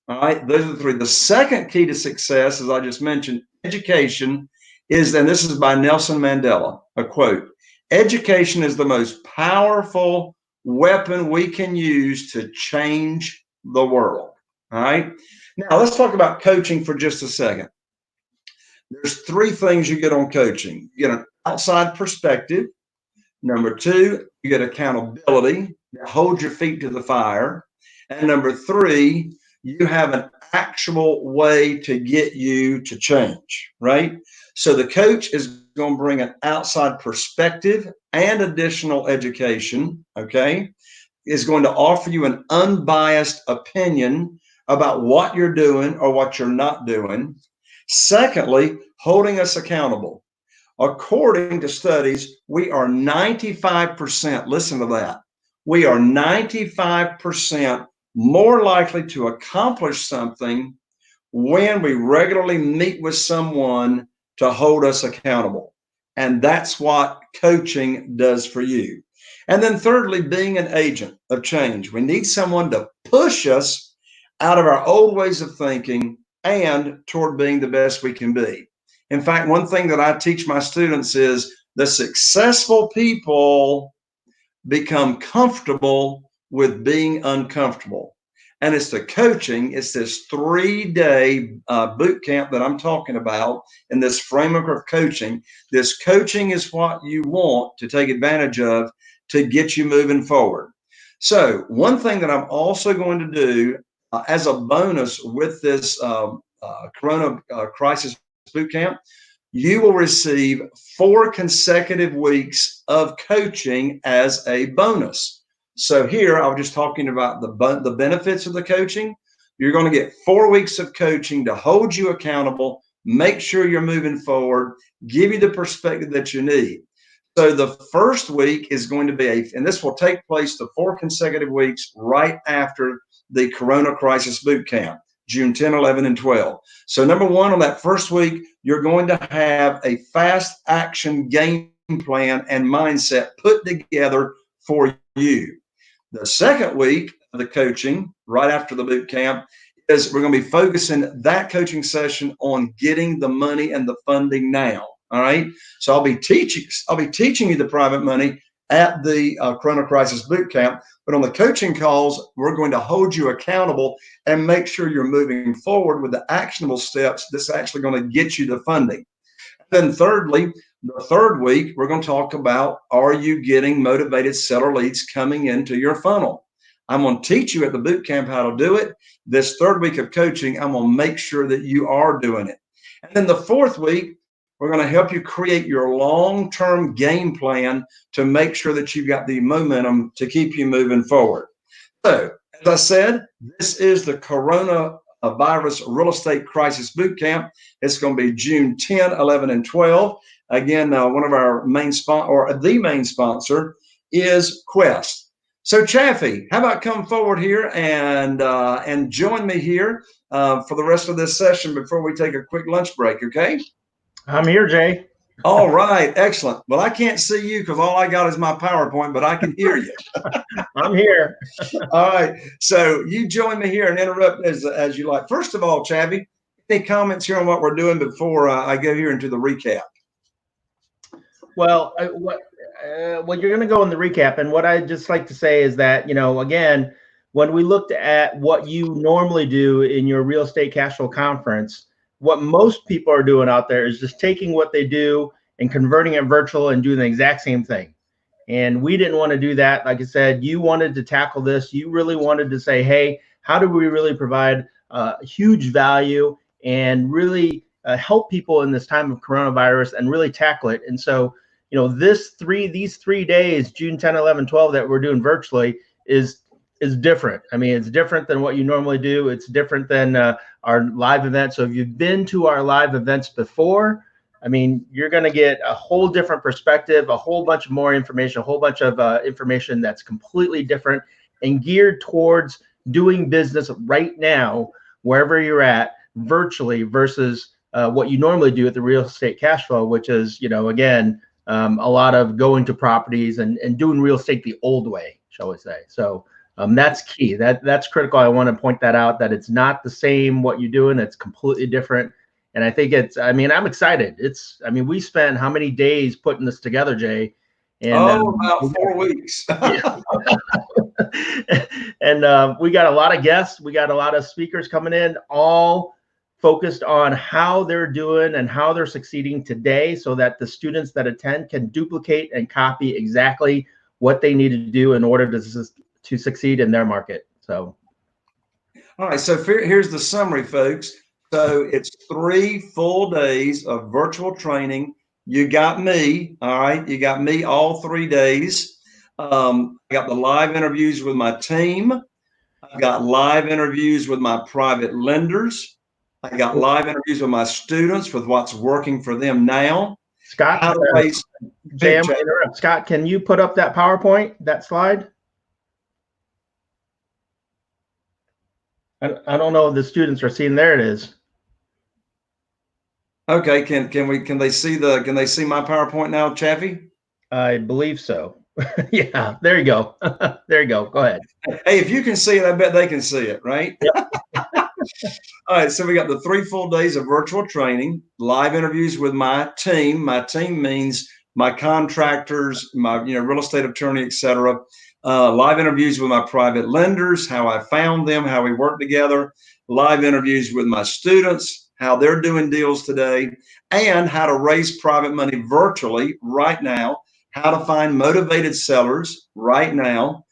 All right. Those are the 3. The second key to success, as I just mentioned, education is, and this is by Nelson Mandela, a quote, education is the most powerful weapon we can use to change the world. All right. Now let's talk about coaching for just a second. There's 3 things you get on coaching. You get an outside perspective. Number 2, you get accountability. Hold your feet to the fire. And number 3, you have an actual way to get you to change, right? So the coach is going to bring an outside perspective and additional education, okay? Is going to offer you an unbiased opinion about what you're doing or what you're not doing. Secondly, holding us accountable. According to studies, we are 95%, listen to that, we are 95% more likely to accomplish something when we regularly meet with someone to hold us accountable. And that's what coaching does for you. And then thirdly, being an agent of change. We need someone to push us out of our old ways of thinking and toward being the best we can be. In fact, one thing that I teach my students is the successful people become comfortable with being uncomfortable. And it's the coaching, it's this 3-day boot camp that I'm talking about in this framework of coaching. This coaching is what you want to take advantage of to get you moving forward. So one thing that I'm also going to do as a bonus with this Corona Crisis Boot Camp, you will receive 4 consecutive weeks of coaching as a bonus. So here, I was just talking about the benefits of the coaching. You're going to get 4 weeks of coaching to hold you accountable, make sure you're moving forward, give you the perspective that you need. So the first week is going to be and this will take place the 4 consecutive weeks right after the Corona Crisis Boot Camp, June 10, 11, and 12. So number 1, on that first week, you're going to have a fast action game plan and mindset put together for you. The second week of the coaching, right after the boot camp, is we're going to be focusing that coaching session on getting the money and the funding now. All right. So I'll be teaching you the private money at the Corona Crisis Boot Camp. But on the coaching calls, we're going to hold you accountable and make sure you're moving forward with the actionable steps that's actually going to get you the funding. Then thirdly, the third week, we're going to talk about, are you getting motivated seller leads coming into your funnel? I'm going to teach you at the boot camp how to do it. This third week of coaching, I'm going to make sure that you are doing it. And then the fourth week, we're going to help you create your long-term game plan to make sure that you've got the momentum to keep you moving forward. So, as I said, this is the Coronavirus Real Estate Crisis Boot Camp. It's going to be June 10, 11, and 12. Again, one of our main the main sponsor is Quest. So Chaffee, how about come forward here and join me here for the rest of this session before we take a quick lunch break, okay? I'm here, Jay. All right, excellent. Well, I can't see you because all I got is my PowerPoint, but I can hear you. I'm here. All right, so you join me here and interrupt as you like. First of all, Chaffee, any comments here on what we're doing before I go here into the recap? Well, you're going to go in the recap, and what I'd just like to say is that, again, when we looked at what you normally do in your real estate cash flow conference, what most people are doing out there is just taking what they do and converting it virtual and doing the exact same thing. And we didn't want to do that. Like I said, you wanted to tackle this. You really wanted to say, hey, how do we really provide huge value and really help people in this time of coronavirus and really tackle it? And so, these 3 days, June 10, 11, 12, that we're doing virtually is different. I mean, it's different than what you normally do. It's different than our live events. So if you've been to our live events before, I mean, you're going to get a whole different perspective, a whole bunch more information, a whole bunch of information that's completely different and geared towards doing business right now, wherever you're at, virtually versus what you normally do at the real estate cash flow, which is, again, a lot of going to properties and doing real estate the old way, shall we say. So that's key. That's critical. I want to point that out, that it's not the same what you're doing. It's completely different. And I think I'm excited. We spent how many days putting this together, Jay? And, about 4 weeks. And we got a lot of guests. We got a lot of speakers coming in, all focused on how they're doing and how they're succeeding today so that the students that attend can duplicate and copy exactly what they need to do in order to succeed in their market. So, all right. So here's the summary, folks. So it's 3 full days of virtual training. You got me. All right. You got me all 3 days. I got the live interviews with my team. I've got live interviews with my private lenders. I got live interviews with my students with what's working for them now. Scott, Scott, can you put up that PowerPoint, that slide? I don't know if the students are seeing. There it is. Okay, can they see my PowerPoint now, Chaffee? I believe so. Yeah, there you go. There you go. Go ahead. Hey, if you can see it, I bet they can see it, right? Yep. All right, so we got the 3 full days of virtual training, live interviews with my team. My team means my contractors, my real estate attorney, etc. Live interviews with my private lenders, how I found them, how we work together. Live interviews with my students, how they're doing deals today, and how to raise private money virtually right now. How to find motivated sellers right now.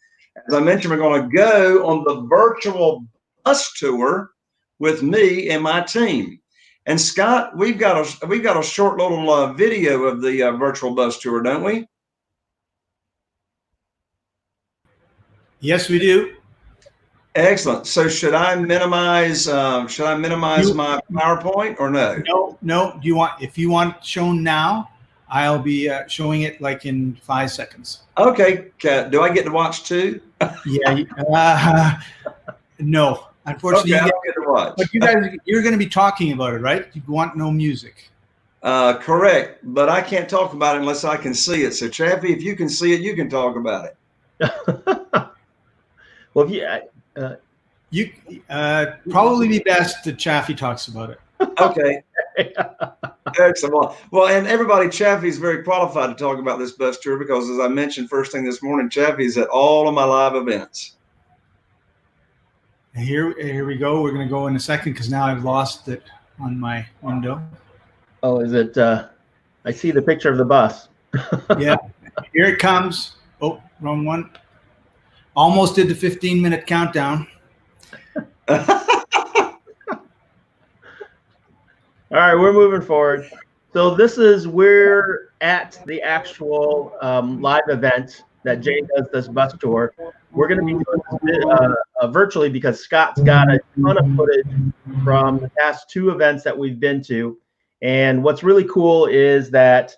As I mentioned, we're going to go on the virtual bus tour with me and my team. And Scott, we've got a short little video of the virtual bus tour, don't we? Yes, we do. Excellent. So should I minimize my PowerPoint or no? No. If you want shown now, I'll be showing it like in 5 seconds. Okay. Do I get to watch too? Yeah. No, unfortunately. Okay, I don't get to watch. But you guys, you're going to be talking about it, right? You want no music. Correct, but I can't talk about it unless I can see it. So, Chaffee, if you can see it, you can talk about it. Well, if Probably be best that Chaffee talks about it. Okay. Excellent. Well, and everybody, Chaffee's very qualified to talk about this bus tour because, as I mentioned first thing this morning, Chaffee's at all of my live events. Here we go. We're going to go in a second because now I've lost it on my window. Oh, is it? I see the picture of the bus. Yeah, here it comes. Oh, wrong one. Almost did the 15-minute countdown. All right, we're moving forward. So this is we're at the actual live event that Jay does this bus tour. We're going to be doing this virtually because Scott's got a ton of footage from the past 2 events that we've been to. And what's really cool is that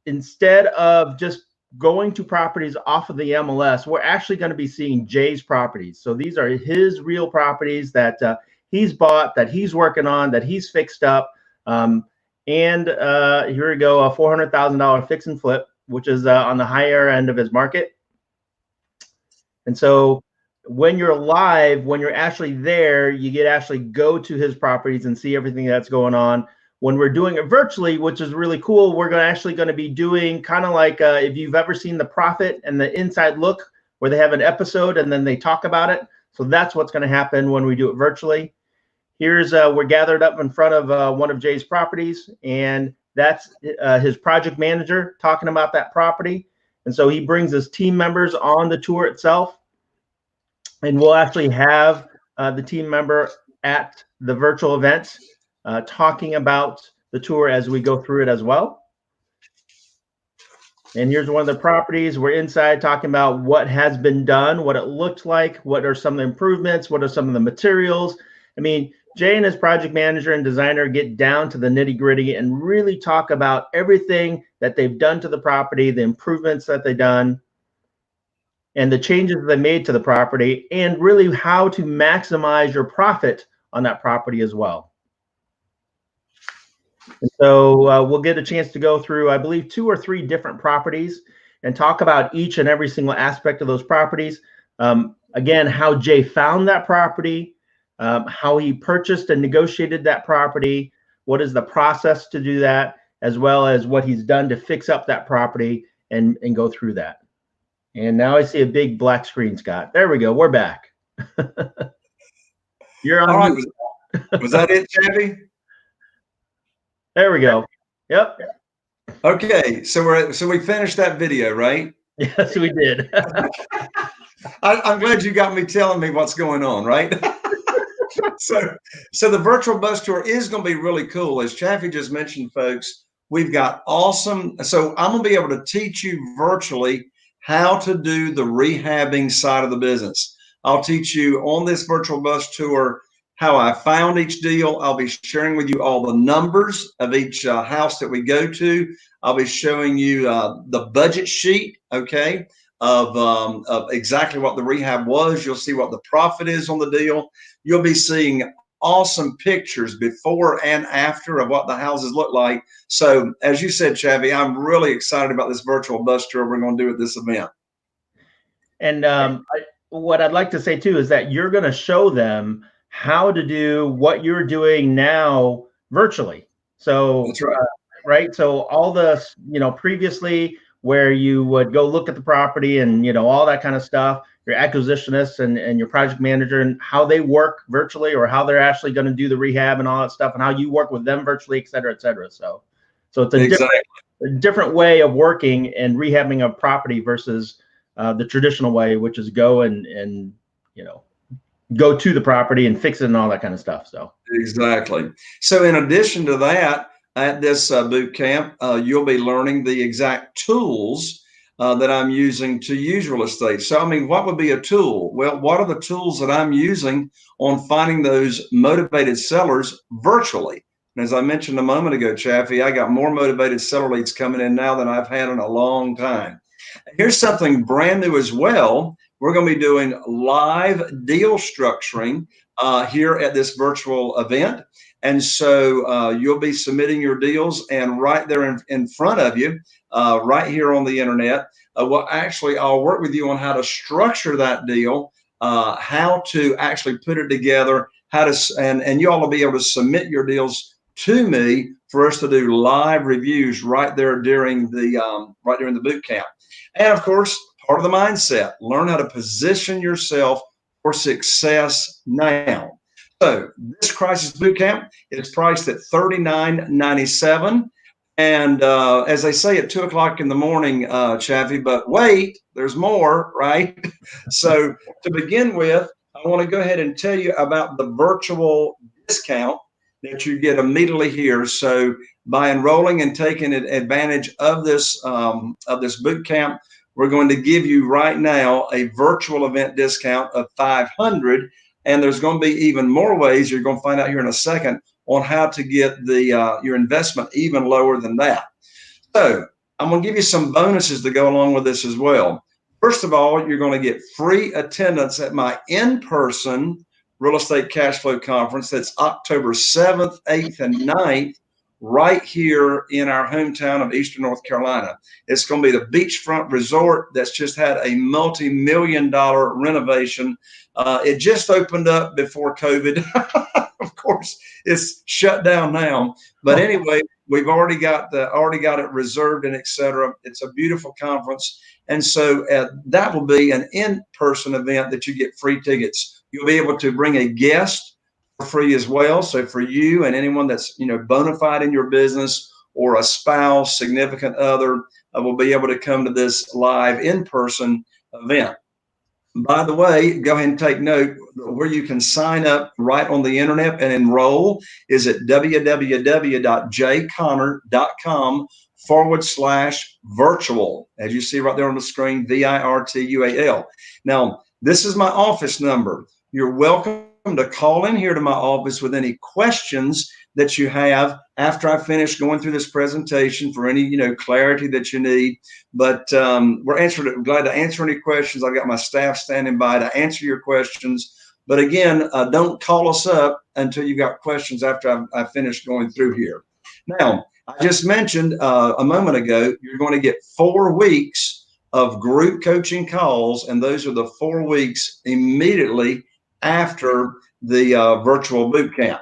instead of just going to properties off of the MLS, we're actually going to be seeing Jay's properties. So these are his real properties that he's bought, that he's working on, that he's fixed up. And here we go, a $400,000 fix and flip, which is on the higher end of his market. And so when you're live, when you're actually there, you get actually go to his properties and see everything that's going on. When we're doing it virtually, which is really cool, we're actually going to be doing kind of like if you've ever seen The Profit and the Inside Look, where they have an episode and then they talk about it. So that's what's going to happen when we do it virtually. Here's we're gathered up in front of one of Jay's properties, and that's his project manager talking about that property. And so he brings his team members on the tour itself, and we'll actually have the team member at the virtual event talking about the tour as we go through it as well. And here's one of the properties. We're inside talking about what has been done, what it looked like, what are some of the improvements, what are some of the materials. I mean, Jay and his project manager and designer get down to the nitty gritty and really talk about everything that they've done to the property, the improvements that they've done, and the changes they made to the property, and really how to maximize your profit on that property as well. And so we'll get a chance to go through, I believe, 2 or 3 different properties and talk about each and every single aspect of those properties. Again, how Jay found that property, how he purchased and negotiated that property, what is the process to do that, as well as what he's done to fix up that property and go through that. And now I see a big black screen, Scott. There we go. We're back. You're on. All right. Was that it, Chaffee? There we go. Yep. Okay, so we finished that video, right? Yes, we did. I'm glad you got me telling me what's going on, right? So the virtual bus tour is going to be really cool. As Chaffee just mentioned, folks, we've got awesome. So I'm going to be able to teach you virtually how to do the rehabbing side of the business. I'll teach you on this virtual bus tour how I found each deal. I'll be sharing with you all the numbers of each house that we go to. I'll be showing you the budget sheet, okay, of exactly what the rehab was. You'll see what the profit is on the deal. You'll be seeing awesome pictures before and after of what the houses look like. So as you said, Chaffee, I'm really excited about this virtual bus tour we're going to do at this event. And what I'd like to say too is that you're going to show them how to do what you're doing now virtually. So that's right. Right. So all the, previously where you would go look at the property and, all that kind of stuff, your acquisitionists and your project manager and how they work virtually, or how they're actually going to do the rehab and all that stuff, and how you work with them virtually, et cetera, et cetera. So it's a different way of working and rehabbing a property versus the traditional way, which is go and go to the property and fix it and all that kind of stuff. So exactly. So in addition to that, at this boot camp, you'll be learning the exact tools that I'm using to use real estate. So, I mean, what would be a tool? Well, what are the tools that I'm using on finding those motivated sellers virtually? And as I mentioned a moment ago, Chaffee, I got more motivated seller leads coming in now than I've had in a long time. Here's something brand new as well. we're going to be doing live deal structuring here at this virtual event. And so you'll be submitting your deals, and right there in front of you, right here on the internet, I'll work with you on how to structure that deal, how to actually put it together, and you all will be able to submit your deals to me for us to do live reviews right there during the boot camp. And of course, part of the mindset, learn how to position yourself for success now. So this crisis boot camp is priced at $39.97. And as they say at 2 o'clock in the morning, Chaffee, but wait, there's more, right? So to begin with, I want to go ahead and tell you about the virtual discount that you get immediately here. So by enrolling and taking advantage of this boot camp, we're going to give you right now a virtual event discount of $500. And there's going to be even more ways you're going to find out here in a second on how to get your investment even lower than that. So I'm going to give you some bonuses to go along with this as well. First of all, you're going to get free attendance at my in-person Real Estate Cash Flow Conference. That's October 7th, 8th, and 9th, right here in our hometown of Eastern North Carolina. It's going to be the beachfront resort that's just had a multi-million-dollar renovation. It just opened up before COVID. Of course, it's shut down now. But anyway, we've already got it reserved and et cetera. It's a beautiful conference. And so that will be an in-person event that you get free tickets. You'll be able to bring a guest for free as well. So for you and anyone that's bona fide in your business, or a spouse, significant other, will be able to come to this live in-person event. By the way, go ahead and take note, where you can sign up right on the internet and enroll is at www.jconner.com/virtual. As you see right there on the screen, VIRTUAL. Now, this is my office number. You're welcome to call in here to my office with any questions that you have after I finish going through this presentation, for any clarity that you need. But we're glad to answer any questions. I've got my staff standing by to answer your questions. But again, don't call us up until you got questions after I finish going through here. Now, I just mentioned a moment ago, you're going to get 4 weeks of group coaching calls, and those are the 4 weeks immediately after the virtual boot camp.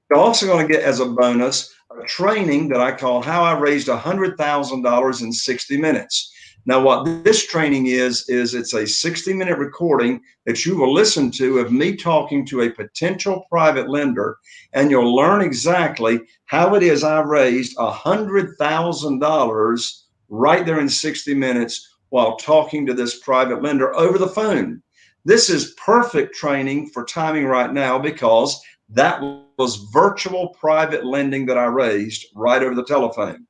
You're also going to get, as a bonus, a training that I call How I Raised $100,000 in 60 Minutes. Now, what this training is it's a 60-minute recording that you will listen to of me talking to a potential private lender, and you'll learn exactly how it is I raised $100,000 right there in 60 minutes while talking to this private lender over the phone. This is perfect training for timing right now, because that was virtual private lending that I raised right over the telephone.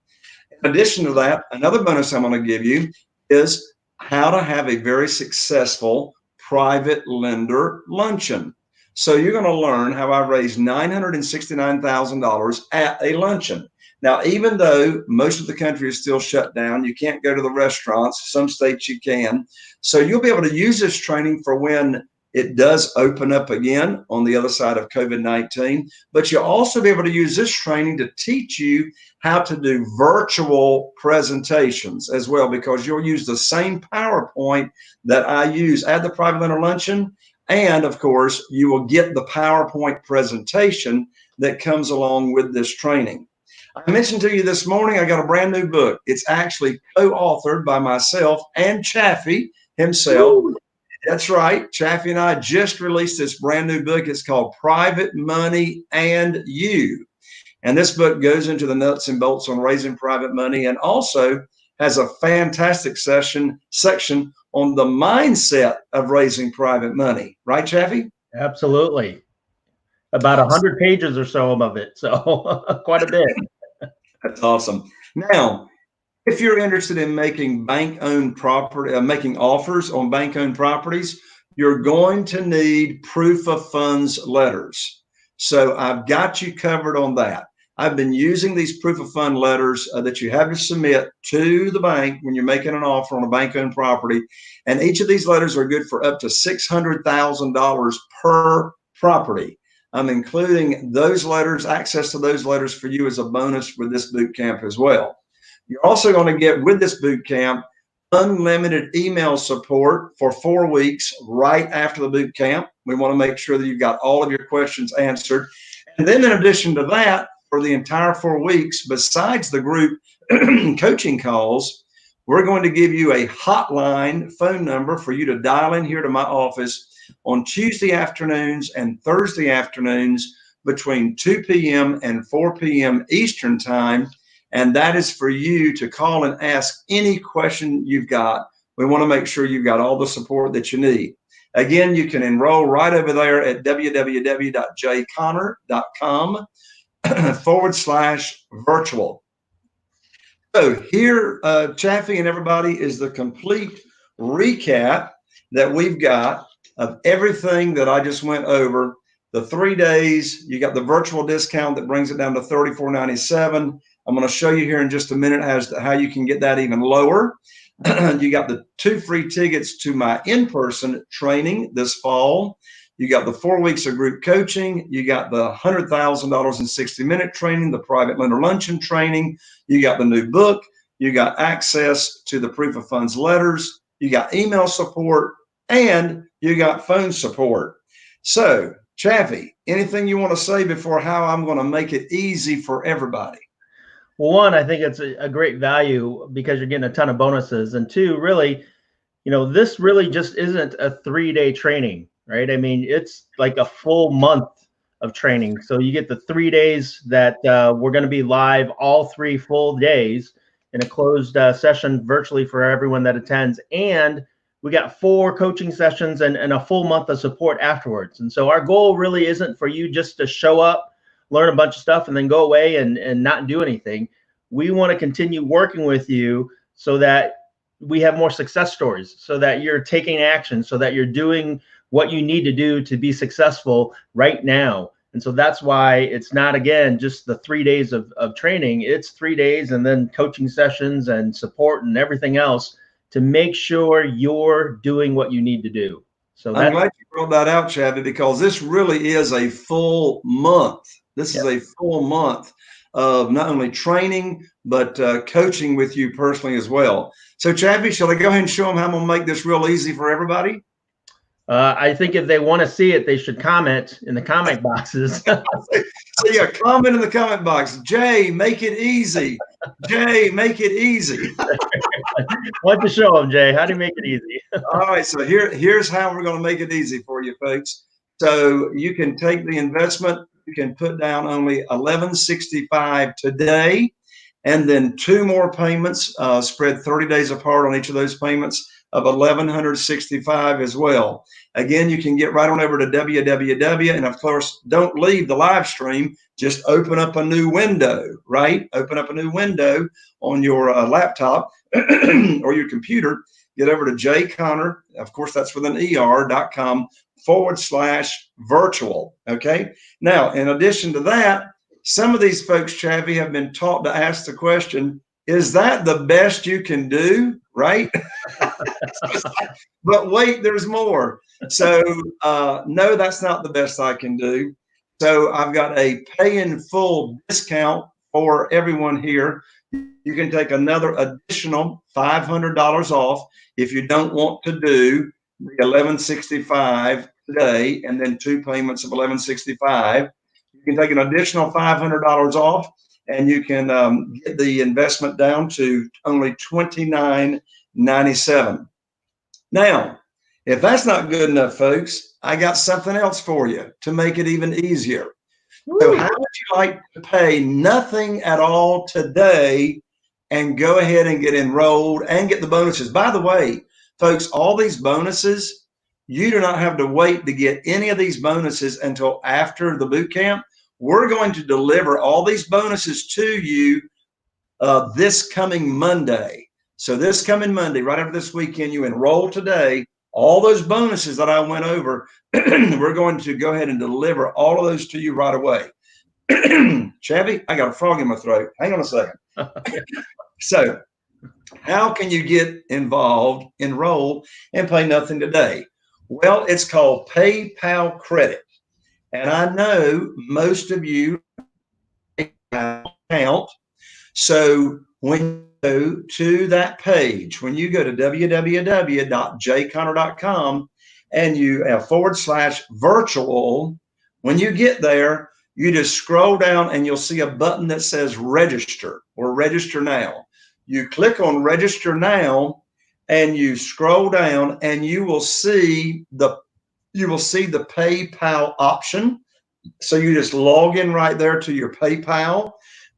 In addition to that, another bonus I'm going to give you is how to have a very successful private lender luncheon. So you're going to learn how I raised $969,000 at a luncheon. Now, even though most of the country is still shut down, you can't go to the restaurants. Some states you can. So you'll be able to use this training for when it does open up again on the other side of COVID-19. But you'll also be able to use this training to teach you how to do virtual presentations as well, because you'll use the same PowerPoint that I use at the private lender luncheon. And of course, you will get the PowerPoint presentation that comes along with this training. I mentioned to you this morning, I got a brand new book. It's actually co-authored by myself and Chaffee himself. Ooh. That's right. Chaffee and I just released this brand new book. It's called Private Money and You. And this book goes into the nuts and bolts on raising private money, and also has a fantastic section on the mindset of raising private money. Right, Chaffee? Absolutely. About 100 pages or so of it. So quite a bit. That's awesome. Now, if you're interested in making bank-owned property, making offers on bank-owned properties, you're going to need proof of funds letters. So I've got you covered on that. I've been using these proof of fund letters that you have to submit to the bank when you're making an offer on a bank-owned property. And each of these letters are good for up to $600,000 per property. I'm including those letters, access to those letters for you as a bonus with this boot camp as well. You're also going to get with this boot camp unlimited email support for 4 weeks right after the boot camp. We want to make sure that you've got all of your questions answered. And then in addition to that, for the entire 4 weeks, besides the group coaching calls, we're going to give you a hotline phone number for you to dial in here to my office on Tuesday afternoons and Thursday afternoons between 2 p.m. and 4 p.m. Eastern time. And that is for you to call and ask any question you've got. We want to make sure you've got all the support that you need. Again, you can enroll right over there at www.jconnor.com/virtual. So here, Chaffee and everybody, is the complete recap that we've got of everything that I just went over. The 3 days, you got the virtual discount that brings it down to $34.97. I'm going to show you here in just a minute as to how you can get that even lower. You got the 2 free tickets to my in-person training this fall. You got the 4 weeks of group coaching. You got the $100,000 in 60-minute training, the private lender luncheon training. You got the new book. You got access to the proof of funds letters. You got email support, and you got phone support. So, Chaffee, anything you want to say before how I'm going to make it easy for everybody? Well, one, I think it's a great value because you're getting a ton of bonuses. And two, really, this really just isn't a 3-day training, right? I mean, it's like a full month of training. So you get the 3 days that we're going to be live, all 3 full days in a closed session virtually for everyone that attends. And we got 4 coaching sessions and a full month of support afterwards. And so our goal really isn't for you just to show up, learn a bunch of stuff, and then go away and not do anything. We want to continue working with you so that we have more success stories, so that you're taking action, so that you're doing what you need to do to be successful right now. And so that's why it's not, again, just the 3 days of training. It's 3 days and then coaching sessions and support and everything else to make sure you're doing what you need to do. So I'm glad you brought that out, Chaffee, because this really is a full month. This is a full month of not only training, but coaching with you personally as well. So, Chaffee, shall I go ahead and show them how I'm going to make this real easy for everybody? I think if they want to see it, they should comment in the comment boxes. So, yeah, comment in the comment box. Jay, make it easy. Jay, make it easy. What to show them, Jay? How do you make it easy? All right, so here's how we're going to make it easy for you, folks. So you can take the investment. You can put down only $1,165 today, and then 2 more payments spread 30 days apart on each of those payments of $1,165 as well. Again, you can get right on over to www, and of course, don't leave the live stream. Just open up a new window, right? Open up a new window on your laptop or your computer. Get over to jconnor, of course, that's with an er.com/virtual. Okay. Now, in addition to that, some of these folks, Chaffee, have been taught to ask the question, is that the best you can do? Right. But wait, there's more. So no, that's not the best I can do. So I've got a pay in full discount for everyone here. You can take another additional $500 off if you don't want to do the $1,165 today and then 2 payments of $1,165. You can take an additional $500 off, and you can get the investment down to only $29.97. Now, if that's not good enough, folks, I got something else for you to make it even easier. So how would you like to pay nothing at all today and go ahead and get enrolled and get the bonuses? By the way, folks, all these bonuses, you do not have to wait to get any of these bonuses until after the boot camp. We're going to deliver all these bonuses to you this coming Monday. So this coming Monday, right after this weekend, you enroll today. All those bonuses that I went over, we're going to go ahead and deliver all of those to you right away. Chevy, I got a frog in my throat. Hang on a second. So how can you get involved, enroll, and pay nothing today? Well, it's called PayPal credit. And I know most of you account. So when you go to that page, when you go to www.jconnor.com and you have /virtual, when you get there, you just scroll down and you'll see a button that says register or register now. You click on register now and you scroll down and you will see the PayPal option. So you just log in right there to your PayPal.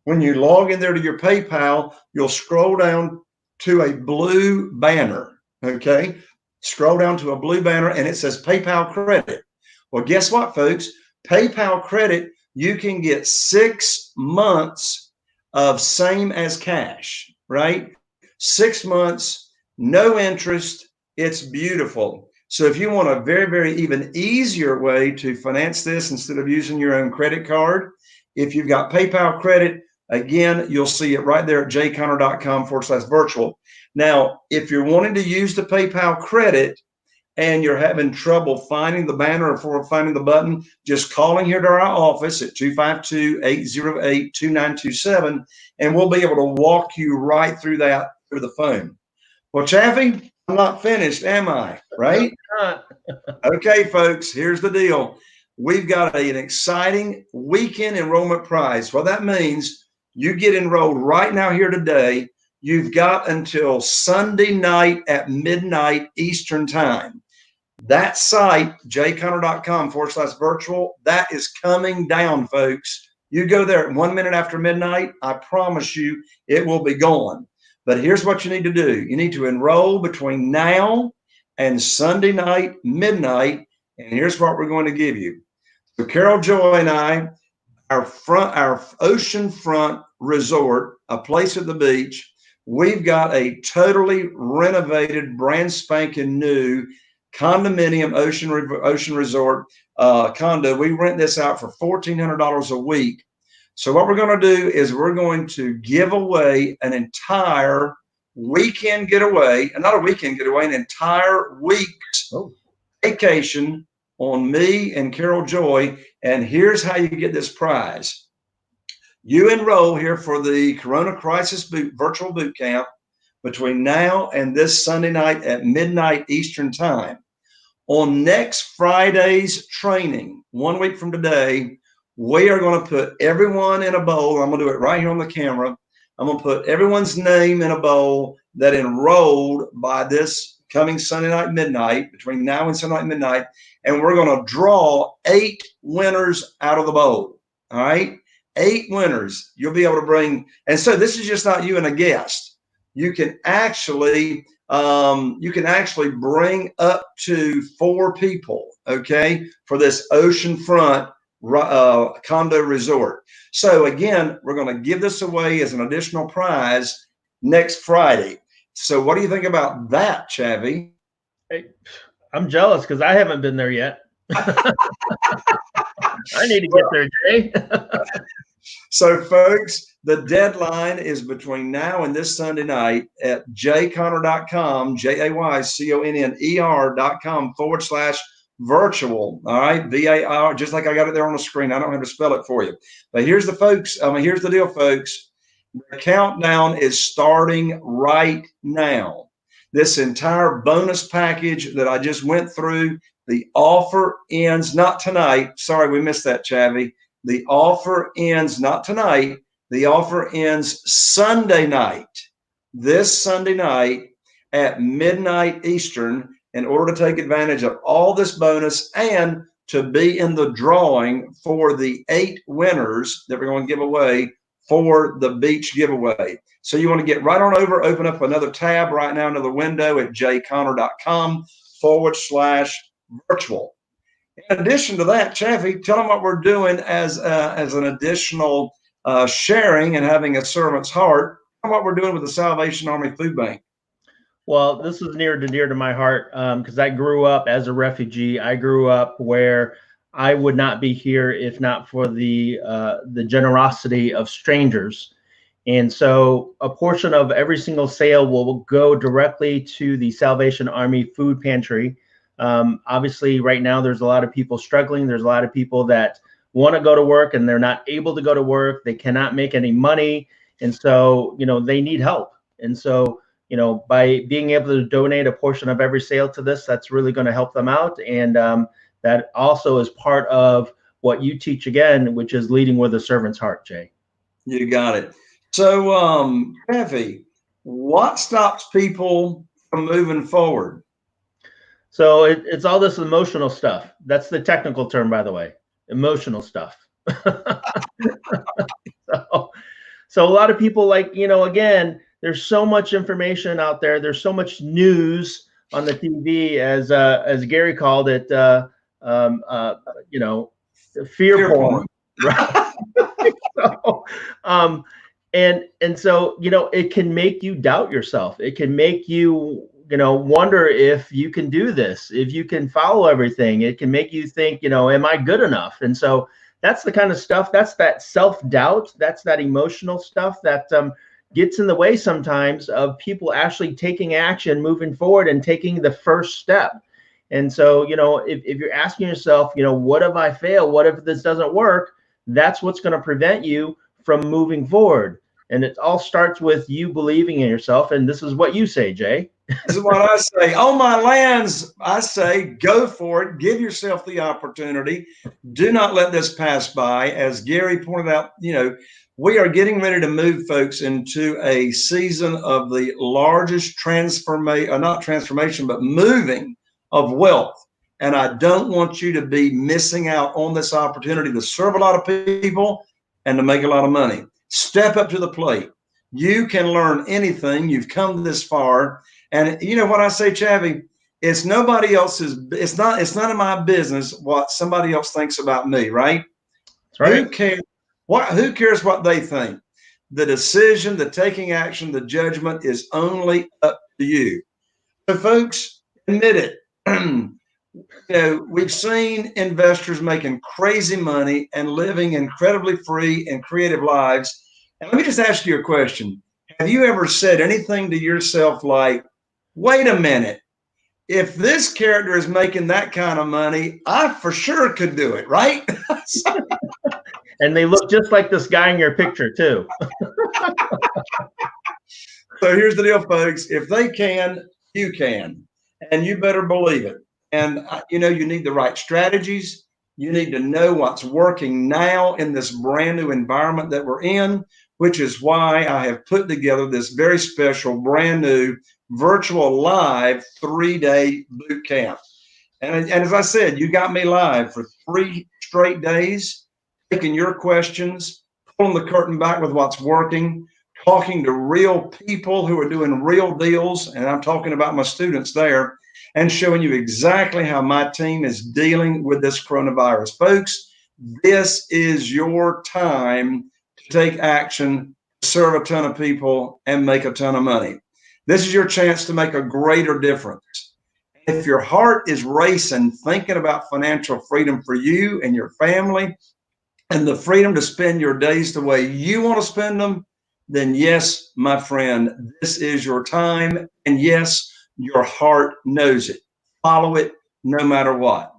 When you log in there to your PayPal, you'll scroll down to a blue banner. Okay. Scroll down to a blue banner and it says PayPal credit. Well, guess what, folks? PayPal credit, you can get 6 months of same as cash, right? 6 months, no interest. It's beautiful. So if you want a very, very even easier way to finance this instead of using your own credit card, if you've got PayPal credit, again, you'll see it right there at jconnor.com/virtual. Now, if you're wanting to use the PayPal credit and you're having trouble finding the banner or finding the button, just calling here to our office at 252-808-2927, and we'll be able to walk you right through that through the phone. Well, Chaffee, I'm not finished, am I? Right? Okay, folks, here's the deal. We've got an exciting weekend enrollment prize. Well, that means you get enrolled right now here today. You've got until Sunday night at midnight Eastern time. That site, jconnor.com/virtual, that is coming down, folks. You go there at 1 minute after midnight, I promise you it will be gone. But here's what you need to do. You need to enroll between now and Sunday night, midnight, and here's what we're going to give you. So Carol Joy and I, our oceanfront resort, a place at the beach, we've got a totally renovated, brand spanking new condominium ocean resort condo. We rent this out for $1,400 a week. So what we're going to do is we're going to give away an entire weekend getaway, not a weekend getaway, an entire week's vacation on me and Carol Joy. And here's how you get this prize. You enroll here for the Corona Crisis Virtual Boot Camp between now and this Sunday night at midnight Eastern time. On next Friday's training, 1 week from today, we are going to put everyone in a bowl. I'm going to do it right here on the camera. I'm going to put everyone's name in a bowl that enrolled by this coming Sunday night midnight, between now and Sunday night midnight, and we're going to draw 8 winners out of the bowl. All right, 8 winners. You'll be able to bring, and so this is just not you and a guest. You can actually bring up to 4 people. Okay, for this oceanfront condo resort. So again, we're going to give this away as an additional prize next Friday. So what do you think about that, Chavi? Hey, I'm jealous because I haven't been there yet. I need to get there, Jay. So folks, the deadline is between now and this Sunday night at jconnor.com, JAYCONNER.com/virtual. All right, VAR, just like I got it there on the screen. I don't have to spell it for you. But here's the deal, folks. The countdown is starting right now. This entire bonus package that I just went through, the offer ends not tonight. Sorry, we missed that, Chavi. The offer ends not tonight. The offer ends Sunday night, this Sunday night at midnight Eastern, in order to take advantage of all this bonus and to be in the drawing for the 8 winners that we're going to give away for the beach giveaway. So you want to get right on over, open up another tab right now, another window at jconnor.com/virtual. In addition to that, Chaffee, tell them what we're doing as an additional sharing and having a servant's heart. Tell them what we're doing with the Salvation Army Food Bank. Well, this is near and dear to my heart because I grew up as a refugee. I grew up where I would not be here if not for the generosity of strangers. And so a portion of every single sale will go directly to the Salvation Army food pantry. Obviously, right now, there's a lot of people struggling. There's a lot of people that want to go to work and they're not able to go to work. They cannot make any money. And so, they need help. And so, by being able to donate a portion of every sale to this, that's really going to help them out. And that also is part of what you teach again, which is leading with a servant's heart, Jay. You got it. So, Kathy, what stops people from moving forward? So it's all this emotional stuff. That's the technical term, by the way, emotional stuff. So a lot of people again, there's so much information out there. There's so much news on the TV, as Gary called it, fear porn. Right? So, it can make you doubt yourself. It can make you, wonder if you can do this, if you can follow everything. It can make you think, am I good enough? And so that's the kind of stuff, that's that self-doubt, that's that emotional stuff that gets in the way sometimes of people actually taking action, moving forward and taking the first step. And so, if you're asking yourself, what if I fail? What if this doesn't work? That's what's going to prevent you from moving forward. And it all starts with you believing in yourself. And this is what you say, Jay. This is what I say. On my lands, I say, go for it. Give yourself the opportunity. Do not let this pass by. As Gary pointed out, we are getting ready to move folks into a season of the largest not transformation, but moving of wealth. And I don't want you to be missing out on this opportunity to serve a lot of people and to make a lot of money. Step up to the plate. You can learn anything. You've come this far. And you know what I say, Chavi? It's nobody else's. It's none of my business what somebody else thinks about me, right? That's right. Who cares? Who cares what they think? The decision, the taking action, the judgment is only up to you. So, folks, admit it. We've seen investors making crazy money and living incredibly free and creative lives. And let me just ask you a question. Have you ever said anything to yourself like, wait a minute, if this character is making that kind of money, I for sure could do it, right? And they look just like this guy in your picture, too. So here's the deal, folks. If they can, you can. And you better believe it. And, you need the right strategies. You need to know what's working now in this brand new environment that we're in, which is why I have put together this very special, brand new, virtual live 3-day boot camp. And as I said, you got me live for 3 straight days, taking your questions, pulling the curtain back with what's working, talking to real people who are doing real deals. And I'm talking about my students there, and showing you exactly how my team is dealing with this coronavirus. Folks, this is your time to take action, serve a ton of people, and make a ton of money. This is your chance to make a greater difference. If your heart is racing, thinking about financial freedom for you and your family, and the freedom to spend your days the way you want to spend them, then yes, my friend, this is your time. And yes, your heart knows it. Follow it no matter what.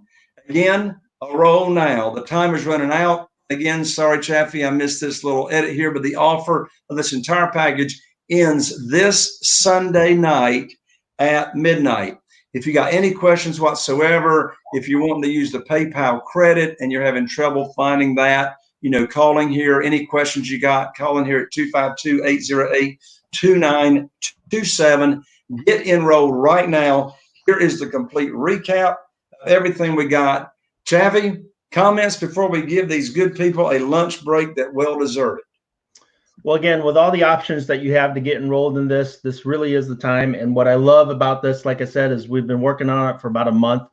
Again, a roll now. The time is running out. Again, sorry, Chaffee, I missed this little edit here, but the offer of this entire package ends this Sunday night at midnight. If you got any questions whatsoever, if you want to use the PayPal credit and you're having trouble finding that, calling here, any questions you got, calling here at 252-808-2927. Get enrolled right now. Here is the complete recap of everything we got. Chavi, comments before we give these good people a lunch break that well deserved. Well, again, with all the options that you have to get enrolled in this really is the time. And what I love about this, like I said, is we've been working on it for about a month.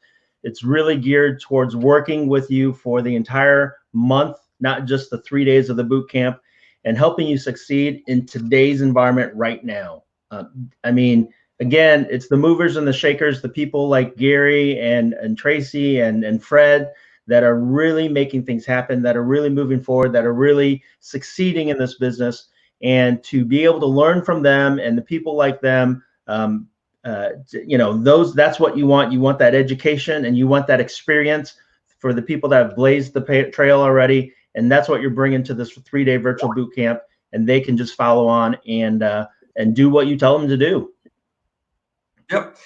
It's really geared towards working with you for the entire month, not just the 3 days of the boot camp, and helping you succeed in today's environment right now. Again, it's the movers and the shakers, the people like Gary and Tracy and Fred that are really making things happen, that are really moving forward, that are really succeeding in this business, and to be able to learn from them and the people like them. That's what you want. You want that education and you want that experience for the people that have blazed the trail already. And that's what you're bringing to this 3-day virtual boot camp. And they can just follow on and do what you tell them to do. Yep.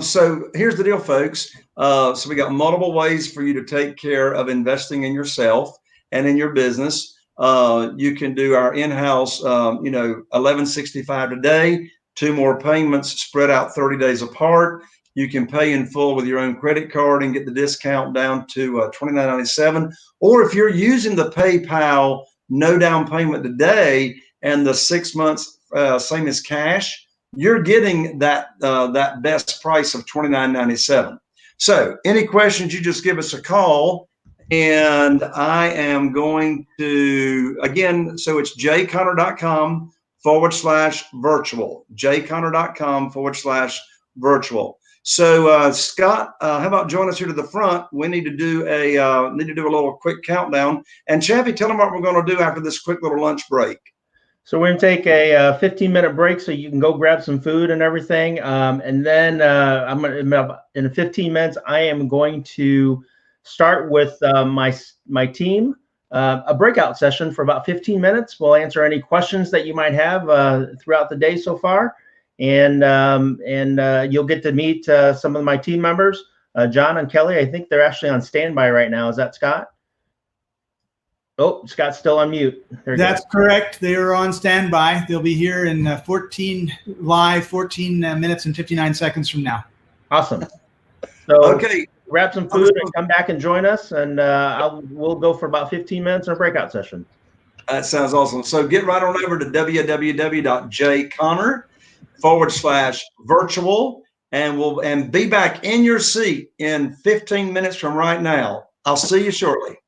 So here's the deal, folks. So we got multiple ways for you to take care of investing in yourself and in your business. You can do our in-house, $11.65 today, 2 more payments spread out 30 days apart. You can pay in full with your own credit card and get the discount down to $29.97. Or if you're using the PayPal no down payment today and the 6 months same as cash, you're getting that best price of $29.97. So any questions, you just give us a call. And I am going to, again, so it's jconner.com/virtual, jconner.com/virtual. So Scott, how about join us here to the front? We need to do a little quick countdown. And Chappie, tell them what we're going to do after this quick little lunch break. So we're going to take a 15-minute break so you can go grab some food and everything. And then in 15 minutes, I am going to start with my team, a breakout session for about 15 minutes. We'll answer any questions that you might have throughout the day so far. And you'll get to meet some of my team members, John and Kelly. I think they're actually on standby right now. Is that Scott? Oh, Scott's still on mute. That's correct. They are on standby. They'll be here in 14 minutes and 59 seconds from now. Awesome. So okay, grab some food and come back and join us, and we'll go for about 15 minutes in a breakout session. That sounds awesome. So get right on over to www.jconner/virtual and be back in your seat in 15 minutes from right now. I'll see you shortly.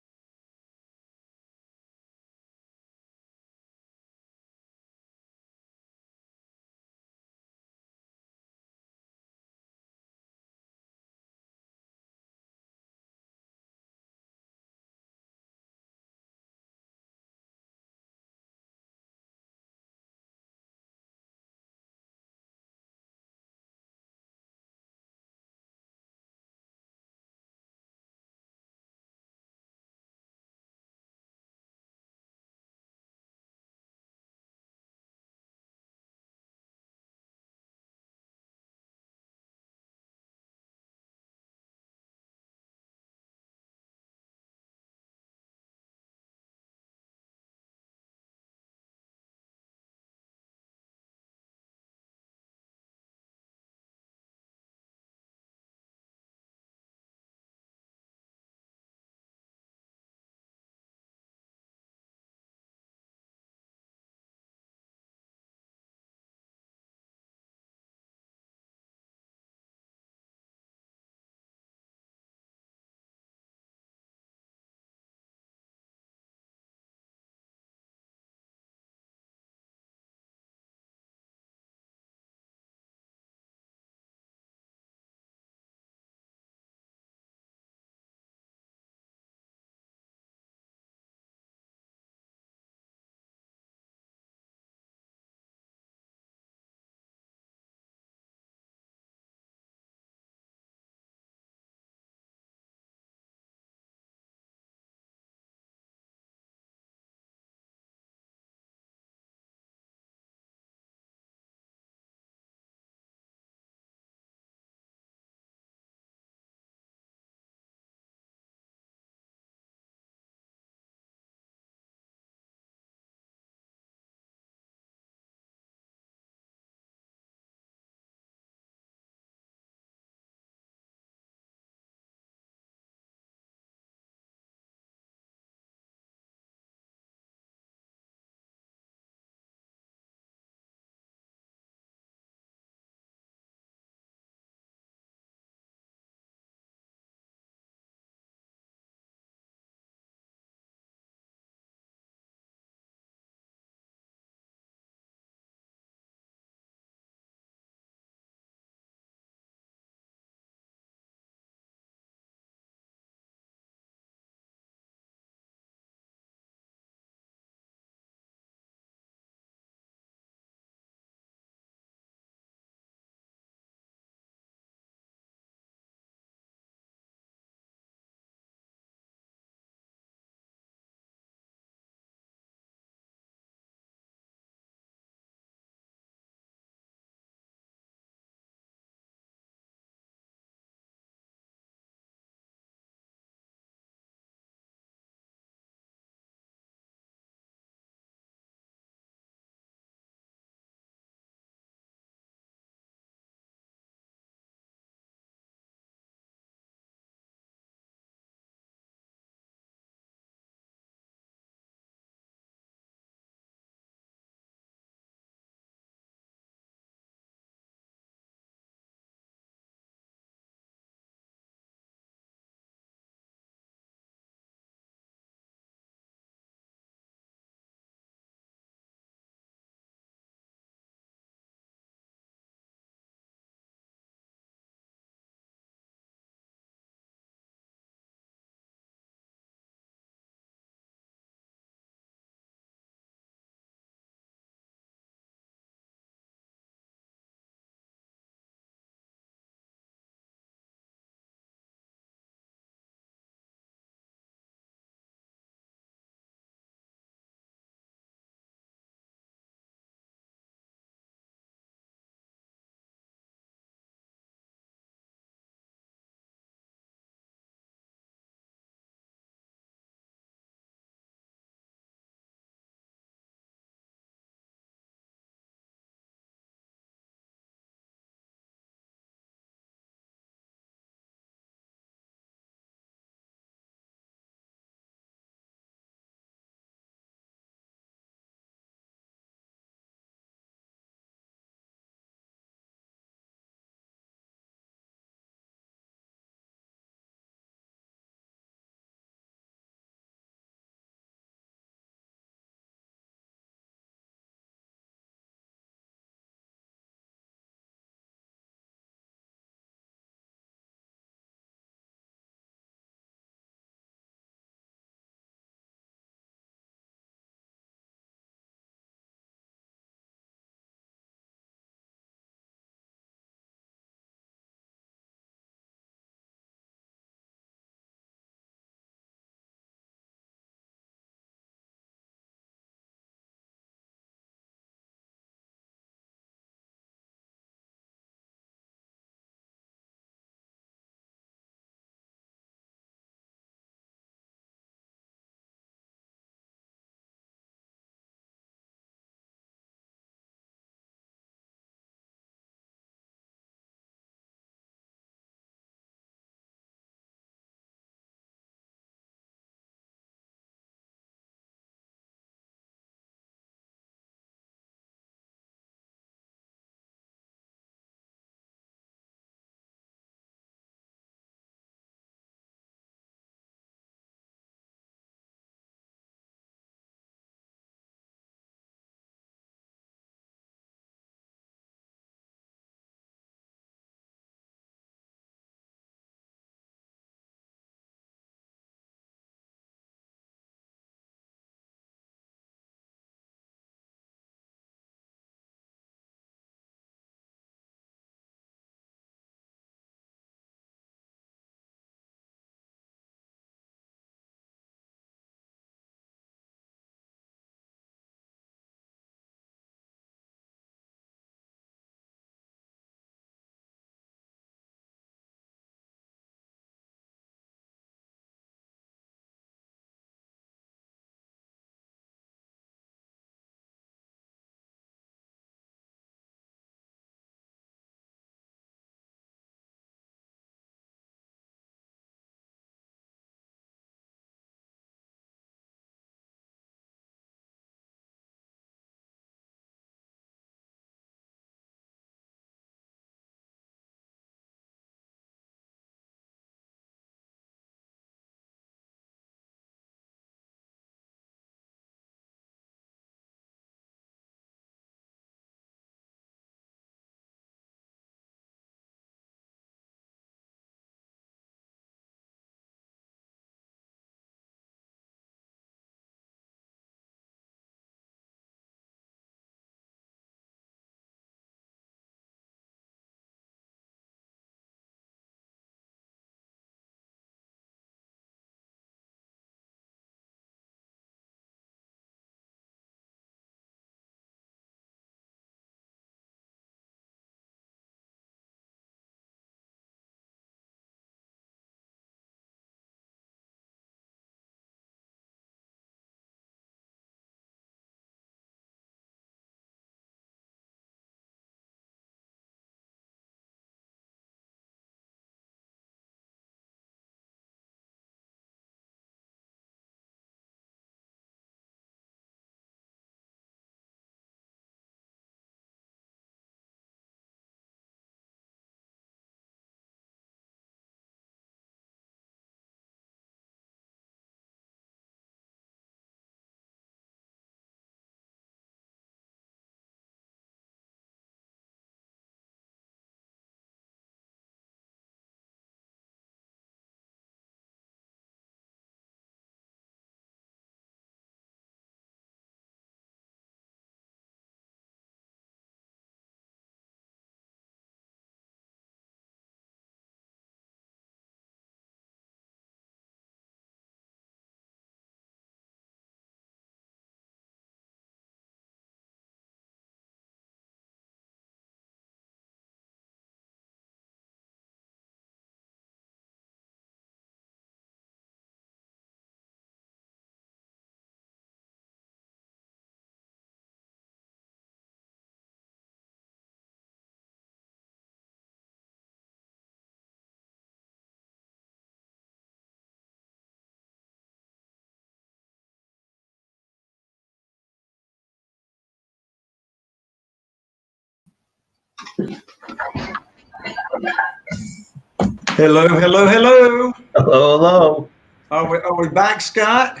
Hello, hello, hello. Hello, hello. Are we back, Scott?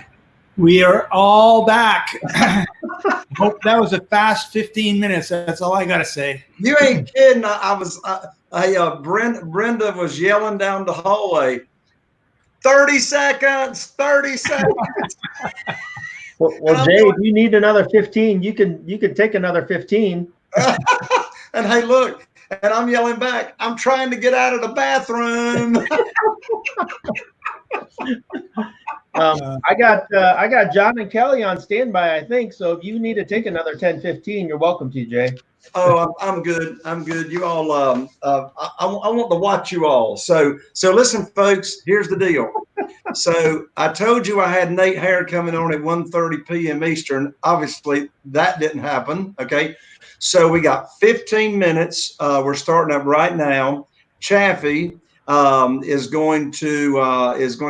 We are all back. Hope that was a fast 15 minutes. That's all I got to say. You ain't kidding. Brenda was yelling down the hallway, 30 seconds, 30 seconds. Well, Jay, if you need another 15, you can take another 15. And hey, look, and I'm yelling back, I'm trying to get out of the bathroom. I got John and Kelly on standby, I think. So if you need to take another 10, 15, you're welcome to, Jay. Oh, I'm good. I'm good. You all, I want to watch you all. So listen, folks, here's the deal. So I told you I had Nate Hare coming on at 1:30 p.m. Eastern. Obviously, that didn't happen. Okay. So we got 15 minutes. We're starting up right now. Chaffee is going to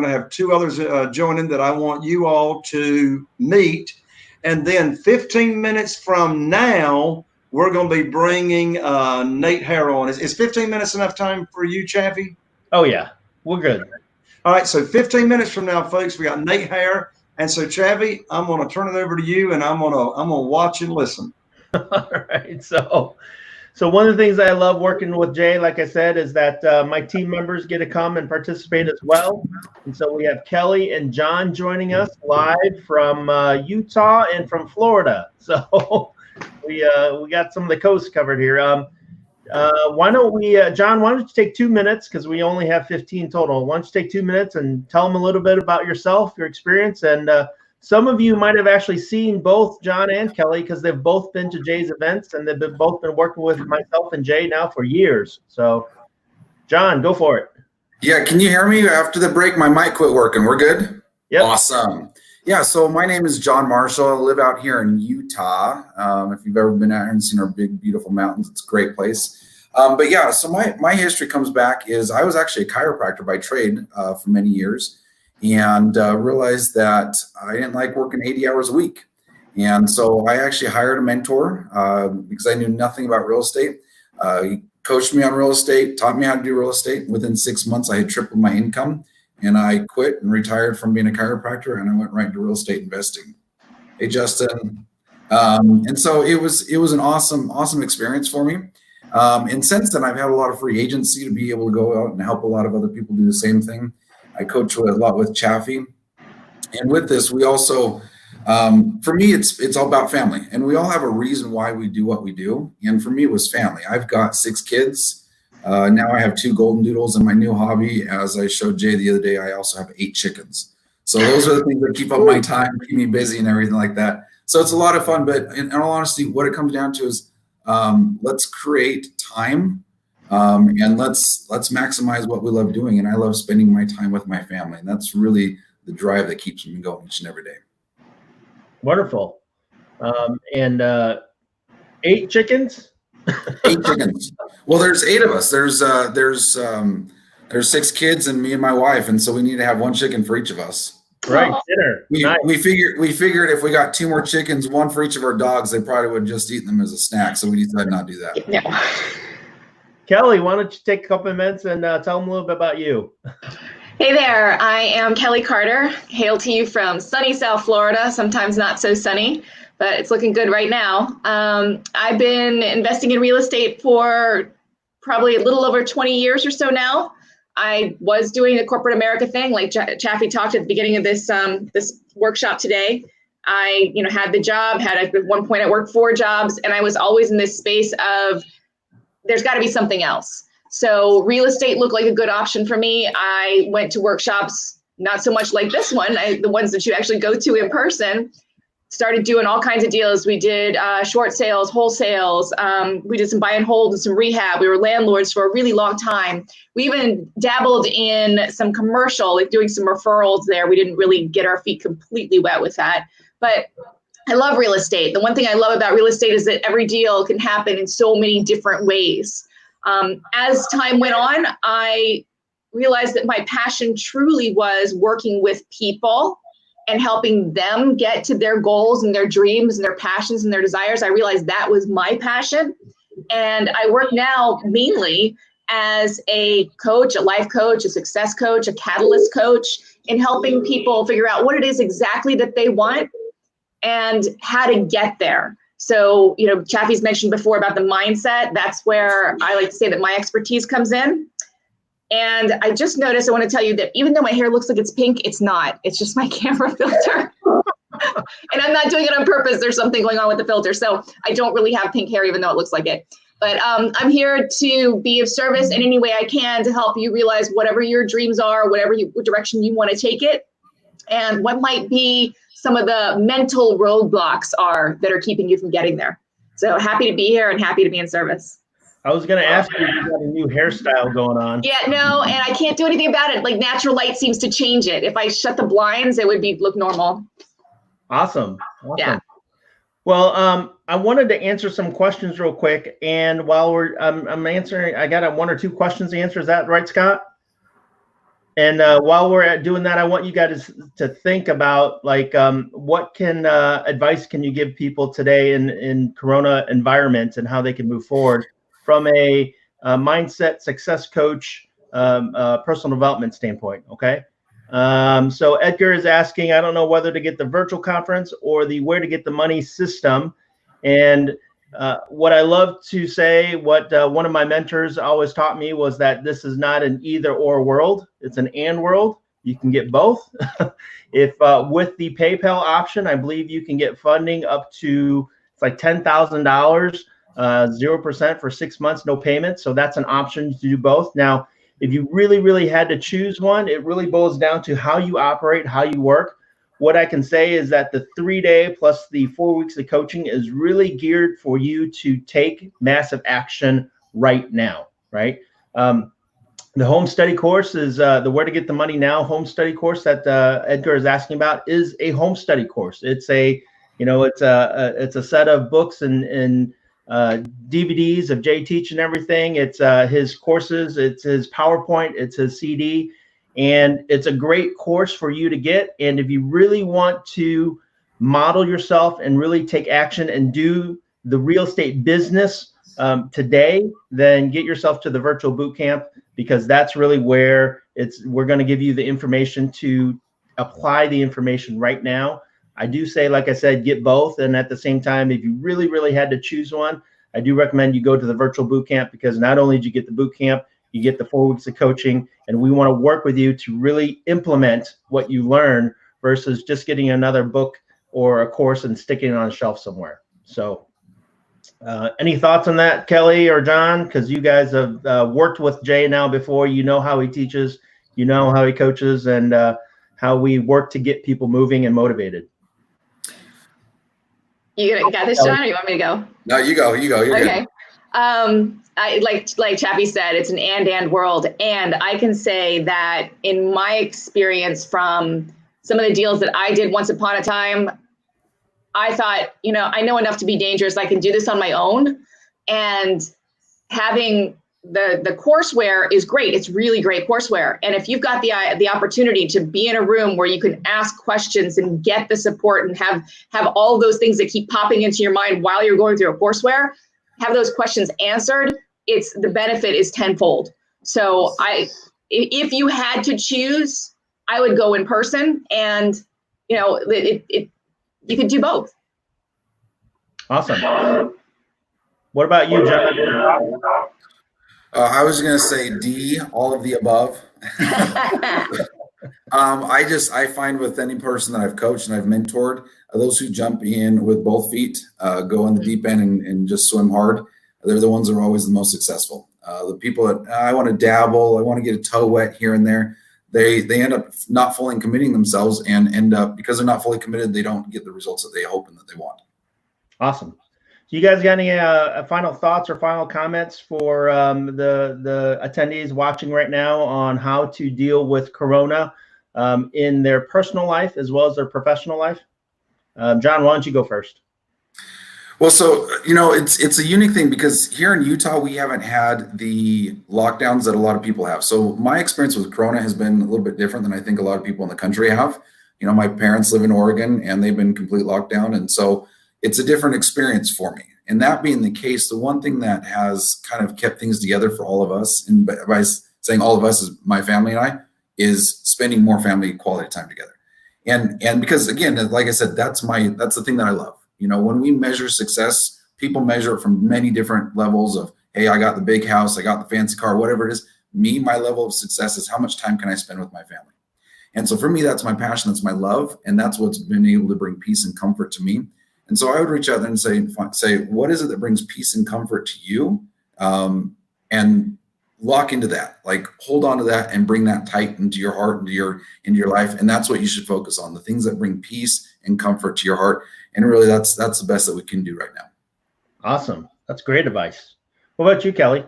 have two others join in that I want you all to meet. And then 15 minutes from now, we're going to be bringing Nate Hare on. Is 15 minutes enough time for you, Chaffee? Oh, yeah. We're good. All right. So 15 minutes from now, folks, we got Nate Hare. And so, Chaffee, I'm going to turn it over to you, and I'm going to watch and listen. All right. So one of the things I love working with Jay, like I said, is that my team members get to come and participate as well. And so we have Kelly and John joining us live from Utah and from Florida. So we got some of the coasts covered here. Why don't we, John, why don't you take 2 minutes, because we only have 15 total. Why don't you take 2 minutes and tell them a little bit about yourself, your experience, and some of you might have actually seen both John and Kelly because they've both been to Jay's events, and they've both been working with myself and Jay now for years. So, John, go for it. Yeah, can you hear me? After the break, my mic quit working. We're good? Yep. Awesome. Yeah, so my name is John Marshall. I live out here in Utah. If you've ever been out here and seen our big, beautiful mountains, it's a great place. But yeah, so my history comes back is I was actually a chiropractor by trade for many years. And realized that I didn't like working 80 hours a week. And so I actually hired a mentor because I knew nothing about real estate. He coached me on real estate, taught me how to do real estate. Within 6 months, I had tripled my income, and I quit and retired from being a chiropractor, and I went right into real estate investing. Hey, Justin. And so it was an awesome experience for me. And since then, I've had a lot of free agency to be able to go out and help a lot of other people do the same thing. I coach a lot with Chaffee. And with this, we also, for me, it's all about family. And we all have a reason why we do what we do. And for me, it was family. I've got 6 kids. Now I have 2 golden doodles, and my new hobby, as I showed Jay the other day, I also have 8 chickens. So those are the things that keep up my time, keep me busy and everything like that. So it's a lot of fun. But in all honesty, what it comes down to is let's create time. And let's maximize what we love doing. And I love spending my time with my family. And that's really the drive that keeps me going each and every day. Wonderful. And 8 chickens? 8 chickens. Well, there's 8 of us. There's 6 kids and me and my wife. And so we need to have 1 chicken for each of us. Right. Dinner. We figured if we got 2 more chickens, 1 for each of our dogs, they probably would just eat them as a snack. So we decided not to do that. No. Kelly, why don't you take a couple of minutes and tell them a little bit about you? Hey there, I am Kelly Carter. Hail to you from sunny South Florida, sometimes not so sunny, but it's looking good right now. I've been investing in real estate for probably a little over 20 years or so now. I was doing the corporate America thing, like Chaffee talked at the beginning of this workshop today. I had the job, at one point I worked 4 jobs, and I was always in this space of there's got to be something else. So real estate looked like a good option for me. I went to workshops, not so much like this one, the ones that you actually go to in person, started doing all kinds of deals. We did short sales, wholesales. We did some buy and hold and some rehab. We were landlords for a really long time. We even dabbled in some commercial, like doing some referrals there. We didn't really get our feet completely wet with that, but I love real estate. The one thing I love about real estate is that every deal can happen in so many different ways. As time went on, I realized that my passion truly was working with people and helping them get to their goals and their dreams and their passions and their desires. I realized that was my passion. And I work now mainly as a coach, a life coach, a success coach, a catalyst coach, in helping people figure out what it is exactly that they want and how to get there. So, Chaffee's mentioned before about the mindset. That's where I like to say that my expertise comes in. And I just noticed, I want to tell you that even though my hair looks like it's pink, it's not. It's just my camera filter. And I'm not doing it on purpose. There's something going on with the filter. So I don't really have pink hair, even though it looks like it. But I'm here to be of service in any way I can to help you realize whatever your dreams are, what direction you want to take it, and what might be some of the mental roadblocks are that are keeping you from getting there. So happy to be here and happy to be in service. I was going to ask you if you got a new hairstyle going on. Yeah, no, and I can't do anything about it. Like, natural light seems to change it. If I shut the blinds, it would look normal. Awesome. Yeah. Well, I wanted to answer some questions real quick, and while I'm answering, I got 1 or 2 questions to answer. Is that right, Scott? And while we're doing that, I want you guys to think about what advice can you give people today in Corona environments and how they can move forward from a mindset success coach, personal development standpoint. Okay. So Edgar is asking, I don't know whether to get the virtual conference or the where to get the money system. And what I love to say, what one of my mentors always taught me was that this is not an either or world. It's an and world. You can get both. If with the PayPal option, I believe you can get funding up to, it's like $10,000, 0% for 6 months, no payment. So that's an option to do both. Now, if you really, really had to choose one, it really boils down to how you operate, how you work. What I can say is that the 3-day plus the 4 weeks of coaching is really geared for you to take massive action right now, right? The home study course is the Where to Get the Money Now home study course that Edgar is asking about is a home study course. It's a set of books and DVDs of Jay Teach and everything. It's his courses, it's his PowerPoint, it's his CD, and it's a great course for you to get. And if you really want to model yourself and really take action and do the real estate business today, then get yourself to the virtual boot camp, because that's really where we're going to give you the information to apply the information right now. I do say, like I said, get both. And at the same time, if you really, really had to choose one, I do recommend you go to the virtual boot camp, because not only do you get the boot camp, you get the 4 weeks of coaching, and we want to work with you to really implement what you learn versus just getting another book or a course and sticking it on a shelf somewhere. So any thoughts on that, Kelly or John? Because you guys have worked with Jay now before. You know how he teaches, you know how he coaches, and how we work to get people moving and motivated. You got this, John, or you want me to go? No, you go. You're okay. Good. I like Chappie said, it's an and world. And I can say that in my experience from some of the deals that I did once upon a time, I thought, I know enough to be dangerous. I can do this on my own. And having the courseware is great. It's really great courseware. And if you've got the opportunity to be in a room where you can ask questions and get the support and have all those things that keep popping into your mind while you're going through a courseware, have those questions answered, the benefit is tenfold. So if you had to choose, I would go in person, and you could do both. Awesome. What about you, John? I was going to say D, all of the above. I find with any person that I've coached and I've mentored, those who jump in with both feet, go in the deep end and just swim hard, they're the ones that are always the most successful. The people that I want to dabble, I want to get a toe wet here and there, they end up not fully committing themselves and end up, because they're not fully committed, they don't get the results that they hope and that they want. Awesome. Do you guys got any final thoughts or final comments for the attendees watching right now on how to deal with Corona in their personal life as well as their professional life? John, why don't you go first? Well, so, it's a unique thing, because here in Utah, we haven't had the lockdowns that a lot of people have. So my experience with Corona has been a little bit different than I think a lot of people in the country have. My parents live in Oregon and they've been complete lockdown. And so it's a different experience for me. And that being the case, the one thing that has kind of kept things together for all of us, and by saying all of us is my family and I, is spending more family quality time together. And because again, like I said, that's the thing that I love. You know, when we measure success, people measure it from many different levels of, hey, I got the big house, I got the fancy car, whatever it is. My level of success is how much time can I spend with my family? And so for me, that's my passion, that's my love, and that's what's been able to bring peace and comfort to me. And so I would reach out there and say, what is it that brings peace and comfort to you? And lock into that, like hold on to that and bring that tight into your heart, into your life. And that's what you should focus on, the things that bring peace and comfort to your heart. And really that's the best that we can do right now. Awesome. That's great advice. What about you, Kelly?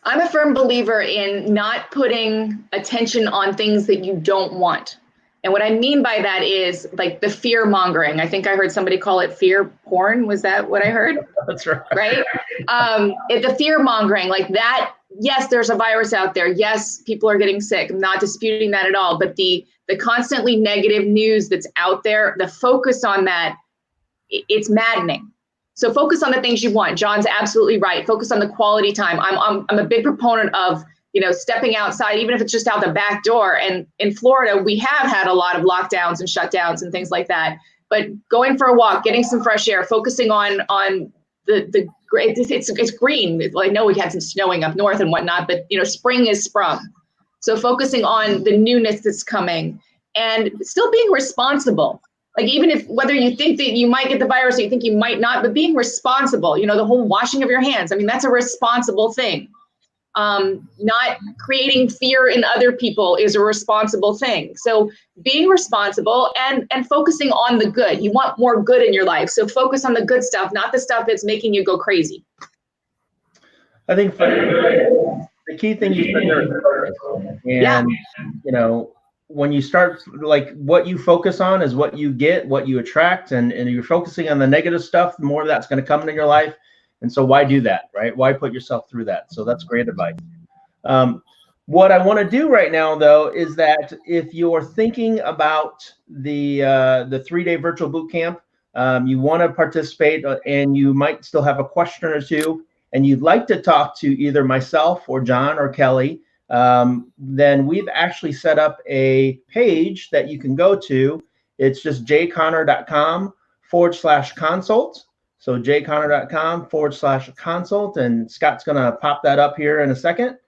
I'm a firm believer in not putting attention on things that you don't want. And what I mean by that is like the fear mongering. I think I heard somebody call it fear porn. Was that what I heard? That's right. Right? The fear mongering, like that. Yes, there's a virus out there. Yes, people are getting sick. I'm not disputing that at all. But the constantly negative news that's out there, the focus on that, it's maddening. So focus on the things you want. John's absolutely right. Focus on the quality time. I'm a big proponent of, stepping outside, even if it's just out the back door. And in Florida, we have had a lot of lockdowns and shutdowns and things like that. But going for a walk, getting some fresh air, focusing on it's green. I know we had some snowing up north and whatnot, but spring is sprung. So focusing on the newness that's coming and still being responsible. Like even if whether you think that you might get the virus or you think you might not, but being responsible, the whole washing of your hands. I mean, that's a responsible thing. Not creating fear in other people is a responsible thing. So being responsible and focusing on the good. You want more good in your life. So focus on the good stuff, not the stuff that's making you go crazy. I think the key thing you said there is focus. And, when you start, like what you focus on is what you get, what you attract, and you're focusing on the negative stuff, the more of that's going to come into your life. And so why do that, right? Why put yourself through that? So that's great advice. What I want to do right now, though, is that if you're thinking about the 3-day virtual boot camp, you want to participate and you might still have a question or two, and you'd like to talk to either myself or John or Kelly, then we've actually set up a page that you can go to. It's just jconner.com/consult. So jconner.com/consult, and Scott's going to pop that up here in a second.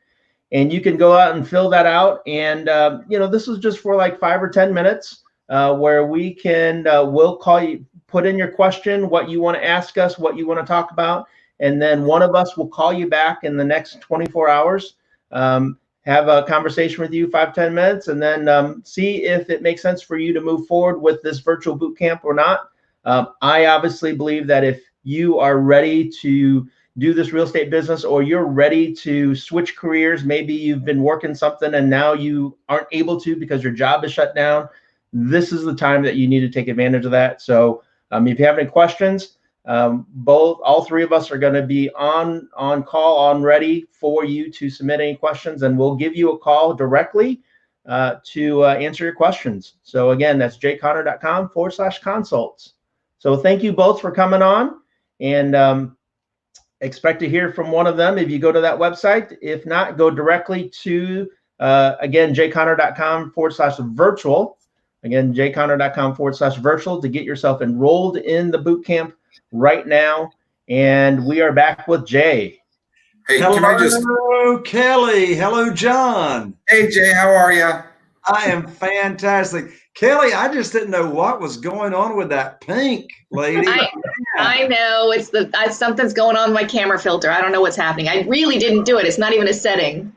And you can go out and fill that out. And, this is just for like 5 or 10 minutes where we can, we'll call you, put in your question, what you want to ask us, what you want to talk about. And then one of us will call you back in the next 24 hours, have a conversation with you, 5-10 minutes, and then see if it makes sense for you to move forward with this virtual boot camp or not. I obviously believe that if you are ready to do this real estate business, or you're ready to switch careers, maybe you've been working something and now you aren't able to because your job is shut down, this is the time that you need to take advantage of that. So if you have any questions, all three of us are going to be on call, on ready for you to submit any questions, and we'll give you a call directly to answer your questions. So again, that's jconner.com/consults. So thank you both for coming on, and expect to hear from one of them if you go to that website. If not, go directly to, again, jconner.com/virtual. Again, jconner.com/virtual to get yourself enrolled in the boot camp right now. And we are back with Jay. Hey, hello, Kelly. Hello, John. Hey, Jay, how are you? I am fantastic. Kelly, I just didn't know what was going on with that pink lady. I know it's something's going on with my camera filter. I don't know what's happening. I really didn't do it. It's not even a setting.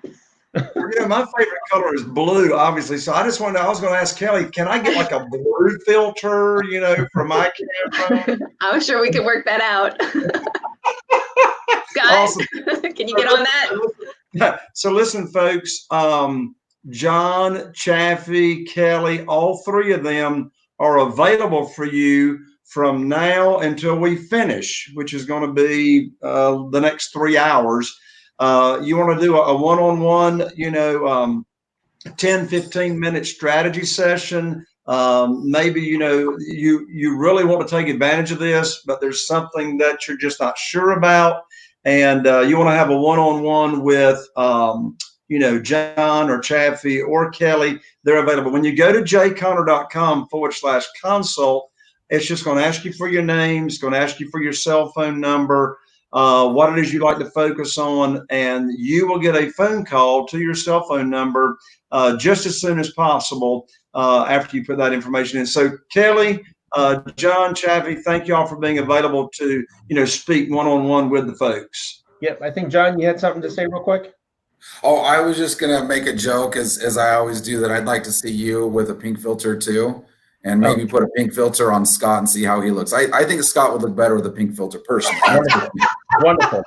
My favorite color is blue, obviously. So I was going to ask Kelly, can I get like a blue filter, for my camera? I'm sure we can work that out. Scott, awesome. Can you get on that? So listen, folks, John, Chaffee, Kelly, all three of them are available for you from now until we finish, which is going to be the next 3 hours. You want to do a one-on-one, 10, 15-minute strategy session Maybe, you really want to take advantage of this, but there's something that you're just not sure about. And you want to have a one-on-one with, John or Chaffee or Kelly. They're available. When you go to jconner.com/consult, it's just going to ask you for your name. It's going to ask you for your cell phone number, what it is you'd like to focus on, and you will get a phone call to your cell phone number just as soon as possible after you put that information in. So Kelly, John, Chaffee, thank you all for being available to, speak one-on-one with the folks. Yep. I think, John, you had something to say real quick? Oh, I was just going to make a joke, as I always do, that I'd like to see you with a pink filter too, and maybe put a pink filter on Scott and see how he looks. I think Scott would look better with a pink filter personally. Wonderful.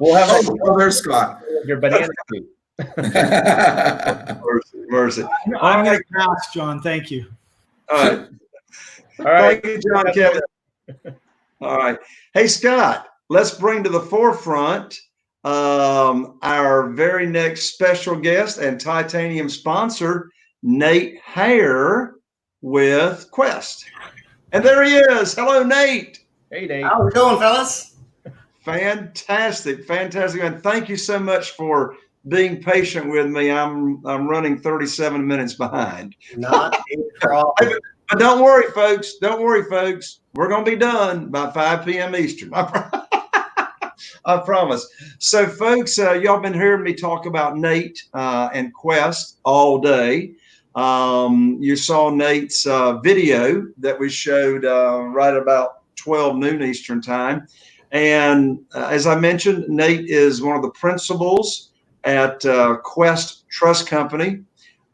We'll have there's Scott. Your banana suit. Mercy. I'm going to pass, John. Thank you. All right. Thank you, John Kelly. All right. Hey, Scott, let's bring to the forefront our very next special guest and titanium sponsor, Nate Hare with Quest. And there he is. Hello, Nate. Hey, Nate. How's it going, fellas? Fantastic. And thank you so much for being patient with me. I'm running 37 minutes behind. Not a problem. But don't worry, folks. We're going to be done by 5 p.m. Eastern. I promise. So, folks, y'all been hearing me talk about Nate and Quest all day. You saw Nate's video that we showed right about 12 noon Eastern time. And as I mentioned, Nate is one of the principals at Quest Trust Company.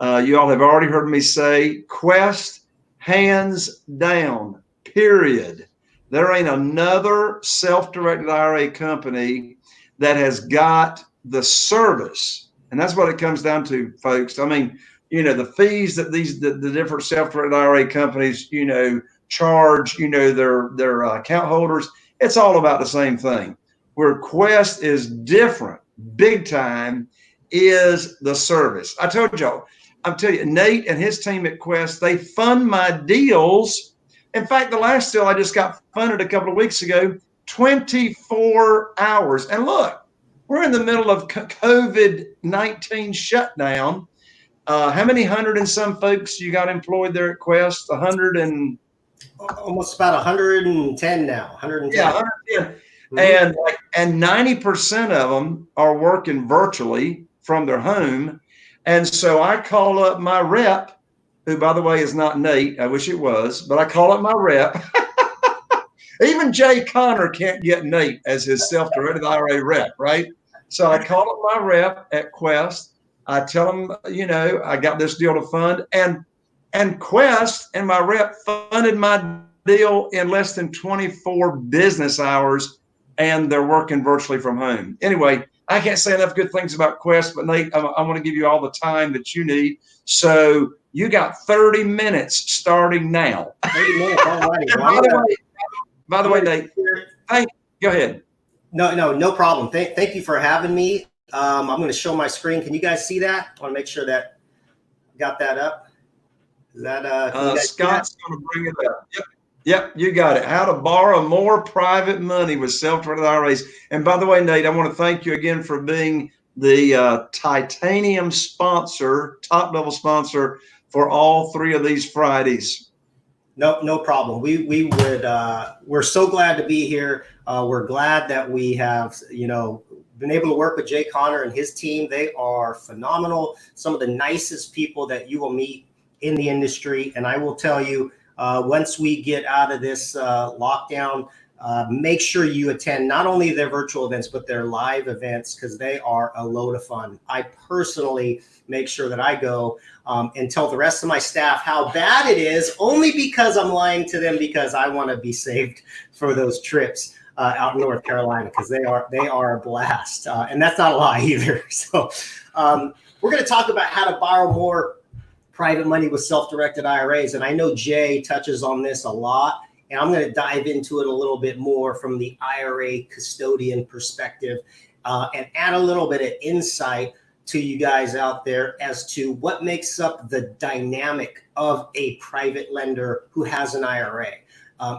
You all have already heard me say Quest, hands down, period. There ain't another self-directed IRA company that has got the service. And that's what it comes down to, folks. I mean, the fees that the different self-directed IRA companies, charge, their account holders, it's all about the same thing. Where Quest is different, big time, is the service. I'm telling you, Nate and his team at Quest, they fund my deals. In fact, the last deal I just got funded a couple of weeks ago, 24 hours. And look, we're in the middle of COVID-19 shutdown. How many hundred and some folks you got employed there at Quest? 100 and almost about 110 now. 110. Yeah, 110. Mm-hmm. And 90% of them are working virtually from their home. And so I call up my rep, who, by the way, is not Nate. I wish it was, but I call up my rep. Even Jay Connor can't get Nate as his self-directed IRA rep, right? So I call up my rep at Quest. I tell him, I got this deal to fund. And Quest and my rep funded my deal in less than 24 business hours, and they're working virtually from home. Anyway, I can't say enough good things about Quest, but Nate, I want to give you all the time that you need. So you got 30 minutes starting now. 30 minutes, all righty. By the way, Nate, go ahead. No problem. Thank you for having me. I'm going to show my screen. Can you guys see that? I want to make sure that got that up. Is that Scott's going to bring it up. Yep, you got it. How to borrow more private money with self-directed IRAs. And by the way, Nate, I want to thank you again for being the titanium sponsor, top-level sponsor for all 3 of these Fridays. No problem. We're so glad to be here. We're glad that we have, been able to work with Jay Connor and his team. They are phenomenal. Some of the nicest people that you will meet in the industry. And I will tell you, once we get out of this lockdown, make sure you attend not only their virtual events, but their live events, because they are a load of fun. I personally make sure that I go and tell the rest of my staff how bad it is, only because I'm lying to them, because I want to be saved for those trips out in North Carolina, because they are a blast. And that's not a lie either. So we're going to talk about how to borrow more private money with self-directed IRAs. And I know Jay touches on this a lot, and I'm going to dive into it a little bit more from the IRA custodian perspective and add a little bit of insight to you guys out there as to what makes up the dynamic of a private lender who has an IRA.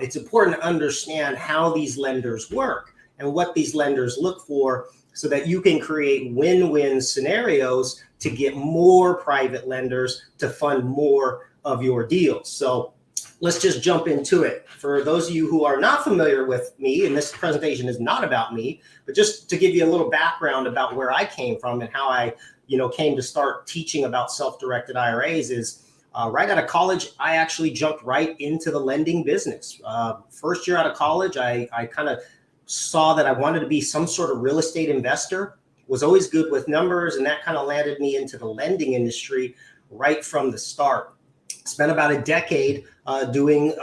It's important to understand how these lenders work and what these lenders look for so that you can create win-win scenarios to get more private lenders to fund more of your deals. So let's just jump into it. For those of you who are not familiar with me, and this presentation is not about me, but just to give you a little background about where I came from and how I, came to start teaching about self-directed IRAs is right out of college, I actually jumped right into the lending business. First year out of college, I kind of saw that I wanted to be some sort of real estate investor, was always good with numbers, and that kind of landed me into the lending industry right from the start. Spent about a decade doing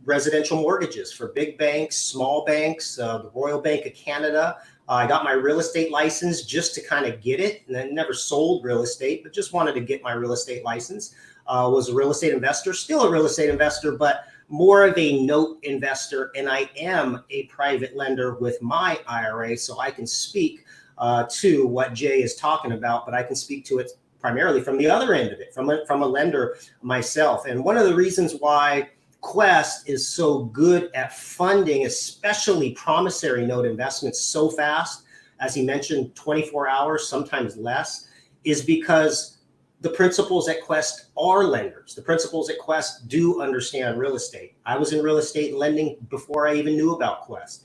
residential mortgages for big banks, small banks, the Royal Bank of Canada. I got my real estate license just to kind of get it, and then never sold real estate, but just wanted to get my real estate license. Was a real estate investor, still a real estate investor, but more of a note investor. And I am a private lender with my IRA, so I can speak to what Jay is talking about, but I can speak to it primarily from the other end of it, from a lender myself. And one of the reasons why Quest is so good at funding, especially promissory note investments so fast, as he mentioned, 24 hours, sometimes less, is because the principals at Quest are lenders. The principals at Quest do understand real estate. I was in real estate lending before I even knew about Quest.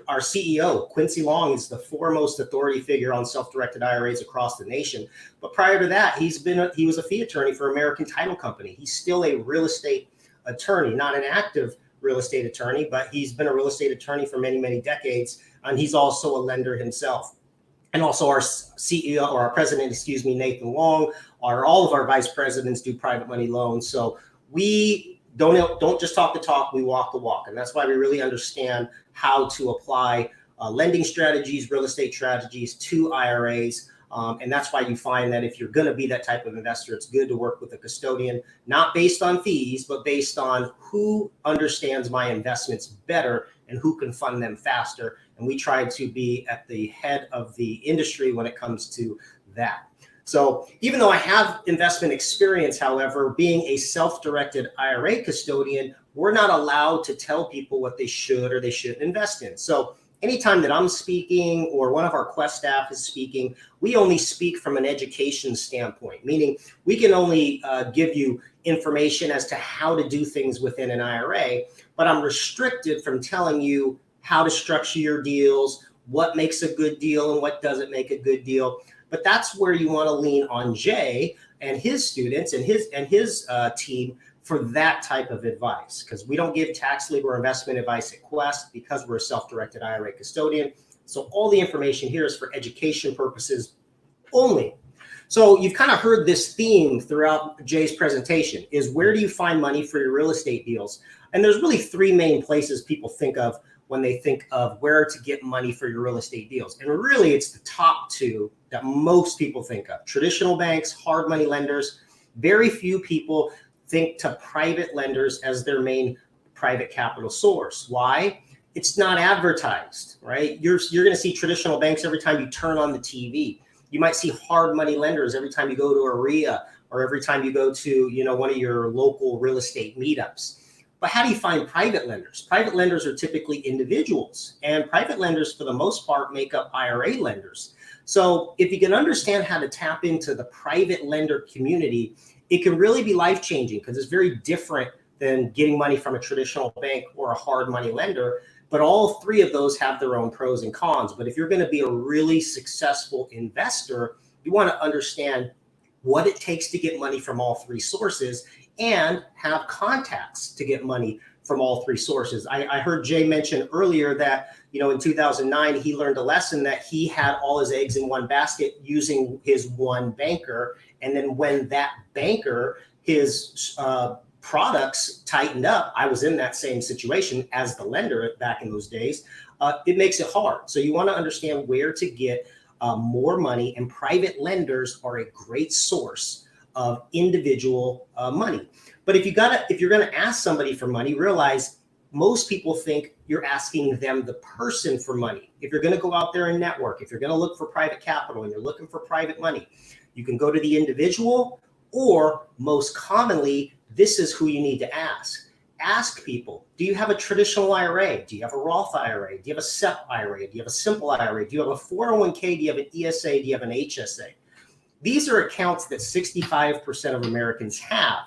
Our CEO, Quincy Long, is the foremost authority figure on self-directed IRAs across the nation. But prior to that, he was a fee attorney for American Title Company. He's still a real estate attorney, not an active real estate attorney, but he's been a real estate attorney for many, many decades. And he's also a lender himself. And also our CEO, or our president, Nathan Long, all of our vice presidents do private money loans. So we don't just talk the talk, we walk the walk. And that's why we really understand how to apply lending strategies, real estate strategies to IRAs. And that's why you find that if you're going to be that type of investor, it's good to work with a custodian, not based on fees, but based on who understands my investments better and who can fund them faster. And we try to be at the head of the industry when it comes to that. So even though I have investment experience, however, being a self-directed IRA custodian, we're not allowed to tell people what they should or they shouldn't invest in. So anytime that I'm speaking or one of our Quest staff is speaking, we only speak from an education standpoint, meaning we can only give you information as to how to do things within an IRA, but I'm restricted from telling you how to structure your deals, what makes a good deal and what doesn't make a good deal. But that's where you want to lean on Jay and his students and his team for that type of advice, because we don't give tax, legal, or investment advice at Quest because we're a self-directed IRA custodian. So all the information here is for education purposes only. So you've kind of heard this theme throughout Jay's presentation, is where do you find money for your real estate deals? And there's really three main places people think of when they think of where to get money for your real estate deals. And really, it's the top two that most people think of: traditional banks, hard money lenders. Very few people think to private lenders as their main private capital source. Why? It's not advertised, right? You're going to see traditional banks every time you turn on the TV. You might see hard money lenders every time you go to a RIA or every time you go to, one of your local real estate meetups. But how do you find private lenders? Private lenders are typically individuals, and private lenders, for the most part, make up IRA lenders. So if you can understand how to tap into the private lender community, it can really be life-changing, because it's very different than getting money from a traditional bank or a hard money lender. But all three of those have their own pros and cons. But if you're going to be a really successful investor, you want to understand what it takes to get money from all three sources and have contacts to get money from all three sources. I heard Jay mention earlier that, in 2009, he learned a lesson that he had all his eggs in one basket using his one banker. And then when that banker, his products tightened up, I was in that same situation as the lender back in those days. It makes it hard. So you want to understand where to get more money, and private lenders are a great source of individual money. But if you're going to ask somebody for money, realize most people think you're asking them, the person, for money. If you're going to go out there and network, if you're going to look for private capital and you're looking for private money, you can go to the individual, or most commonly, this is who you need to ask. Ask people, do you have a traditional IRA? Do you have a Roth IRA? Do you have a SEP IRA? Do you have a simple IRA? Do you have a 401k? Do you have an ESA? Do you have an HSA? These are accounts that 65% of Americans have,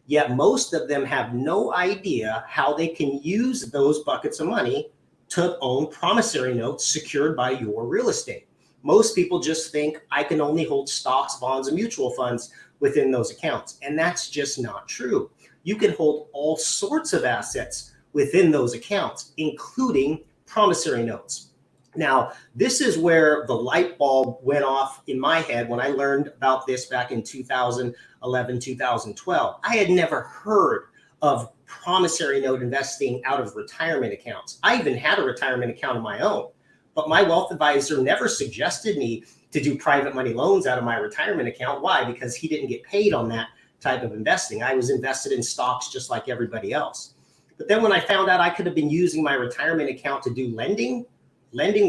yet most of them have no idea how they can use those buckets of money to own promissory notes secured by your real estate. Most people just think I can only hold stocks, bonds, and mutual funds within those accounts, and that's just not true. You can hold all sorts of assets within those accounts, including promissory notes. Now, this is where the light bulb went off in my head when I learned about this back in 2011, 2012. I had never heard of promissory note investing out of retirement accounts. I even had a retirement account of my own, but my wealth advisor never suggested me to do private money loans out of my retirement account. Why? Because he didn't get paid on that type of investing. I was invested in stocks just like everybody else. But then when I found out I could have been using my retirement account to do lending,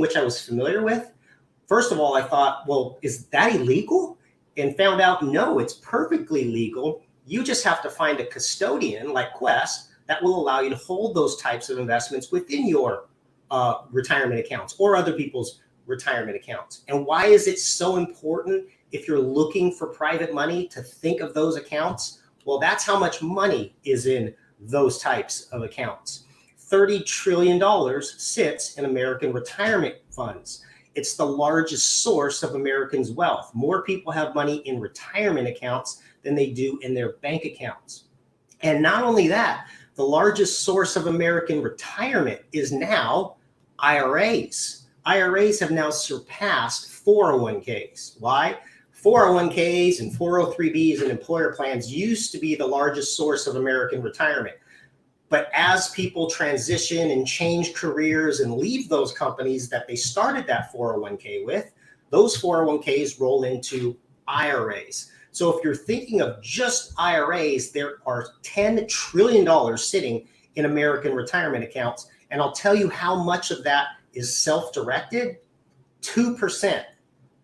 which I was familiar with, first of all, I thought, well, is that illegal? And found out, no, it's perfectly legal. You just have to find a custodian like Quest that will allow you to hold those types of investments within your retirement accounts or other people's retirement accounts. And why is it so important if you're looking for private money to think of those accounts? Well, that's how much money is in those types of accounts. $30 trillion sits in American retirement funds. It's the largest source of Americans' wealth. More people have money in retirement accounts than they do in their bank accounts. And not only that, the largest source of American retirement is now IRAs. IRAs have now surpassed 401ks. Why? 401ks and 403bs and employer plans used to be the largest source of American retirement. But as people transition and change careers and leave those companies that they started that 401k with, those 401ks roll into IRAs. So if you're thinking of just IRAs, there are $10 trillion sitting in American retirement accounts. And I'll tell you how much of that is self-directed. 2%.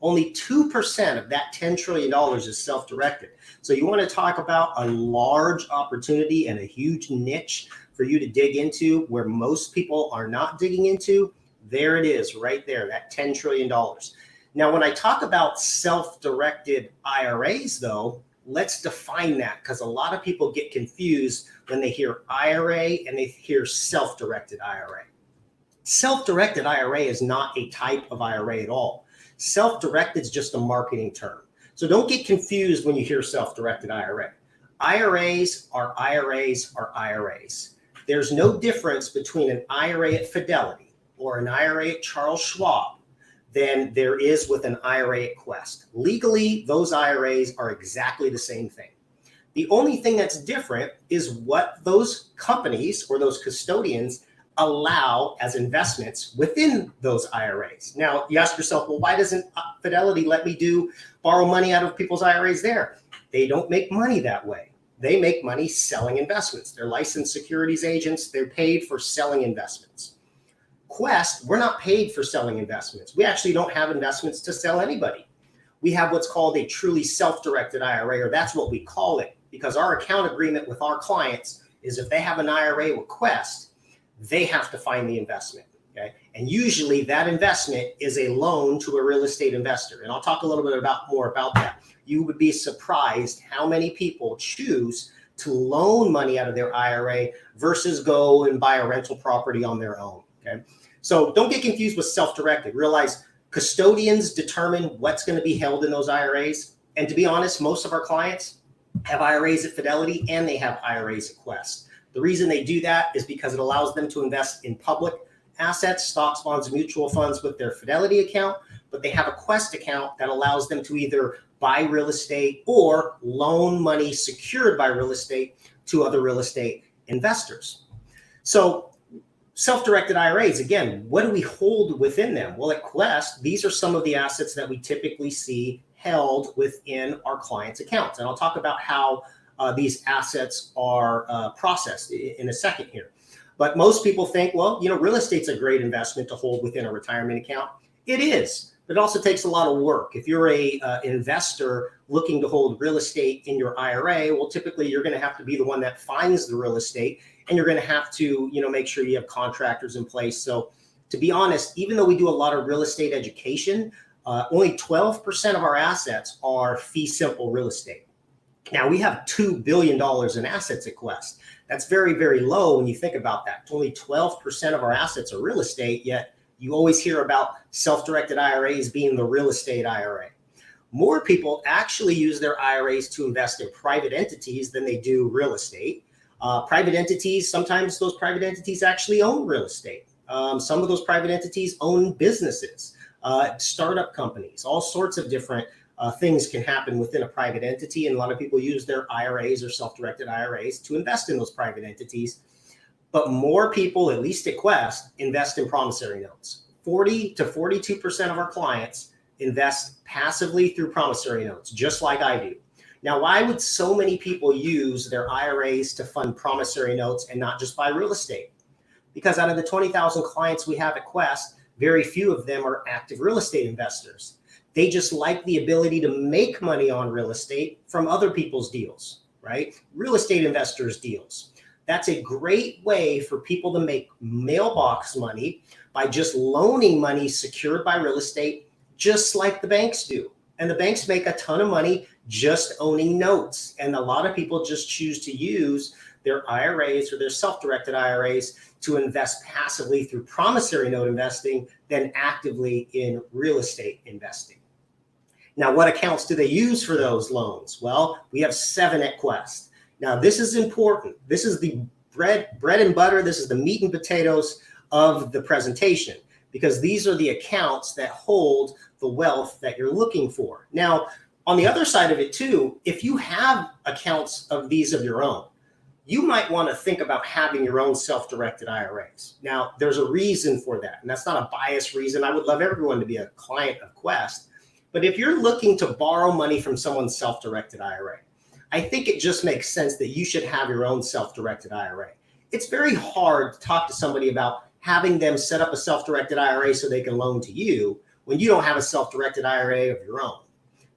Only 2% of that $10 trillion is self-directed. So you want to talk about a large opportunity and a huge niche for you to dig into where most people are not digging into. There it is right there, that $10 trillion. Now, when I talk about self-directed IRAs, though, let's define that, because a lot of people get confused when they hear IRA and they hear self-directed IRA. Self-directed IRA is not a type of IRA at all. Self-directed is just a marketing term. So don't get confused when you hear self-directed IRA. IRAs are IRAs are IRAs. There's no difference between an IRA at Fidelity or an IRA at Charles Schwab than there is with an IRA at Quest. Legally, those IRAs are exactly the same thing. The only thing that's different is what those companies or those custodians allow as investments within those IRAs. Now, you ask yourself, well, why doesn't Fidelity let me borrow money out of people's IRAs there? They don't make money that way. They make money selling investments. They're licensed securities agents. They're paid for selling investments. Quest, we're not paid for selling investments. We actually don't have investments to sell anybody. We have what's called a truly self-directed IRA, or that's what we call it, because our account agreement with our clients is if they have an IRA with Quest, they have to find the investment, okay? And usually that investment is a loan to a real estate investor. And I'll talk a little bit more about that. You would be surprised how many people choose to loan money out of their IRA versus go and buy a rental property on their own, okay? So don't get confused with self-directed. Realize custodians determine what's going to be held in those IRAs. And to be honest, most of our clients have IRAs at Fidelity and they have IRAs at Quest. The reason they do that is because it allows them to invest in public assets, stocks, bonds, and mutual funds with their Fidelity account, but they have a Quest account that allows them to either buy real estate or loan money secured by real estate to other real estate investors. So self-directed IRAs, again, what do we hold within them? Well, at Quest, these are some of the assets that we typically see held within our clients' accounts. And I'll talk about how these assets are processed in a second here. But most people think, well, real estate's a great investment to hold within a retirement account. It is, but it also takes a lot of work. If you're a investor looking to hold real estate in your IRA, well, typically you're going to have to be the one that finds the real estate, and you're going to have to, make sure you have contractors in place. So to be honest, even though we do a lot of real estate education, only 12% of our assets are fee simple real estate. Now, we have $2 billion in assets at Quest. That's very, very low when you think about that. Only 12% of our assets are real estate, yet you always hear about self-directed IRAs being the real estate IRA. More people actually use their IRAs to invest in private entities than they do real estate. Private entities, sometimes those private entities actually own real estate. Some of those private entities own businesses, startup companies, all sorts of different things can happen within a private entity. And a lot of people use their IRAs or self-directed IRAs to invest in those private entities. But more people, at least at Quest, invest in promissory notes. 40 to 42% of our clients invest passively through promissory notes, just like I do. Now, why would so many people use their IRAs to fund promissory notes and not just buy real estate? Because out of the 20,000 clients we have at Quest, very few of them are active real estate investors. They just like the ability to make money on real estate from other people's deals, right? Real estate investors' deals. That's a great way for people to make mailbox money by just loaning money secured by real estate, just like the banks do. And the banks make a ton of money just owning notes. And a lot of people just choose to use their IRAs or their self-directed IRAs to invest passively through promissory note investing than actively in real estate investing. Now, what accounts do they use for those loans? Well, we have 7 at Quest. Now, this is important. This is the bread and butter. This is the meat and potatoes of the presentation, because these are the accounts that hold the wealth that you're looking for. Now, on the other side of it too, if you have accounts of these of your own, you might want to think about having your own self-directed IRAs. Now, there's a reason for that, and that's not a biased reason. I would love everyone to be a client of Quest. But if you're looking to borrow money from someone's self-directed IRA, I think it just makes sense that you should have your own self-directed IRA. It's very hard to talk to somebody about having them set up a self-directed IRA so they can loan to you when you don't have a self-directed IRA of your own.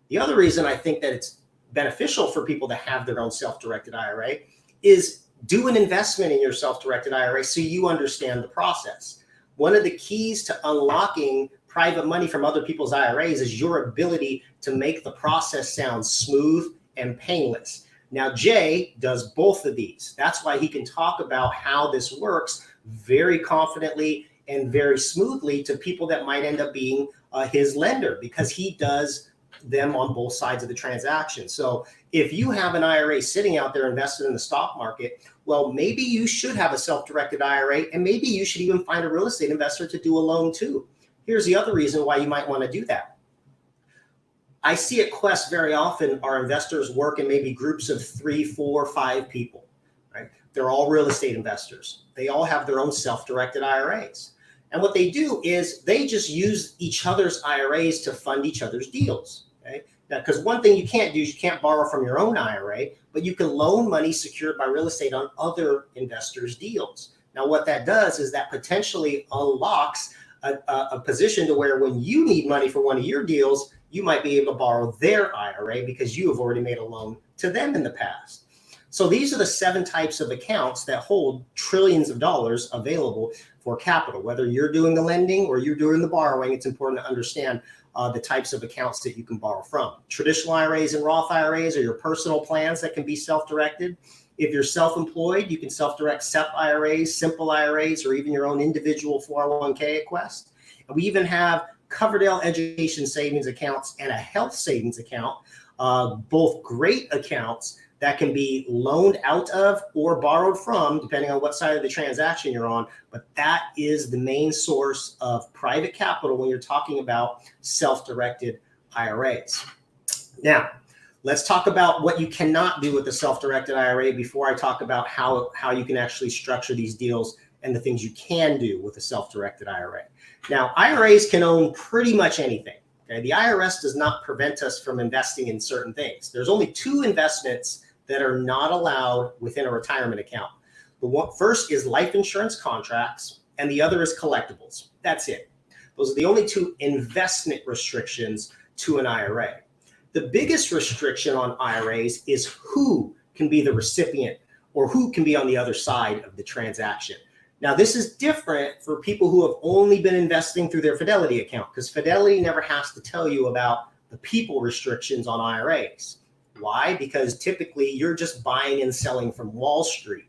The other reason I think that it's beneficial for people to have their own self-directed IRA is do an investment in your self-directed IRA so you understand the process. One of the keys to unlocking private money from other people's IRAs is your ability to make the process sound smooth and painless. Now, Jay does both of these. That's why he can talk about how this works very confidently and very smoothly to people that might end up being his lender, because he does them on both sides of the transaction. So if you have an IRA sitting out there invested in the stock market, well, maybe you should have a self-directed IRA, and maybe you should even find a real estate investor to do a loan to. Here's the other reason why you might want to do that. I see at Quest very often our investors work in maybe groups of 3, 4, 5 people, right? They're all real estate investors. They all have their own self-directed IRAs. And what they do is they just use each other's IRAs to fund each other's deals, okay? Now, because one thing you can't do is you can't borrow from your own IRA, but you can loan money secured by real estate on other investors' deals. Now, what that does is that potentially unlocks a position to where when you need money for one of your deals, you might be able to borrow their IRA because you have already made a loan to them in the past. So these are the 7 types of accounts that hold trillions of dollars available for capital. Whether you're doing the lending or you're doing the borrowing, it's important to understand the types of accounts that you can borrow from. Traditional IRAs and Roth IRAs are your personal plans that can be self-directed. If you're self-employed, you can self-direct SEP IRAs, simple IRAs, or even your own individual 401k at Quest. And we even have Coverdell education savings accounts and a health savings account, both great accounts that can be loaned out of or borrowed from, depending on what side of the transaction you're on. But that is the main source of private capital when you're talking about self-directed IRAs. Now, let's talk about what you cannot do with the self-directed IRA before I talk about how you can actually structure these deals and the things you can do with a self-directed IRA. Now, IRAs can own pretty much anything. Okay? The IRS does not prevent us from investing in certain things. There's only 2 investments that are not allowed within a retirement account. The one first is life insurance contracts, and the other is collectibles. That's it. Those are the only two investment restrictions to an IRA. The biggest restriction on IRAs is who can be the recipient or who can be on the other side of the transaction. Now, this is different for people who have only been investing through their Fidelity account, because Fidelity never has to tell you about the people restrictions on IRAs. Why? Because typically you're just buying and selling from Wall Street.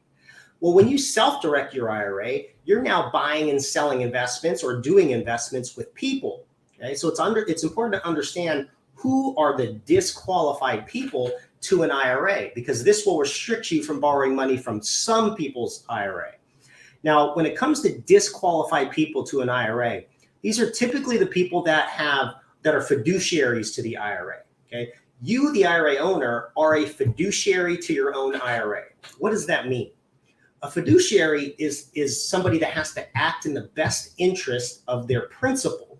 Well, when you self-direct your IRA, you're now buying and selling investments or doing investments with people. Okay, so it's important to understand who are the disqualified people to an IRA, because this will restrict you from borrowing money from some people's IRA. Now, when it comes to disqualified people to an IRA, these are typically the people that are fiduciaries to the IRA. Okay, you, the IRA owner, are a fiduciary to your own IRA. What does that mean? A fiduciary is somebody that has to act in the best interest of their principal.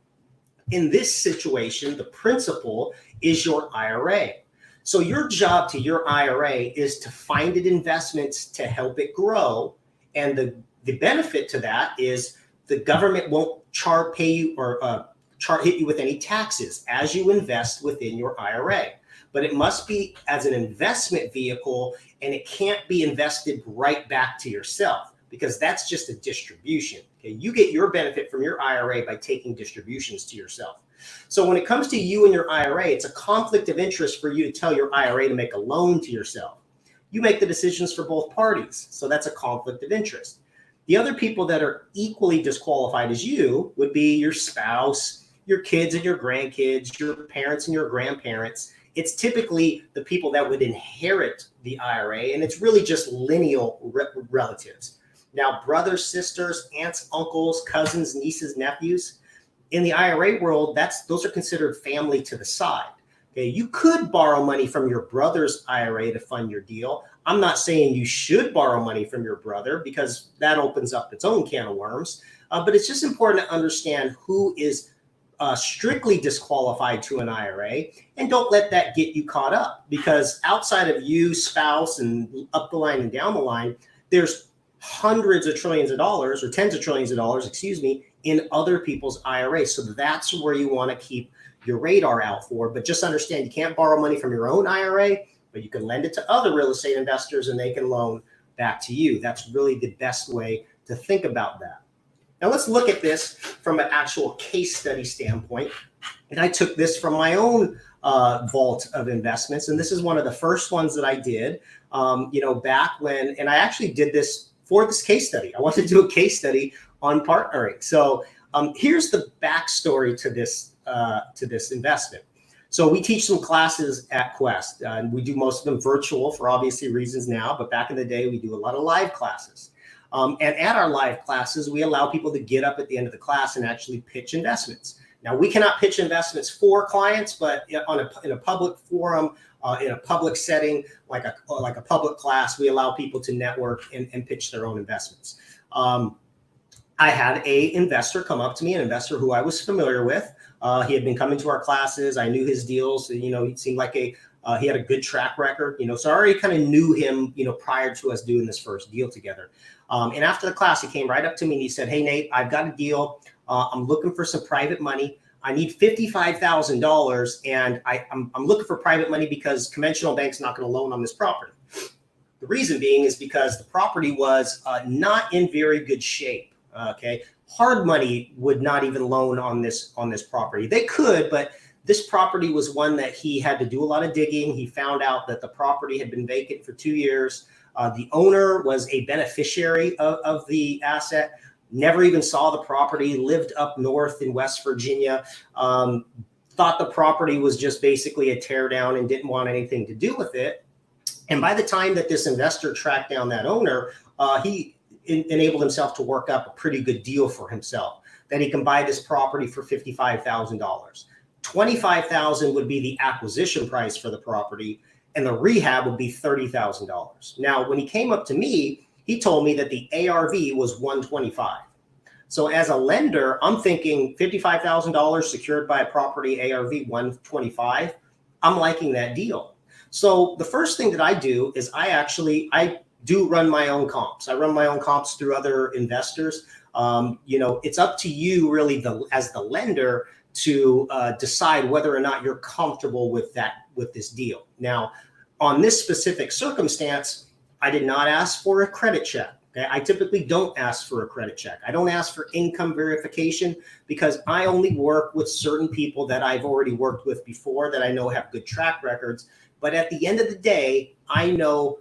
In this situation, the principal is your IRA. So your job to your IRA is to find it investments to help it grow. And the benefit to that is the government won't hit you with any taxes as you invest within your IRA. But it must be as an investment vehicle, and it can't be invested right back to yourself, because that's just a distribution. Okay? You get your benefit from your IRA by taking distributions to yourself. So when it comes to you and your IRA, it's a conflict of interest for you to tell your IRA to make a loan to yourself. You make the decisions for both parties, so that's a conflict of interest. The other people that are equally disqualified as you would be your spouse, your kids and your grandkids, your parents and your grandparents. It's typically the people that would inherit the IRA, and it's really just lineal relatives. Now, brothers, sisters, aunts, uncles, cousins, nieces, nephews. In the IRA world, those are considered family to the side. Okay, you could borrow money from your brother's IRA to fund your deal. I'm not saying you should borrow money from your brother, because that opens up its own can of worms. But it's just important to understand who is strictly disqualified to an IRA, and don't let that get you caught up, because outside of you, spouse, and up the line and down the line, there's hundreds of trillions of dollars, or tens of trillions of dollars, in other people's IRAs. So that's where you want to keep your radar out for. But just understand, you can't borrow money from your own IRA, but you can lend it to other real estate investors and they can loan back to you. That's really the best way to think about that. Now let's look at this from an actual case study standpoint. And I took this from my own vault of investments. And this is one of the first ones that I did, back when, and I actually did this for this case study. I wanted to do a case study on partnering. So here's the backstory to this investment. So we teach some classes at Quest, and we do most of them virtual for obviously reasons now, but back in the day, we do a lot of live classes. And at our live classes, we allow people to get up at the end of the class and actually pitch investments. Now, we cannot pitch investments for clients, but in a public forum, in a public setting, like a public class, we allow people to network and pitch their own investments. I had an investor come up to me, an investor who I was familiar with. He had been coming to our classes. I knew his deals. He seemed like he had a good track record. So I already kind of knew him, prior to us doing this first deal together. And after the class, he came right up to me and he said, "Hey, Nate, I've got a deal. I'm looking for some private money. I need $55,000, and I'm looking for private money because conventional bank's not going to loan on this property." The reason being is because the property was not in very good shape. Okay, hard money would not even loan on this property. They could, but this property was one that he had to do a lot of digging. He found out that the property had been vacant for 2 years. The owner was a beneficiary of the asset, never even saw the property, lived up north in West Virginia, thought the property was just basically a tear down and didn't want anything to do with it. And by the time that this investor tracked down that owner, he enabled himself to work up a pretty good deal for himself, that he can buy this property for $55,000. $25,000 would be the acquisition price for the property, and the rehab would be $30,000. Now, when he came up to me, he told me that the ARV was $125,000. So as a lender, I'm thinking $55,000 secured by a property, ARV $125,000. I'm liking that deal. So the first thing that I do is I do run my own comps. I run my own comps through other investors. It's up to you really as the lender to decide whether or not you're comfortable with this deal. Now, on this specific circumstance, I did not ask for a credit check. Okay? I typically don't ask for a credit check. I don't ask for income verification because I only work with certain people that I've already worked with before that I know have good track records. But at the end of the day, I know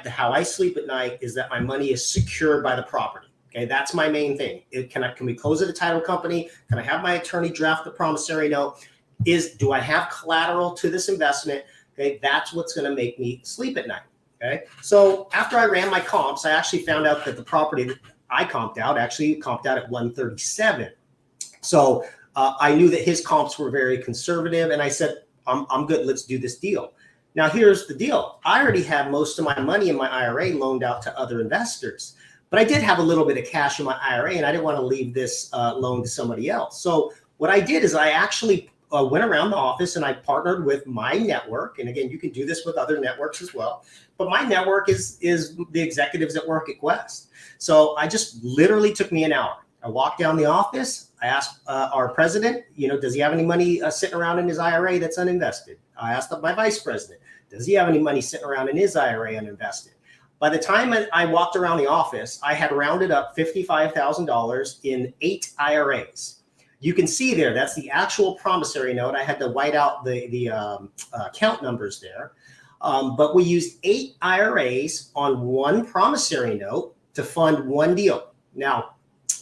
how I sleep at night is that my money is secured by the property. Okay, that's my main thing. Can we close at a title company? Can I have my attorney draft the promissory note? Do I have collateral to this investment? Okay, that's what's going to make me sleep at night. Okay, so after I ran my comps, I actually found out that the property that I comped out at 137. So I knew that his comps were very conservative, and I said, I'm good. Let's do this deal. Now, here's the deal. I already had most of my money in my IRA loaned out to other investors, but I did have a little bit of cash in my IRA, and I didn't want to leave this loan to somebody else. So what I did is I actually went around the office and I partnered with my network. And again, you can do this with other networks as well. But my network is the executives that work at Quest. So I just literally took me an hour. I walked down the office. I asked our president, does he have any money sitting around in his IRA that's uninvested? I asked my vice president, does he have any money sitting around in his IRA uninvested? By the time I walked around the office, I had rounded up $55,000 in 8 IRAs. You can see there, that's the actual promissory note. I had to white out the account numbers there. But we used 8 IRAs on one promissory note to fund one deal. Now,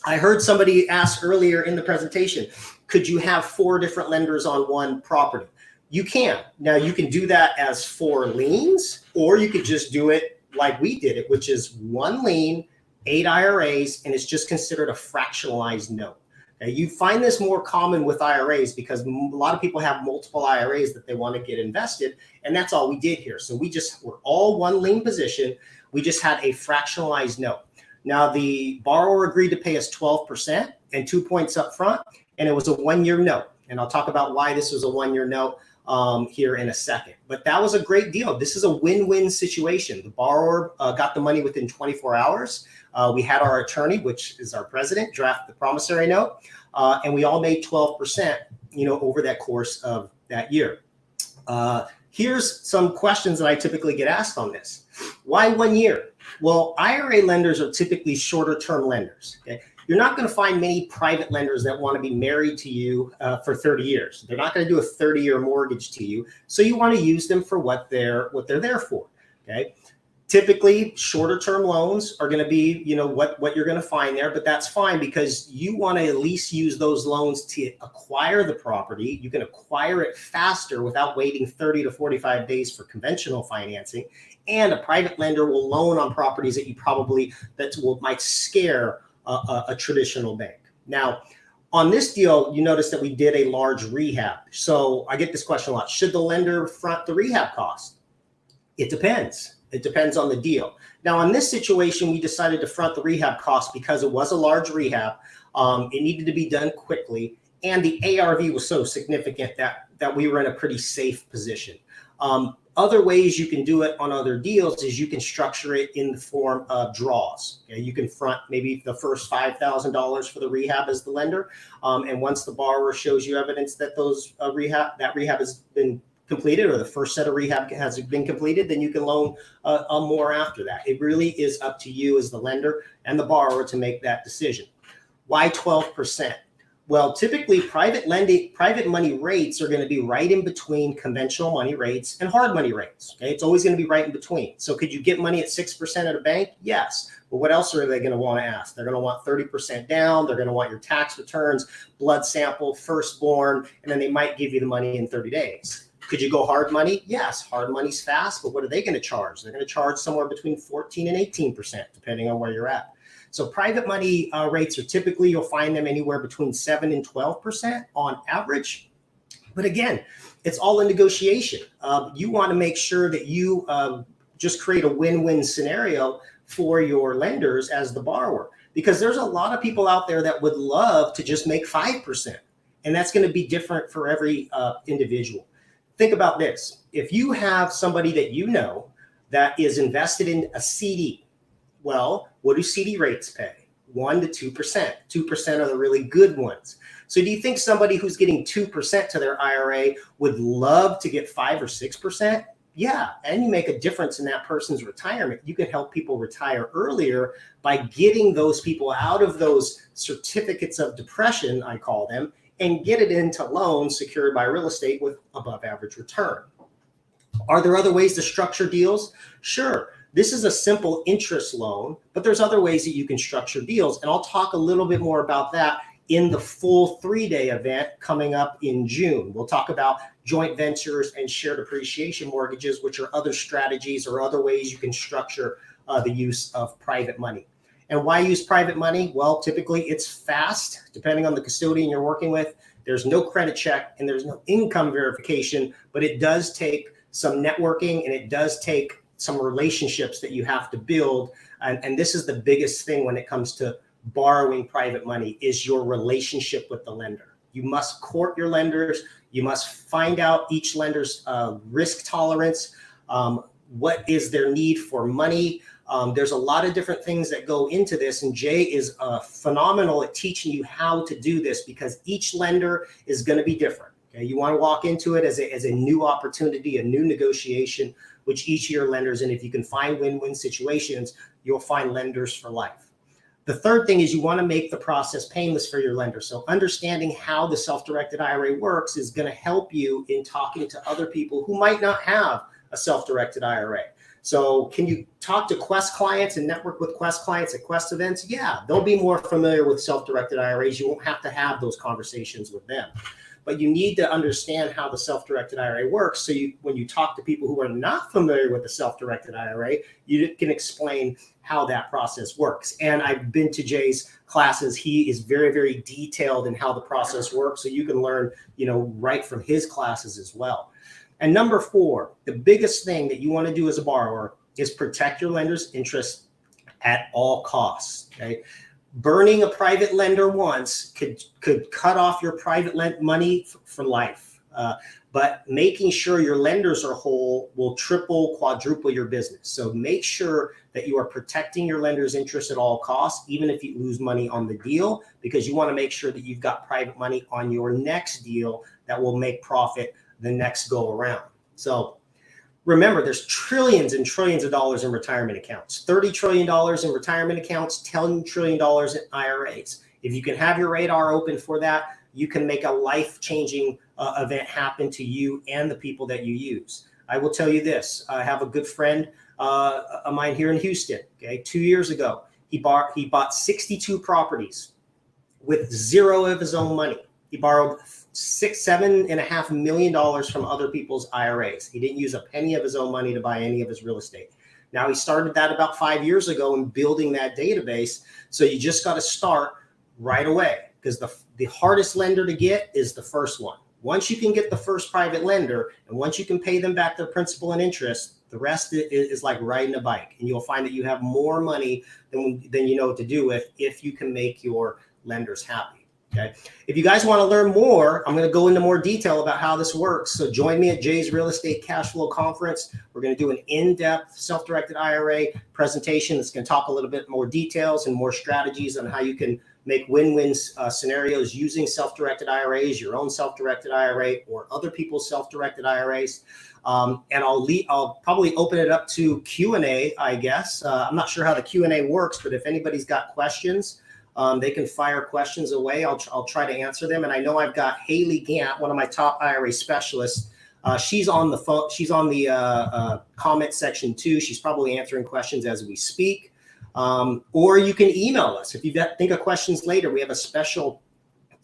I heard somebody ask earlier in the presentation, could you have 4 different lenders on one property? You can. Now, you can do that as 4 liens, or you could just do it like we did it, which is 1 lien, 8 IRAs, and it's just considered a fractionalized note. Okay, you find this more common with IRAs because a lot of people have multiple IRAs that they want to get invested, and that's all we did here. So we're all 1 lien position. We just had a fractionalized note. Now, the borrower agreed to pay us 12% and 2 points up front, and it was a 1-year note. And I'll talk about why this was a 1-year note here in a second. But that was a great deal. This is a win-win situation. The borrower got the money within 24 hours. We had our attorney, which is our president, draft the promissory note, and we all made 12%, over that course of that year. Here's some questions that I typically get asked on this. Why 1 year? Well, IRA lenders are typically shorter term lenders. Okay? You're not going to find many private lenders that want to be married to you for 30 years. They're not going to do a 30-year mortgage to you. So you want to use them for what they're there for. Okay. Typically, shorter term loans are going to be, what you're going to find there, but that's fine because you want to at least use those loans to acquire the property. You can acquire it faster without waiting 30 to 45 days for conventional financing. And a private lender will loan on properties that might scare a traditional bank. Now, on this deal, you notice that we did a large rehab. So I get this question a lot. Should the lender front the rehab cost? It depends. It depends on the deal. Now, in this situation, we decided to front the rehab cost because it was a large rehab. It needed to be done quickly. And the ARV was so significant that we were in a pretty safe position. Other ways you can do it on other deals is you can structure it in the form of draws. Okay? You can front maybe the first $5,000 for the rehab as the lender. And once the borrower shows you evidence that rehab has been completed or the first set of rehab has been completed, then you can loan more after that. It really is up to you as the lender and the borrower to make that decision. Why 12%? Well, typically private money rates are going to be right in between conventional money rates and hard money rates. Okay, it's always going to be right in between. So could you get money at 6% at a bank? Yes. But what else are they going to want to ask? They're going to want 30% down. They're going to want your tax returns, blood sample, firstborn, and then they might give you the money in 30 days. Could you go hard money? Yes, hard money's fast, but what are they going to charge? They're going to charge somewhere between 14 and 18%, depending on where you're at. So private money rates are typically, you'll find them anywhere between 7 and 12% on average. But again, it's all a negotiation. You want to make sure that you just create a win-win scenario for your lenders as the borrower, because there's a lot of people out there that would love to just make 5%. And that's going to be different for every individual. Think about this. If you have somebody that that is invested in a CD. Well, what do CD rates pay? 1% to 2%. 2% are the really good ones. So do you think somebody who's getting 2% to their IRA would love to get 5 or 6%? Yeah, and you make a difference in that person's retirement. You can help people retire earlier by getting those people out of those certificates of depression, I call them, and get it into loans secured by real estate with above average return. Are there other ways to structure deals? Sure. This is a simple interest loan, but there's other ways that you can structure deals. And I'll talk a little bit more about that in the full 3-day event coming up in June. We'll talk about joint ventures and shared appreciation mortgages, which are other strategies or other ways you can structure the use of private money. And why use private money? Well, typically it's fast, depending on the custodian you're working with. There's no credit check and there's no income verification, but it does take some networking and it does take some relationships that you have to build. And this is the biggest thing when it comes to borrowing private money is your relationship with the lender. You must court your lenders. You must find out each lender's risk tolerance. What is their need for money? There's a lot of different things that go into this, and Jay is phenomenal at teaching you how to do this because each lender is going to be different. Okay? You want to walk into it as a new opportunity, a new negotiation, which each of your lenders, and if you can find win-win situations, you'll find lenders for life. The third thing is you want to make the process painless for your lender. So understanding how the self-directed IRA works is going to help you in talking to other people who might not have a self-directed IRA. So can you talk to Quest clients and network with Quest clients at Quest events? Yeah, they'll be more familiar with self-directed IRAs. You won't have to have those conversations with them. But you need to understand how the self-directed IRA works. So when you talk to people who are not familiar with the self-directed IRA, you can explain how that process works. And I've been to Jay's classes. He is very, very detailed in how the process works. So you can learn, right from his classes as well. And number 4, the biggest thing that you want to do as a borrower is protect your lender's interest at all costs. Okay. Burning a private lender once could cut off your private money for life. But making sure your lenders are whole will triple, quadruple your business. So make sure that you are protecting your lender's interest at all costs, even if you lose money on the deal, because you want to make sure that you've got private money on your next deal that will make profit the next go around. So remember, there's trillions and trillions of dollars in retirement accounts, $30 trillion in retirement accounts, $10 trillion in IRAs. If you can have your radar open for that, you can make a life-changing event happen to you and the people that you use. I will tell you this. I have a good friend of mine here in Houston. Okay, 2 years ago, he bought 62 properties with zero of his own money. He borrowed $7.5 million from other people's IRAs. He didn't use a penny of his own money to buy any of his real estate. Now, he started that about 5 years ago and building that database. So you just got to start right away, because the hardest lender to get is the first one. Once you can get the first private lender, and once you can pay them back their principal and interest, the rest is like riding a bike. And you'll find that you have more money than you know what to do with if you can make your lenders happy. Okay. If you guys want to learn more, I'm going to go into more detail about how this works. So join me at Jay's Real Estate Cash Flow Conference. We're going to do an in-depth self-directed IRA presentation that's going to talk a little bit more details and more strategies on how you can make win-win scenarios using self-directed IRAs, your own self-directed IRA, or other people's self-directed IRAs. And I'll probably open it up to Q&A, I guess. I'm not sure how the Q&A works, but if anybody's got questions, they can fire questions away. I'll try to answer them. And I know I've got Haley Gant, one of my top IRA specialists. She's on the phone. She's on the comment section too. She's probably answering questions as we speak. Or you can email us. If you think of questions later, we have a special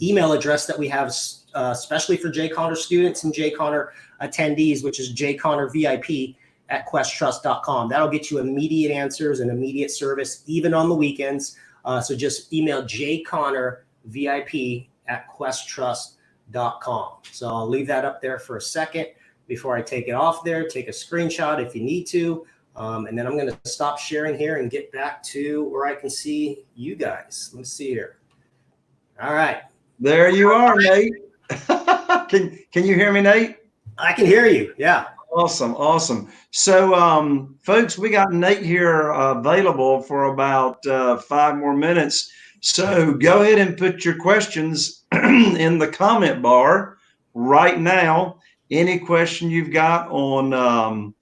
email address that we have especially for Jay Conner students and Jay Conner attendees, which is jconnervip@questtrust.com. That'll get you immediate answers and immediate service, even on the weekends. So just email jconnervip@questtrust.com. So I'll leave that up there for a second before I take it off there. Take a screenshot if you need to. And then I'm going to stop sharing here and get back to where I can see you guys. Let's see here. All right. There you are, Nate. Can you hear me, Nate? I can hear you. Yeah. Awesome, awesome. So, folks, we got Nate here available for about 5 more minutes. So go ahead and put your questions in the comment bar right now. Any question you've got on,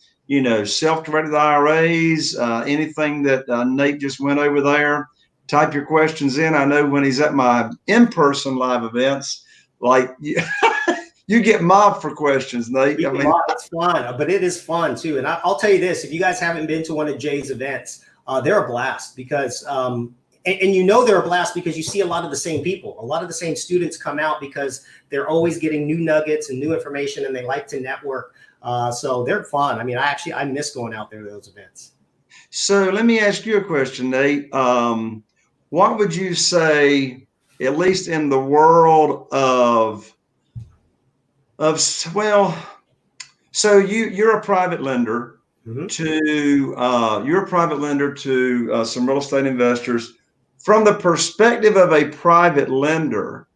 self-directed IRAs, anything that Nate just went over there, type your questions in. I know when he's at my in-person live events, like you get mobbed for questions, Nate. It's fun, but it is fun too. And I'll tell you this: if you guys haven't been to one of Jay's events, they're a blast because, and they're a blast because you see a lot of the same people. A lot of the same students come out because they're always getting new nuggets and new information, and they like to network. So they're fun. I mean, I miss going out there to those events. So let me ask you a question, Nate. What would you say, at least in the world so you're a private lender to some real estate investors. From the perspective of a private lender,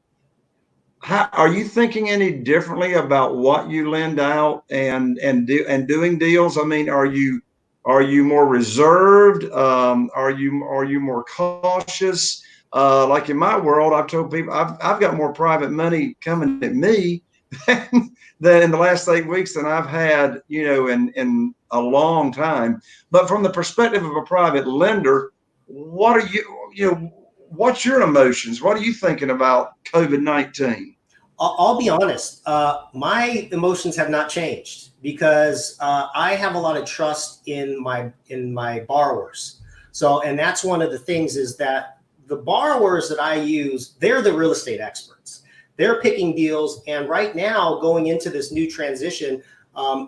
how are you thinking any differently about what you lend out and doing deals? I mean, are you more reserved? Are you more cautious? Like in my world, I've told people I've got more private money coming at me than in the last 8 weeks than I've had, in a long time. But from the perspective of a private lender, what are what's your emotions? What are you thinking about COVID-19? I'll be honest. My emotions have not changed because I have a lot of trust in my borrowers. So, and that's one of the things is that the borrowers that I use, they're the real estate experts. They're picking deals. And right now, going into this new transition,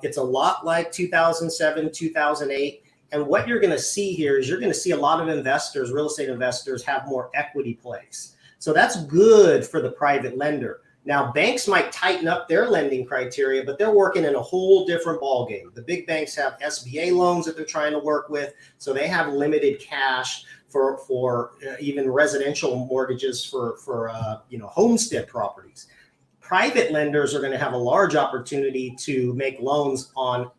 it's a lot like 2007, 2008. And what you're going to see here is you're going to see a lot of investors, real estate investors, have more equity plays. So that's good for the private lender. Now, banks might tighten up their lending criteria, but they're working in a whole different ballgame. The big banks have SBA loans that they're trying to work with, so they have limited cash for even residential mortgages for homestead properties. Private lenders are going to have a large opportunity to make loans on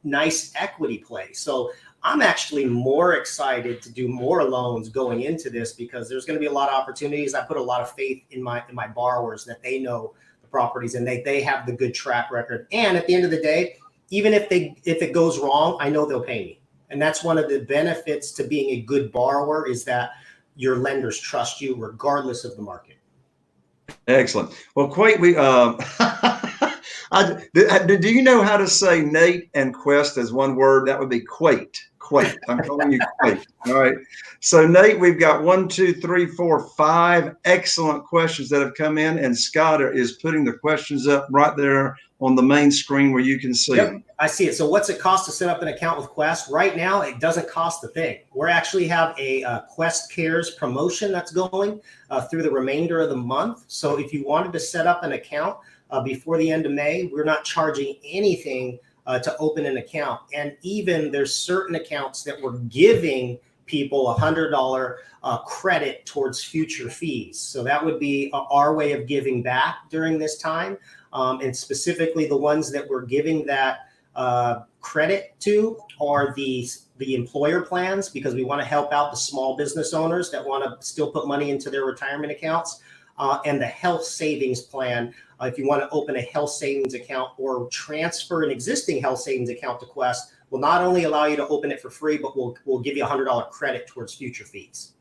nice equity plays. So I'm actually more excited to do more loans going into this because there's going to be a lot of opportunities. I put a lot of faith in my borrowers that they know the properties and they have the good track record. And at the end of the day, even if it goes wrong, I know they'll pay me. And that's one of the benefits to being a good borrower is that your lenders trust you regardless of the market. Excellent. Well, Quate, do you know how to say Nate and Quest as one word? That would be Quate. Quate. I'm calling you Quate. All right. So Nate, we've got 1, 2, 3, 4, 5 excellent questions that have come in, and Scott is putting the questions up right there on the main screen where you can see them. I see it. So what's it cost to set up an account with Quest? Right now, it doesn't cost a thing. We actually have a Quest Cares promotion that's going through the remainder of the month. So if you wanted to set up an account before the end of May, we're not charging anything to open an account. And even there's certain accounts that we're giving people $100 credit towards future fees. So that would be our way of giving back during this time. And specifically the ones that we're giving that credit to are the employer plans, because we want to help out the small business owners that want to still put money into their retirement accounts, and the health savings plan. If you want to open a health savings account or transfer an existing health savings account to Quest, will not only allow you to open it for free, but we'll give you $100 credit towards future fees.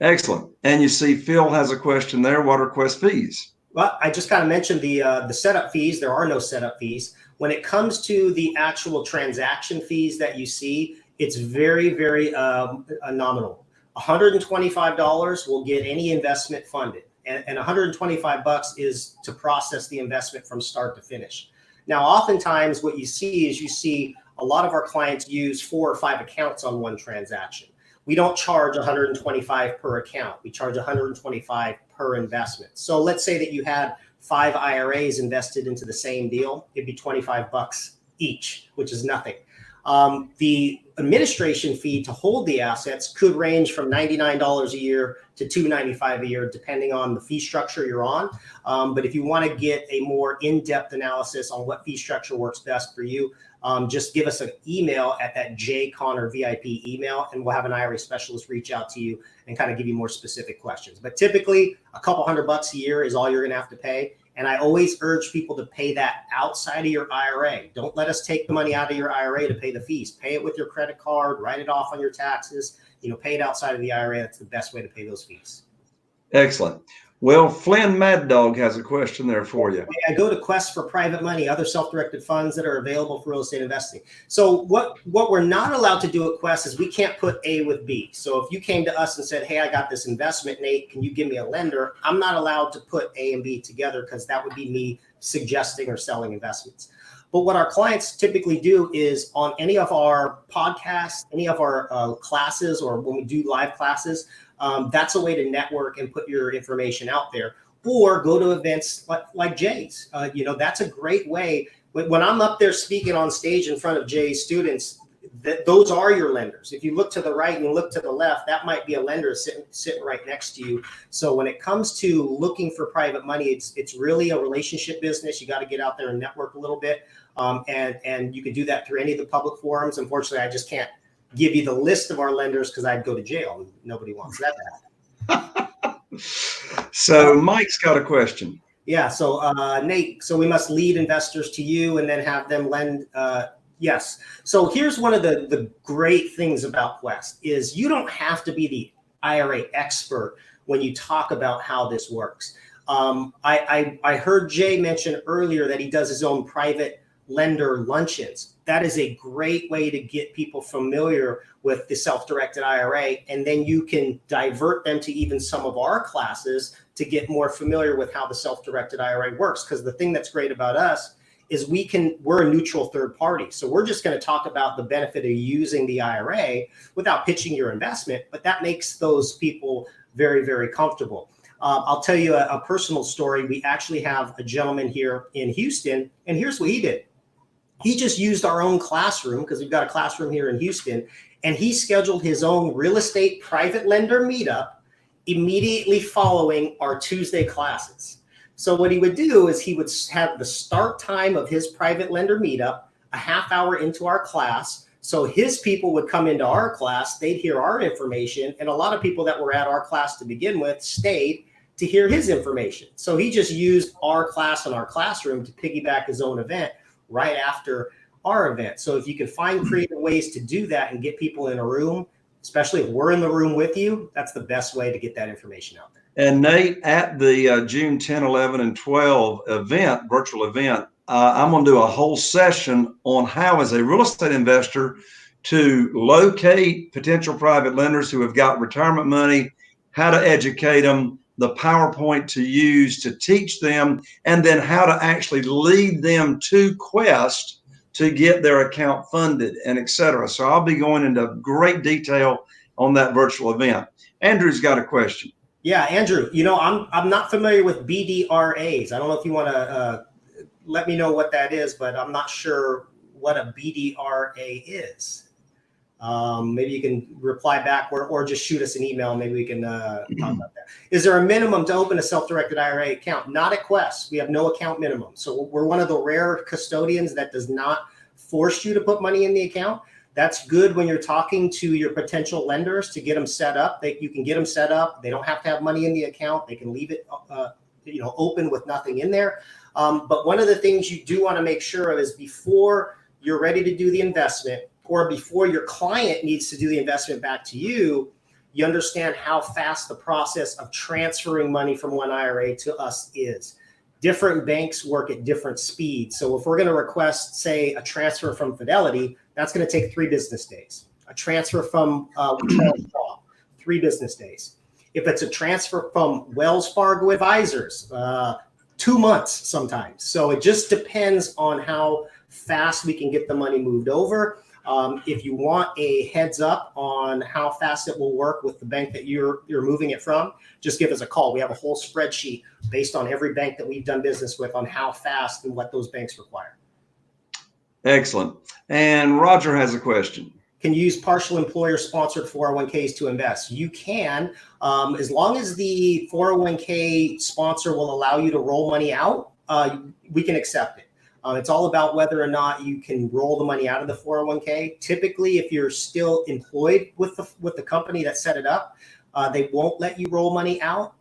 Excellent. And you see Phil has a question there. What are Quest fees? Well, I just kind of mentioned the setup fees. There are no setup fees. When it comes to the actual transaction fees that you see, it's very, very nominal. $125 will get any investment funded. And $125 is to process the investment from start to finish. Now, oftentimes what you see a lot of our clients use 4 or 5 accounts on one transaction. We don't charge $125 per account. We charge $125 per investment. So let's say that you had 5 IRAs invested into the same deal. It'd be $25 each, which is nothing. The administration fee to hold the assets could range from $99 a year to $295 a year, depending on the fee structure you're on. But if you want to get a more in-depth analysis on what fee structure works best for you, just give us an email at that J Connor VIP email, and we'll have an IRA specialist reach out to you and kind of give you more specific questions. But typically, a couple $100 a year is all you're going to have to pay. And I always urge people to pay that outside of your IRA. Don't let us take the money out of your IRA to pay the fees. Pay it with your credit card, write it off on your taxes, pay it outside of the IRA. That's the best way to pay those fees. Excellent. Well, Flynn Mad Dog has a question there for you. I go to Quest for private money, other self-directed funds that are available for real estate investing. So what we're not allowed to do at Quest is we can't put A with B. So if you came to us and said, hey, I got this investment, Nate, can you give me a lender? I'm not allowed to put A and B together because that would be me suggesting or selling investments. But what our clients typically do is on any of our podcasts, any of our classes, or when we do live classes, that's a way to network and put your information out there, or go to events like Jay's. That's a great way. When I'm up there speaking on stage in front of Jay's students, those are your lenders. If you look to the right and you look to the left, that might be a lender sitting right next to you. So when it comes to looking for private money, it's really a relationship business. You got to get out there and network a little bit. And you can do that through any of the public forums. Unfortunately, I just can't give you the list of our lenders because I'd go to jail. Nobody wants that to happen. So Mike's got a question. Yeah. So Nate, so we must lead investors to you and then have them lend. Yes. So here's one of the great things about Quest is you don't have to be the IRA expert when you talk about how this works. I heard Jay mention earlier that he does his own private lender luncheons. That is a great way to get people familiar with the self-directed IRA. And then you can divert them to even some of our classes to get more familiar with how the self-directed IRA works. Because the thing that's great about us is we're a neutral third party. So we're just going to talk about the benefit of using the IRA without pitching your investment, but that makes those people very, very comfortable. I'll tell you a personal story. We actually have a gentleman here in Houston, and here's what he did. He just used our own classroom because we've got a classroom here in Houston, and he scheduled his own real estate private lender meetup immediately following our Tuesday classes. So what he would do is he would have the start time of his private lender meetup a half hour into our class. So his people would come into our class, they'd hear our information, and a lot of people that were at our class to begin with stayed to hear his information. So he just used our class and our classroom to piggyback his own event right after our event. So if you can find creative ways to do that and get people in a room, especially if we're in the room with you, that's the best way to get that information out there. And Nate, at the June 10, 11, and 12 event, virtual event, I'm going to do a whole session on how, as a real estate investor, to locate potential private lenders who have got retirement money, how to educate them, the PowerPoint to use to teach them, and then how to actually lead them to Quest to get their account funded, and et cetera. So I'll be going into great detail on that virtual event. Andrew's got a question. Yeah, Andrew, I'm not familiar with BDRAs. I don't know if you want to let me know what that is, but I'm not sure what a BDRA is. Maybe you can reply back or just shoot us an email. Maybe we can talk about that. Is there a minimum to open a self-directed IRA account? Not at Quest. We have no account minimum. So we're one of the rare custodians that does not force you to put money in the account. That's good when you're talking to your potential lenders to get them set up. You can get them set up. They don't have to have money in the account. They can leave it open with nothing in there. But one of the things you do want to make sure of is before you're ready to do the investment, or before your client needs to do the investment back to you, you understand how fast the process of transferring money from one IRA to us is. Different banks work at different speeds. So if we're going to request, say, a transfer from Fidelity, that's going to take 3 business days. A transfer from Charles Schwab, 3 business days. If it's a transfer from Wells Fargo Advisors, 2 months sometimes. So it just depends on how fast we can get the money moved over. If you want a heads up on how fast it will work with the bank that you're moving it from, just give us a call. We have a whole spreadsheet based on every bank that we've done business with on how fast and what those banks require. Excellent. And Roger has a question. Can you use partial employer sponsored 401ks to invest? You can, as long as the 401k sponsor will allow you to roll money out, we can accept it. It's all about whether or not you can roll the money out of the 401k. Typically, if you're still employed with the company that set it up, they won't let you roll money out.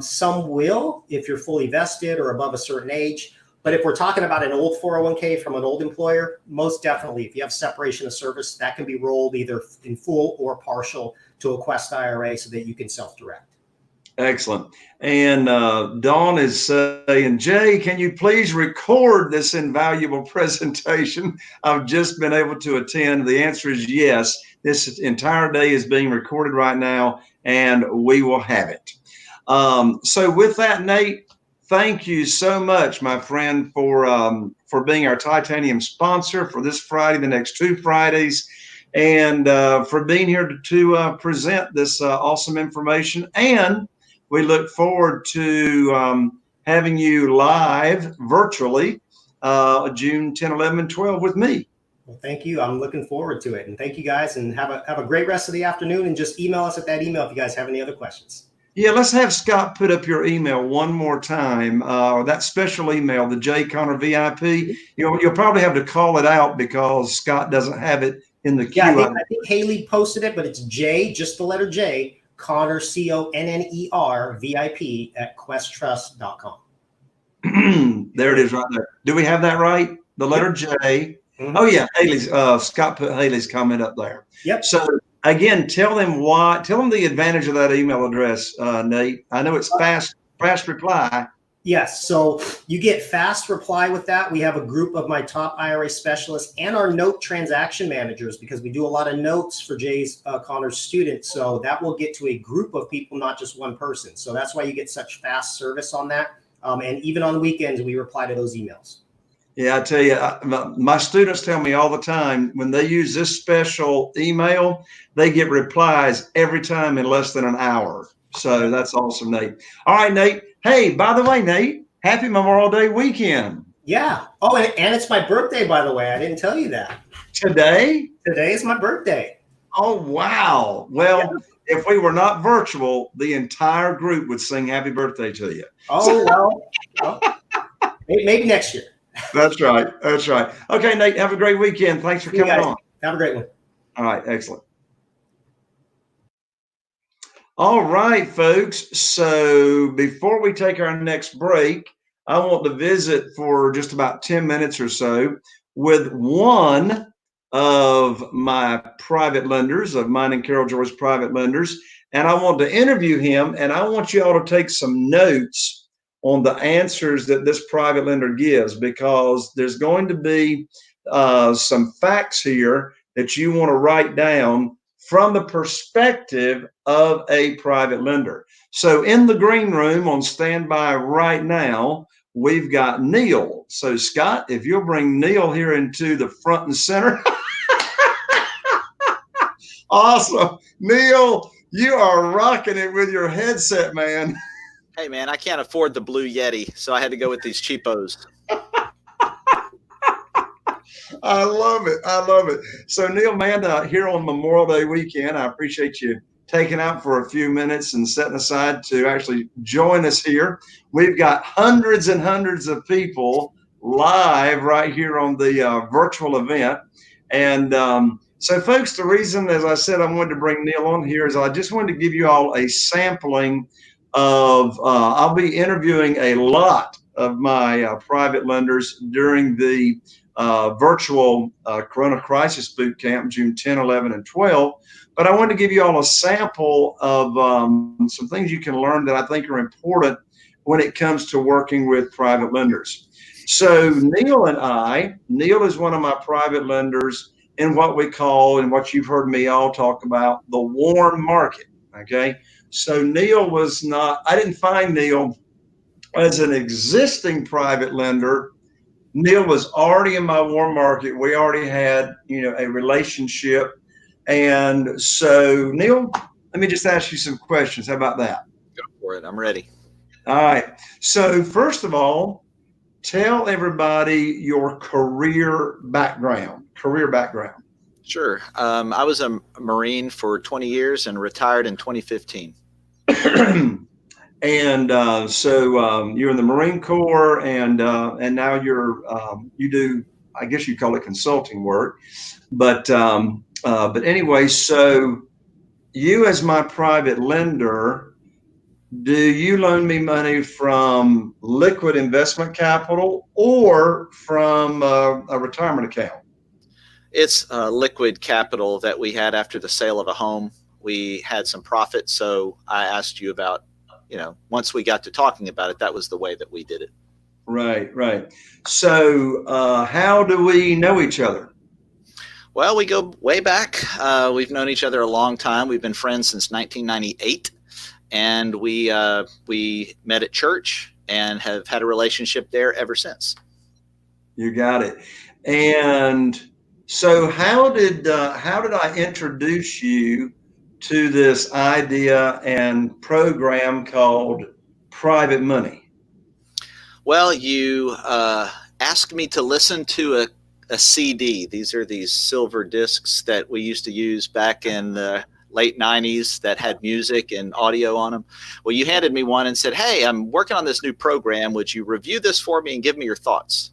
Some will if you're fully vested or above a certain age. But if we're talking about an old 401k from an old employer, most definitely, if you have separation of service, that can be rolled either in full or partial to a Quest IRA so that you can self-direct. Excellent. And Dawn is saying, Jay, can you please record this invaluable presentation? I've just been able to attend. The answer is yes. This entire day is being recorded right now, and we will have it. So with that, Nate, thank you so much, my friend, for being our titanium sponsor for this Friday, the next 2 Fridays, and for being here to present this awesome information. And we look forward to having you live virtually June 10, 11, and 12 with me. Well, thank you. I'm looking forward to it. And thank you guys, and have a great rest of the afternoon. And just email us at that email if you guys have any other questions. Yeah, let's have Scott put up your email one more time. That special email, the J Connor VIP. You'll probably have to call it out because Scott doesn't have it in the queue. Yeah, I think Haley posted it, but it's J, just the letter J, Connor, CONNER, VIP at questtrust.com. There it is right there. Do we have that right? The letter J. Mm-hmm. Oh yeah, Haley's. Scott put Haley's comment up there. Yep. So again, tell them the advantage of that email address, Nate. I know it's fast reply. Yes. So you get fast reply with that. We have a group of my top IRA specialists and our note transaction managers, because we do a lot of notes for Jay's Connor's students. So that will get to a group of people, not just one person. So that's why you get such fast service on that. And even on weekends, we reply to those emails. Yeah, I tell you, my students tell me all the time when they use this special email, they get replies every time in less than an hour. So that's awesome, Nate. All right, Nate. Hey, by the way, Nate, happy Memorial Day weekend. Yeah. Oh, and it's my birthday, by the way. I didn't tell you that. Today? Today is my birthday. Oh, wow. Well, yeah. If we were not virtual, the entire group would sing happy birthday to you. Oh, well, maybe next year. That's right. That's right. Okay, Nate, have a great weekend. Thanks for coming on. Have a great one. All right. Excellent. All right, folks. So before we take our next break, I want to visit for just about 10 minutes or so with one of my private lenders, of mine and Carol Joy's private lenders. And I want to interview him, and I want you all to take some notes on the answers that this private lender gives, because there's going to be some facts here that you want to write down from the perspective of a private lender. So in the green room on standby right now, we've got Neil. So Scott, if you'll bring Neil here into the front and center. Awesome. Neil, you are rocking it with your headset, man. Hey, man, I can't afford the Blue Yeti, so I had to go with these cheapos. I love it. I love it. So, Neil, man, here on Memorial Day weekend, I appreciate you taking out for a few minutes and setting aside to actually join us here. We've got hundreds and hundreds of people live right here on the virtual event. And so, folks, the reason, as I said, I wanted to bring Neil on here is I just wanted to give you all a sampling of I'll be interviewing a lot of my private lenders during the virtual Corona Crisis Boot Camp, June 10, 11, and 12. But I wanted to give you all a sample of some things you can learn that I think are important when it comes to working with private lenders. So Neil is one of my private lenders in what we call, and what you've heard me all talk about, the warm market, okay? So Neil was not, I didn't find Neil as an existing private lender. Neil was already in my warm market. We already had, a relationship. And so Neil, let me just ask you some questions. How about that? Go for it. I'm ready. All right. So first of all, tell everybody your career background. Sure. I was a Marine for 20 years and retired in 2015. And so you're in the Marine Corps, and now you do, I guess you call it consulting work, but anyway, so you as my private lender, do you loan me money from liquid investment capital or from a retirement account? It's liquid capital that we had after the sale of a home. We had some profit, so I asked you about, once we got to talking about it, that was the way that we did it. Right. So how do we know each other? Well, we go way back. We've known each other a long time. We've been friends since 1998, and we met at church and have had a relationship there ever since. You got it. And so how did I introduce you to this idea and program called Private Money? Well, you asked me to listen to a CD. These are these silver discs that we used to use back in the late 90s that had music and audio on them. Well, you handed me one and said, "Hey, I'm working on this new program. Would you review this for me and give me your thoughts?"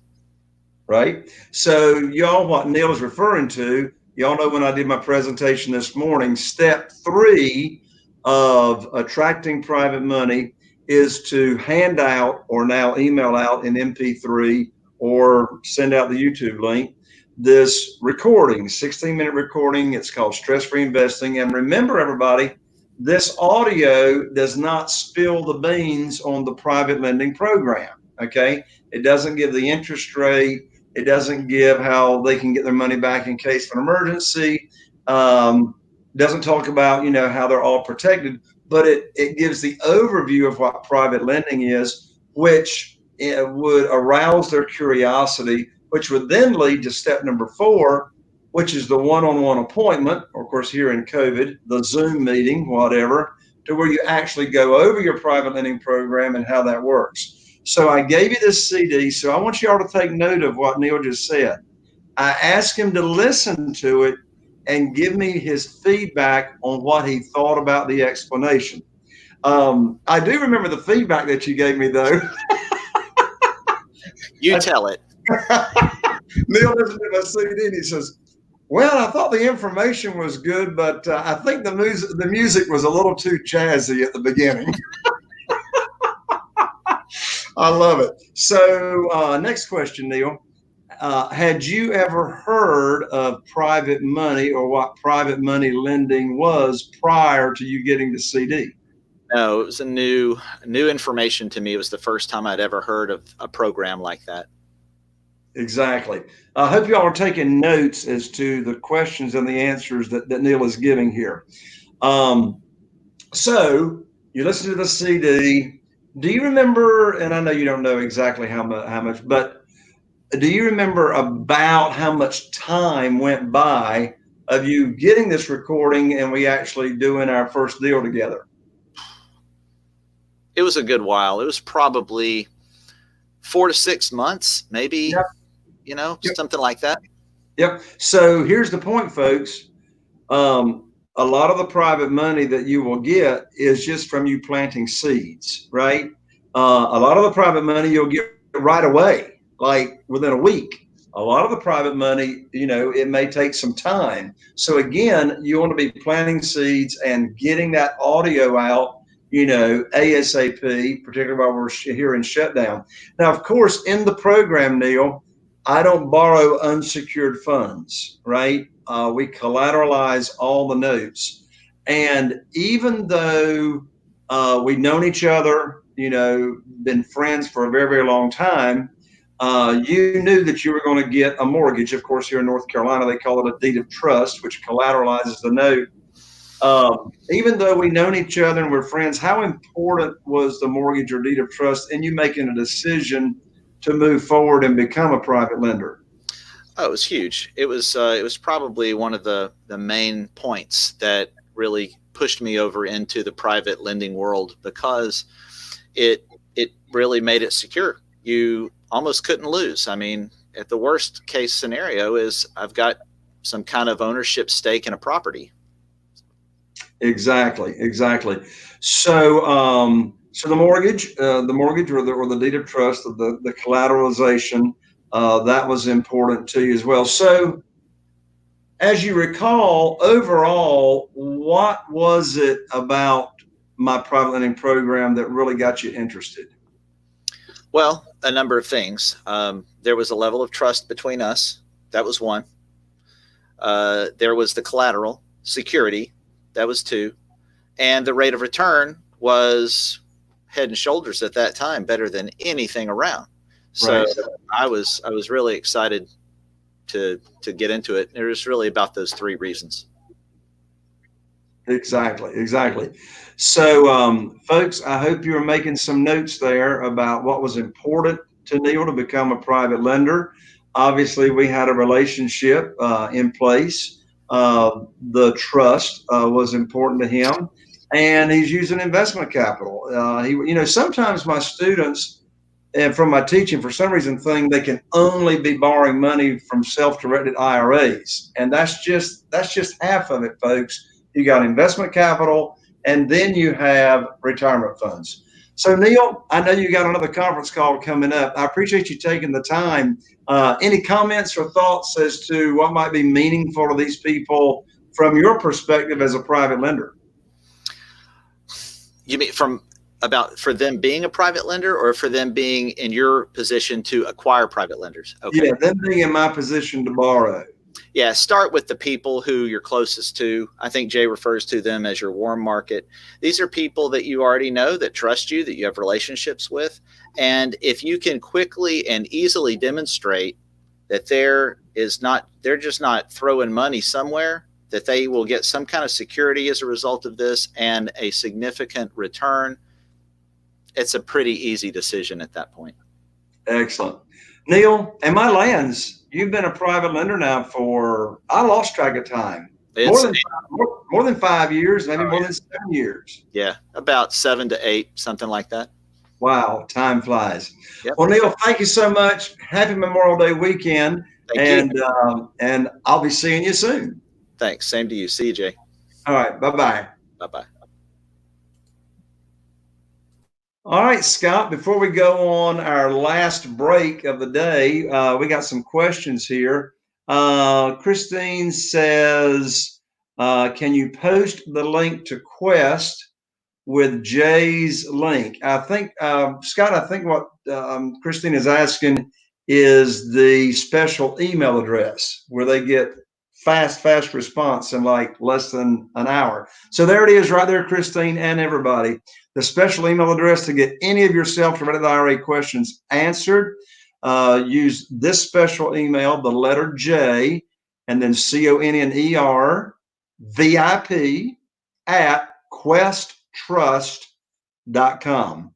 Right. So y'all, what Neil is referring to, y'all know when I did my presentation this morning, step 3 of attracting private money is to hand out or now email out in MP3 or send out the YouTube link, this recording, 16-minute recording. It's called Stress-Free Investing. And remember, everybody, this audio does not spill the beans on the private lending program. Okay. It doesn't give the interest rate. It doesn't give how they can get their money back in case of an emergency. Doesn't talk about, how they're all protected, but it gives the overview of what private lending is, which would arouse their curiosity, which would then lead to step number 4, which is the one-on-one appointment, or of course here in COVID, the Zoom meeting, whatever, to where you actually go over your private lending program and how that works. So I gave you this CD, so I want you all to take note of what Neil just said. I asked him to listen to it and give me his feedback on what he thought about the explanation. I do remember the feedback that you gave me, though. You tell it. Neil listened to my CD and he says, "Well, I thought the information was good, but I think the music was a little too jazzy at the beginning." I love it. So next question, Neil. Had you ever heard of private money or what private money lending was prior to you getting the CD? No, it was a new information to me. It was the first time I'd ever heard of a program like that. Exactly. I hope you all are taking notes as to the questions and the answers that Neil is giving here. So you listen to the CD. Do you remember, and I know you don't know exactly how much, but do you remember about how much time went by of you getting this recording and we actually doing our first deal together? It was a good while. It was probably 4 to 6 months, maybe, Yep. Something like that. Yep. So here's the point, folks. A lot of the private money that you will get is just from you planting seeds, right? A lot of the private money you'll get right away, like within a week. A lot of the private money, it may take some time. So again, you want to be planting seeds and getting that audio out, ASAP, particularly while we're here in shutdown. Now, of course, in the program, Neil, I don't borrow unsecured funds, right? We collateralize all the notes. And even though we've known each other, been friends for a very, very long time, you knew that you were going to get a mortgage. Of course, here in North Carolina, they call it a deed of trust, which collateralizes the note. Even though we've known each other and we're friends, how important was the mortgage or deed of trust in you making a decision to move forward and become a private lender? Oh, it was huge. It was probably one of the main points that really pushed me over into the private lending world, because it really made it secure. You almost couldn't lose. I mean, at the worst case scenario is I've got some kind of ownership stake in a property. Exactly. So, so the mortgage or the deed of trust, the collateralization, that was important to you as well. So, as you recall, overall, what was it about my private lending program that really got you interested? Well, a number of things. There was a level of trust between us. That was one. There was the collateral security. That was two. And the rate of return was head and shoulders at that time better than anything around. So Right. I was really excited to get into it. It was really about those three reasons. Exactly. So, folks, I hope you're making some notes there about what was important to Neil to become a private lender. Obviously, we had a relationship in place. The trust was important to him, and he's using investment capital. Sometimes my students, and from my teaching, for some reason, think they can only be borrowing money from self-directed IRAs, and that's just half of it, folks. You got investment capital, and then you have retirement funds. So, Neil, I know you got another conference call coming up. I appreciate you taking the time. Any comments or thoughts as to what might be meaningful to these people from your perspective as a private lender? You mean for them being a private lender, or for them being in your position to acquire private lenders? Okay. Yeah, them being in my position to borrow. Yeah, start with the people who you're closest to. I think Jay refers to them as your warm market. These are people that you already know, that trust you, that you have relationships with. And if you can quickly and easily demonstrate that they're just not throwing money somewhere, that they will get some kind of security as a result of this and a significant return, it's a pretty easy decision at that point. Excellent. Neil, and my lands, you've been a private lender now for, I lost track of time. More than 5 years, maybe more than 7 years. Yeah, about 7 to 8, something like that. Wow, time flies. Yep. Well, Neil, thank you so much. Happy Memorial Day weekend. Thank you. And I'll be seeing you soon. Thanks. Same to you. See you, Jay. All right. Bye-bye. Bye-bye. All right, Scott, before we go on our last break of the day, we got some questions here. Christine says, can you post the link to Quest with Jay's link? I think, Scott, I think what Christine is asking is the special email address where they get fast response in like less than an hour. So there it is right there, Christine, and everybody. The special email address to get any of your self-directed IRA questions answered. Use this special email, the letter J, and then CONNER VIP at questtrust.com.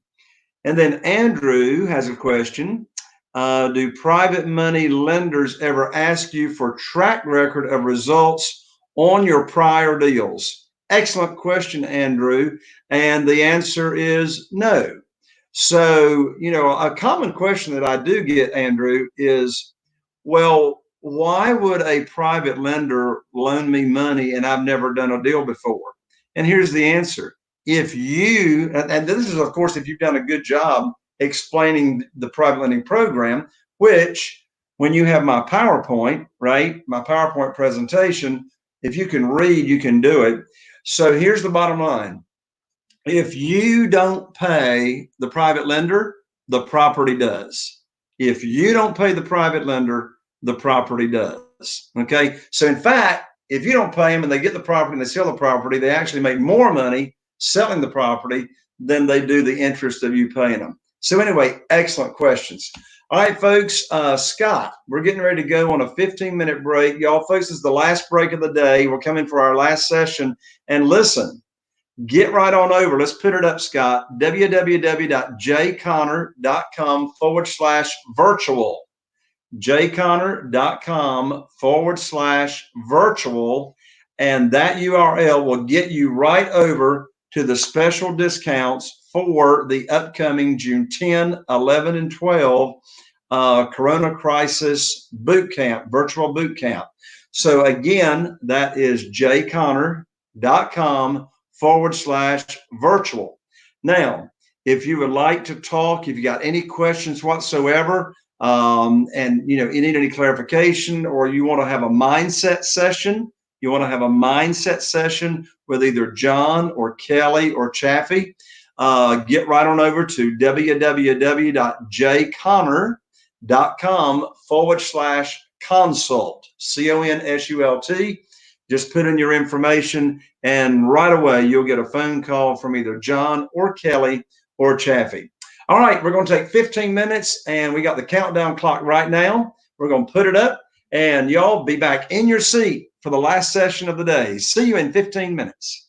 And then Andrew has a question. Do private money lenders ever ask you for track record of results on your prior deals? Excellent question, Andrew. And the answer is no. So, a common question that I do get, Andrew, is, well, why would a private lender loan me money and I've never done a deal before? And here's the answer. If you, and this is, of course, if you've done a good job explaining the private lending program, which when you have my PowerPoint, right, my PowerPoint presentation, if you can read, you can do it. So here's the bottom line. If you don't pay the private lender, the property does. If you don't pay the private lender, the property does. Okay. So in fact, if you don't pay them and they get the property and they sell the property, they actually make more money selling the property than they do the interest of you paying them. So anyway, excellent questions. All right, folks, Scott, we're getting ready to go on a 15-minute break. Y'all, folks, this is the last break of the day. We're coming for our last session. And listen, get right on over. Let's put it up, Scott. www.jconnor.com/virtual. jconnor.com/virtual. And that URL will get you right over to the special discounts for the upcoming June 10, 11, and 12 Corona Crisis Boot Camp, virtual boot camp. So again, that is jconner.com/virtual. Now, if you would like to talk, if you got any questions whatsoever, and you need any clarification, or you want to have a mindset session, with either John or Kelly or Chaffee, get right on over to www.jconner.com/consult, CONSULT. Just put in your information, and right away you'll get a phone call from either John or Kelly or Chaffee. All right, we're going to take 15 minutes, and we got the countdown clock right now. We're going to put it up, and y'all be back in your seat for the last session of the day. See you in 15 minutes.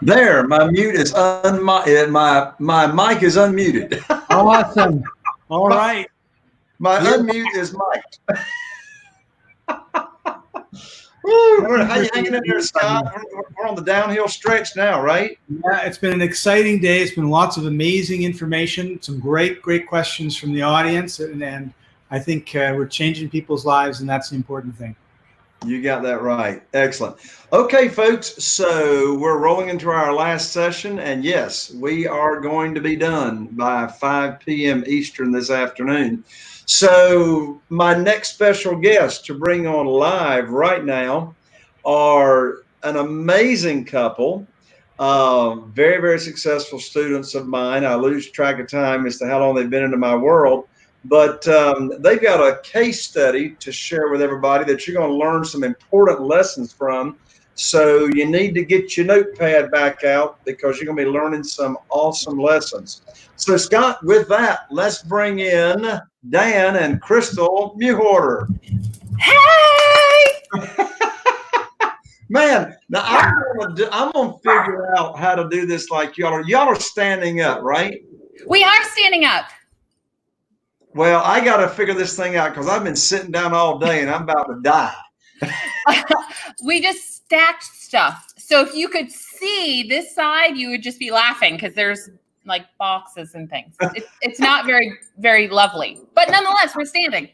There, my mute is my mic is unmuted. Awesome. All right. My unmute is mic'd. Woo, how you hanging in there, Scott? We're on the downhill stretch now, right? Yeah, it's been an exciting day. It's been lots of amazing information, some great questions from the audience, and I think we're changing people's lives, and that's the important thing. You got that right. Excellent. Okay, folks, so we're rolling into our last session, and yes, we are going to be done by 5 p.m. Eastern this afternoon. So my next special guest to bring on live right now are an amazing couple, very successful students of mine. I lose track of time as to how long they've been into my world. But they've got a case study to share with everybody that you're going to learn some important lessons from. So you need to get your notepad back out because you're going to be learning some awesome lessons. So Scott, with that, let's bring in Dan and Crystal Morehead. Hey! Man, now I'm gonna figure out how to do this like y'all are. Y'all are standing up, right? We are standing up. Well, I got to figure this thing out because I've been sitting down all day and I'm about to die. We just stacked stuff. So if you could see this side, you would just be laughing because there's like boxes and things. It's not very lovely, but nonetheless, we're standing.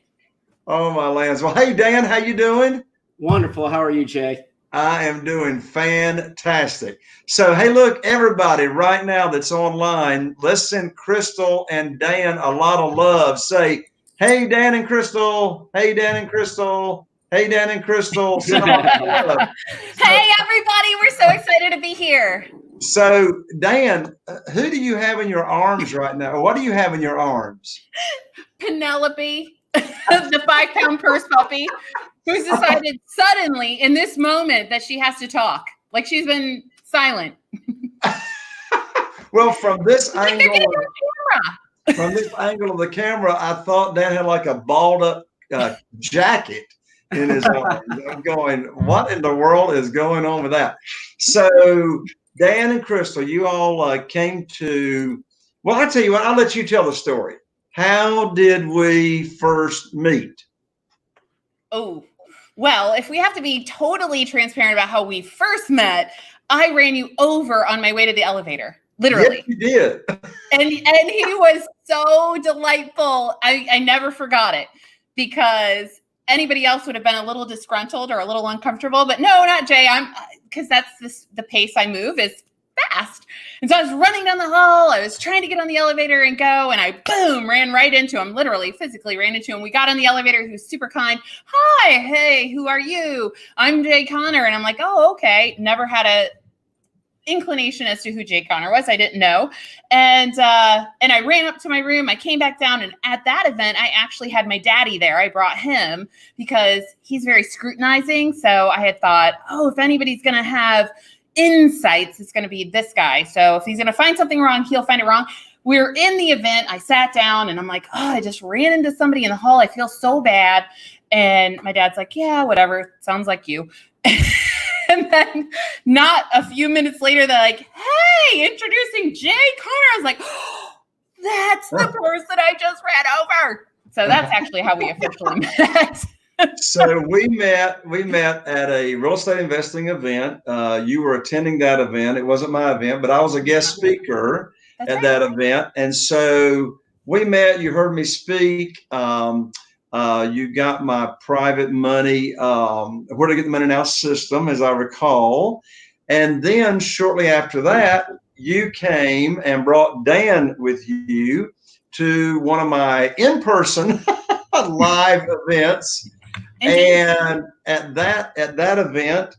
Oh my lands! Well, hey Dan, how you doing? Wonderful. How are you, Jay? I am doing fantastic. So, hey, look, everybody right now that's online, let's send Crystal and Dan a lot of love. Say, hey, Dan and Crystal. Hey, Dan and Crystal. Hey, Dan and Crystal. Hey, everybody. We're so excited to be here. So, Dan, who do you have in your arms right now? What do you have in your arms? Penelope, the 5-pound purse puppy, who's decided suddenly in this moment that she has to talk. Like she's been silent. Well, from this angle of the camera, I thought Dan had like a balled up jacket in his arms. I'm going, what in the world is going on with that? So, Dan and Crystal, you all came to, well, I tell you what, I'll let you tell the story. How did we first meet? Oh, well, if we have to be totally transparent about how we first met, I ran you over on my way to the elevator. Literally. Yes, you did. And he was so delightful. I never forgot it, because anybody else would have been a little disgruntled or a little uncomfortable, but no, not Jay. Because that's the pace I move is fast. And so I was running down the hall. I was trying to get on the elevator and go, and I ran right into him, literally, physically ran into him. We got on the elevator. He was super kind. Hi, hey, who are you? I'm Jay Connor. And I'm like, oh, okay. Never had a inclination as to who Jay Connor was. I didn't know. And I ran up to my room. I came back down, and at that event, I actually had my daddy there. I brought him because he's very scrutinizing. So I had thought, oh, if anybody's going to have insights, it's going to be this guy. So if he's going to find something wrong, he'll find it wrong. We're in the event. I sat down and I'm like, oh, I just ran into somebody in the hall. I feel so bad. And my dad's like, yeah, whatever. Sounds like you. And then not a few minutes later, they're like, hey, introducing Jay Connor. I was like, oh, that's the person I just ran over. So that's actually how we officially met. So we met at a real estate investing event. You were attending that event. It wasn't my event, but I was a guest speaker at that event. And so we met, you heard me speak. You got my private money, where to get the money now system, as I recall. And then shortly after that, you came and brought Dan with you to one of my in-person live events. And at that event,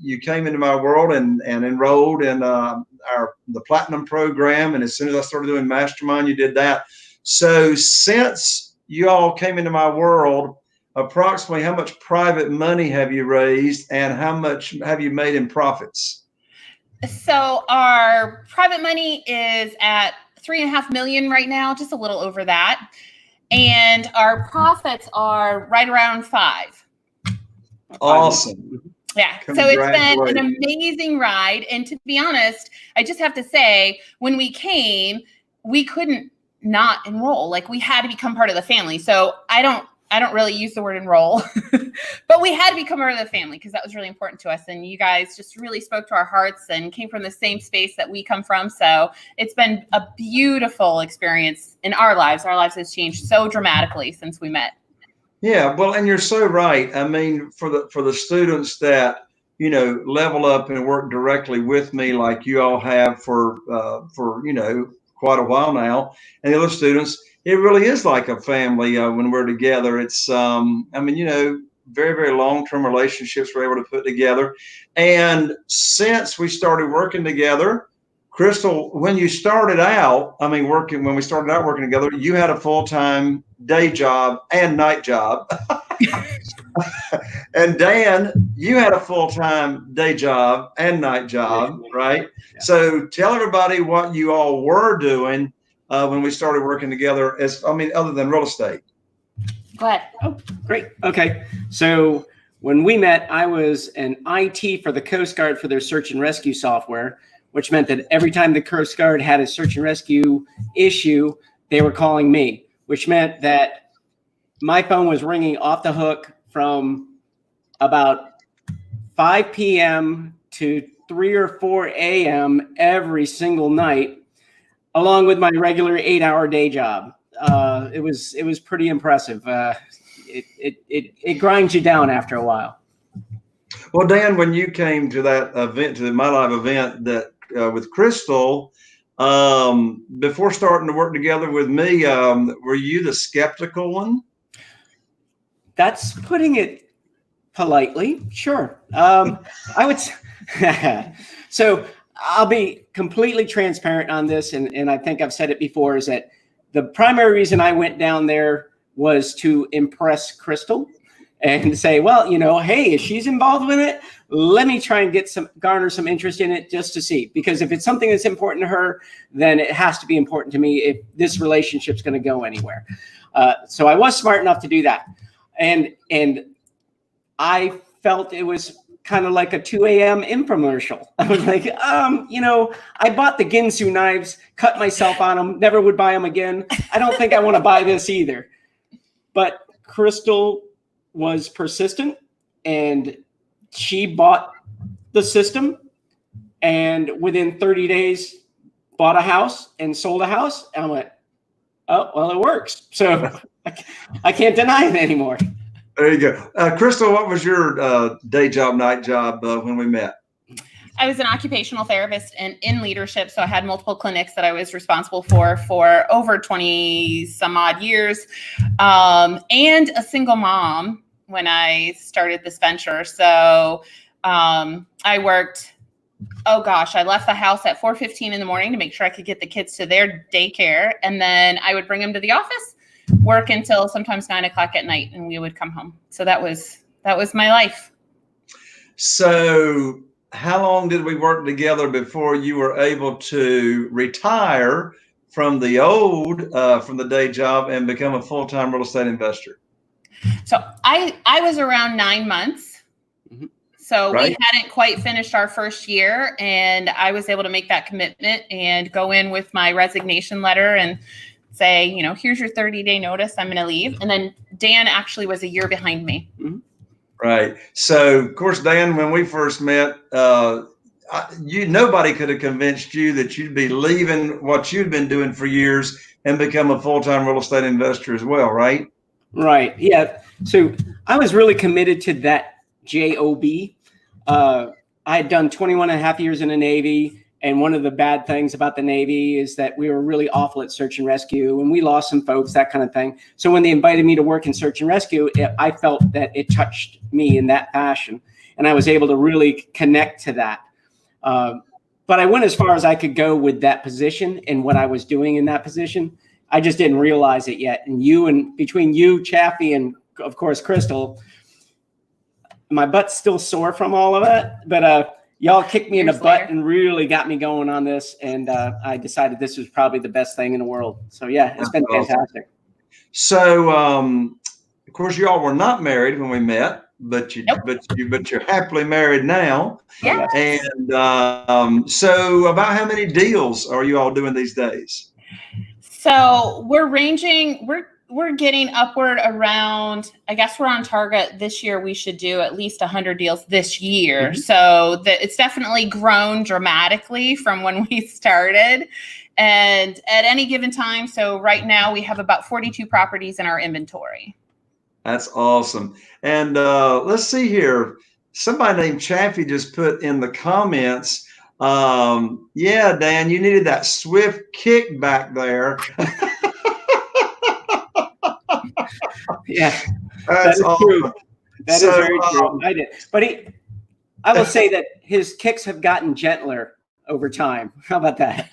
you came into my world and enrolled in the Platinum program. And as soon as I started doing Mastermind, you did that. So since you all came into my world, approximately how much private money have you raised, and how much have you made in profits? So our private money is at $3.5 million right now, just a little over that. And our profits are right around 5. Awesome. Yeah. So it's been an amazing ride. And to be honest, I just have to say, when we came, we couldn't not enroll. Like, we had to become part of the family. So I don't really use the word enroll, but we had to become part of the family because that was really important to us. And you guys just really spoke to our hearts and came from the same space that we come from. So it's been a beautiful experience in our lives. Our lives has changed so dramatically since we met. Yeah, well, and you're so right. I mean, for the students that, level up and work directly with me, like you all have for quite a while now, and the other students, it really is like a family when we're together. It's, very, very long-term relationships we're able to put together. And since we started working together, Crystal, when you started out, when we started out working together, you had a full-time day job and night job. And Dan, you had a full-time day job and night job, right? Yeah. So tell everybody what you all were doing when we started working together, other than real estate. Go ahead. Oh, great. Okay. So when we met, I was an IT for the Coast Guard for their search and rescue software, which meant that every time the Coast Guard had a search and rescue issue, they were calling me, which meant that my phone was ringing off the hook from about 5 p.m. to 3 or 4 a.m. every single night, along with my regular 8-hour day job. It was pretty impressive. It grinds you down after a while. Well, Dan, when you came to that event, to my live event that with Crystal, before starting to work together with me, were you the skeptical one? That's putting it politely, sure. I would. So I'll be completely transparent on this, and I think I've said it before, is that the primary reason I went down there was to impress Crystal and say, well, hey, if she's involved with it, let me try and garner some interest in it just to see. Because if it's something that's important to her, then it has to be important to me if this relationship's going to go anywhere. So I was smart enough to do that. And I felt it was kind of like a 2 a.m. infomercial. I was like, I bought the Ginsu knives, cut myself on them, never would buy them again. I don't think I want to buy this either. But Crystal was persistent, and she bought the system, and within 30 days bought a house and sold a house. And I went, oh, well, it works. So I can't deny it anymore. There you go. Crystal, what was your day job, night job when we met? I was an occupational therapist and in leadership. So I had multiple clinics that I was responsible for over 20 some odd years, and a single mom when I started this venture. So I worked, I left the house at 4:15 in the morning to make sure I could get the kids to their daycare. And then I would bring them to the office, work until sometimes 9 o'clock at night, and we would come home. So that was my life. So how long did we work together before you were able to retire from the day job and become a full-time real estate investor? So I was around 9 months. Mm-hmm. So Right. we hadn't quite finished our first year, and I was able to make that commitment and go in with my resignation letter and say, here's your 30-day notice. I'm going to leave. And then Dan actually was a year behind me. Mm-hmm. Right. So, of course, Dan, when we first met, nobody could have convinced you that you'd be leaving what you'd been doing for years and become a full-time real estate investor as well, right? Right. Yeah. So I was really committed to that job. I had done 21 and a half years in the Navy. And one of the bad things about the Navy is that we were really awful at search and rescue, and we lost some folks, that kind of thing. So when they invited me to work in search and rescue, I felt that it touched me in that fashion. And I was able to really connect to that. But I went as far as I could go with that position and what I was doing in that position. I just didn't realize it yet. And between you, Chaffee, and of course, Crystal, my butt's still sore from all of that. But y'all kicked me in the butt and really got me going on this. And I decided this was probably the best thing in the world. So yeah, it's been fantastic. So, of course, you all were not married when we met, but you're happily married now. Yeah. And so about how many deals are you all doing these days? So we're getting upward around, I guess we're on target this year. We should do at least 100 deals this year. Mm-hmm. So it's definitely grown dramatically from when we started. And at any given time, so right now we have about 42 properties in our inventory. That's awesome. And let's see here. Somebody named Chaffee just put in the comments, yeah, Dan, you needed that swift kick back there. Yeah, that's awesome. True. That is very true. I did, but I will say that his kicks have gotten gentler over time. How about that?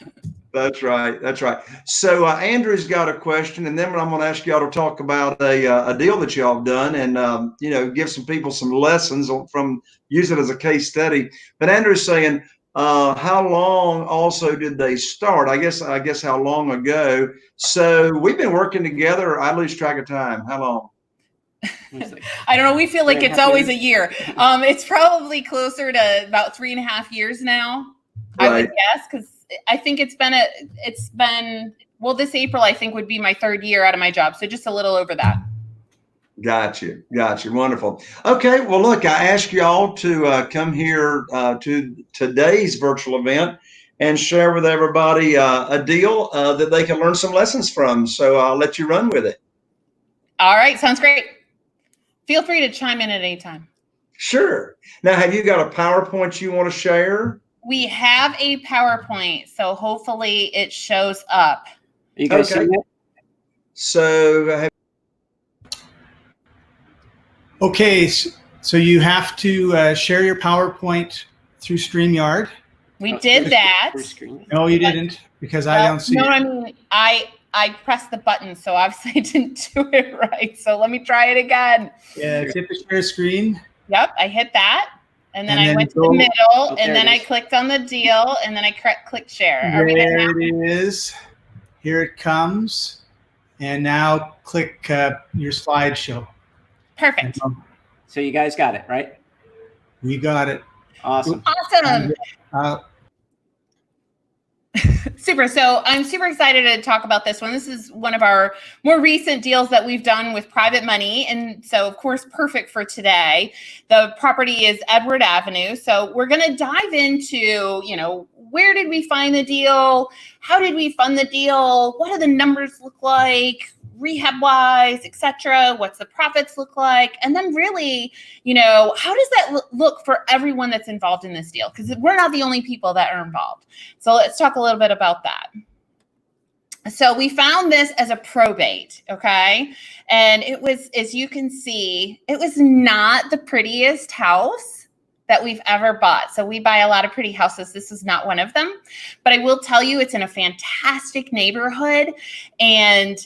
That's right. That's right. So Andrew's got a question, and then I'm going to ask y'all to talk about a deal that y'all have done, and give some people some lessons from use it as a case study. But Andrew's saying, how long also did they start? I guess how long ago? So we've been working together. I lose track of time. How long? I don't know. We feel like it's always a year. It's probably closer to about 3.5 years now. Right. I would guess, because I think it's been this April, I think, would be my 3rd year out of my job. So just a little over that. Got you. Wonderful. Okay. Well, look, I asked y'all to come here to today's virtual event and share with everybody a deal that they can learn some lessons from. So I'll let you run with it. All right. Sounds great. Feel free to chime in at any time. Sure. Now, have you got a PowerPoint you want to share? We have a PowerPoint, so hopefully it shows up. You guys see it? So Okay, So you have to share your PowerPoint through StreamYard. We did that. No, you didn't, because I don't see no, it. I mean, I pressed the button, so obviously I didn't do it right. So let me try it again. Yeah, hit the share screen. Yep, I hit that. And then And I then went to go- the middle, Oh, and there then it I is. clicked on the deal, and then I clicked share. Are we good now? There it is. Here it comes. And now click your slideshow. Perfect. So you guys got it, right? We got it. Awesome. Awesome. Super. So I'm super excited to talk about this one. This is one of our more recent deals that we've done with private money. And so, of course, perfect for today. The property is Edward Avenue. So we're going to dive into, where did we find the deal? How did we fund the deal? What do the numbers look like? Rehab wise, etc. What's the profits look like? And then really, how does that look for everyone that's involved in this deal? Because we're not the only people that are involved. So let's talk a little bit about that. So we found this as a probate, okay? And it was, as you can see, it was not the prettiest house that we've ever bought. So we buy a lot of pretty houses. This is not one of them. But I will tell you, it's in a fantastic neighborhood. And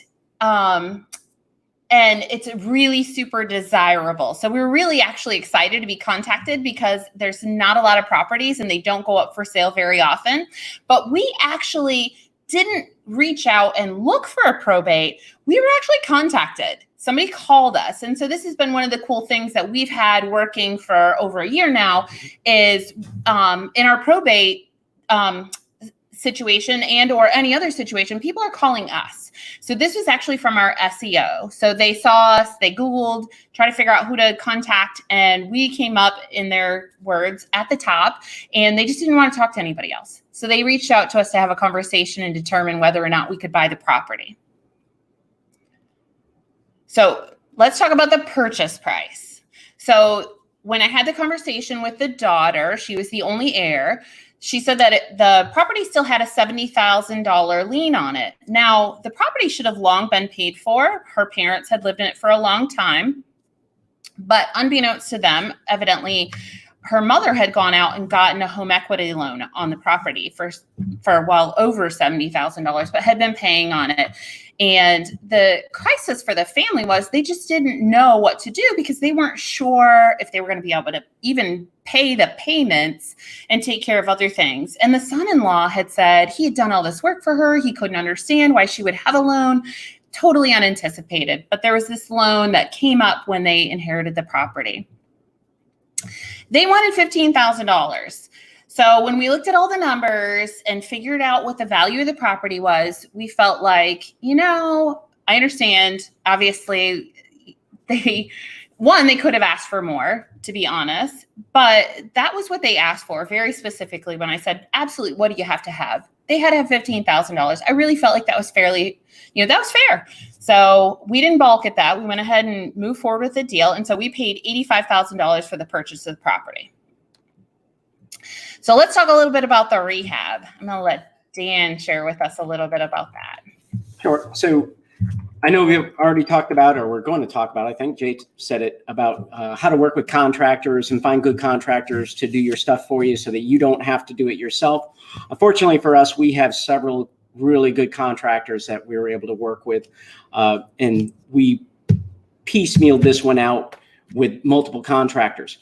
it's really super desirable. So we were really actually excited to be contacted because there's not a lot of properties and they don't go up for sale very often. But we actually didn't reach out and look for a probate. We were actually contacted. Somebody called us. And so this has been one of the cool things that we've had working for over a year now is in our probate situation and or any other situation, people are calling us. So this was actually from our SEO. So they saw us, they Googled, try to figure out who to contact, and we came up in their words at the top, and they just didn't want to talk to anybody else. So they reached out to us to have a conversation and determine whether or not we could buy the property. So let's talk about the purchase price. So when I had the conversation with the daughter, she was the only heir. She said that the property still had a $70,000 lien on it. Now, the property should have long been paid for. Her parents had lived in it for a long time. But unbeknownst to them, evidently, her mother had gone out and gotten a home equity loan on the property for well over $70,000, but had been paying on it. And the crisis for the family was they just didn't know what to do because they weren't sure if they were going to be able to even pay the payments and take care of other things. And the son-in-law had said he had done all this work for her. He couldn't understand why she would have a loan. Totally unanticipated. But there was this loan that came up when they inherited the property. They wanted $15,000. So when we looked at all the numbers and figured out what the value of the property was, we felt like, I understand, obviously, they could have asked for more, to be honest, but that was what they asked for very specifically when I said, absolutely, what do you have to have? They had to have $15,000. I really felt like that was fairly, that was fair. So we didn't balk at that. We went ahead and moved forward with the deal. And so we paid $85,000 for the purchase of the property. So let's talk a little bit about the rehab. I'm going to let Dan share with us a little bit about that. Sure. So I know we've already talked about, or we're going to talk about, I think Jay said it, about how to work with contractors and find good contractors to do your stuff for you so that you don't have to do it yourself. Unfortunately for us, we have several really good contractors that we were able to work with. And we piecemealed this one out with multiple contractors.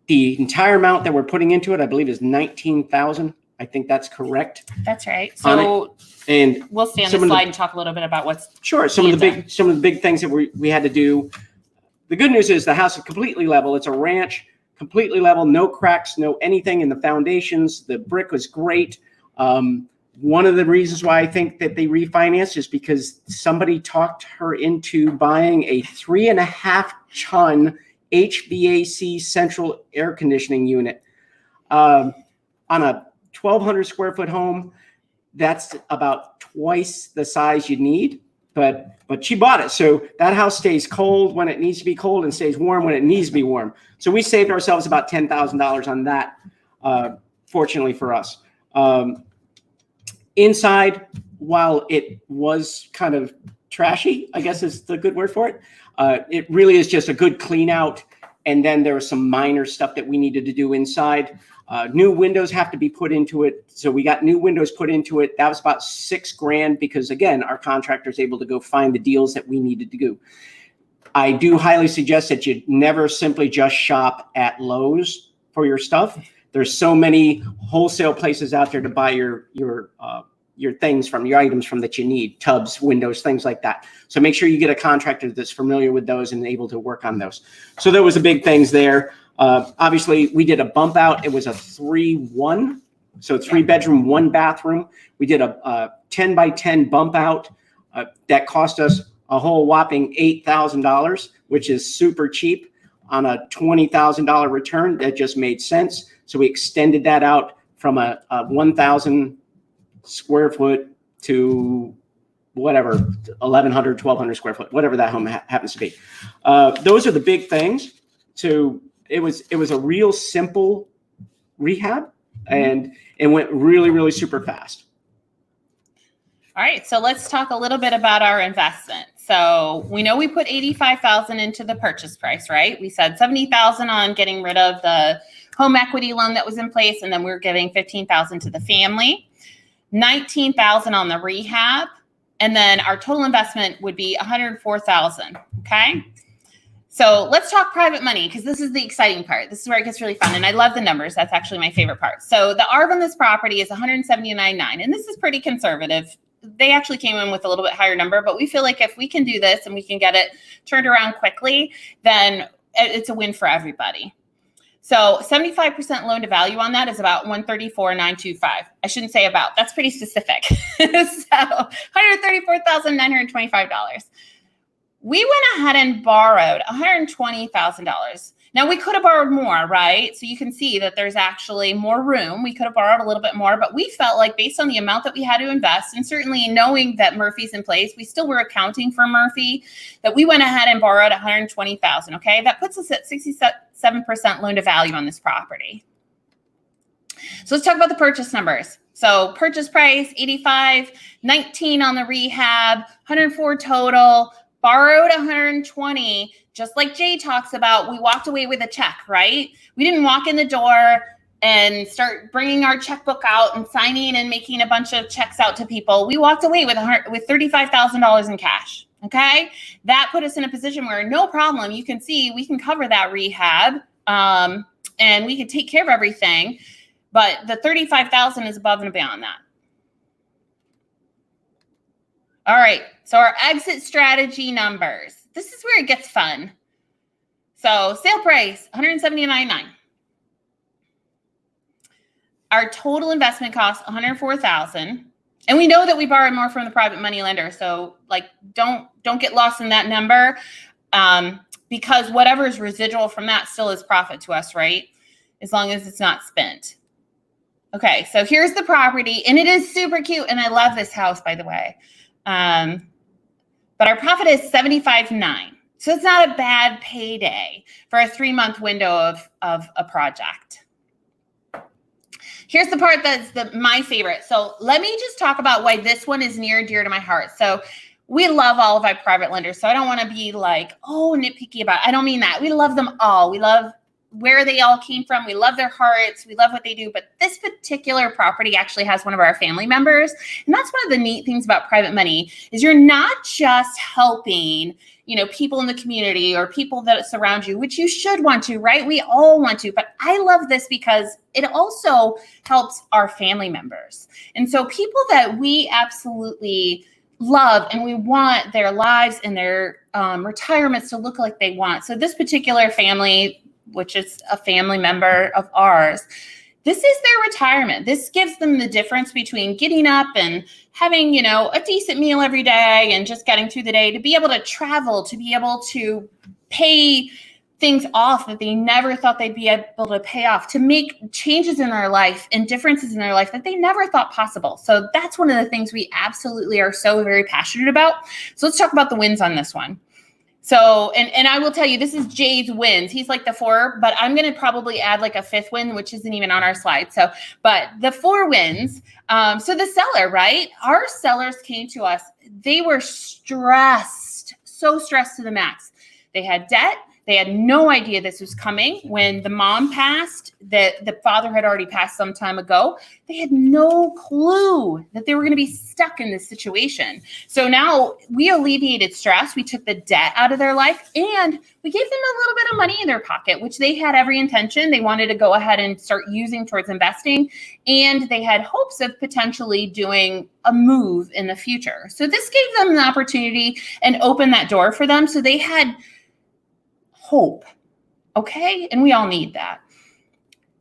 The entire amount that we're putting into it, I believe, is $19,000. I think that's correct. That's right. So and we'll stay on the slide and talk a little bit about what's some of the big things that we had to do. The good news is the house is completely level. It's a ranch, completely level, no cracks, no anything in the foundations. The brick was great. One of the reasons why I think that they refinanced is because somebody talked her into buying a 3.5 ton HVAC central air conditioning unit on a 1,200 square foot home. That's about twice the size you need, but she bought it. So that house stays cold when it needs to be cold and stays warm when it needs to be warm. So we saved ourselves about $10,000 on that, fortunately for us. Inside, while it was kind of trashy, I guess is the good word for it, it really is just a good clean out. And then there was some minor stuff that we needed to do inside. New windows have to be put into it. So we got new windows put into it. That was about $6,000 because, again, our contractor is able to go find the deals that we needed to do. I do highly suggest that you never simply just shop at Lowe's for your stuff. There's so many wholesale places out there to buy your things from, your items from that you need, tubs, windows, things like that. So make sure you get a contractor that's familiar with those and able to work on those. So there was a big things there. Obviously, we did a bump out. It was a 3-1, so 3-bedroom, 1 bathroom. We did a 10 by 10 bump out that cost us a whole whopping $8,000, which is super cheap on a $20,000 return. That just made sense. So we extended that out from a 1,000 square foot to whatever, 1,100, 1,200 square foot, whatever that home happens to be. Those are the big things. So it was a real simple rehab, and it went really, really super fast. All right, so let's talk a little bit about our investment. So we know we put $85,000 into the purchase price, right? We said $70,000 on getting rid of the home equity loan that was in place, and then we were giving $15,000 to the family, $19,000 on the rehab, and then our total investment would be $104,000. Okay. So let's talk private money, because this is the exciting part. This is where it gets really fun. And I love the numbers. That's actually my favorite part. So the ARV on this property is $179,900. And this is pretty conservative. They actually came in with a little bit higher number, but we feel like if we can do this and we can get it turned around quickly, then it's a win for everybody. So 75% loan to value on that is about $134,925. I shouldn't say about. That's pretty specific. So $134,925. We went ahead and borrowed $120,000. Now, we could have borrowed more, right? So you can see that there's actually more room. We could have borrowed a little bit more, but we felt like based on the amount that we had to invest, and certainly knowing that Murphy's in place, we still were accounting for Murphy, that we went ahead and borrowed $120,000, okay? That puts us at 67% loan to value on this property. So let's talk about the purchase numbers. So purchase price, $85,000, $19,000 on the rehab, $104,000 total. Borrowed $120,000, just like Jay talks about. We walked away with a check, right? We didn't walk in the door and start bringing our checkbook out and signing and making a bunch of checks out to people. We walked away with $35,000 in cash. Okay, that put us in a position where no problem. You can see we can cover that rehab, and we can take care of everything. But the $35,000 is above and beyond that. All right, so our exit strategy numbers. This is where it gets fun. So sale price, $179,900. Our total investment cost, $104,000. And we know that we borrowed more from the private money lender. So like, don't get lost in that number, because whatever is residual from that still is profit to us, right? As long as it's not spent. Okay, so here's the property, and it is super cute. And I love this house, by the way. But our profit is $75,900. So it's not a bad payday for a 3-month window of a project. Here's the part that's my favorite. So let me just talk about why this one is near and dear to my heart. So we love all of our private lenders. So I don't want to be like, oh, nitpicky about it. I don't mean that. We love them all. We love where they all came from. We love their hearts. We love what they do. But this particular property actually has one of our family members. And that's one of the neat things about private money is you're not just helping, people in the community or people that surround you, which you should want to, right? We all want to. But I love this because it also helps our family members. And so people that we absolutely love and we want their lives and their retirements to look like they want. So this particular family, which is a family member of ours, this is their retirement. This gives them the difference between getting up and having, a decent meal every day and just getting through the day, to be able to travel, to be able to pay things off that they never thought they'd be able to pay off, to make changes in their life and differences in their life that they never thought possible. So that's one of the things we absolutely are so very passionate about. So let's talk about the wins on this one. So, and I will tell you, this is Jay's wins. He's like the 4, but I'm going to probably add like a 5th win, which isn't even on our slide. So, but the 4 wins. So the seller, right? Our sellers came to us. They were stressed, so stressed to the max. They had debt. They had no idea this was coming. When the mom passed, the father had already passed some time ago. They had no clue that they were going to be stuck in this situation. So now we alleviated stress. We took the debt out of their life, and we gave them a little bit of money in their pocket, which they had every intention. They wanted to go ahead and start using towards investing, and they had hopes of potentially doing a move in the future. So this gave them the opportunity and opened that door for them. So they had hope. Okay. And we all need that.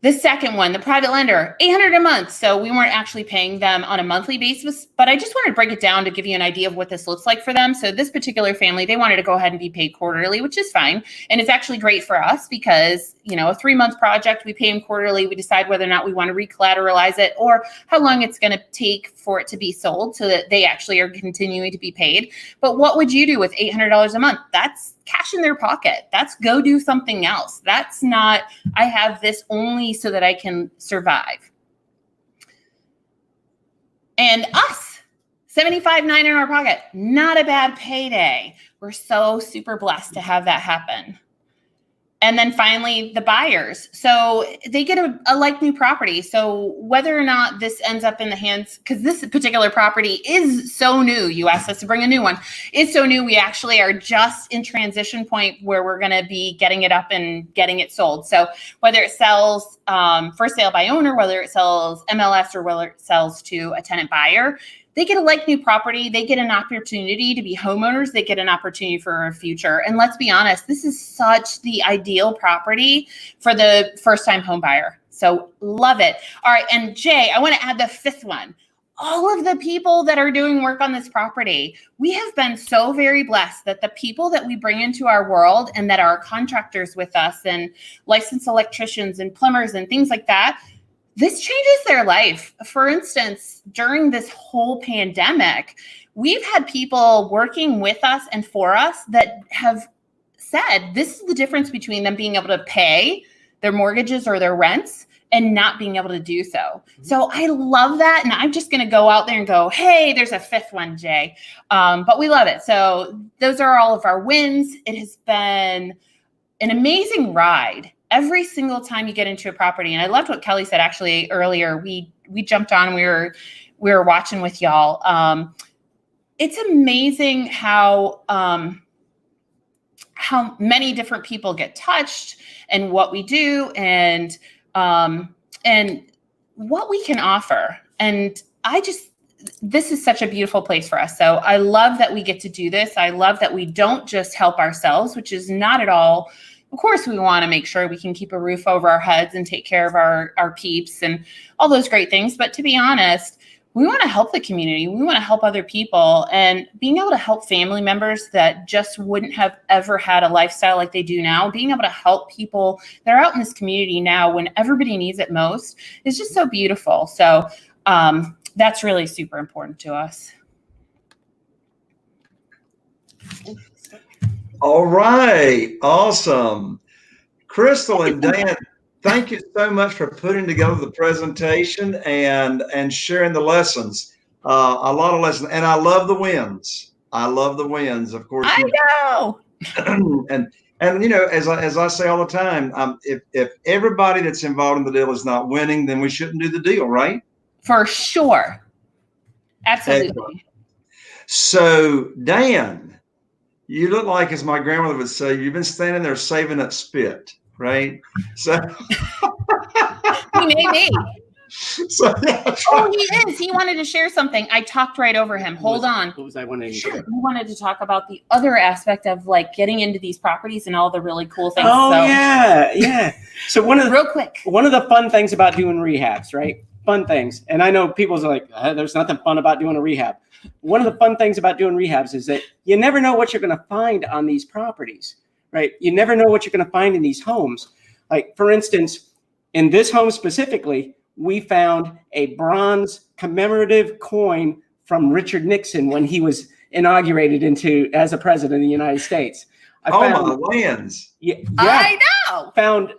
The second one, the private lender, $800 a month. So we weren't actually paying them on a monthly basis, but I just wanted to break it down to give you an idea of what this looks like for them. So this particular family, they wanted to go ahead and be paid quarterly, which is fine. And it's actually great for us because, you know, a 3-month project, we pay them quarterly. We decide whether or not we want to recollateralize it or how long it's going to take for it to be sold so that they actually are continuing to be paid. But what would you do with $800 a month? That's cash in their pocket. That's go do something else. That's not, I have this only so that I can survive. And us, $75,900 in our pocket, not a bad payday. We're so super blessed to have that happen. And then finally, the buyers. So they get a like new property. So whether or not this ends up in the hands, because this particular property is so new, you asked us to bring a new one. It's so new, we actually are just in transition point where we're going to be getting it up and getting it sold. So whether it sells for sale by owner, whether it sells MLS, or whether it sells to a tenant buyer, they get a like new property. They get an opportunity to be homeowners. They get an opportunity for a future. And let's be honest, this is such the ideal property for the first-time home buyer. So love it. All right. And Jay, I want to add the 5th one. All of the people that are doing work on this property, we have been so very blessed that the people that we bring into our world and that are contractors with us and licensed electricians and plumbers and things like that, this changes their life. For instance, during this whole pandemic, we've had people working with us and for us that have said this is the difference between them being able to pay their mortgages or their rents and not being able to do so. So I love that. And I'm just going to go out there and go, hey, there's a 5th one, Jay. But we love it. So those are all of our wins. It has been an amazing ride. Every single time you get into a property, and I loved what Kelly said actually earlier. We jumped on. We were watching with y'all. It's amazing how many different people get touched, and what we do, and what we can offer. And this is such a beautiful place for us. So I love that we get to do this. I love that we don't just help ourselves, which is not at all. Of course, we want to make sure we can keep a roof over our heads and take care of our peeps and all those great things. But to be honest, we want to help the community. We want to help other people, and being able to help family members that just wouldn't have ever had a lifestyle like they do now, being able to help people that are out in this community now when everybody needs it most is just so beautiful. So that's really super important to us. All right. Awesome. Crystal and Dan, thank you so much for putting together the presentation and sharing the lessons. A lot of lessons. And I love the wins. I love the wins, of course. I know. And you know, as I say all the time, if everybody that's involved in the deal is not winning, then we shouldn't do the deal, right? For sure. Absolutely. Excellent. So, Dan, you look like, as my grandmother would say, you've been standing there saving that spit, right? So He may be. So, yeah, oh, he is. He wanted to share something. I talked right over him. Hold on. What was I wanting to Sure. share? He wanted to talk about the other aspect of like getting into these properties and all the really cool things. Oh, so, yeah. So one of real quick. One of the fun things about doing rehabs, right? Fun things. And I know people's like, there's nothing fun about doing a rehab. One of the fun things about doing rehabs is that you never know what you're going to find on these properties, right? You never know what you're going to find in these homes. Like, for instance, in this home specifically, we found a bronze commemorative coin from Richard Nixon when he was inaugurated as a president of the United States. My lands. Yeah, I know. Found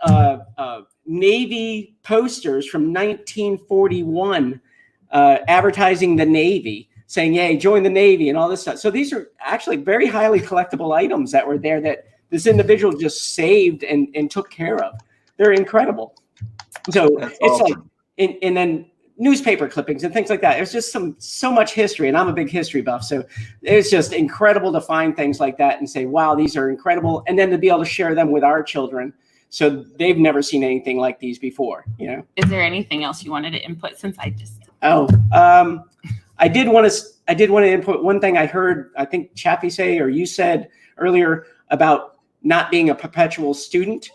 Navy posters from 1941 advertising the Navy, saying, "Yay, join the Navy," and all this stuff. So these are actually very highly collectible items that were there that this individual just saved and took care of. They're incredible. So That's it's awesome. like, and then newspaper clippings and things like that. There's just so much history, and I'm a big history buff. So it's just incredible to find things like that and say, wow, these are incredible. And then to be able to share them with our children. So they've never seen anything like these before, you know? Is there anything else you wanted to input since I just? I did want to input one thing I heard, I think Chappie say, or you said earlier about not being a perpetual student.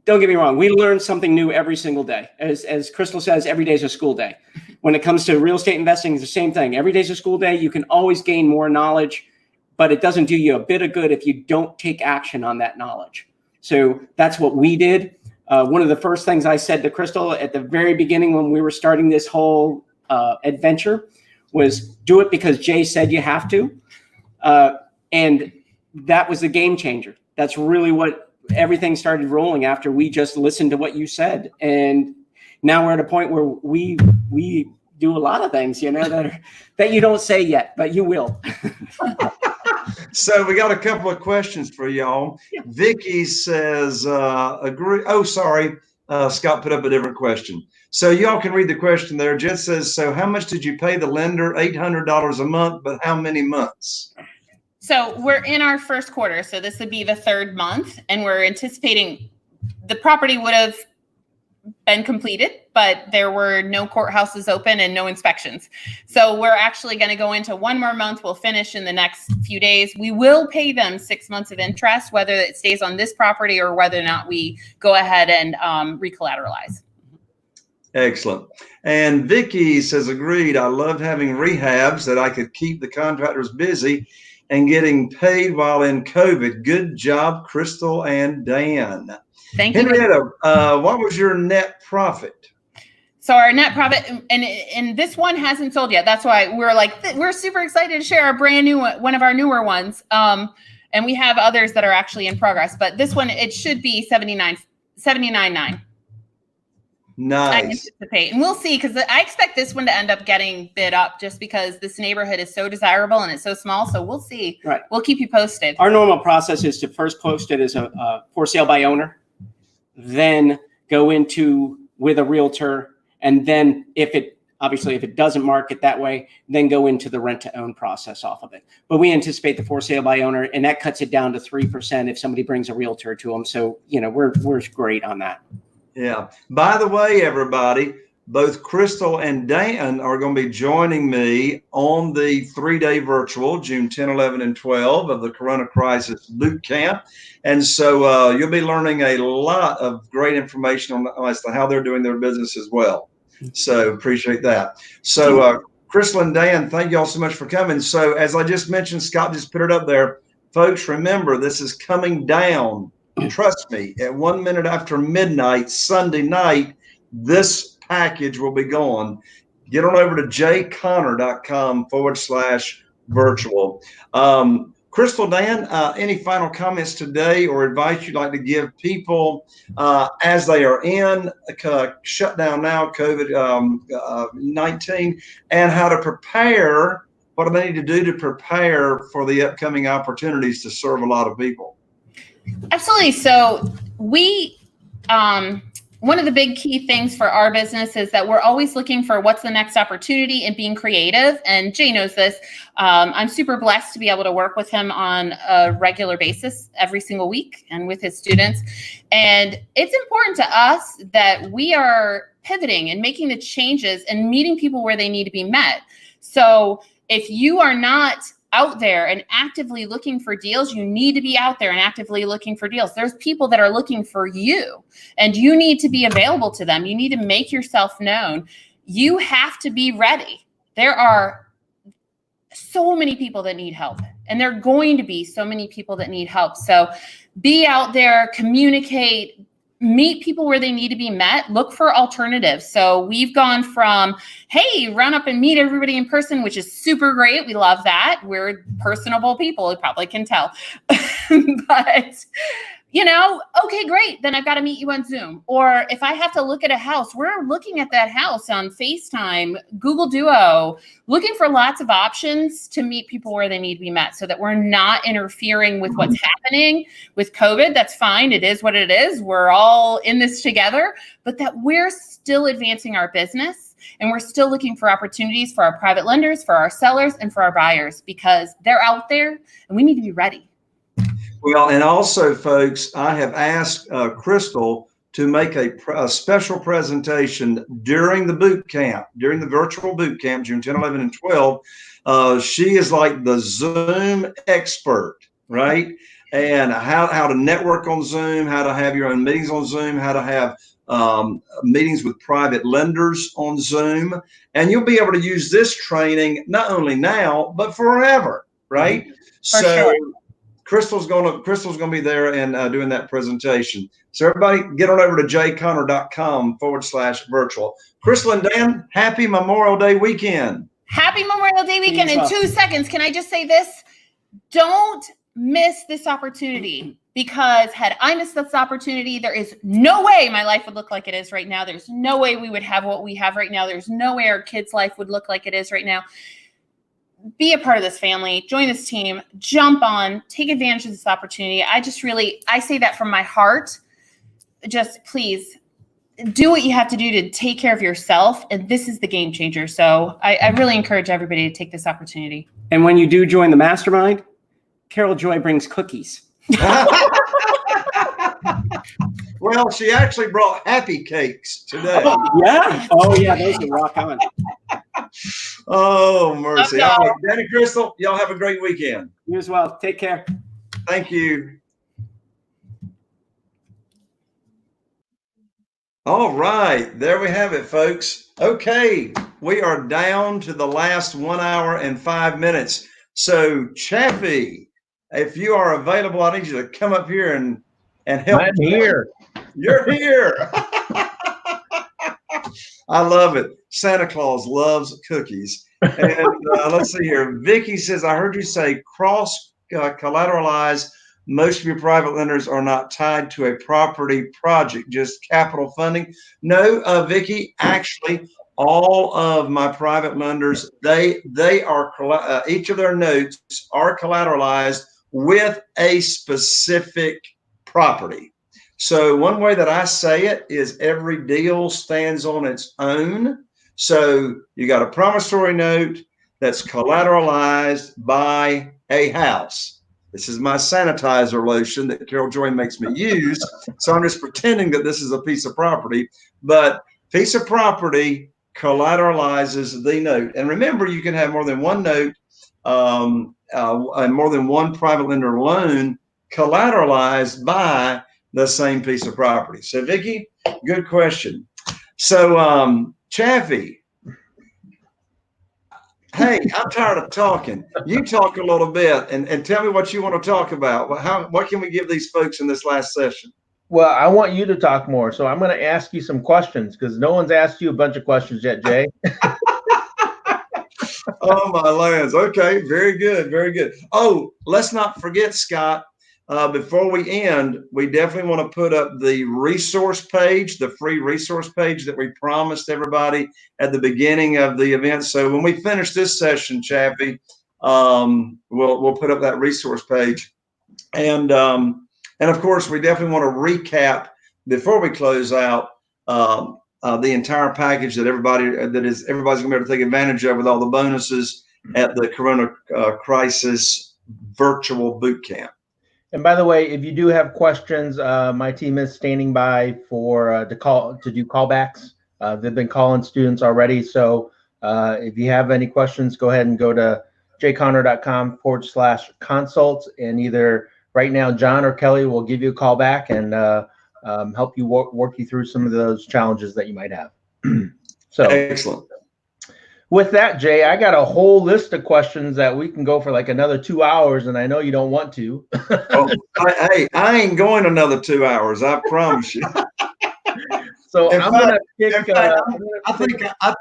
Don't get me wrong. We learn something new every single day. As Crystal says, every day is a school day. When it comes to real estate investing, it's the same thing. Every day is a school day. You can always gain more knowledge, but it doesn't do you a bit of good if you don't take action on that knowledge. So that's what we did. One of the first things I said to Crystal at the very beginning when we were starting this whole adventure was do it because Jay said you have to. And that was the game changer. That's really what everything started rolling after we just listened to what you said. And now we're at a point where we do a lot of things, you know, that you don't say yet, but you will. So we got a couple of questions for y'all. Yeah. Vicky says, agree. Oh, sorry. Scott put up a different question. So y'all can read the question there. Jet says, so how much did you pay the lender? $800 a month, but how many months? So we're in our first quarter. So this would be the third month, and we're anticipating the property would have been completed, but there were no courthouses open and no inspections. So we're actually going to go into one more month. We'll finish in the next few days. We will pay them 6 months of interest, whether it stays on this property or whether or not we go ahead and recollateralize. Excellent. And Vicky says, agreed. I loved having rehabs that I could keep the contractors busy and getting paid while in COVID. Good job, Crystal and Dan. Thank you. Henrietta, what was your net profit? So our net profit, and this one hasn't sold yet. That's why we're super excited to share our brand new one of our newer ones. And we have others that are actually in progress, but this one, it should be $79,900. Nice. I anticipate, and we'll see, because I expect this one to end up getting bid up just because this neighborhood is so desirable and it's so small. So we'll see. Right. We'll keep you posted. Our normal process is to first post it as a for sale by owner, then go into with a realtor, and then if it doesn't market that way, then go into the rent to own process off of it. But we anticipate the for sale by owner, and that cuts it down to 3% if somebody brings a realtor to them. So, you know, we're great on that. Yeah. By the way, everybody, both Crystal and Dan are going to be joining me on the 3-day virtual, June 10, 11, and 12 of the Corona Crisis Boot Camp. And so you'll be learning a lot of great information as to how they're doing their business as well. So appreciate that. So Crystal and Dan, thank you all so much for coming. So as I just mentioned, Scott just put it up there. Folks, remember, this is coming down. Trust me, at 1 minute after midnight, Sunday night, this package will be gone. Get on over to jconner.com/virtual. Crystal, Dan, any final comments today or advice you'd like to give people as they are in shutdown now, COVID-19, and how to prepare, what do they need to do to prepare for the upcoming opportunities to serve a lot of people? Absolutely. So we, one of the big key things for our business is that we're always looking for what's the next opportunity and being creative. And Jay knows this. I'm super blessed to be able to work with him on a regular basis every single week and with his students. And it's important to us that we are pivoting and making the changes and meeting people where they need to be met. So if you are not out there and actively looking for deals, you need to be out there and actively looking for deals. There's people that are looking for you, and you need to be available to them. You need to make yourself known. You have to be ready. There are so many people that need help, and there are going to be so many people that need help. So be out there, communicate, meet people where they need to be met, look for alternatives. So we've gone from, hey, run up and meet everybody in person, which is super great. We love that. We're personable people, you probably can tell. But, okay, great. Then I've got to meet you on Zoom. Or if I have to look at a house, we're looking at that house on FaceTime, Google Duo, looking for lots of options to meet people where they need to be met so that we're not interfering with what's happening with COVID. That's fine. It is what it is. We're all in this together, but that we're still advancing our business and we're still looking for opportunities for our private lenders, for our sellers, and for our buyers because they're out there and we need to be ready. Well, and also, folks, I have asked Crystal to make a special presentation during the boot camp, during the virtual boot camp, June 10, 11, and 12. She is like the Zoom expert, right? And how to network on Zoom, how to have your own meetings on Zoom, how to have meetings with private lenders on Zoom. And you'll be able to use this training not only now, but forever, right? For sure. Crystal's gonna be there and doing that presentation. So everybody get on over to jconner.com/virtual. Crystal and Dan, happy Memorial Day weekend. Happy Memorial Day weekend. In 2 seconds, can I just say this? Don't miss this opportunity because had I missed this opportunity, there is no way my life would look like it is right now. There's no way we would have what we have right now. There's no way our kids' life would look like it is right now. Be a part of this family, join this team, jump on, take advantage of this opportunity. I say that from my heart. Just please do what you have to do to take care of yourself. And this is the game changer. So I really encourage everybody to take this opportunity. And when you do join the mastermind, Carol Joy brings cookies. Well, she actually brought happy cakes today. Yeah. Oh, yeah. Those are rock on. Oh, mercy. All right, Danny, Crystal, y'all have a great weekend. You as well. Take care. Thank you. All right. There we have it, folks. Okay. We are down to the last 1 hour and 5 minutes. So, Chaffee, if you are available, I need you to come up here and help. I'm here. You're here. I love it. Santa Claus loves cookies. And let's see here. Vicky says, I heard you say cross-collateralize. Most of your private lenders are not tied to a property project, just capital funding. No, Vicky, actually, all of my private lenders, they are, each of their notes are collateralized with a specific property. So one way that I say it is every deal stands on its own. So you got a promissory note that's collateralized by a house. This is my sanitizer lotion that Carol Joy makes me use. So I'm just pretending that this is a piece of property, but piece of property collateralizes the note. And remember, you can have more than one note and more than one private lender loan collateralized by the same piece of property. So Vicky, good question. So Chaffee, hey, I'm tired of talking. You talk a little bit and tell me what you want to talk about. What can we give these folks in this last session? Well, I want you to talk more. So I'm going to ask you some questions because no one's asked you a bunch of questions yet, Jay. Oh, my lands. Okay. Very good. Very good. Oh, let's not forget, Scott, before we end, we definitely want to put up the resource page, the free resource page that we promised everybody at the beginning of the event. So when we finish this session, Chaffee, we'll put up that resource page. And of course, we definitely want to recap before we close out the entire package that everybody's going to be able to take advantage of with all the bonuses at the Corona Crisis Virtual Boot Camp. And by the way, if you do have questions, my team is standing by to do callbacks. They've been calling students already. So if you have any questions, go ahead and go to jconner.com/consult. And either right now, John or Kelly will give you a call back and help you work you through some of those challenges that you might have. So excellent. With that, Jay, I got a whole list of questions that we can go for like another 2 hours, and I know you don't want to. Hey, I ain't going another 2 hours. I promise you. So I'm gonna pick. I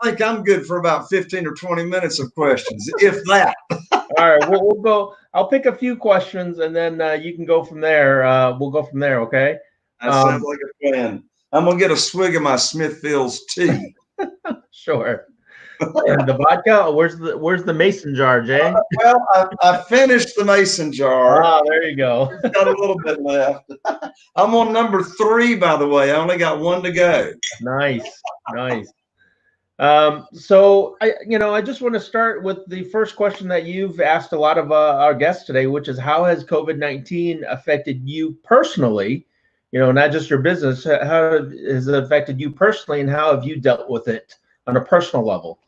think I'm good for about 15 or 20 minutes of questions, if that. right, we'll go. I'll pick a few questions, and then you can go from there. We'll go from there. Okay. That sounds like a plan. I'm gonna get a swig of my Smithfield's tea. Sure. And the vodka. Where's the mason jar, Jay? Well, I finished the mason jar. Ah, there you go. Got a little bit left. I'm on number 3, by the way. I only got 1 to go. Nice, nice. So I just want to start with the first question that you've asked a lot of our guests today, which is how has COVID-19 affected you personally? Not just your business. How has it affected you personally, and how have you dealt with it on a personal level?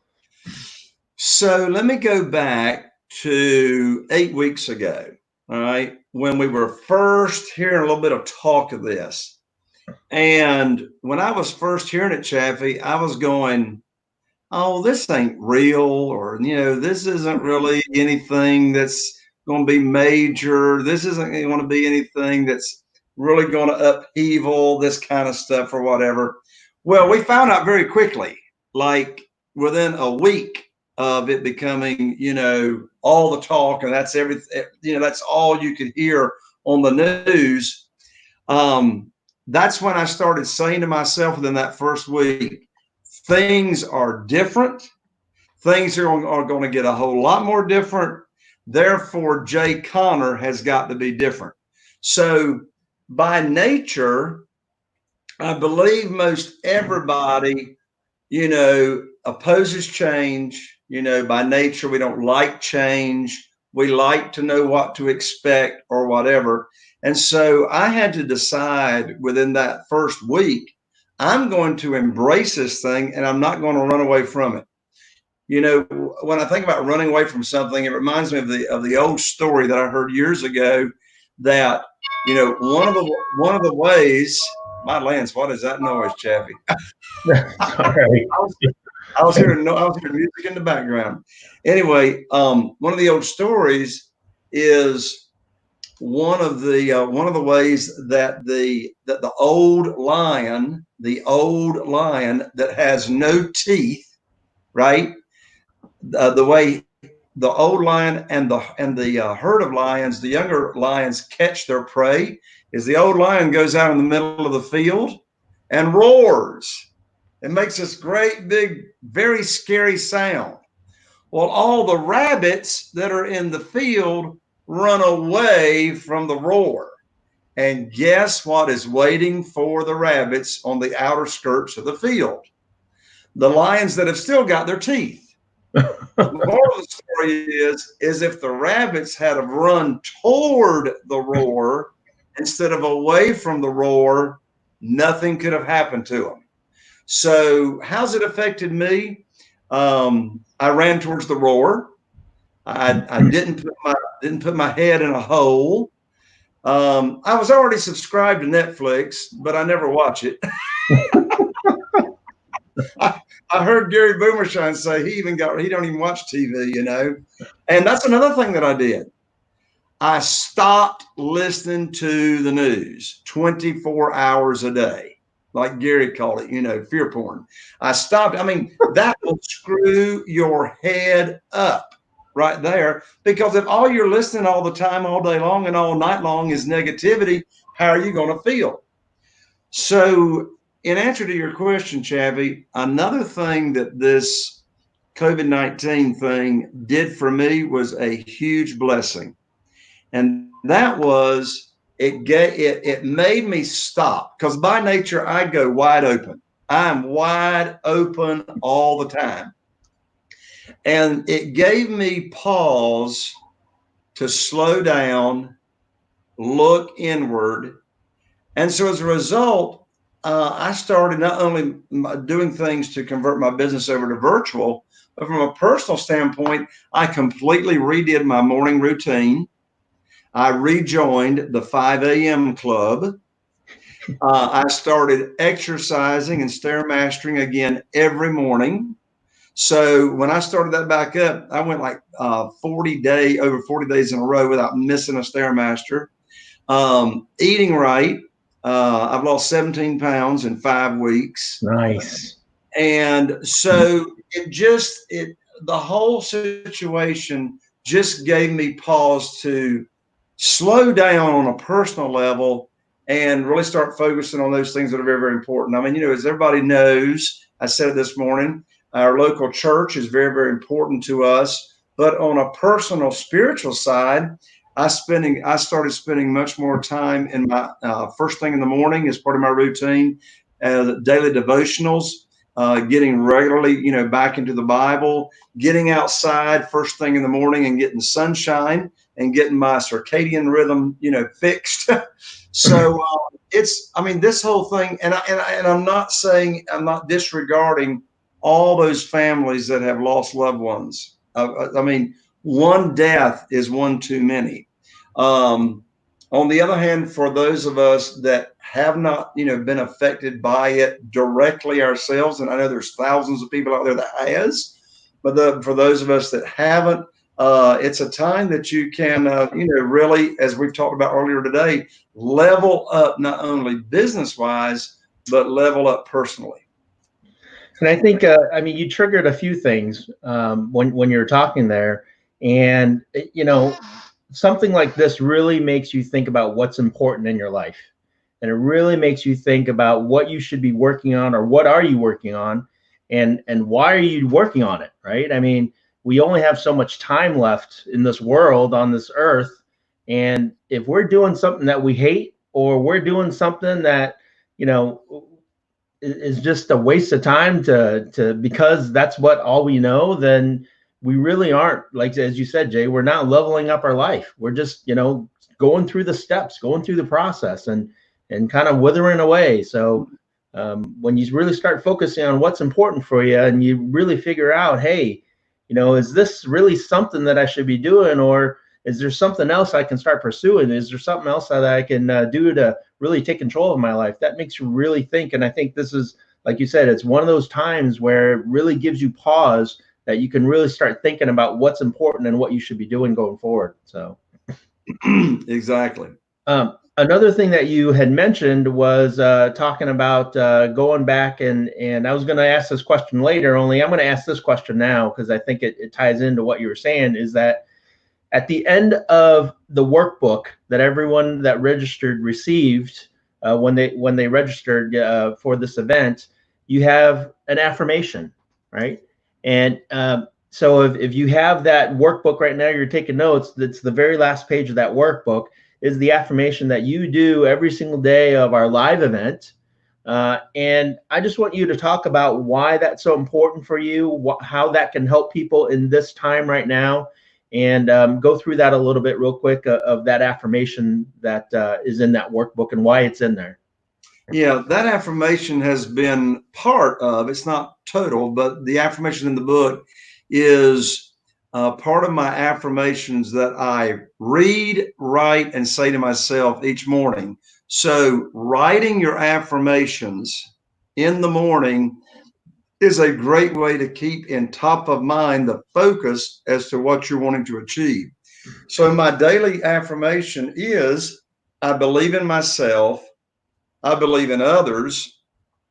So let me go back to 8 weeks ago, all right, when we were first hearing a little bit of talk of this. And when I was first hearing it, Chaffee, I was going, oh, this ain't real, or, this isn't really anything that's going to be major. This isn't going to be anything that's really going to upheaval this kind of stuff or whatever. Well, we found out very quickly, like within a week of it becoming, all the talk, and that's everything, that's all you could hear on the news. That's when I started saying to myself within that first week, things are different. Things are going to get a whole lot more different. Therefore, Jay Conner has got to be different. So by nature, I believe most everybody, opposes change. By nature, we don't like change. We like to know what to expect or whatever. And so I had to decide within that first week, I'm going to embrace this thing and I'm not going to run away from it. When I think about running away from something, it reminds me of the old story that I heard years ago that, one of the ways, my Lance, what is that noise, Chaffee? Sorry. I was hearing music in the background. Anyway, one of the old stories is one of the ways that the old lion that has no teeth, right? The way the old lion and the herd of lions, the younger lions catch their prey, is the old lion goes out in the middle of the field and roars. It makes this great, big, very scary sound. Well, all the rabbits that are in the field run away from the roar. And guess what is waiting for the rabbits on the outer skirts of the field? The lions that have still got their teeth. The moral of the story is if the rabbits had have run toward the roar instead of away from the roar, nothing could have happened to them. So how's it affected me? I ran towards the roar. I didn't put my head in a hole. I was already subscribed to Netflix, but I never watch it. I heard Gary Boomershine say he don't even watch TV, And that's another thing that I did. I stopped listening to the news 24 hours a day. Like Gary called it, fear porn. I stopped. I mean, that will screw your head up right there, because if all you're listening all the time, all day long and all night long is negativity, how are you going to feel? So in answer to your question, Chavi, another thing that this COVID-19 thing did for me was a huge blessing. And that was, it made me stop, because by nature I go wide open. I'm wide open all the time. And it gave me pause to slow down, look inward. And so as a result, I started not only doing things to convert my business over to virtual, but from a personal standpoint, I completely redid my morning routine. I rejoined the 5 a.m. club. I started exercising and stairmastering again every morning. So when I started that back up, I went like over 40 days in a row without missing a stairmaster. Eating right. I've lost 17 pounds in 5 weeks. Nice. And so the whole situation just gave me pause to slow down on a personal level and really start focusing on those things that are very, very important. I mean, as everybody knows, I said it this morning, our local church is very, very important to us. But on a personal, spiritual side, I started spending much more time in my first thing in the morning as part of my routine, daily devotionals, getting regularly, back into the Bible, getting outside first thing in the morning and getting sunshine and getting my circadian rhythm, fixed. So this whole thing, and I'm not disregarding all those families that have lost loved ones. One death is one too many. On the other hand, for those of us that have not, been affected by it directly ourselves, and I know there's thousands of people out there that has, but for those of us that haven't, it's a time that you can, really, as we've talked about earlier today, level up not only business-wise, but level up personally. And I think, you triggered a few things when you were talking there, and something like this really makes you think about what's important in your life, and it really makes you think about what you should be working on, or what are you working on, and why are you working on it, right? I mean, we only have so much time left in this world, on this earth, and if we're doing something that we hate, or we're doing something that is just a waste of time to because that's what all we know, then we really aren't, like, as you said, Jay, we're not leveling up our life. We're just, going through the steps, going through the process, and kind of withering away. So when you really start focusing on what's important for you, and you really figure out, hey, is this really something that I should be doing, or is there something else I can start pursuing? Is there something else that I can do to really take control of my life? That makes you really think. And I think this is, like you said, it's one of those times where it really gives you pause, that you can really start thinking about what's important and what you should be doing going forward. So exactly. Another thing that you had mentioned was talking about going back, and I was going to ask this question later, only I'm going to ask this question now because I think it ties into what you were saying, is that at the end of the workbook that everyone that registered received when they registered for this event, you have an affirmation, right? And so if you have that workbook right now, you're taking notes, that's the very last page of that workbook, is the affirmation that you do every single day of our live event. And I just want you to talk about why that's so important for you, how that can help people in this time right now, and go through that a little bit real quick of that affirmation that is in that workbook and why it's in there. Yeah, that affirmation has been part of, it's not total, but the affirmation in the book is part of my affirmations that I read, write, and say to myself each morning. So writing your affirmations in the morning is a great way to keep in top of mind the focus as to what you're wanting to achieve. So my daily affirmation is, I believe in myself, I believe in others,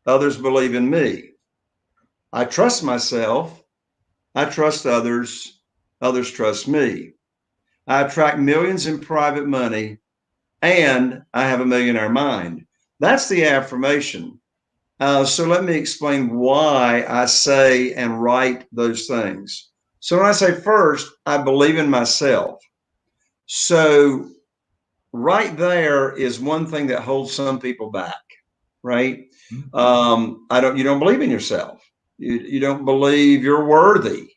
others believe in me. I trust myself, I trust others, others trust me. I attract millions in private money, and I have a millionaire mind. That's the affirmation. So let me explain why I say and write those things. So when I say first, I believe in myself. So right there is one thing that holds some people back, right? You don't believe in yourself. You don't believe you're worthy.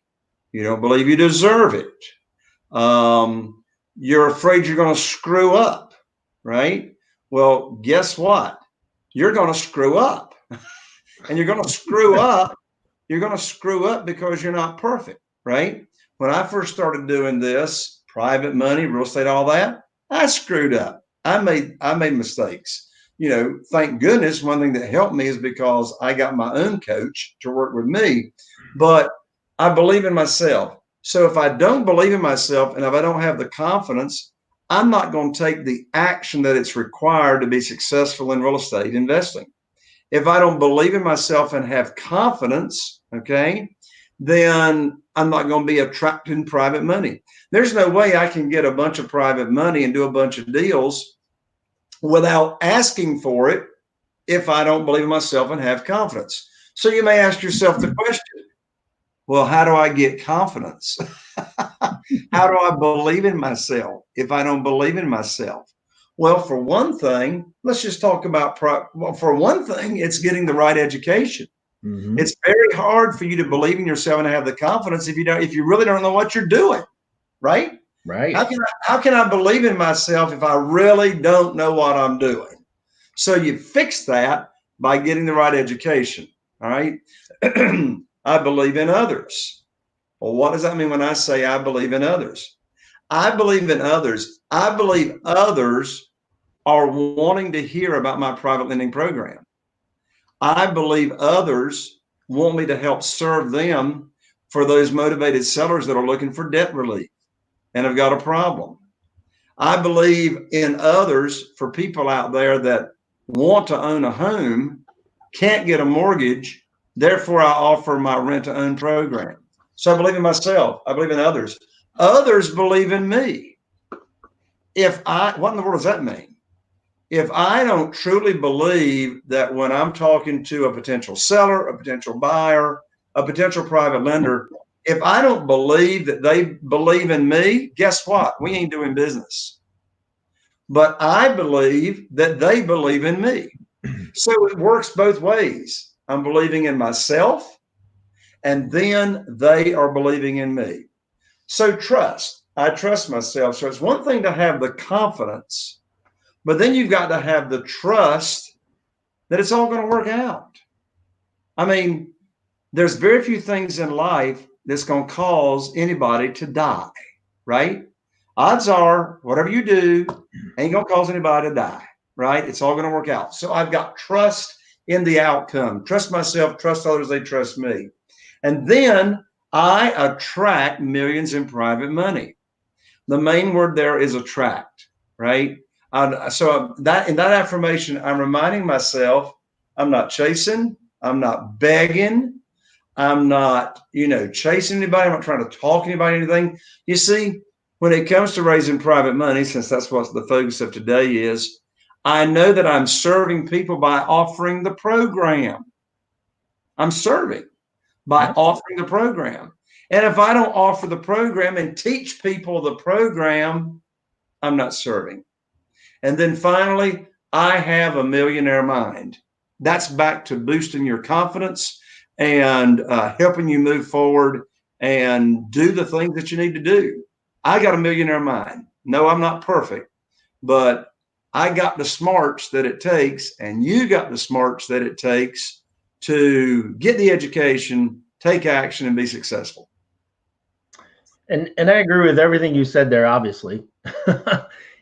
You don't believe you deserve it. You're afraid you're going to screw up, right? Well, guess what? You're going to screw up. And you're going to screw up. You're going to screw up because you're not perfect, right? When I first started doing this, private money, real estate, all that, I screwed up. I made mistakes. Thank goodness one thing that helped me is because I got my own coach to work with me, but I believe in myself. So if I don't believe in myself and if I don't have the confidence, I'm not going to take the action that it's required to be successful in real estate investing. If I don't believe in myself and have confidence, okay, then I'm not going to be attracting private money. There's no way I can get a bunch of private money and do a bunch of deals without asking for it if I don't believe in myself and have confidence. So you may ask yourself the question, well, how do I get confidence? How do I believe in myself if I don't believe in myself? Well, for one thing, let's just talk about, for one thing, it's getting the right education. Mm-hmm. It's very hard for you to believe in yourself and have the confidence if you really don't know what you're doing, right? Right. How can I believe in myself if I really don't know what I'm doing? So you fix that by getting the right education. All right. I believe in others. Well, what does that mean when I say I believe in others? I believe in others. I believe others are wanting to hear about my private lending program. I believe others want me to help serve them for those motivated sellers that are looking for debt relief and have got a problem. I believe in others for people out there that want to own a home, can't get a mortgage, therefore I offer my rent to own program. So I believe in myself. I believe in others. Others believe in me. What in the world does that mean? If I don't truly believe that when I'm talking to a potential seller, a potential buyer, a potential private lender, if I don't believe that they believe in me, guess what? We ain't doing business. But I believe that they believe in me. So it works both ways. I'm believing in myself, and then they are believing in me. So trust. I trust myself. So it's one thing to have the confidence, but then you've got to have the trust that it's all going to work out. I mean, there's very few things in life that's going to cause anybody to die, right? Odds are, whatever you do ain't going to cause anybody to die, right? It's all going to work out. So I've got trust in the outcome. Trust myself, trust others, they trust me. And then I attract millions in private money. The main word there is attract, right? So that in that affirmation, I'm reminding myself, I'm not chasing, I'm not begging, I'm not, chasing anybody. I'm not trying to talk anybody anything. You see, when it comes to raising private money, since that's what the focus of today is, I know that I'm serving people by offering the program. I'm serving by offering the program. And if I don't offer the program and teach people the program, I'm not serving. And then finally, I have a millionaire mind. That's back to boosting your confidence and helping you move forward and do the things that you need to do. I got a millionaire mind. No, I'm not perfect, but I got the smarts that it takes, and you got the smarts that it takes to get the education, take action, and be successful. And I agree with everything you said there, obviously.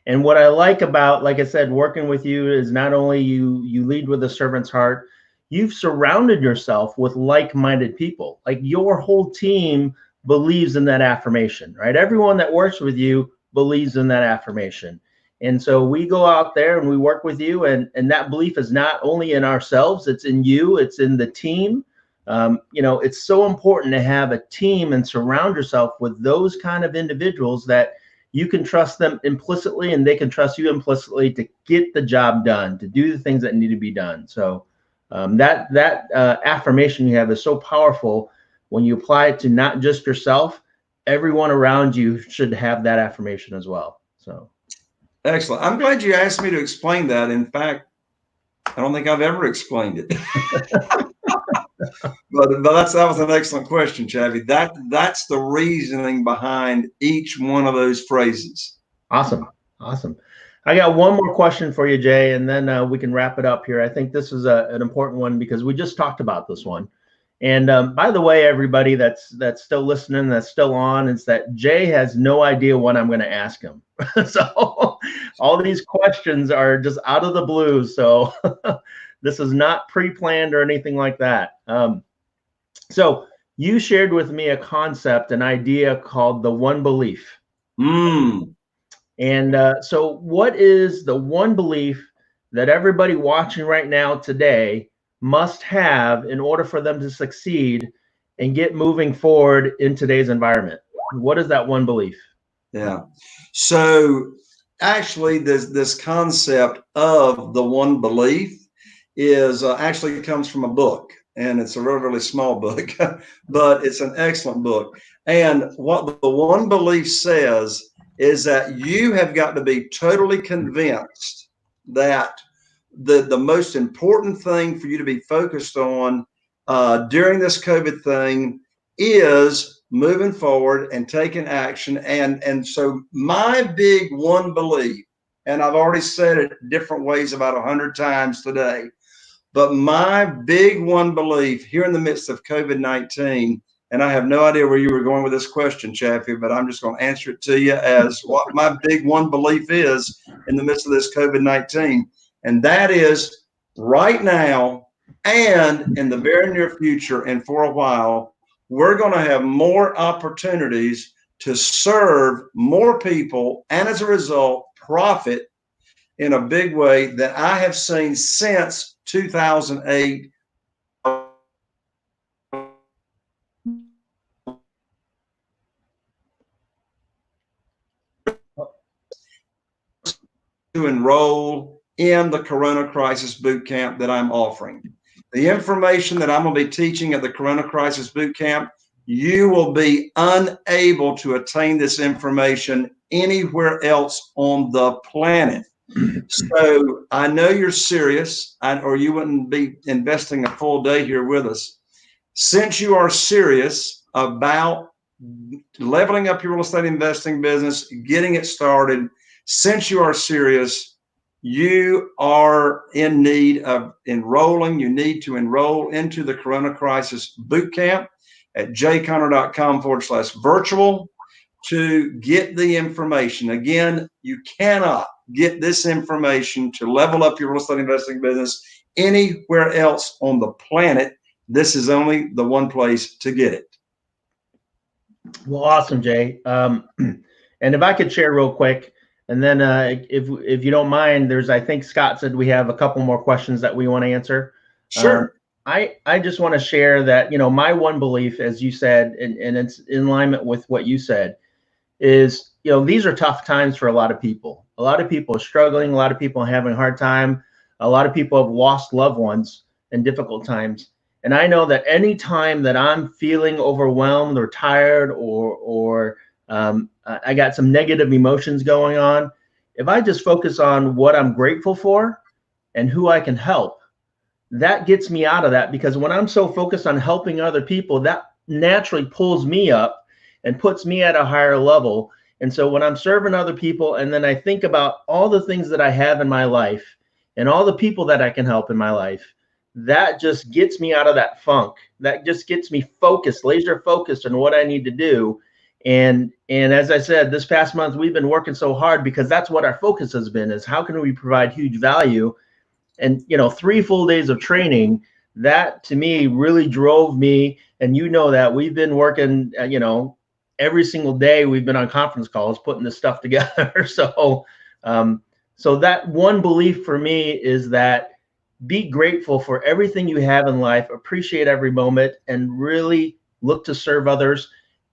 And what I like about, like I said, working with you is not only you lead with a servant's heart, you've surrounded yourself with like-minded people. Like your whole team believes in that affirmation, right? Everyone that works with you believes in that affirmation. And so we go out there and we work with you, and that belief is not only in ourselves, it's in you, it's in the team. It's so important to have a team and surround yourself with those kind of individuals that you can trust them implicitly and they can trust you implicitly to get the job done, to do the things that need to be done. So that affirmation you have is so powerful. When you apply it to not just yourself, everyone around you should have that affirmation as well. So excellent. I'm glad you asked me to explain that. In fact, I don't think I've ever explained it. But that was an excellent question, Chavi. That's the reasoning behind each one of those phrases. Awesome. I got one more question for you, Jay, and then we can wrap it up here. I think this is an important one because we just talked about this one. And by the way, everybody that's still listening, that's still on, is that Jay has no idea what I'm going to ask him. So all these questions are just out of the blue. So this is not pre-planned or anything like that. So you shared with me a concept, an idea called the one belief. And so what is the one belief that everybody watching right now today must have in order for them to succeed and get moving forward in today's environment? What is that one belief? Yeah. So actually, this concept of the one belief is actually comes from a book, and it's a really, really small book, but it's an excellent book. And what the one belief says is that you have got to be totally convinced that the most important thing for you to be focused on during this COVID thing is moving forward and taking action. And so my big one belief, and I've already said it different ways about 100 times today, but my big one belief here in the midst of COVID-19, and I have no idea where you were going with this question, Chaffee, but I'm just going to answer it to you as what my big one belief is in the midst of this COVID-19. And that is right now and in the very near future and for a while, we're going to have more opportunities to serve more people and as a result, profit in a big way that I have seen since 2008. To enroll in the Corona Crisis Boot Camp that I'm offering. The information that I'm going to be teaching at the Corona Crisis Boot Camp, you will be unable to attain this information anywhere else on the planet. So I know you're serious, or you wouldn't be investing a full day here with us. Since you are serious about leveling up your real estate investing business, getting it started, since you are serious, you are in need of enrolling. You need to enroll into the Corona Crisis Boot Camp at jconner.com/virtual to get the information. Again, you cannot get this information to level up your real estate investing business anywhere else on the planet. This is only the one place to get it. Well, awesome, Jay. And if I could share real quick, and then if you don't mind, I think Scott said we have a couple more questions that we want to answer. Sure. I just want to share that, my one belief, as you said, and it's in alignment with what you said, is, these are tough times for a lot of people. A lot of people are struggling. A lot of people are having a hard time. A lot of people have lost loved ones in difficult times. And I know that any time that I'm feeling overwhelmed or tired or I got some negative emotions going on, if I just focus on what I'm grateful for and who I can help, that gets me out of that. Because when I'm so focused on helping other people, that naturally pulls me up and puts me at a higher level. And so when I'm serving other people, and then I think about all the things that I have in my life and all the people that I can help in my life, that just gets me out of that funk. That just gets me focused, laser focused on what I need to do. And as I said, this past month, we've been working so hard because that's what our focus has been, is how can we provide huge value? And, 3 full days of training, that to me really drove me. And that we've been working, every single day we've been on conference calls, putting this stuff together. So that one belief for me is that be grateful for everything you have in life, appreciate every moment, and really look to serve others.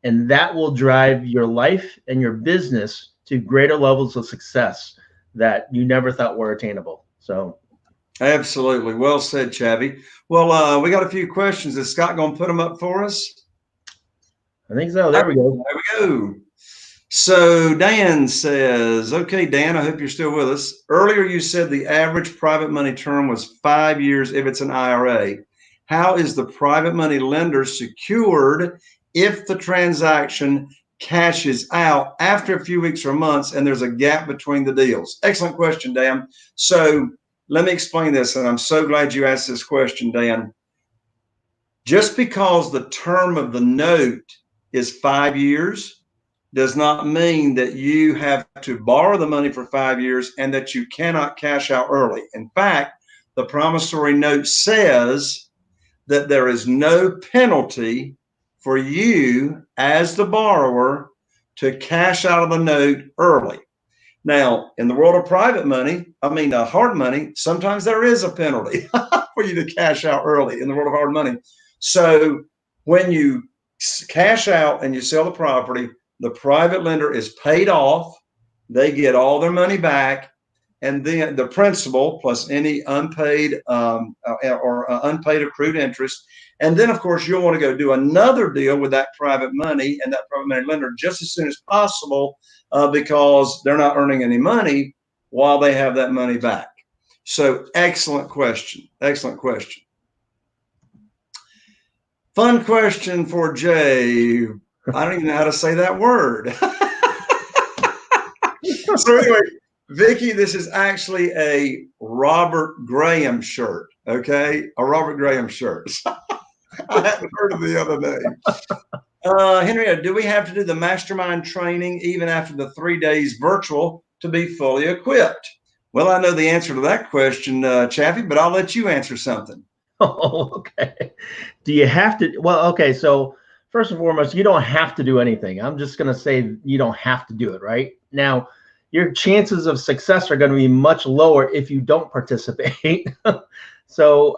And that will drive your life and your business to greater levels of success that you never thought were attainable. So. Absolutely. Well said, Chavy. Well, we got a few questions. Is Scott going to put them up for us? I think so. There we go. There we go. So Dan says, okay, Dan, I hope you're still with us. Earlier, you said the average private money term was 5 years if it's an IRA. How is the private money lender secured if the transaction cashes out after a few weeks or months and there's a gap between the deals? Excellent question, Dan. So let me explain this, and I'm so glad you asked this question, Dan. Just because the term of the note is 5 years does not mean that you have to borrow the money for 5 years and that you cannot cash out early. In fact, the promissory note says that there is no penalty for you as the borrower to cash out of the note early. Now, in the world of private money, hard money, sometimes there is a penalty for you to cash out early in the world of hard money. So When you cash out and you sell the property, the private lender is paid off. They get all their money back. And then the principal plus any unpaid unpaid accrued interest. And then, of course, you'll want to go do another deal with that private money and that private money lender just as soon as possible because they're not earning any money while they have that money back. So excellent question. Excellent question. Fun question for Jay. I don't even know how to say that word. So anyway, Vicky, this is actually a Robert Graham shirt, okay? A Robert Graham shirt. I hadn't heard of the other name. Henrietta, do we have to do the mastermind training even after the 3 days virtual to be fully equipped? Well, I know the answer to that question, Chaffee, but I'll let you answer something. Oh, okay. Do you have to? Well, okay. So first and foremost, you don't have to do anything. I'm just going to say you don't have to do it right now. Your chances of success are going to be much lower if you don't participate. So,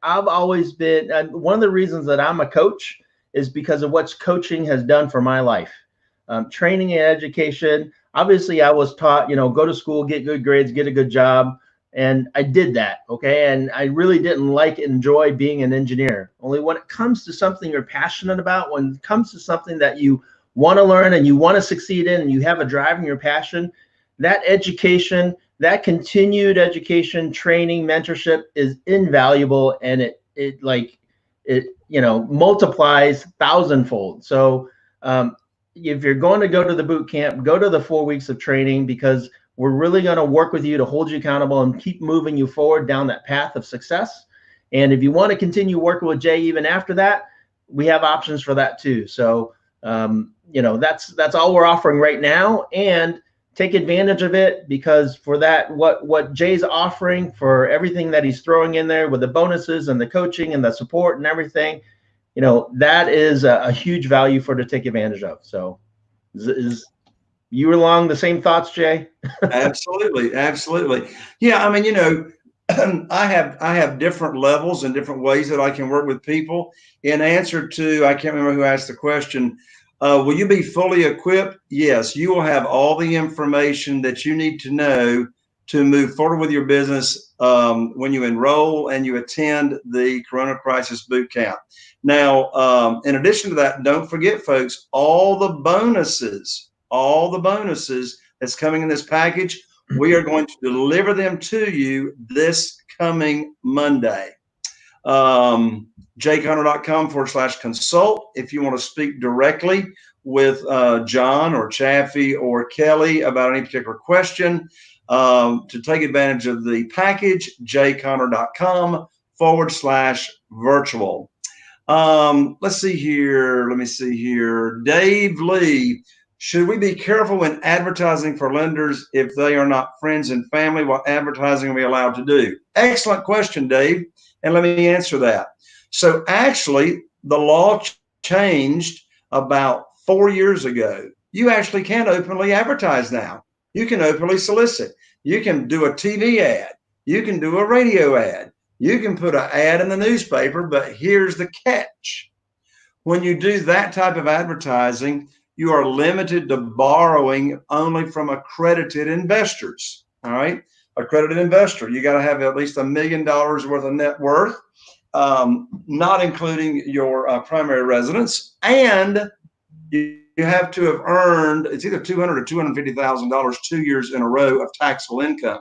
I've always been, one of the reasons that I'm a coach is because of what coaching has done for my life. Training and education. Obviously, I was taught, go to school, get good grades, get a good job. And I did that. Okay. And I really didn't enjoy being an engineer. Only when it comes to something you're passionate about, when it comes to something that you want to learn and you want to succeed in, and you have a drive and your passion, that education, that continued education, training, mentorship is invaluable, and it multiplies thousandfold. So if you're going to go to the boot camp, go to the 4 weeks of training, because we're really going to work with you to hold you accountable and keep moving you forward down that path of success. And if you want to continue working with Jay even after that, we have options for that too. So that's all we're offering right now, and take advantage of it, because for that, what Jay's offering, for everything that he's throwing in there with the bonuses and the coaching and the support and everything, that is a huge value for to take advantage of. So is you along the same thoughts, Jay? Absolutely. Absolutely. Yeah. I mean, I have different levels and different ways that I can work with people. In answer to, I can't remember who asked the question, will you be fully equipped? Yes, you will have all the information that you need to know to move forward with your business when you enroll and you attend the Corona Crisis Boot Camp. Now, in addition to that, don't forget, folks, all the bonuses that's coming in this package, we are going to deliver them to you this coming Monday. jayconner.com/consult if you want to speak directly with John or Chaffee or Kelly about any particular question. To take advantage of the package, jayconner.com/virtual. Let's see here. Let me see here. Dave Lee, should we be careful when advertising for lenders if they are not friends and family? What advertising are we allowed to do? Excellent question, Dave. And let me answer that. So actually, the law changed about 4 years ago. You actually can openly advertise now. You can openly solicit. You can do a TV ad. You can do a radio ad. You can put an ad in the newspaper, but here's the catch. When you do that type of advertising, you are limited to borrowing only from accredited investors. All right. Accredited investor, you got to have at least $1 million worth of net worth, not including your primary residence, and you have to have earned, it's either $200,000 or $250,000 2 years in a row of taxable income.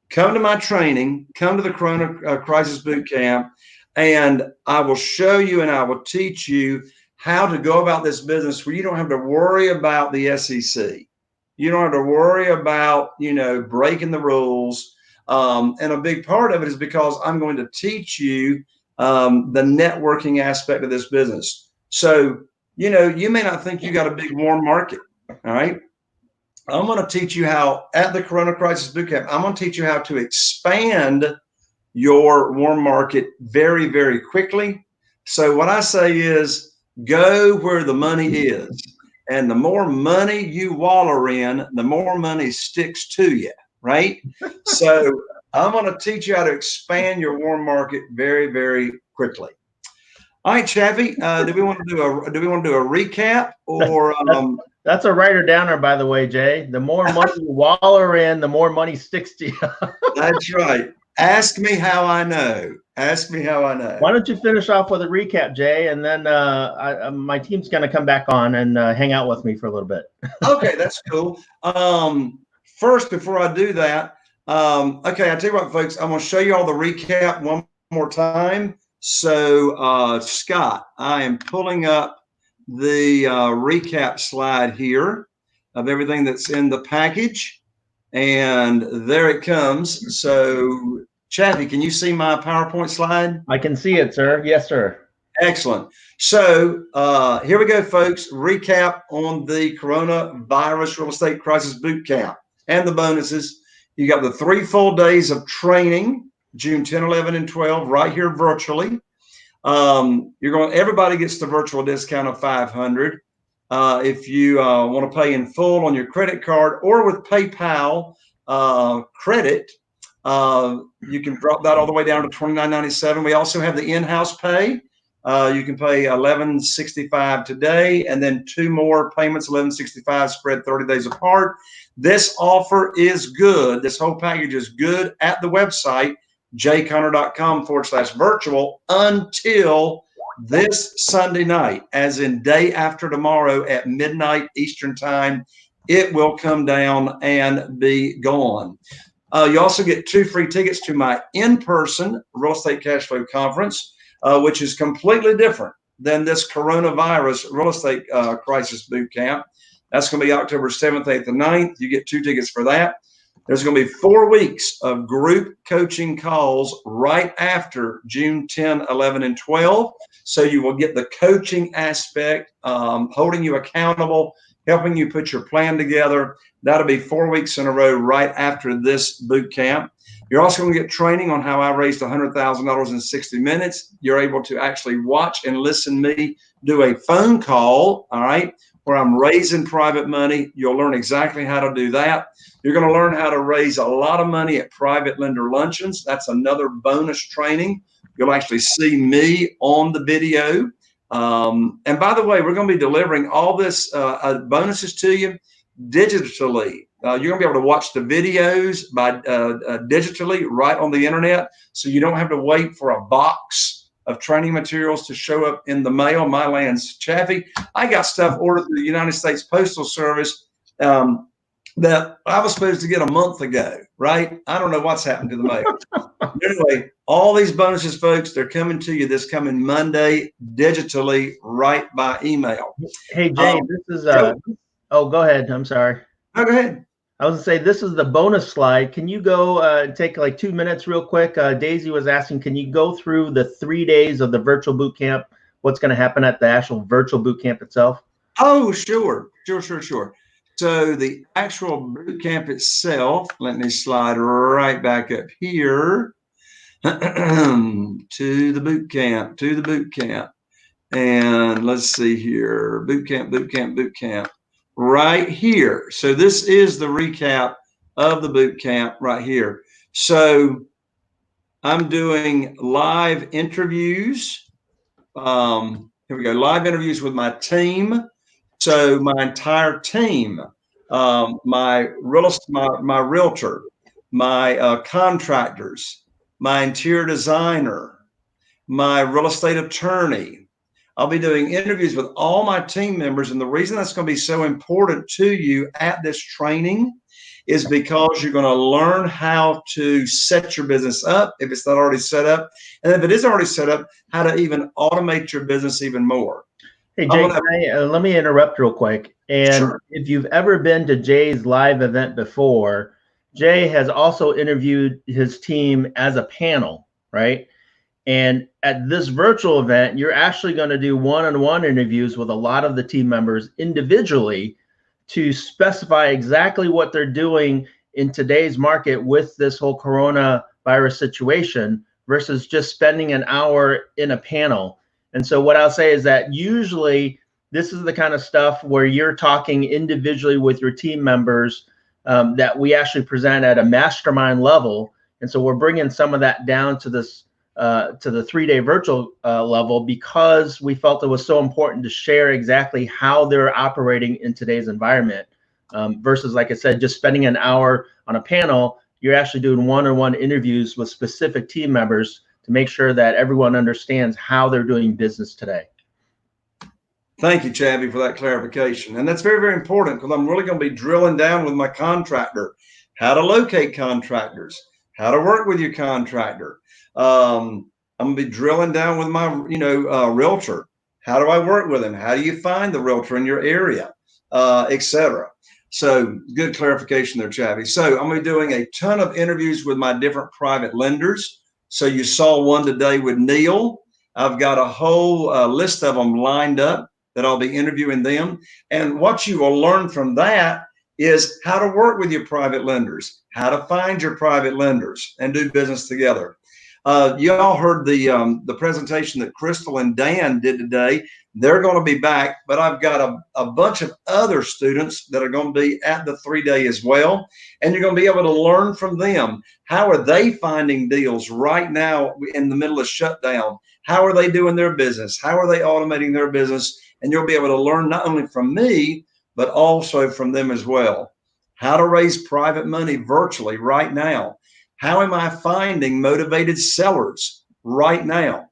Come to my training, come to the Corona Crisis Boot Camp, and I will show you and I will teach you how to go about this business where you don't have to worry about the SEC. You don't have to worry about, breaking the rules. And a big part of it is because I'm going to teach you the networking aspect of this business. So, you may not think you got a big warm market. All right. I'm going to teach you how, at the Corona Crisis Boot Camp, I'm going to teach you how to expand your warm market very, very quickly. So what I say is go where the money is. And the more money you waller in, the more money sticks to you, right? So I'm going to teach you how to expand your warm market very, very quickly. All right, Chaffee, do we want to do a recap or that's a writer downer, by the way, Jay. The more money you waller in, the more money sticks to you. That's right. Ask me how I know. Ask me how I know. Why don't you finish off with a recap, Jay, and then my team's going to come back on and hang out with me for a little bit. Okay, that's cool. First, before I do that, okay, I tell you what, folks, I'm going to show you all the recap one more time. So, Scott, I am pulling up the recap slide here of everything that's in the package. And there it comes. So, Chaffee, can you see my PowerPoint slide? I can see it, sir. Yes, sir. Excellent. So here we go, folks. Recap on the coronavirus real estate crisis boot camp and the bonuses. You got the 3 full days of training, June 10, 11, and 12, right here virtually. Everybody gets the virtual discount of $500. If you want to pay in full on your credit card or with PayPal credit, you can drop that all the way down to $29.97. We also have the in-house pay. You can pay $11.65 today, and then 2 more payments, $11.65 spread 30 days apart. This offer is good. This whole package is good at the website, jconner.com/virtual until this Sunday night, as in day after tomorrow at midnight Eastern time. It will come down and be gone. You also get 2 free tickets to my in-person real estate cash flow conference, which is completely different than this coronavirus real estate crisis boot camp. That's going to be October 7th, 8th, and 9th. You get 2 tickets for that. There's going to be 4 weeks of group coaching calls right after June 10, 11, and 12. So you will get the coaching aspect, holding you accountable, helping you put your plan together. That'll be 4 weeks in a row right after this boot camp. You're also going to get training on how I raised $100,000 in 60 minutes. You're able to actually watch and listen to me do a phone call, all right, where I'm raising private money. You'll learn exactly how to do that. You're going to learn how to raise a lot of money at private lender luncheons. That's another bonus training. You'll actually see me on the video. And by the way, we're going to be delivering all this bonuses to you digitally. You're going to be able to watch the videos digitally right on the internet, so you don't have to wait for a box of training materials to show up in the mail. My land's Chaffee. I got stuff ordered through the United States Postal Service that I was supposed to get a month ago, right? I don't know what's happened to the mail. Anyway, all these bonuses, folks, they're coming to you this coming Monday digitally right by email. Hey, Jay, this is oh, go ahead. I'm sorry. No, go ahead. I was going to say, this is the bonus slide. Can you go take like 2 minutes real quick? Daisy was asking, can you go through the 3 days of the virtual boot camp? What's going to happen at the actual virtual boot camp itself? Oh, sure. So the actual boot camp itself, let me slide right back up here to the boot camp, And let's see here, boot camp. Right here. So this is the recap of the boot camp right here. So I'm doing live interviews. Here we go. Live interviews with my team. So my entire team, my realtor, my contractors, my interior designer, my real estate attorney. I'll be doing interviews with all my team members. And the reason that's going to be so important to you at this training is because you're going to learn how to set your business up if it's not already set up. And if it is already set up, how to even automate your business even more. Hey, Jay, let me interrupt real quick. And Sure. If you've ever been to Jay's live event before, Jay has also interviewed his team as a panel, right? And at this virtual event, you're actually going to do one-on-one interviews with a lot of the team members individually to specify exactly what they're doing in today's market with this whole coronavirus situation versus just spending an hour in a panel. And so what I'll say is that usually this is the kind of stuff where you're talking individually with your team members that we actually present at a mastermind level. And so we're bringing some of that down to this to the 3-day virtual level because we felt it was so important to share exactly how they're operating in today's environment versus, like I said, just spending an hour on a panel. You're actually doing one-on-one interviews with specific team members to make sure that everyone understands how they're doing business today. Thank you, Chavy, for that clarification. And that's very, very important because I'm really going to be drilling down with my contractor, how to locate contractors, how to work with your contractor. I'm going to be drilling down with my, realtor. How do I work with him? How do you find the realtor in your area, etc. So good clarification there, Chavy. So I'm going to be doing a ton of interviews with my different private lenders. So you saw one today with Neil. I've got a whole list of them lined up that I'll be interviewing them. And what you will learn from that is how to work with your private lenders, how to find your private lenders and do business together. You all heard the presentation that Crystal and Dan did today. They're going to be back, but I've got a bunch of other students that are going to be at the 3-day as well. And you're going to be able to learn from them. How are they finding deals right now in the middle of shutdown? How are they doing their business? How are they automating their business? And you'll be able to learn not only from me, but also from them as well. How to raise private money virtually right now. How am I finding motivated sellers right now?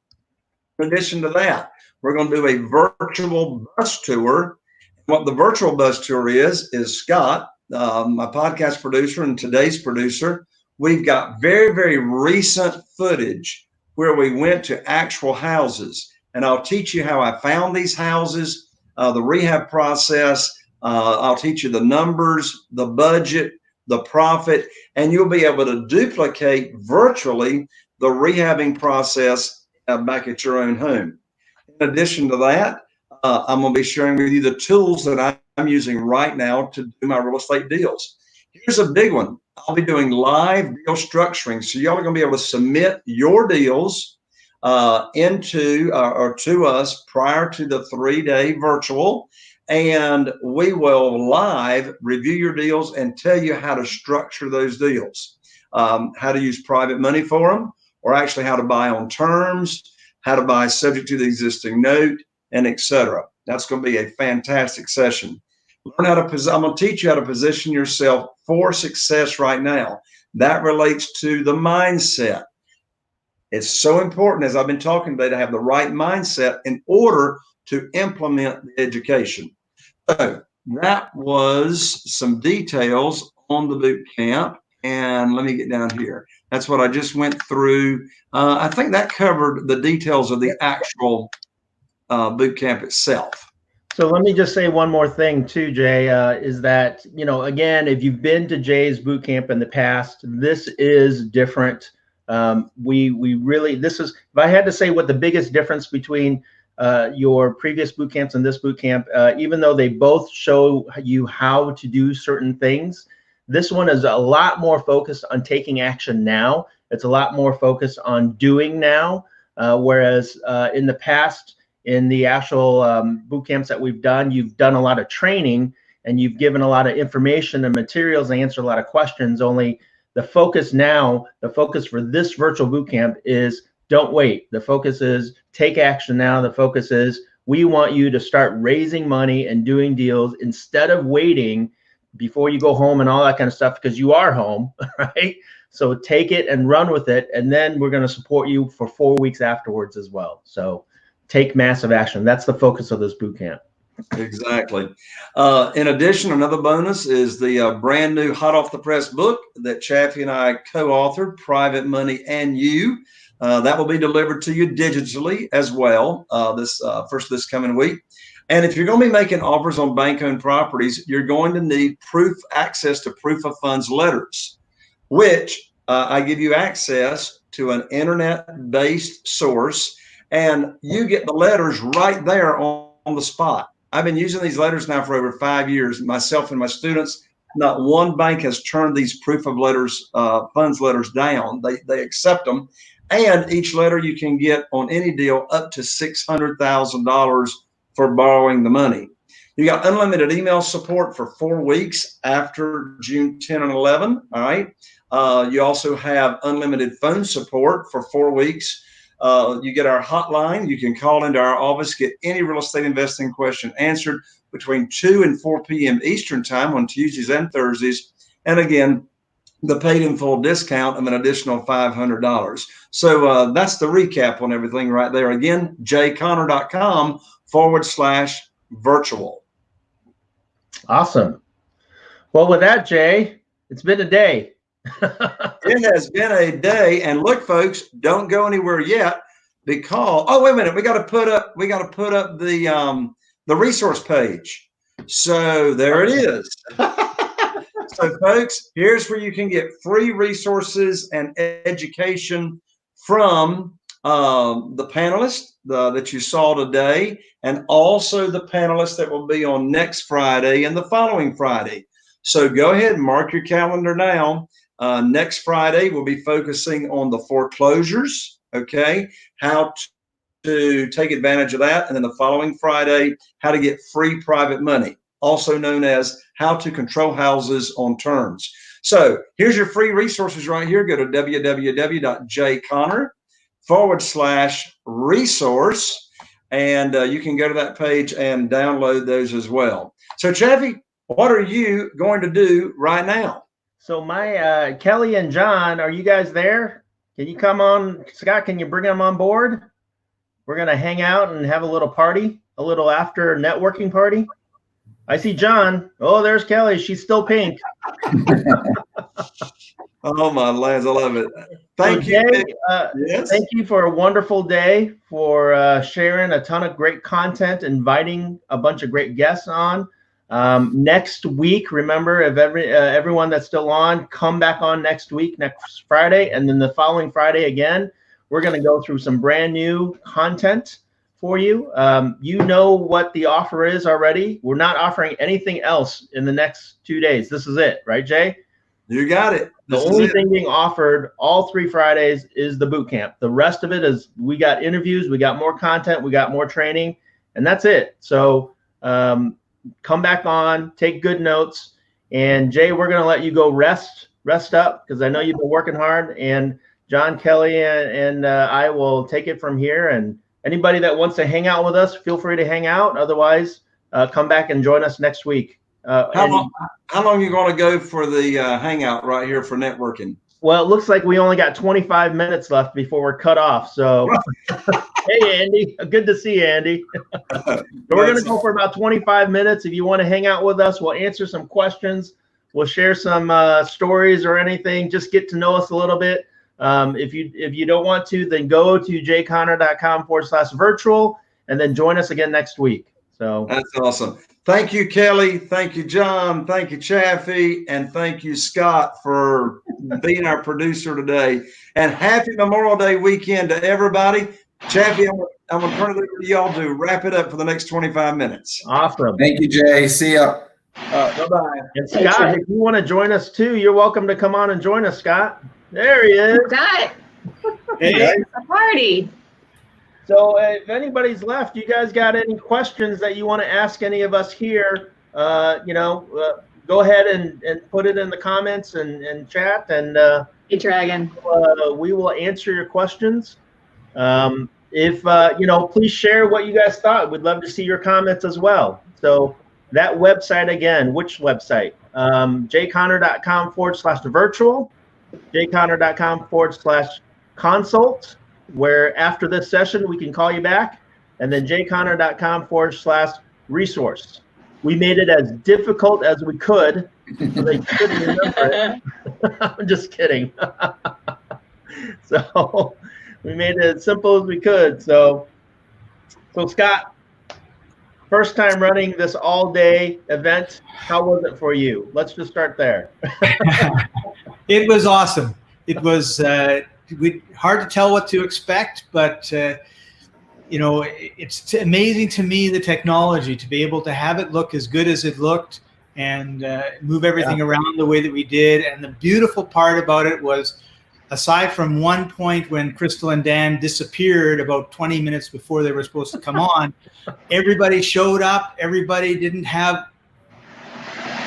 In addition to that, we're going to do a virtual bus tour. What the virtual bus tour is Scott, my podcast producer and today's producer. We've got very, very recent footage where we went to actual houses. And I'll teach you how I found these houses, the rehab process. I'll teach you the numbers, the budget, the profit, and you'll be able to duplicate virtually the rehabbing process back at your own home. In addition to that, I'm going to be sharing with you the tools that I'm using right now to do my real estate deals. Here's a big one. I'll be doing live deal structuring. So y'all are going to be able to submit your deals into or to us prior to the 3-day virtual. And we will live review your deals and tell you how to structure those deals, how to use private money for them, or actually how to buy on terms, how to buy subject to the existing note, and etc. That's going to be a fantastic session. Learn how to, I'm going to teach you how to position yourself for success right now. That relates to the mindset. It's so important, as I've been talking today, to have the right mindset in order to implement the education. So that was some details on the boot camp. And let me get down here. That's what I just went through. I think that covered the details of the actual boot camp itself. So let me just say one more thing too, Jay, is that, again, if you've been to Jay's boot camp in the past, this is different. We really, this is, if I had to say what the biggest difference between your previous boot camps and this boot camp, even though they both show you how to do certain things, this one is a lot more focused on taking action now. It's a lot more focused on doing now, whereas in the past, in the actual boot camps that we've done, you've done a lot of training and you've given a lot of information and materials and answered a lot of questions. Only the focus now, the focus for this virtual boot camp is don't wait. The focus is take action now. The focus is we want you to start raising money and doing deals instead of waiting before you go home and all that kind of stuff, because you are home, right? So take it and run with it. And then we're going to support you for 4 weeks afterwards as well. So take massive action. That's the focus of this boot camp. Exactly. In addition, another bonus is the brand new hot off the press book that Chaffee and I co-authored, Private Money and You. That will be delivered to you digitally as well this coming week. And if you're going to be making offers on bank-owned properties, you're going to need access to proof of funds letters, which I give you access to an internet-based source, and you get the letters right there on the spot. I've been using these letters now for over 5 years, myself and my students. Not one bank has turned these proof of letters, funds letters down. They accept them. And each letter you can get on any deal up to $600,000 for borrowing the money. You got unlimited email support for 4 weeks after June 10 and 11. All right. You also have unlimited phone support for 4 weeks. You get our hotline. You can call into our office, get any real estate investing question answered between 2 and 4 p.m. Eastern time on Tuesdays and Thursdays. And again, the paid in full discount of an additional $500. So that's the recap on everything right there. Again, jayconner.com/virtual. Awesome. Well, with that, Jay, it's been a day. It has been a day. And look, folks, don't go anywhere yet because, oh, wait a minute. We got to put up the resource page. So there it is. So, folks, here's where you can get free resources and education from the panelists that you saw today, and also the panelists that will be on next Friday and the following Friday. So go ahead and mark your calendar now. Next Friday, we'll be focusing on the foreclosures, okay, how to take advantage of that. And then the following Friday, how to get free private money, also known as how to control houses on terms. So here's your free resources right here. Go to www.jayconner.com/resource, and you can go to that page and download those as well. So Chaffee, what are you going to do right now? So my Kelly and John, are you guys there? Can you come on? Scott, can you bring them on board? We're going to hang out and have a little party, a little after networking party. I see John. Oh, there's Kelly. She's still pink. Oh, my lads, I love it. Thank you. Jay, yes. Thank you for a wonderful day, for sharing a ton of great content, inviting a bunch of great guests on. Next week, remember, if everyone that's still on, come back on next week, next Friday, and then the following Friday again. We're going to go through some brand new content for you. You know what the offer is already. We're not offering anything else in the next 2 days. This is it, right, Jay? You got it. The only thing being offered all 3 Fridays is the boot camp. The rest of it is we got interviews, we got more content, we got more training, and that's it. So come back on, take good notes. And Jay, we're going to let you go rest up because I know you've been working hard. And John, Kelly, and I will take it from here. And anybody that wants to hang out with us, feel free to hang out. Otherwise, come back and join us next week. How long are you going to go for the hangout right here for networking? Well, it looks like we only got 25 minutes left before we're cut off. So, hey, Andy, good to see you, Andy. So we're going to go for about 25 minutes. If you want to hang out with us, we'll answer some questions. We'll share some stories or anything. Just get to know us a little bit. If you don't want to, then go to jayconner.com/virtual and then join us again next week. So that's awesome. Thank you, Kelly. Thank you, John. Thank you, Chaffee. And thank you, Scott, for being our producer today. And happy Memorial Day weekend to everybody. Chaffee, I'm going to turn it over to y'all to wrap it up for the next 25 minutes. Awesome. Thank you, Jay. See ya. Bye-bye. And Scott, if you want to join us too, you're welcome to come on and join us, Scott. There he is. Scott. Hey. A party. So if anybody's left, you guys got any questions that you want to ask any of us here, go ahead and put it in the comments and chat, and hey, Dragon. We will answer your questions. Please share what you guys thought. We'd love to see your comments as well. So that website again, which website? jayconner.com/virtual, jayconner.com/consult, where after this session we can call you back, and then jayconner.com/resource. We made it as difficult as we could so they couldn't remember it. I'm just kidding. So we made it as simple as we could. So Scott, first time running this all-day event, how was it for you? Let's just start there. It was awesome. It was hard to tell what to expect, but it's amazing to me, the technology, to be able to have it look as good as it looked and move everything around the way that we did. And the beautiful part about it was, aside from one point when Crystal and Dan disappeared about 20 minutes before they were supposed to come on, everybody showed up. Everybody didn't have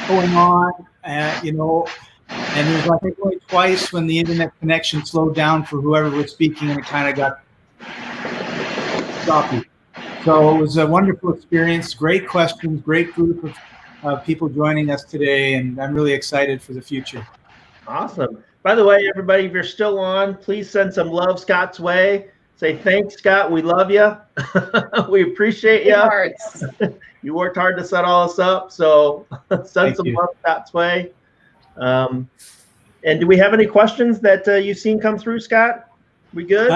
going on, and there was, I think, only twice when the internet connection slowed down for whoever was speaking, and it kind of got stop you. So it was a wonderful experience, great questions, great group of people joining us today, and I'm really excited for the future. Awesome. By the way, everybody, if you're still on, please send some love Scott's way. Say, thanks, Scott. We love you. We appreciate you. You worked hard to set all this up, so send some love Scott's way. And do we have any questions that you've seen come through, Scott? We good?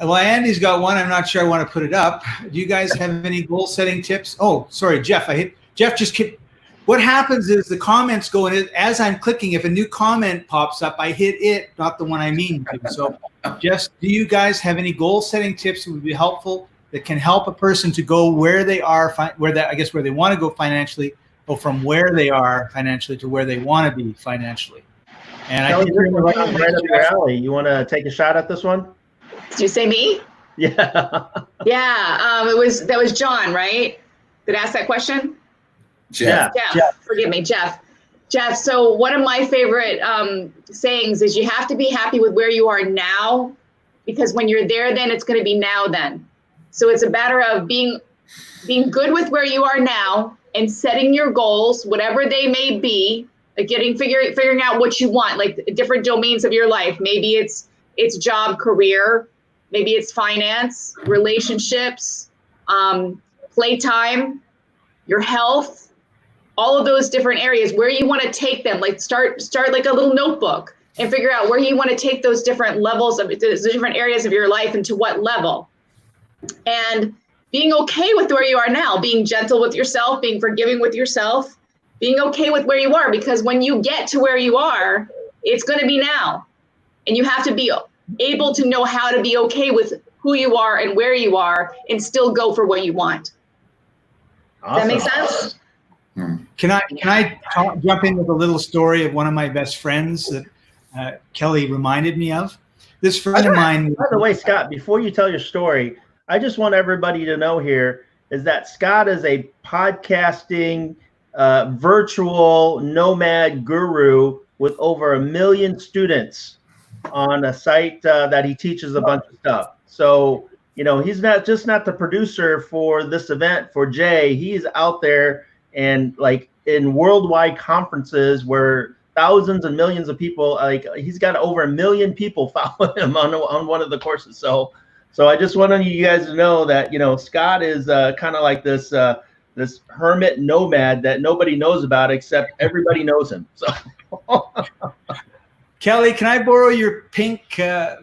Well, Andy's got one. I'm not sure I want to put it up. Do you guys have any goal-setting tips? Oh, sorry, Jeff. Jeff just hit. What happens is the comments go in. As I'm clicking, if a new comment pops up, I hit it, not the one I mean to. So, just do you guys have any goal-setting tips that would be helpful that can help a person to go where they are, where they want to go financially, or from where they are financially to where they want to be financially? And I think you're right up your alley. You want to take a shot at this one? Did you say me? Yeah. Yeah. That was John, right? That asked that question? Jeff. Forgive me, Jeff. Jeff, so one of my favorite sayings is you have to be happy with where you are now, because when you're there, then it's going to be now then. So it's a matter of being good with where you are now and setting your goals, whatever they may be, like figuring out what you want, like different domains of your life. Maybe it's job, career, maybe it's finance, relationships, playtime, your health, all of those different areas where you want to take them. Like start like a little notebook and figure out where you want to take those different levels of the different areas of your life and to what level. And being okay with where you are now, being gentle with yourself, being forgiving with yourself, being okay with where you are, because when you get to where you are, it's going to be now. And you have to be able to know how to be okay with who you are and where you are and still go for what you want. Awesome. Does that make sense? Can I jump in with a little story of one of my best friends that Kelly reminded me of? This friend of mine. By the way, Scott, before you tell your story, I just want everybody to know here is that Scott is a podcasting virtual nomad guru with over 1 million students on a site that he teaches a bunch of stuff. So, he's not the producer for this event for Jay. He's out there and like in worldwide conferences where thousands and millions of people, like he's got over 1 million people follow him on one of the courses. So I just wanted you guys to know that, Scott is kind of like this hermit nomad that nobody knows about except everybody knows him. So Kelly, can I borrow your pink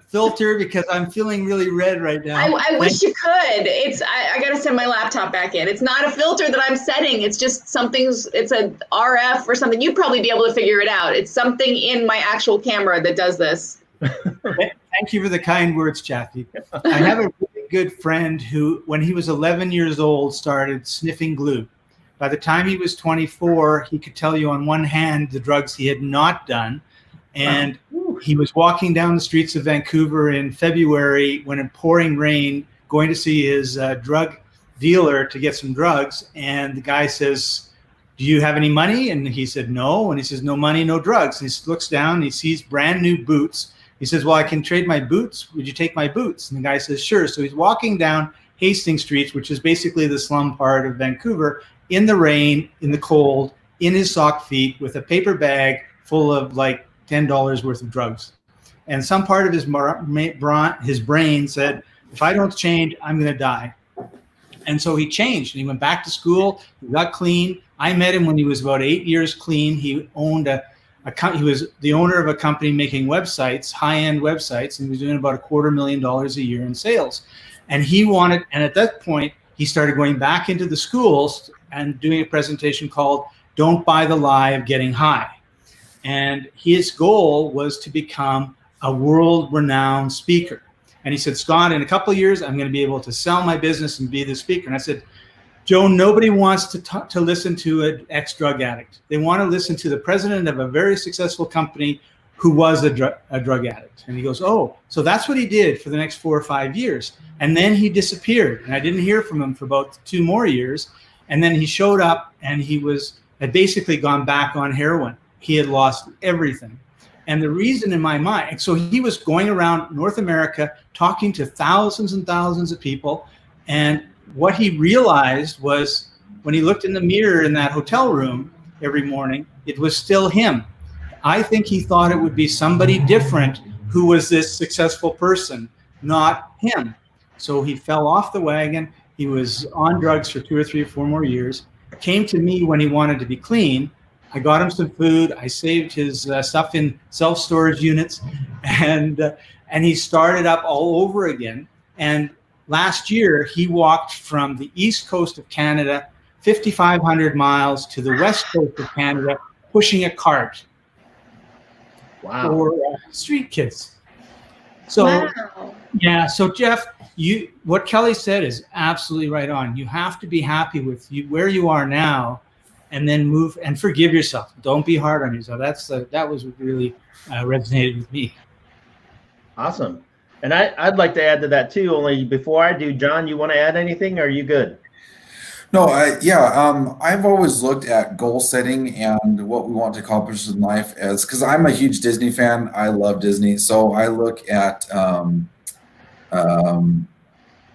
filter because I'm feeling really red right now? I wish you could. I got to send my laptop back in. It's not a filter that I'm setting. It's just it's a RF or something. You'd probably be able to figure it out. It's something in my actual camera that does this. Thank you for the kind words, Jackie. I have a really good friend who, when he was 11 years old, started sniffing glue. By the time he was 24, he could tell you on one hand the drugs he had not done. And he was walking down the streets of Vancouver in February when in pouring rain, going to see his drug dealer to get some drugs. And the guy says, "Do you have any money?" And he said, "No." And he says, "No money, no drugs." And he looks down and he sees brand new boots. He says, "Well, I can trade my boots. Would you take my boots?" And the guy says, "Sure." So he's walking down Hastings Street, which is basically the slum part of Vancouver, in the rain, in the cold, in his sock feet with a paper bag full of like $10 worth of drugs. And some part of his brain said, if I don't change, I'm going to die. And so he changed and he went back to school. He got clean. I met him when he was about 8 years clean. He owned he was the owner of a company making websites, high-end websites, and he was doing about $250,000 a year in sales. And at that point, he started going back into the schools and doing a presentation called Don't Buy the Lie of Getting High. And his goal was to become a world-renowned speaker. And he said, "Scott, in a couple of years, I'm going to be able to sell my business and be the speaker." And I said, "Joe, nobody wants to listen to an ex-drug addict. They want to listen to the president of a very successful company who was a drug addict." And he goes, "Oh, so that's what he did for the next 4 or 5 years." And then he disappeared. And I didn't hear from him for about 2 more years. And then he showed up and had basically gone back on heroin. He had lost everything. And the reason in my mind, so he was going around North America talking to thousands and thousands of people, And what he realized was when he looked in the mirror in that hotel room every morning, it was still him. I think he thought it would be somebody different who was this successful person, not him. So he fell off the wagon. He was on drugs for 2 or 3 or 4 more years. Came to me when he wanted to be clean. I got him some food. I saved his stuff in self-storage units, and he started up all over again. And last year, he walked from the east coast of Canada, 5,500 miles, to the west coast of Canada, pushing a cart. Wow. For street kids. So, Wow. yeah. So Jeff, what Kelly said is absolutely right on. You have to be happy with where you are now, and then move and forgive yourself. Don't be hard on yourself. That was what really resonated with me. Awesome. And I'd like to add to that too. Only before I do, John, you want to add anything? Or are you good? No, I've always looked at goal setting and what we want to accomplish in life as, because I'm a huge Disney fan. I love Disney. So I look at, now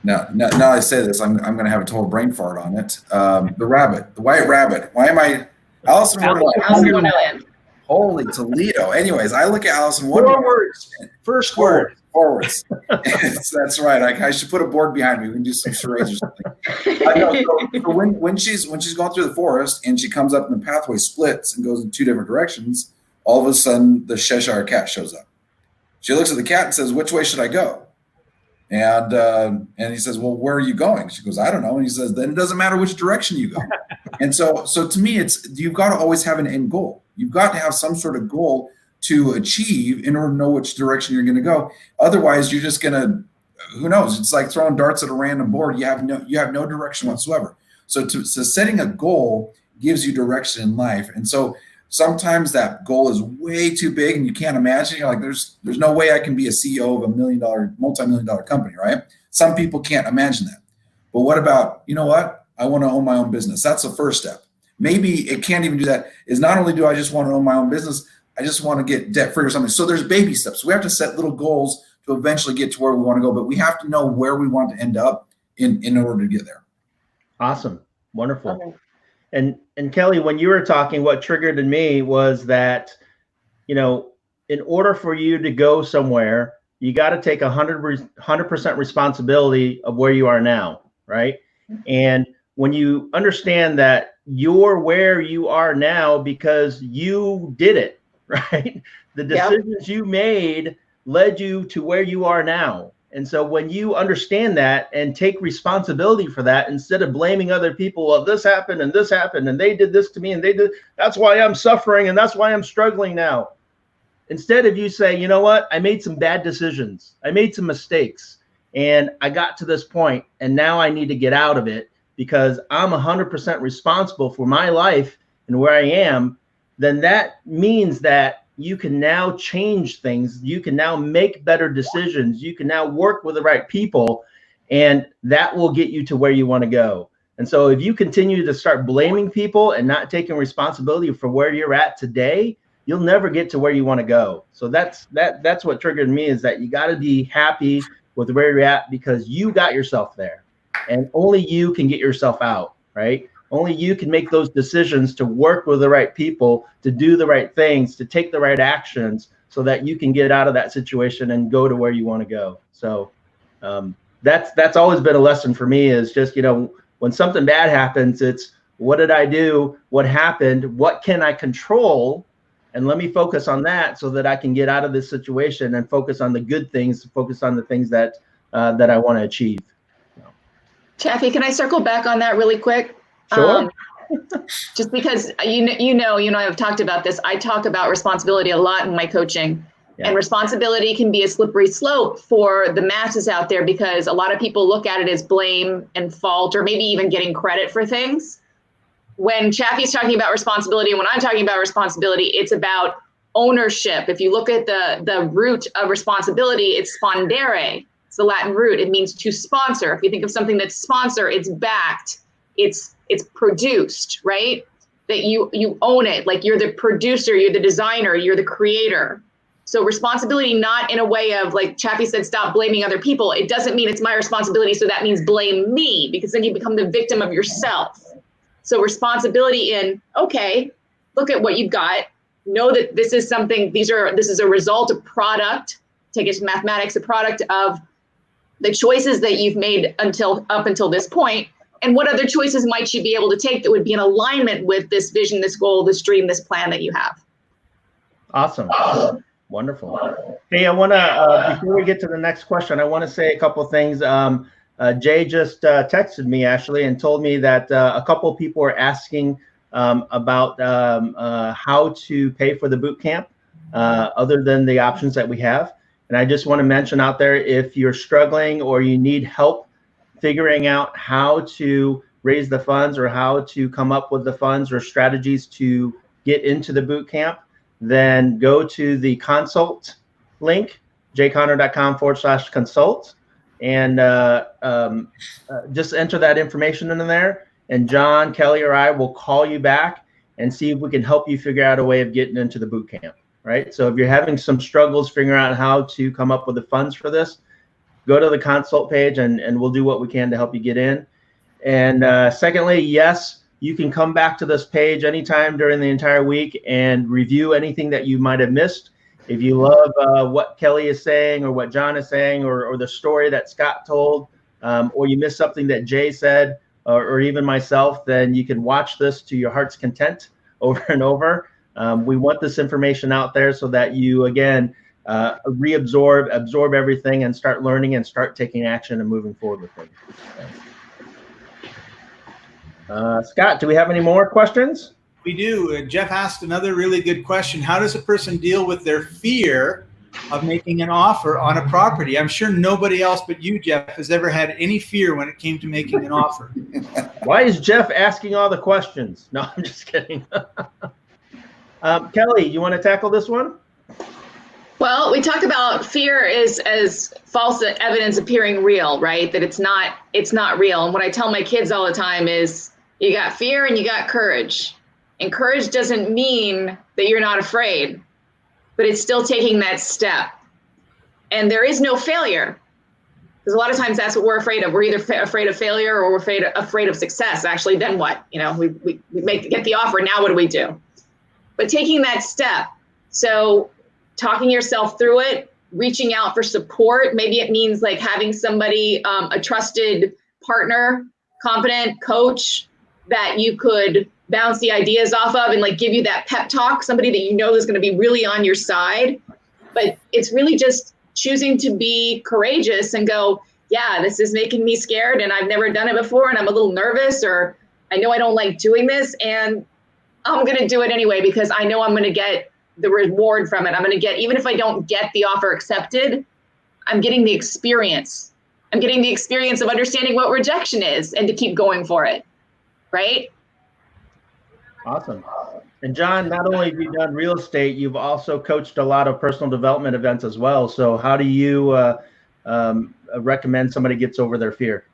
I say this, I'm going to have a total brain fart on it. The white rabbit. Why am I, Alice in Wonderland. Holy Toledo. Anyways, I look at Alice in Wonderland. 4 words. First word. Forwards. That's right. I should put a board behind me. We can do some charades or something. So when she's going through the forest and she comes up and the pathway splits and goes in 2 different directions, all of a sudden the Cheshire cat shows up. She looks at the cat and says, "Which way should I go?" And he says, "Well, where are you going?" She goes, "I don't know." And he says, "Then it doesn't matter which direction you go." And so to me, you've got to always have an end goal. You've got to have some sort of goal to achieve in order to know which direction you're going to go. Otherwise, you're just going to, who knows? It's like throwing darts at a random board. You have no direction whatsoever. So setting a goal gives you direction in life. And so sometimes that goal is way too big and you can't imagine. You're like, there's no way I can be a CEO of a multi-million-dollar company, right? Some people can't imagine that. But what about, you know what? I want to own my own business. That's the first step. Maybe it can't even do that. Is not only do I just want to own my own business, I just want to get debt free or something. So there's baby steps. We have to set little goals to eventually get to where we want to go, but we have to know where we want to end up in order to get there. Awesome. Wonderful. Okay. And Kelly, when you were talking, what triggered in me was that, in order for you to go somewhere, you got to take 100% responsibility of where you are now, right? And when you understand that you're where you are now because you did it, right? The decisions you made led you to where you are now. And so when you understand that and take responsibility for that, instead of blaming other people, well, this happened and they did this to me and that's why I'm suffering and that's why I'm struggling now. Instead of you say, you know what, I made some bad decisions. I made some mistakes and I got to this point and now I need to get out of it because I'm 100% responsible for my life and where I am. Then that means that you can now change things. You can now make better decisions. You can now work with the right people, and that will get you to where you want to go. And so if you continue to start blaming people and not taking responsibility for where you're at today, you'll never get to where you want to go. So that's what triggered me, is that you got to be happy with where you're at because you got yourself there, and only you can get yourself out, right? Only you can make those decisions to work with the right people, to do the right things, to take the right actions so that you can get out of that situation and go to where you want to go. So that's always been a lesson for me, is just, when something bad happens, it's what did I do? What happened? What can I control? And let me focus on that so that I can get out of this situation and focus on the good things, focus on the things that I want to achieve. Chaffee, can I circle back on that really quick? Sure. Just because I've talked about this. I talk about responsibility a lot in my coaching, and responsibility can be a slippery slope for the masses out there because a lot of people look at it as blame and fault, or maybe even getting credit for things. When Chaffee's talking about responsibility, and when I'm talking about responsibility, it's about ownership. If you look at the root of responsibility, it's spondere. It's the Latin root. It means to sponsor. If you think of something that's sponsor, it's backed. It's produced, right? That you own it. Like you're the producer, you're the designer, you're the creator. So responsibility, not in a way of like Chappie said, stop blaming other people. It doesn't mean it's my responsibility. So that means blame me, because then you become the victim of yourself. So responsibility in, okay, look at what you've got. Know that this is something, this is a result, a product, take it to mathematics, a product of the choices that you've made up until this point. And what other choices might you be able to take that would be in alignment with this vision, this goal, this dream, this plan that you have? Awesome. Wonderful. Hey, I want to, before we get to the next question, I want to say a couple of things. Jay just texted me, Ashley, and told me that a couple of people are asking about how to pay for the boot camp, other than the options that we have. And I just want to mention out there, if you're struggling or you need help figuring out how to raise the funds or how to come up with the funds or strategies to get into the boot camp, then go to the consult link, jconner.com/consult, and just enter that information in there. And John, Kelly, or I will call you back and see if we can help you figure out a way of getting into the boot camp, right? So if you're having some struggles figuring out how to come up with the funds for this, go to the consult page and we'll do what we can to help you get in. And secondly, yes, you can come back to this page anytime during the entire week and review anything that you might have missed. If you love what Kelly is saying or what John is saying or the story that Scott told, or you missed something that Jay said, or even myself, then you can watch this to your heart's content over and over. We want this information out there so that you, again, absorb everything and start learning and start taking action and moving forward with things. Scott, do we have any more questions? We do. Jeff asked another really good question. How does a person deal with their fear of making an offer on a property? I'm sure nobody else but you, Jeff, has ever had any fear when it came to making an offer. Why is Jeff asking all the questions? No, I'm just kidding. Kelly, you want to tackle this one? Well, we talked about fear as false evidence appearing real, right? That it's not real. And what I tell my kids all the time is you got fear and you got courage. And courage doesn't mean that you're not afraid, but it's still taking that step. And there is no failure. Because a lot of times that's what we're afraid of. We're either afraid of failure or we're afraid of success. Actually, then what? You know, we get the offer. Now what do we do? But taking that step. So talking yourself through it, reaching out for support. Maybe it means like having somebody, a trusted partner, competent coach that you could bounce the ideas off of and like give you that pep talk, somebody that you know is going to be really on your side. But it's really just choosing to be courageous and go, yeah, this is making me scared and I've never done it before and I'm a little nervous, or I know I don't like doing this and I'm going to do it anyway because I know I'm going to get the reward from it. I'm going to get, even if I don't get the offer accepted, I'm getting the experience. I'm getting the experience of understanding what rejection is and to keep going for it. Right? Awesome. And John, not only have you done real estate, you've also coached a lot of personal development events as well. So how do you recommend somebody gets over their fear?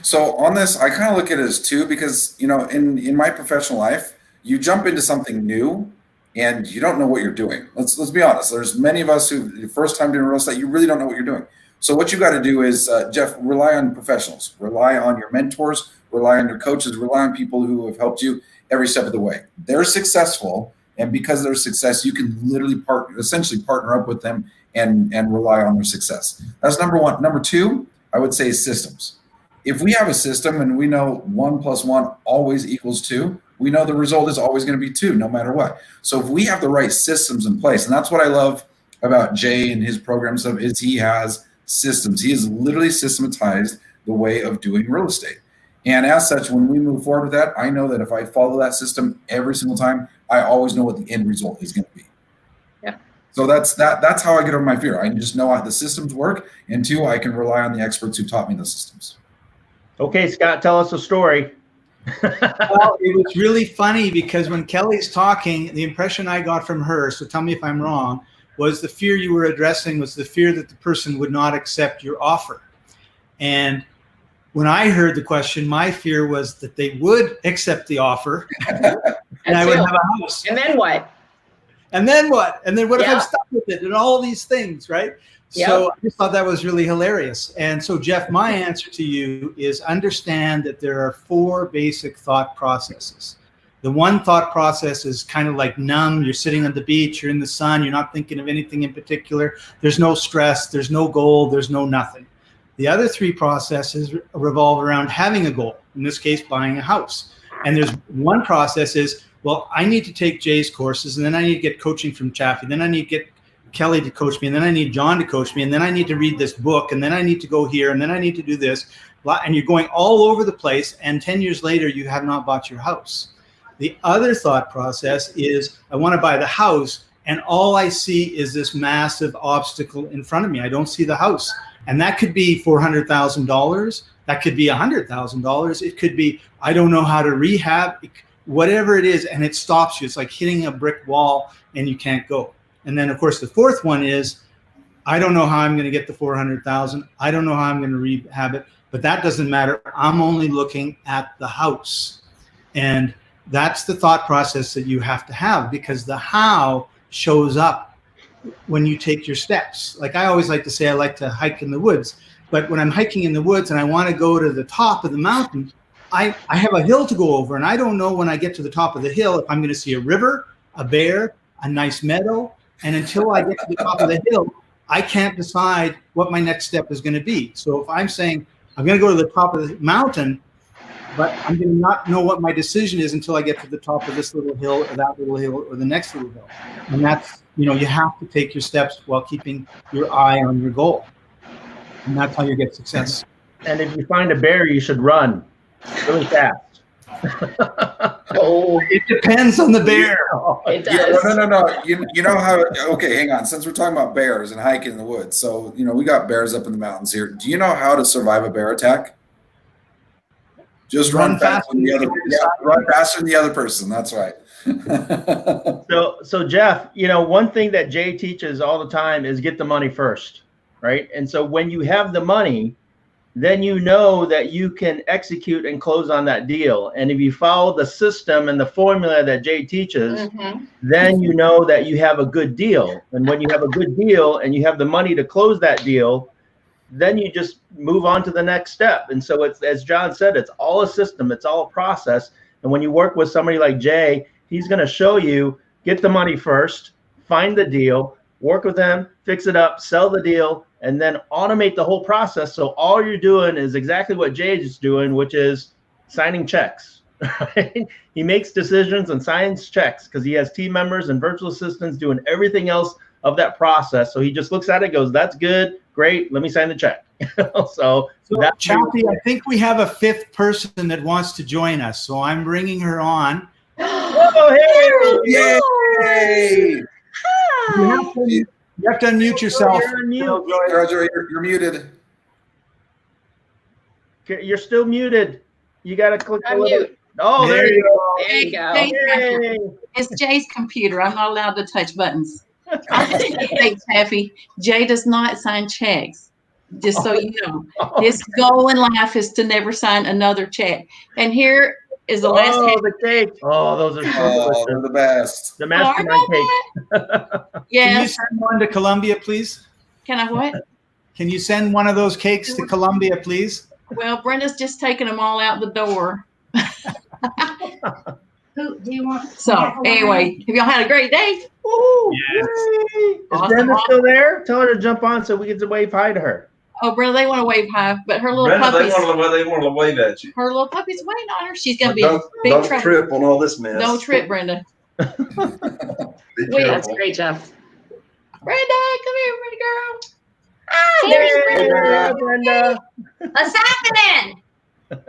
So on this, I kind of look at it as two, because, you know, in my professional life, you jump into something new and you don't know what you're doing. Let's be honest. There's many of us who, the first time doing real estate, you really don't know what you're doing. So what you got to do is, Jeff, rely on professionals, rely on your mentors, rely on your coaches, rely on people who have helped you every step of the way. They're successful, and because of their success, you can literally essentially partner up with them and rely on their success. That's number one. Number two, I would say, is systems. If we have a system and we know 1 + 1 always equals 2, we know the result is always going to be 2, no matter what. So if we have the right systems in place, and that's what I love about Jay and his program stuff, is he has systems. He has literally systematized the way of doing real estate. And as such, when we move forward with that, I know that if I follow that system every single time, I always know what the end result is going to be. Yeah. So that's how I get over my fear. I just know how the systems work, and two, I can rely on the experts who taught me the systems. Okay, Scott, tell us a story. Well, it was really funny because when Kelly's talking, the impression I got from her, so tell me if I'm wrong, was the fear you were addressing was the fear that the person would not accept your offer. And when I heard the question, my fear was that they would accept the offer and I would have a house. And then what? And then what? And then what if I'm Yeah. stuck with it? And all these things, right? Yep. So I just thought that was really hilarious. And so, Jeff, my answer to you is understand that there are 4 basic thought processes. The one thought process is kind of like numb. You're sitting on the beach, you're in the sun, you're not thinking of anything in particular. There's no stress, there's no goal, there's no nothing. The other 3 processes revolve around having a goal, in this case, buying a house. And there's one process is, well, I need to take Jay's courses, and then I need to get coaching from Chaffee, then I need to get Kelly to coach me, and then I need John to coach me, and then I need to read this book, and then I need to go here, and then I need to do this. And you're going all over the place, and 10 years later, you have not bought your house. The other thought process is, I want to buy the house, and all I see is this massive obstacle in front of me. I don't see the house. And that could be $400,000. That could be $100,000. It could be, I don't know how to rehab, whatever it is, and it stops you. It's like hitting a brick wall and you can't go. And then, of course, the 4th one is, I don't know how I'm going to get the 400,000. I don't know how I'm going to rehab it, but that doesn't matter. I'm only looking at the house. And that's the thought process that you have to have, because the how shows up when you take your steps. Like I always like to say, I like to hike in the woods, but when I'm hiking in the woods and I want to go to the top of the mountain, I have a hill to go over, and I don't know when I get to the top of the hill if I'm going to see a river, a bear, a nice meadow. And until I get to the top of the hill, I can't decide what my next step is going to be. So if I'm saying I'm going to go to the top of the mountain, but I'm going to not know what my decision is until I get to the top of this little hill or that little hill or the next little hill. And that's, you have to take your steps while keeping your eye on your goal. And that's how you get success. And if you find a bear, you should run really fast. Oh, it depends on the bear. It does. Yeah, no. You know how? Okay, hang on. Since we're talking about bears and hiking in the woods, so we got bears up in the mountains here. Do you know how to survive a bear attack? Just run faster than the other. Yeah, run faster than the other person. That's right. So Jeff, one thing that Jay teaches all the time is get the money first, right? And so when you have the money, then you know that you can execute and close on that deal. And if you follow the system and the formula that Jay teaches, then you know that you have a good deal. And when you have a good deal and you have the money to close that deal, then you just move on to the next step. And so it's, as John said, it's all a system, it's all a process. And when you work with somebody like Jay, he's going to show you, get the money first, find the deal, work with them, fix it up, sell the deal, and then automate the whole process. So all you're doing is exactly what Jay is doing, which is signing checks. Right? He makes decisions and signs checks because he has team members and virtual assistants doing everything else of that process. So he just looks at it, goes, that's good, great, let me sign the check. So that's Chaffee, I think we have a 5th person that wants to join us. So I'm bringing her on. Oh, hey! Yay! You have to unmute yourself. You're muted. You're still muted. You got to click Unmute. Oh, there you go. There you go. It's Jay's computer. I'm not allowed to touch buttons. Thanks, Chaffee. Jay does not sign checks. Just so you know, his goal in life is to never sign another check. And here is the last. The cake. Oh, those are they're the best. The mastermind cake. Yes. Can you send one to Columbia, please? Can I what? Can you send one of those cakes to Columbia, please? Well, Brenda's just taking them all out the door. Who do you want? So anyway, have y'all had a great day? Woo! Yes. Is Brenda still there? Tell her to jump on so we get to wave hi to her. Oh, Brenda, they want to wave hi, but her little Brenda, puppies. they want to wave at you. Her little puppy's waiting on her. She's gonna be in big Don't trouble. trip on all this mess. Don't trip, Brenda. Wait, that's great, Jeff. Brenda, come here, Brenda girl. Hi, there's Brenda. What's happening?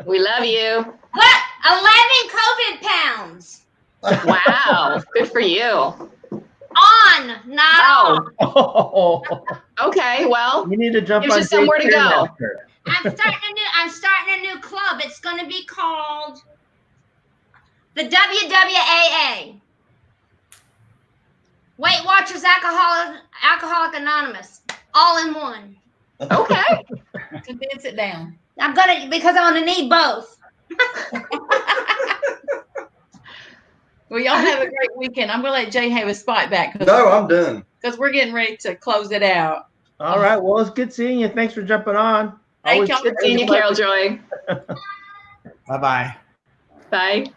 We love you. What? 11 COVID pounds. Wow, good for you. On, not off. Oh. Okay, well, You need to jump gives on you somewhere Jay's to go. Stairmaster. I'm starting a new club. It's going to be called the WWAA. Weight Watchers Alcoholic Anonymous. All in one. Okay. Condense it down. because I'm gonna need both. Well, Well, y'all have a great weekend. I'm going to let Jay have his spot back. No, I'm done. Because we're getting ready to close it out. All right. Well, it's good seeing you. Thanks for jumping on. Thank y'all for seeing you, Carol Joy. Bye-bye. Bye.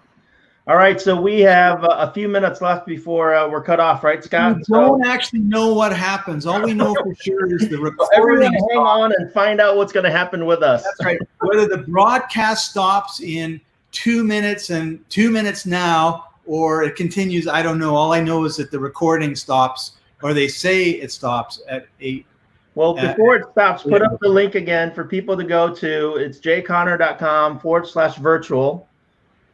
All right. So we have a few minutes left before we're cut off, right, Scott? We don't actually know what happens. All we know for sure is the recording. Everyone hang on and find out what's going to happen with us. That's right. Whether the broadcast stops in 2 minutes and 2 minutes now, or it continues, I don't know. All I know is that the recording stops, or they say it stops at 8. Well, before it stops, put up the link again for people to go to. It's jconner.com/virtual.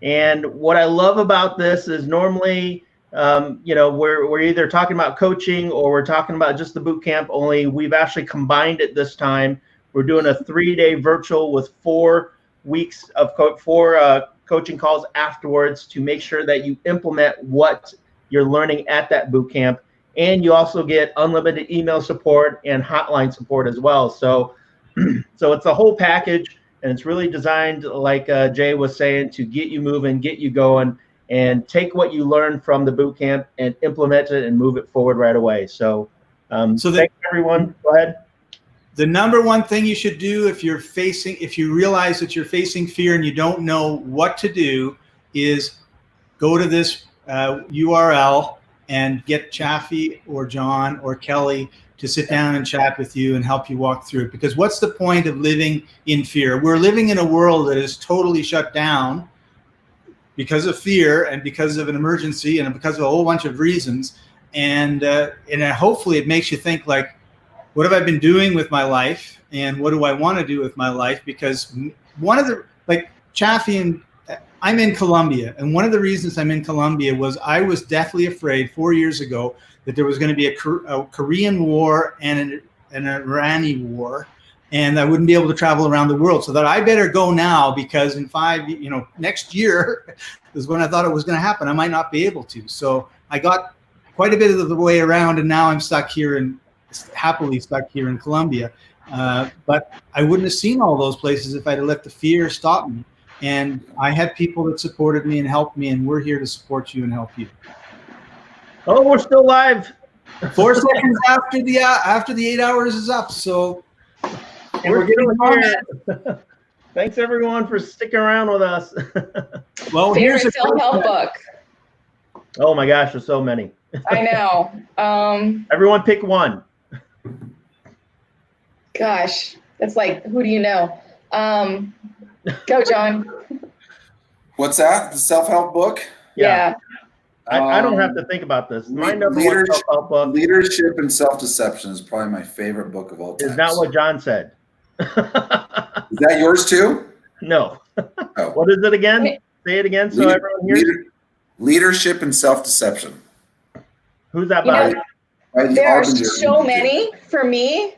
And what I love about this is normally, we're either talking about coaching or we're talking about just the boot camp, only we've actually combined it this time. We're doing a 3-day virtual with 4 weeks of coaching calls afterwards to make sure that you implement what you're learning at that boot camp. And you also get unlimited email support and hotline support as well. So it's a whole package. And it's really designed, like Jay was saying, to get you moving, get you going, and take what you learned from the boot camp and implement it and move it forward right away. So thanks, everyone. Go ahead. The number one thing you should do if you realize that you're facing fear and you don't know what to do is go to this URL and get Chaffee or John or Kelly to sit down and chat with you and help you walk through it. Because what's the point of living in fear? We're living in a world that is totally shut down because of fear and because of an emergency and because of a whole bunch of reasons. And hopefully it makes you think, like, what have I been doing with my life? And what do I want to do with my life? Because one of the, like Chaffee and I'm in Colombia. And one of the reasons I'm in Colombia was I was deathly afraid 4 years ago that there was going to be a Korean war and an Iranian war, and I wouldn't be able to travel around the world. So that I better go now, because in next year is when I thought it was going to happen. I might not be able to. So I got quite a bit of the way around, and now I'm happily stuck here in Colombia. But I wouldn't have seen all those places if I'd have let the fear stop me. And I had people that supported me and helped me, and we're here to support you and help you. Oh, we're still live. 4 seconds after the 8 hours is up. So we're getting here. Thanks everyone for sticking around with us. Well, here's a self-help book. Oh my gosh, there's so many. I know. Everyone pick one. Gosh, that's like, who do you know? Go, John. What's that? The self-help book? Yeah. I don't have to think about this. My number one self-help book. Leadership and Self-Deception is probably my favorite book of all time. Is not what John said. Is that yours too? No. Oh. What is it again? Say it again so everyone hears. Leadership and Self-Deception. Who's that by? There are so many for me.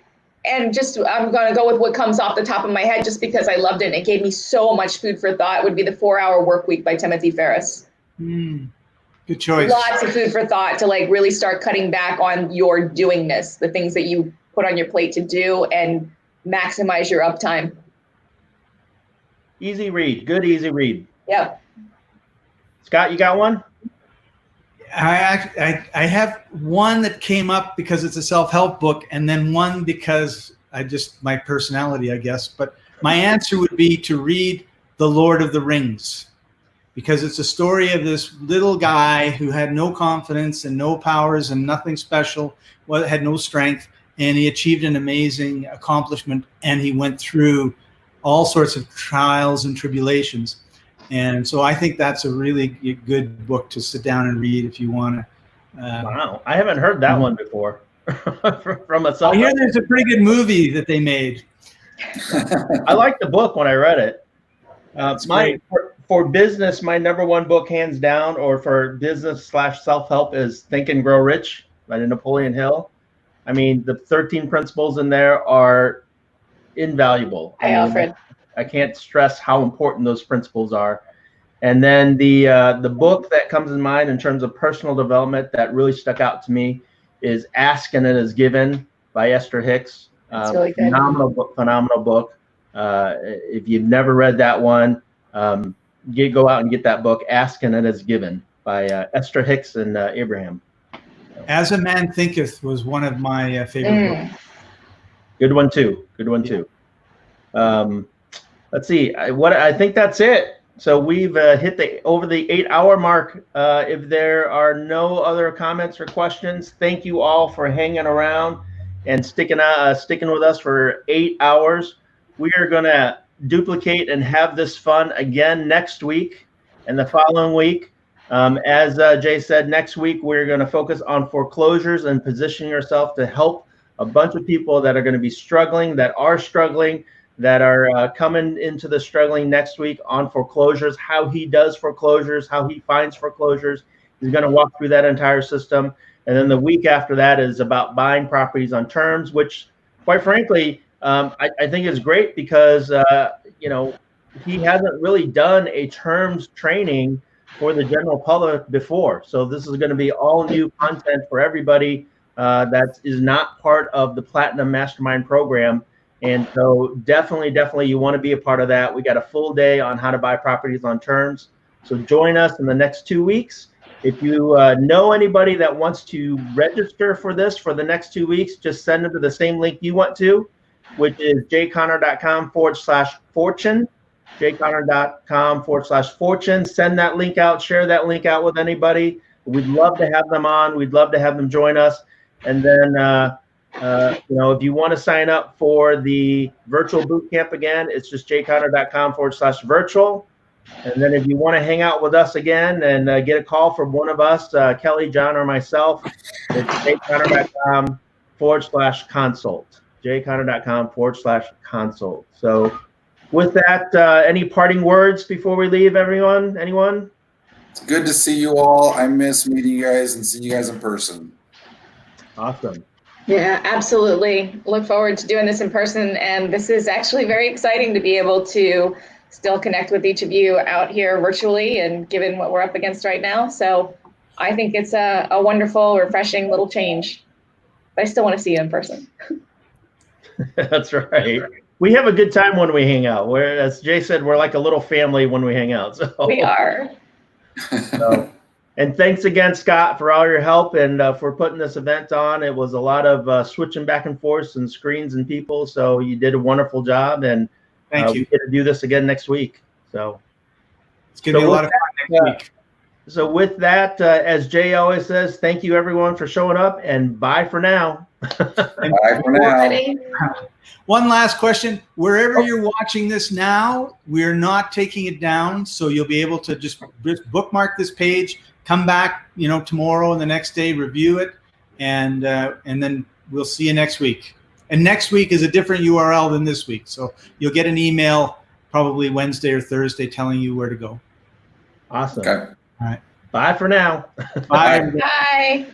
And I'm going to go with what comes off the top of my head just because I loved it and it gave me so much food for thought. Would be The 4-Hour Workweek by Timothy Ferriss. Good choice. Lots of food for thought to like really start cutting back on your doingness, the things that you put on your plate to do, and maximize your uptime. Easy read. Good, easy read. Yep. Scott, you got one? I have one that came up because it's a self-help book, and then one because my personality, I guess. But my answer would be to read The Lord of the Rings, because it's a story of this little guy who had no confidence and no powers and nothing special, had no strength, and he achieved an amazing accomplishment, and he went through all sorts of trials and tribulations. And so I think that's a really good book to sit down and read if you want to. Wow, I haven't heard that one before. From a I hear there's a pretty good movie that they made. I liked the book when I read it. For business, my number one book, hands down, or for business / self-help, is Think and Grow Rich by Napoleon Hill. I mean, the 13 principles in there are invaluable. Hi, Alfred. I can't stress how important those principles are. And then the book that comes in mind in terms of personal development that really stuck out to me is Ask and It Is Given by Esther Hicks. That's really good. Phenomenal book. If you've never read that one, go out and get that book, Ask and It Is Given. by Esther Hicks and Abraham. As a Man Thinketh was one of my favorite books. Good one too. Good one too. Let's see. I think that's it. So we've hit over the 8-hour mark. If there are no other comments or questions, thank you all for hanging around and sticking with us for 8 hours. We are going to duplicate and have this fun again next week and the following week. As Jay said, next week we're going to focus on foreclosures and positioning yourself to help a bunch of people that are going to be struggling, that are coming into the struggling next week on foreclosures, how he does foreclosures, how he finds foreclosures. He's going to walk through that entire system. And then the week after that is about buying properties on terms, which quite frankly, I think is great because, he hasn't really done a terms training for the general public before. So this is going to be all new content for everybody that is not part of the Platinum Mastermind program. And so definitely you want to be a part of that. We got a full day on how to buy properties on terms. So join us in the next 2 weeks. If you know anybody that wants to register for this for the next 2 weeks, just send them to the same link you went to, which is jconner.com/fortune, jconner.com/fortune. Send that link out, share that link out with anybody. We'd love to have them on. We'd love to have them join us. And then, if you want to sign up for the virtual boot camp again, it's just jconner.com/virtual. And then if you want to hang out with us again and get a call from one of us, Kelly, John, or myself, it's jconner.com/consult, jconner.com/consult. So with that, any parting words before we leave, everyone? Anyone? It's good to see you all. I miss meeting you guys and seeing you guys in person. Awesome. Yeah, absolutely. Look forward to doing this in person. And this is actually very exciting to be able to still connect with each of you out here virtually and given what we're up against right now. So I think it's a wonderful, refreshing little change. But I still want to see you in person. That's right. We have a good time when we hang out. As Jay said, we're like a little family when we hang out. So. We are. And thanks again, Scott, for all your help and for putting this event on. It was a lot of switching back and forth and screens and people. So you did a wonderful job. And thank you. We get to do this again next week. So it's going to be a lot of fun next week. So with that, as Jay always says, thank you everyone for showing up and bye for now. Bye for now. One last question. Wherever you're watching this now, we're not taking it down. So you'll be able to just bookmark this page, come back, tomorrow and the next day, review it, and then we'll see you next week. And next week is a different URL than this week. So you'll get an email probably Wednesday or Thursday telling you where to go. Awesome. Okay. All right. Bye for now. Bye. Bye.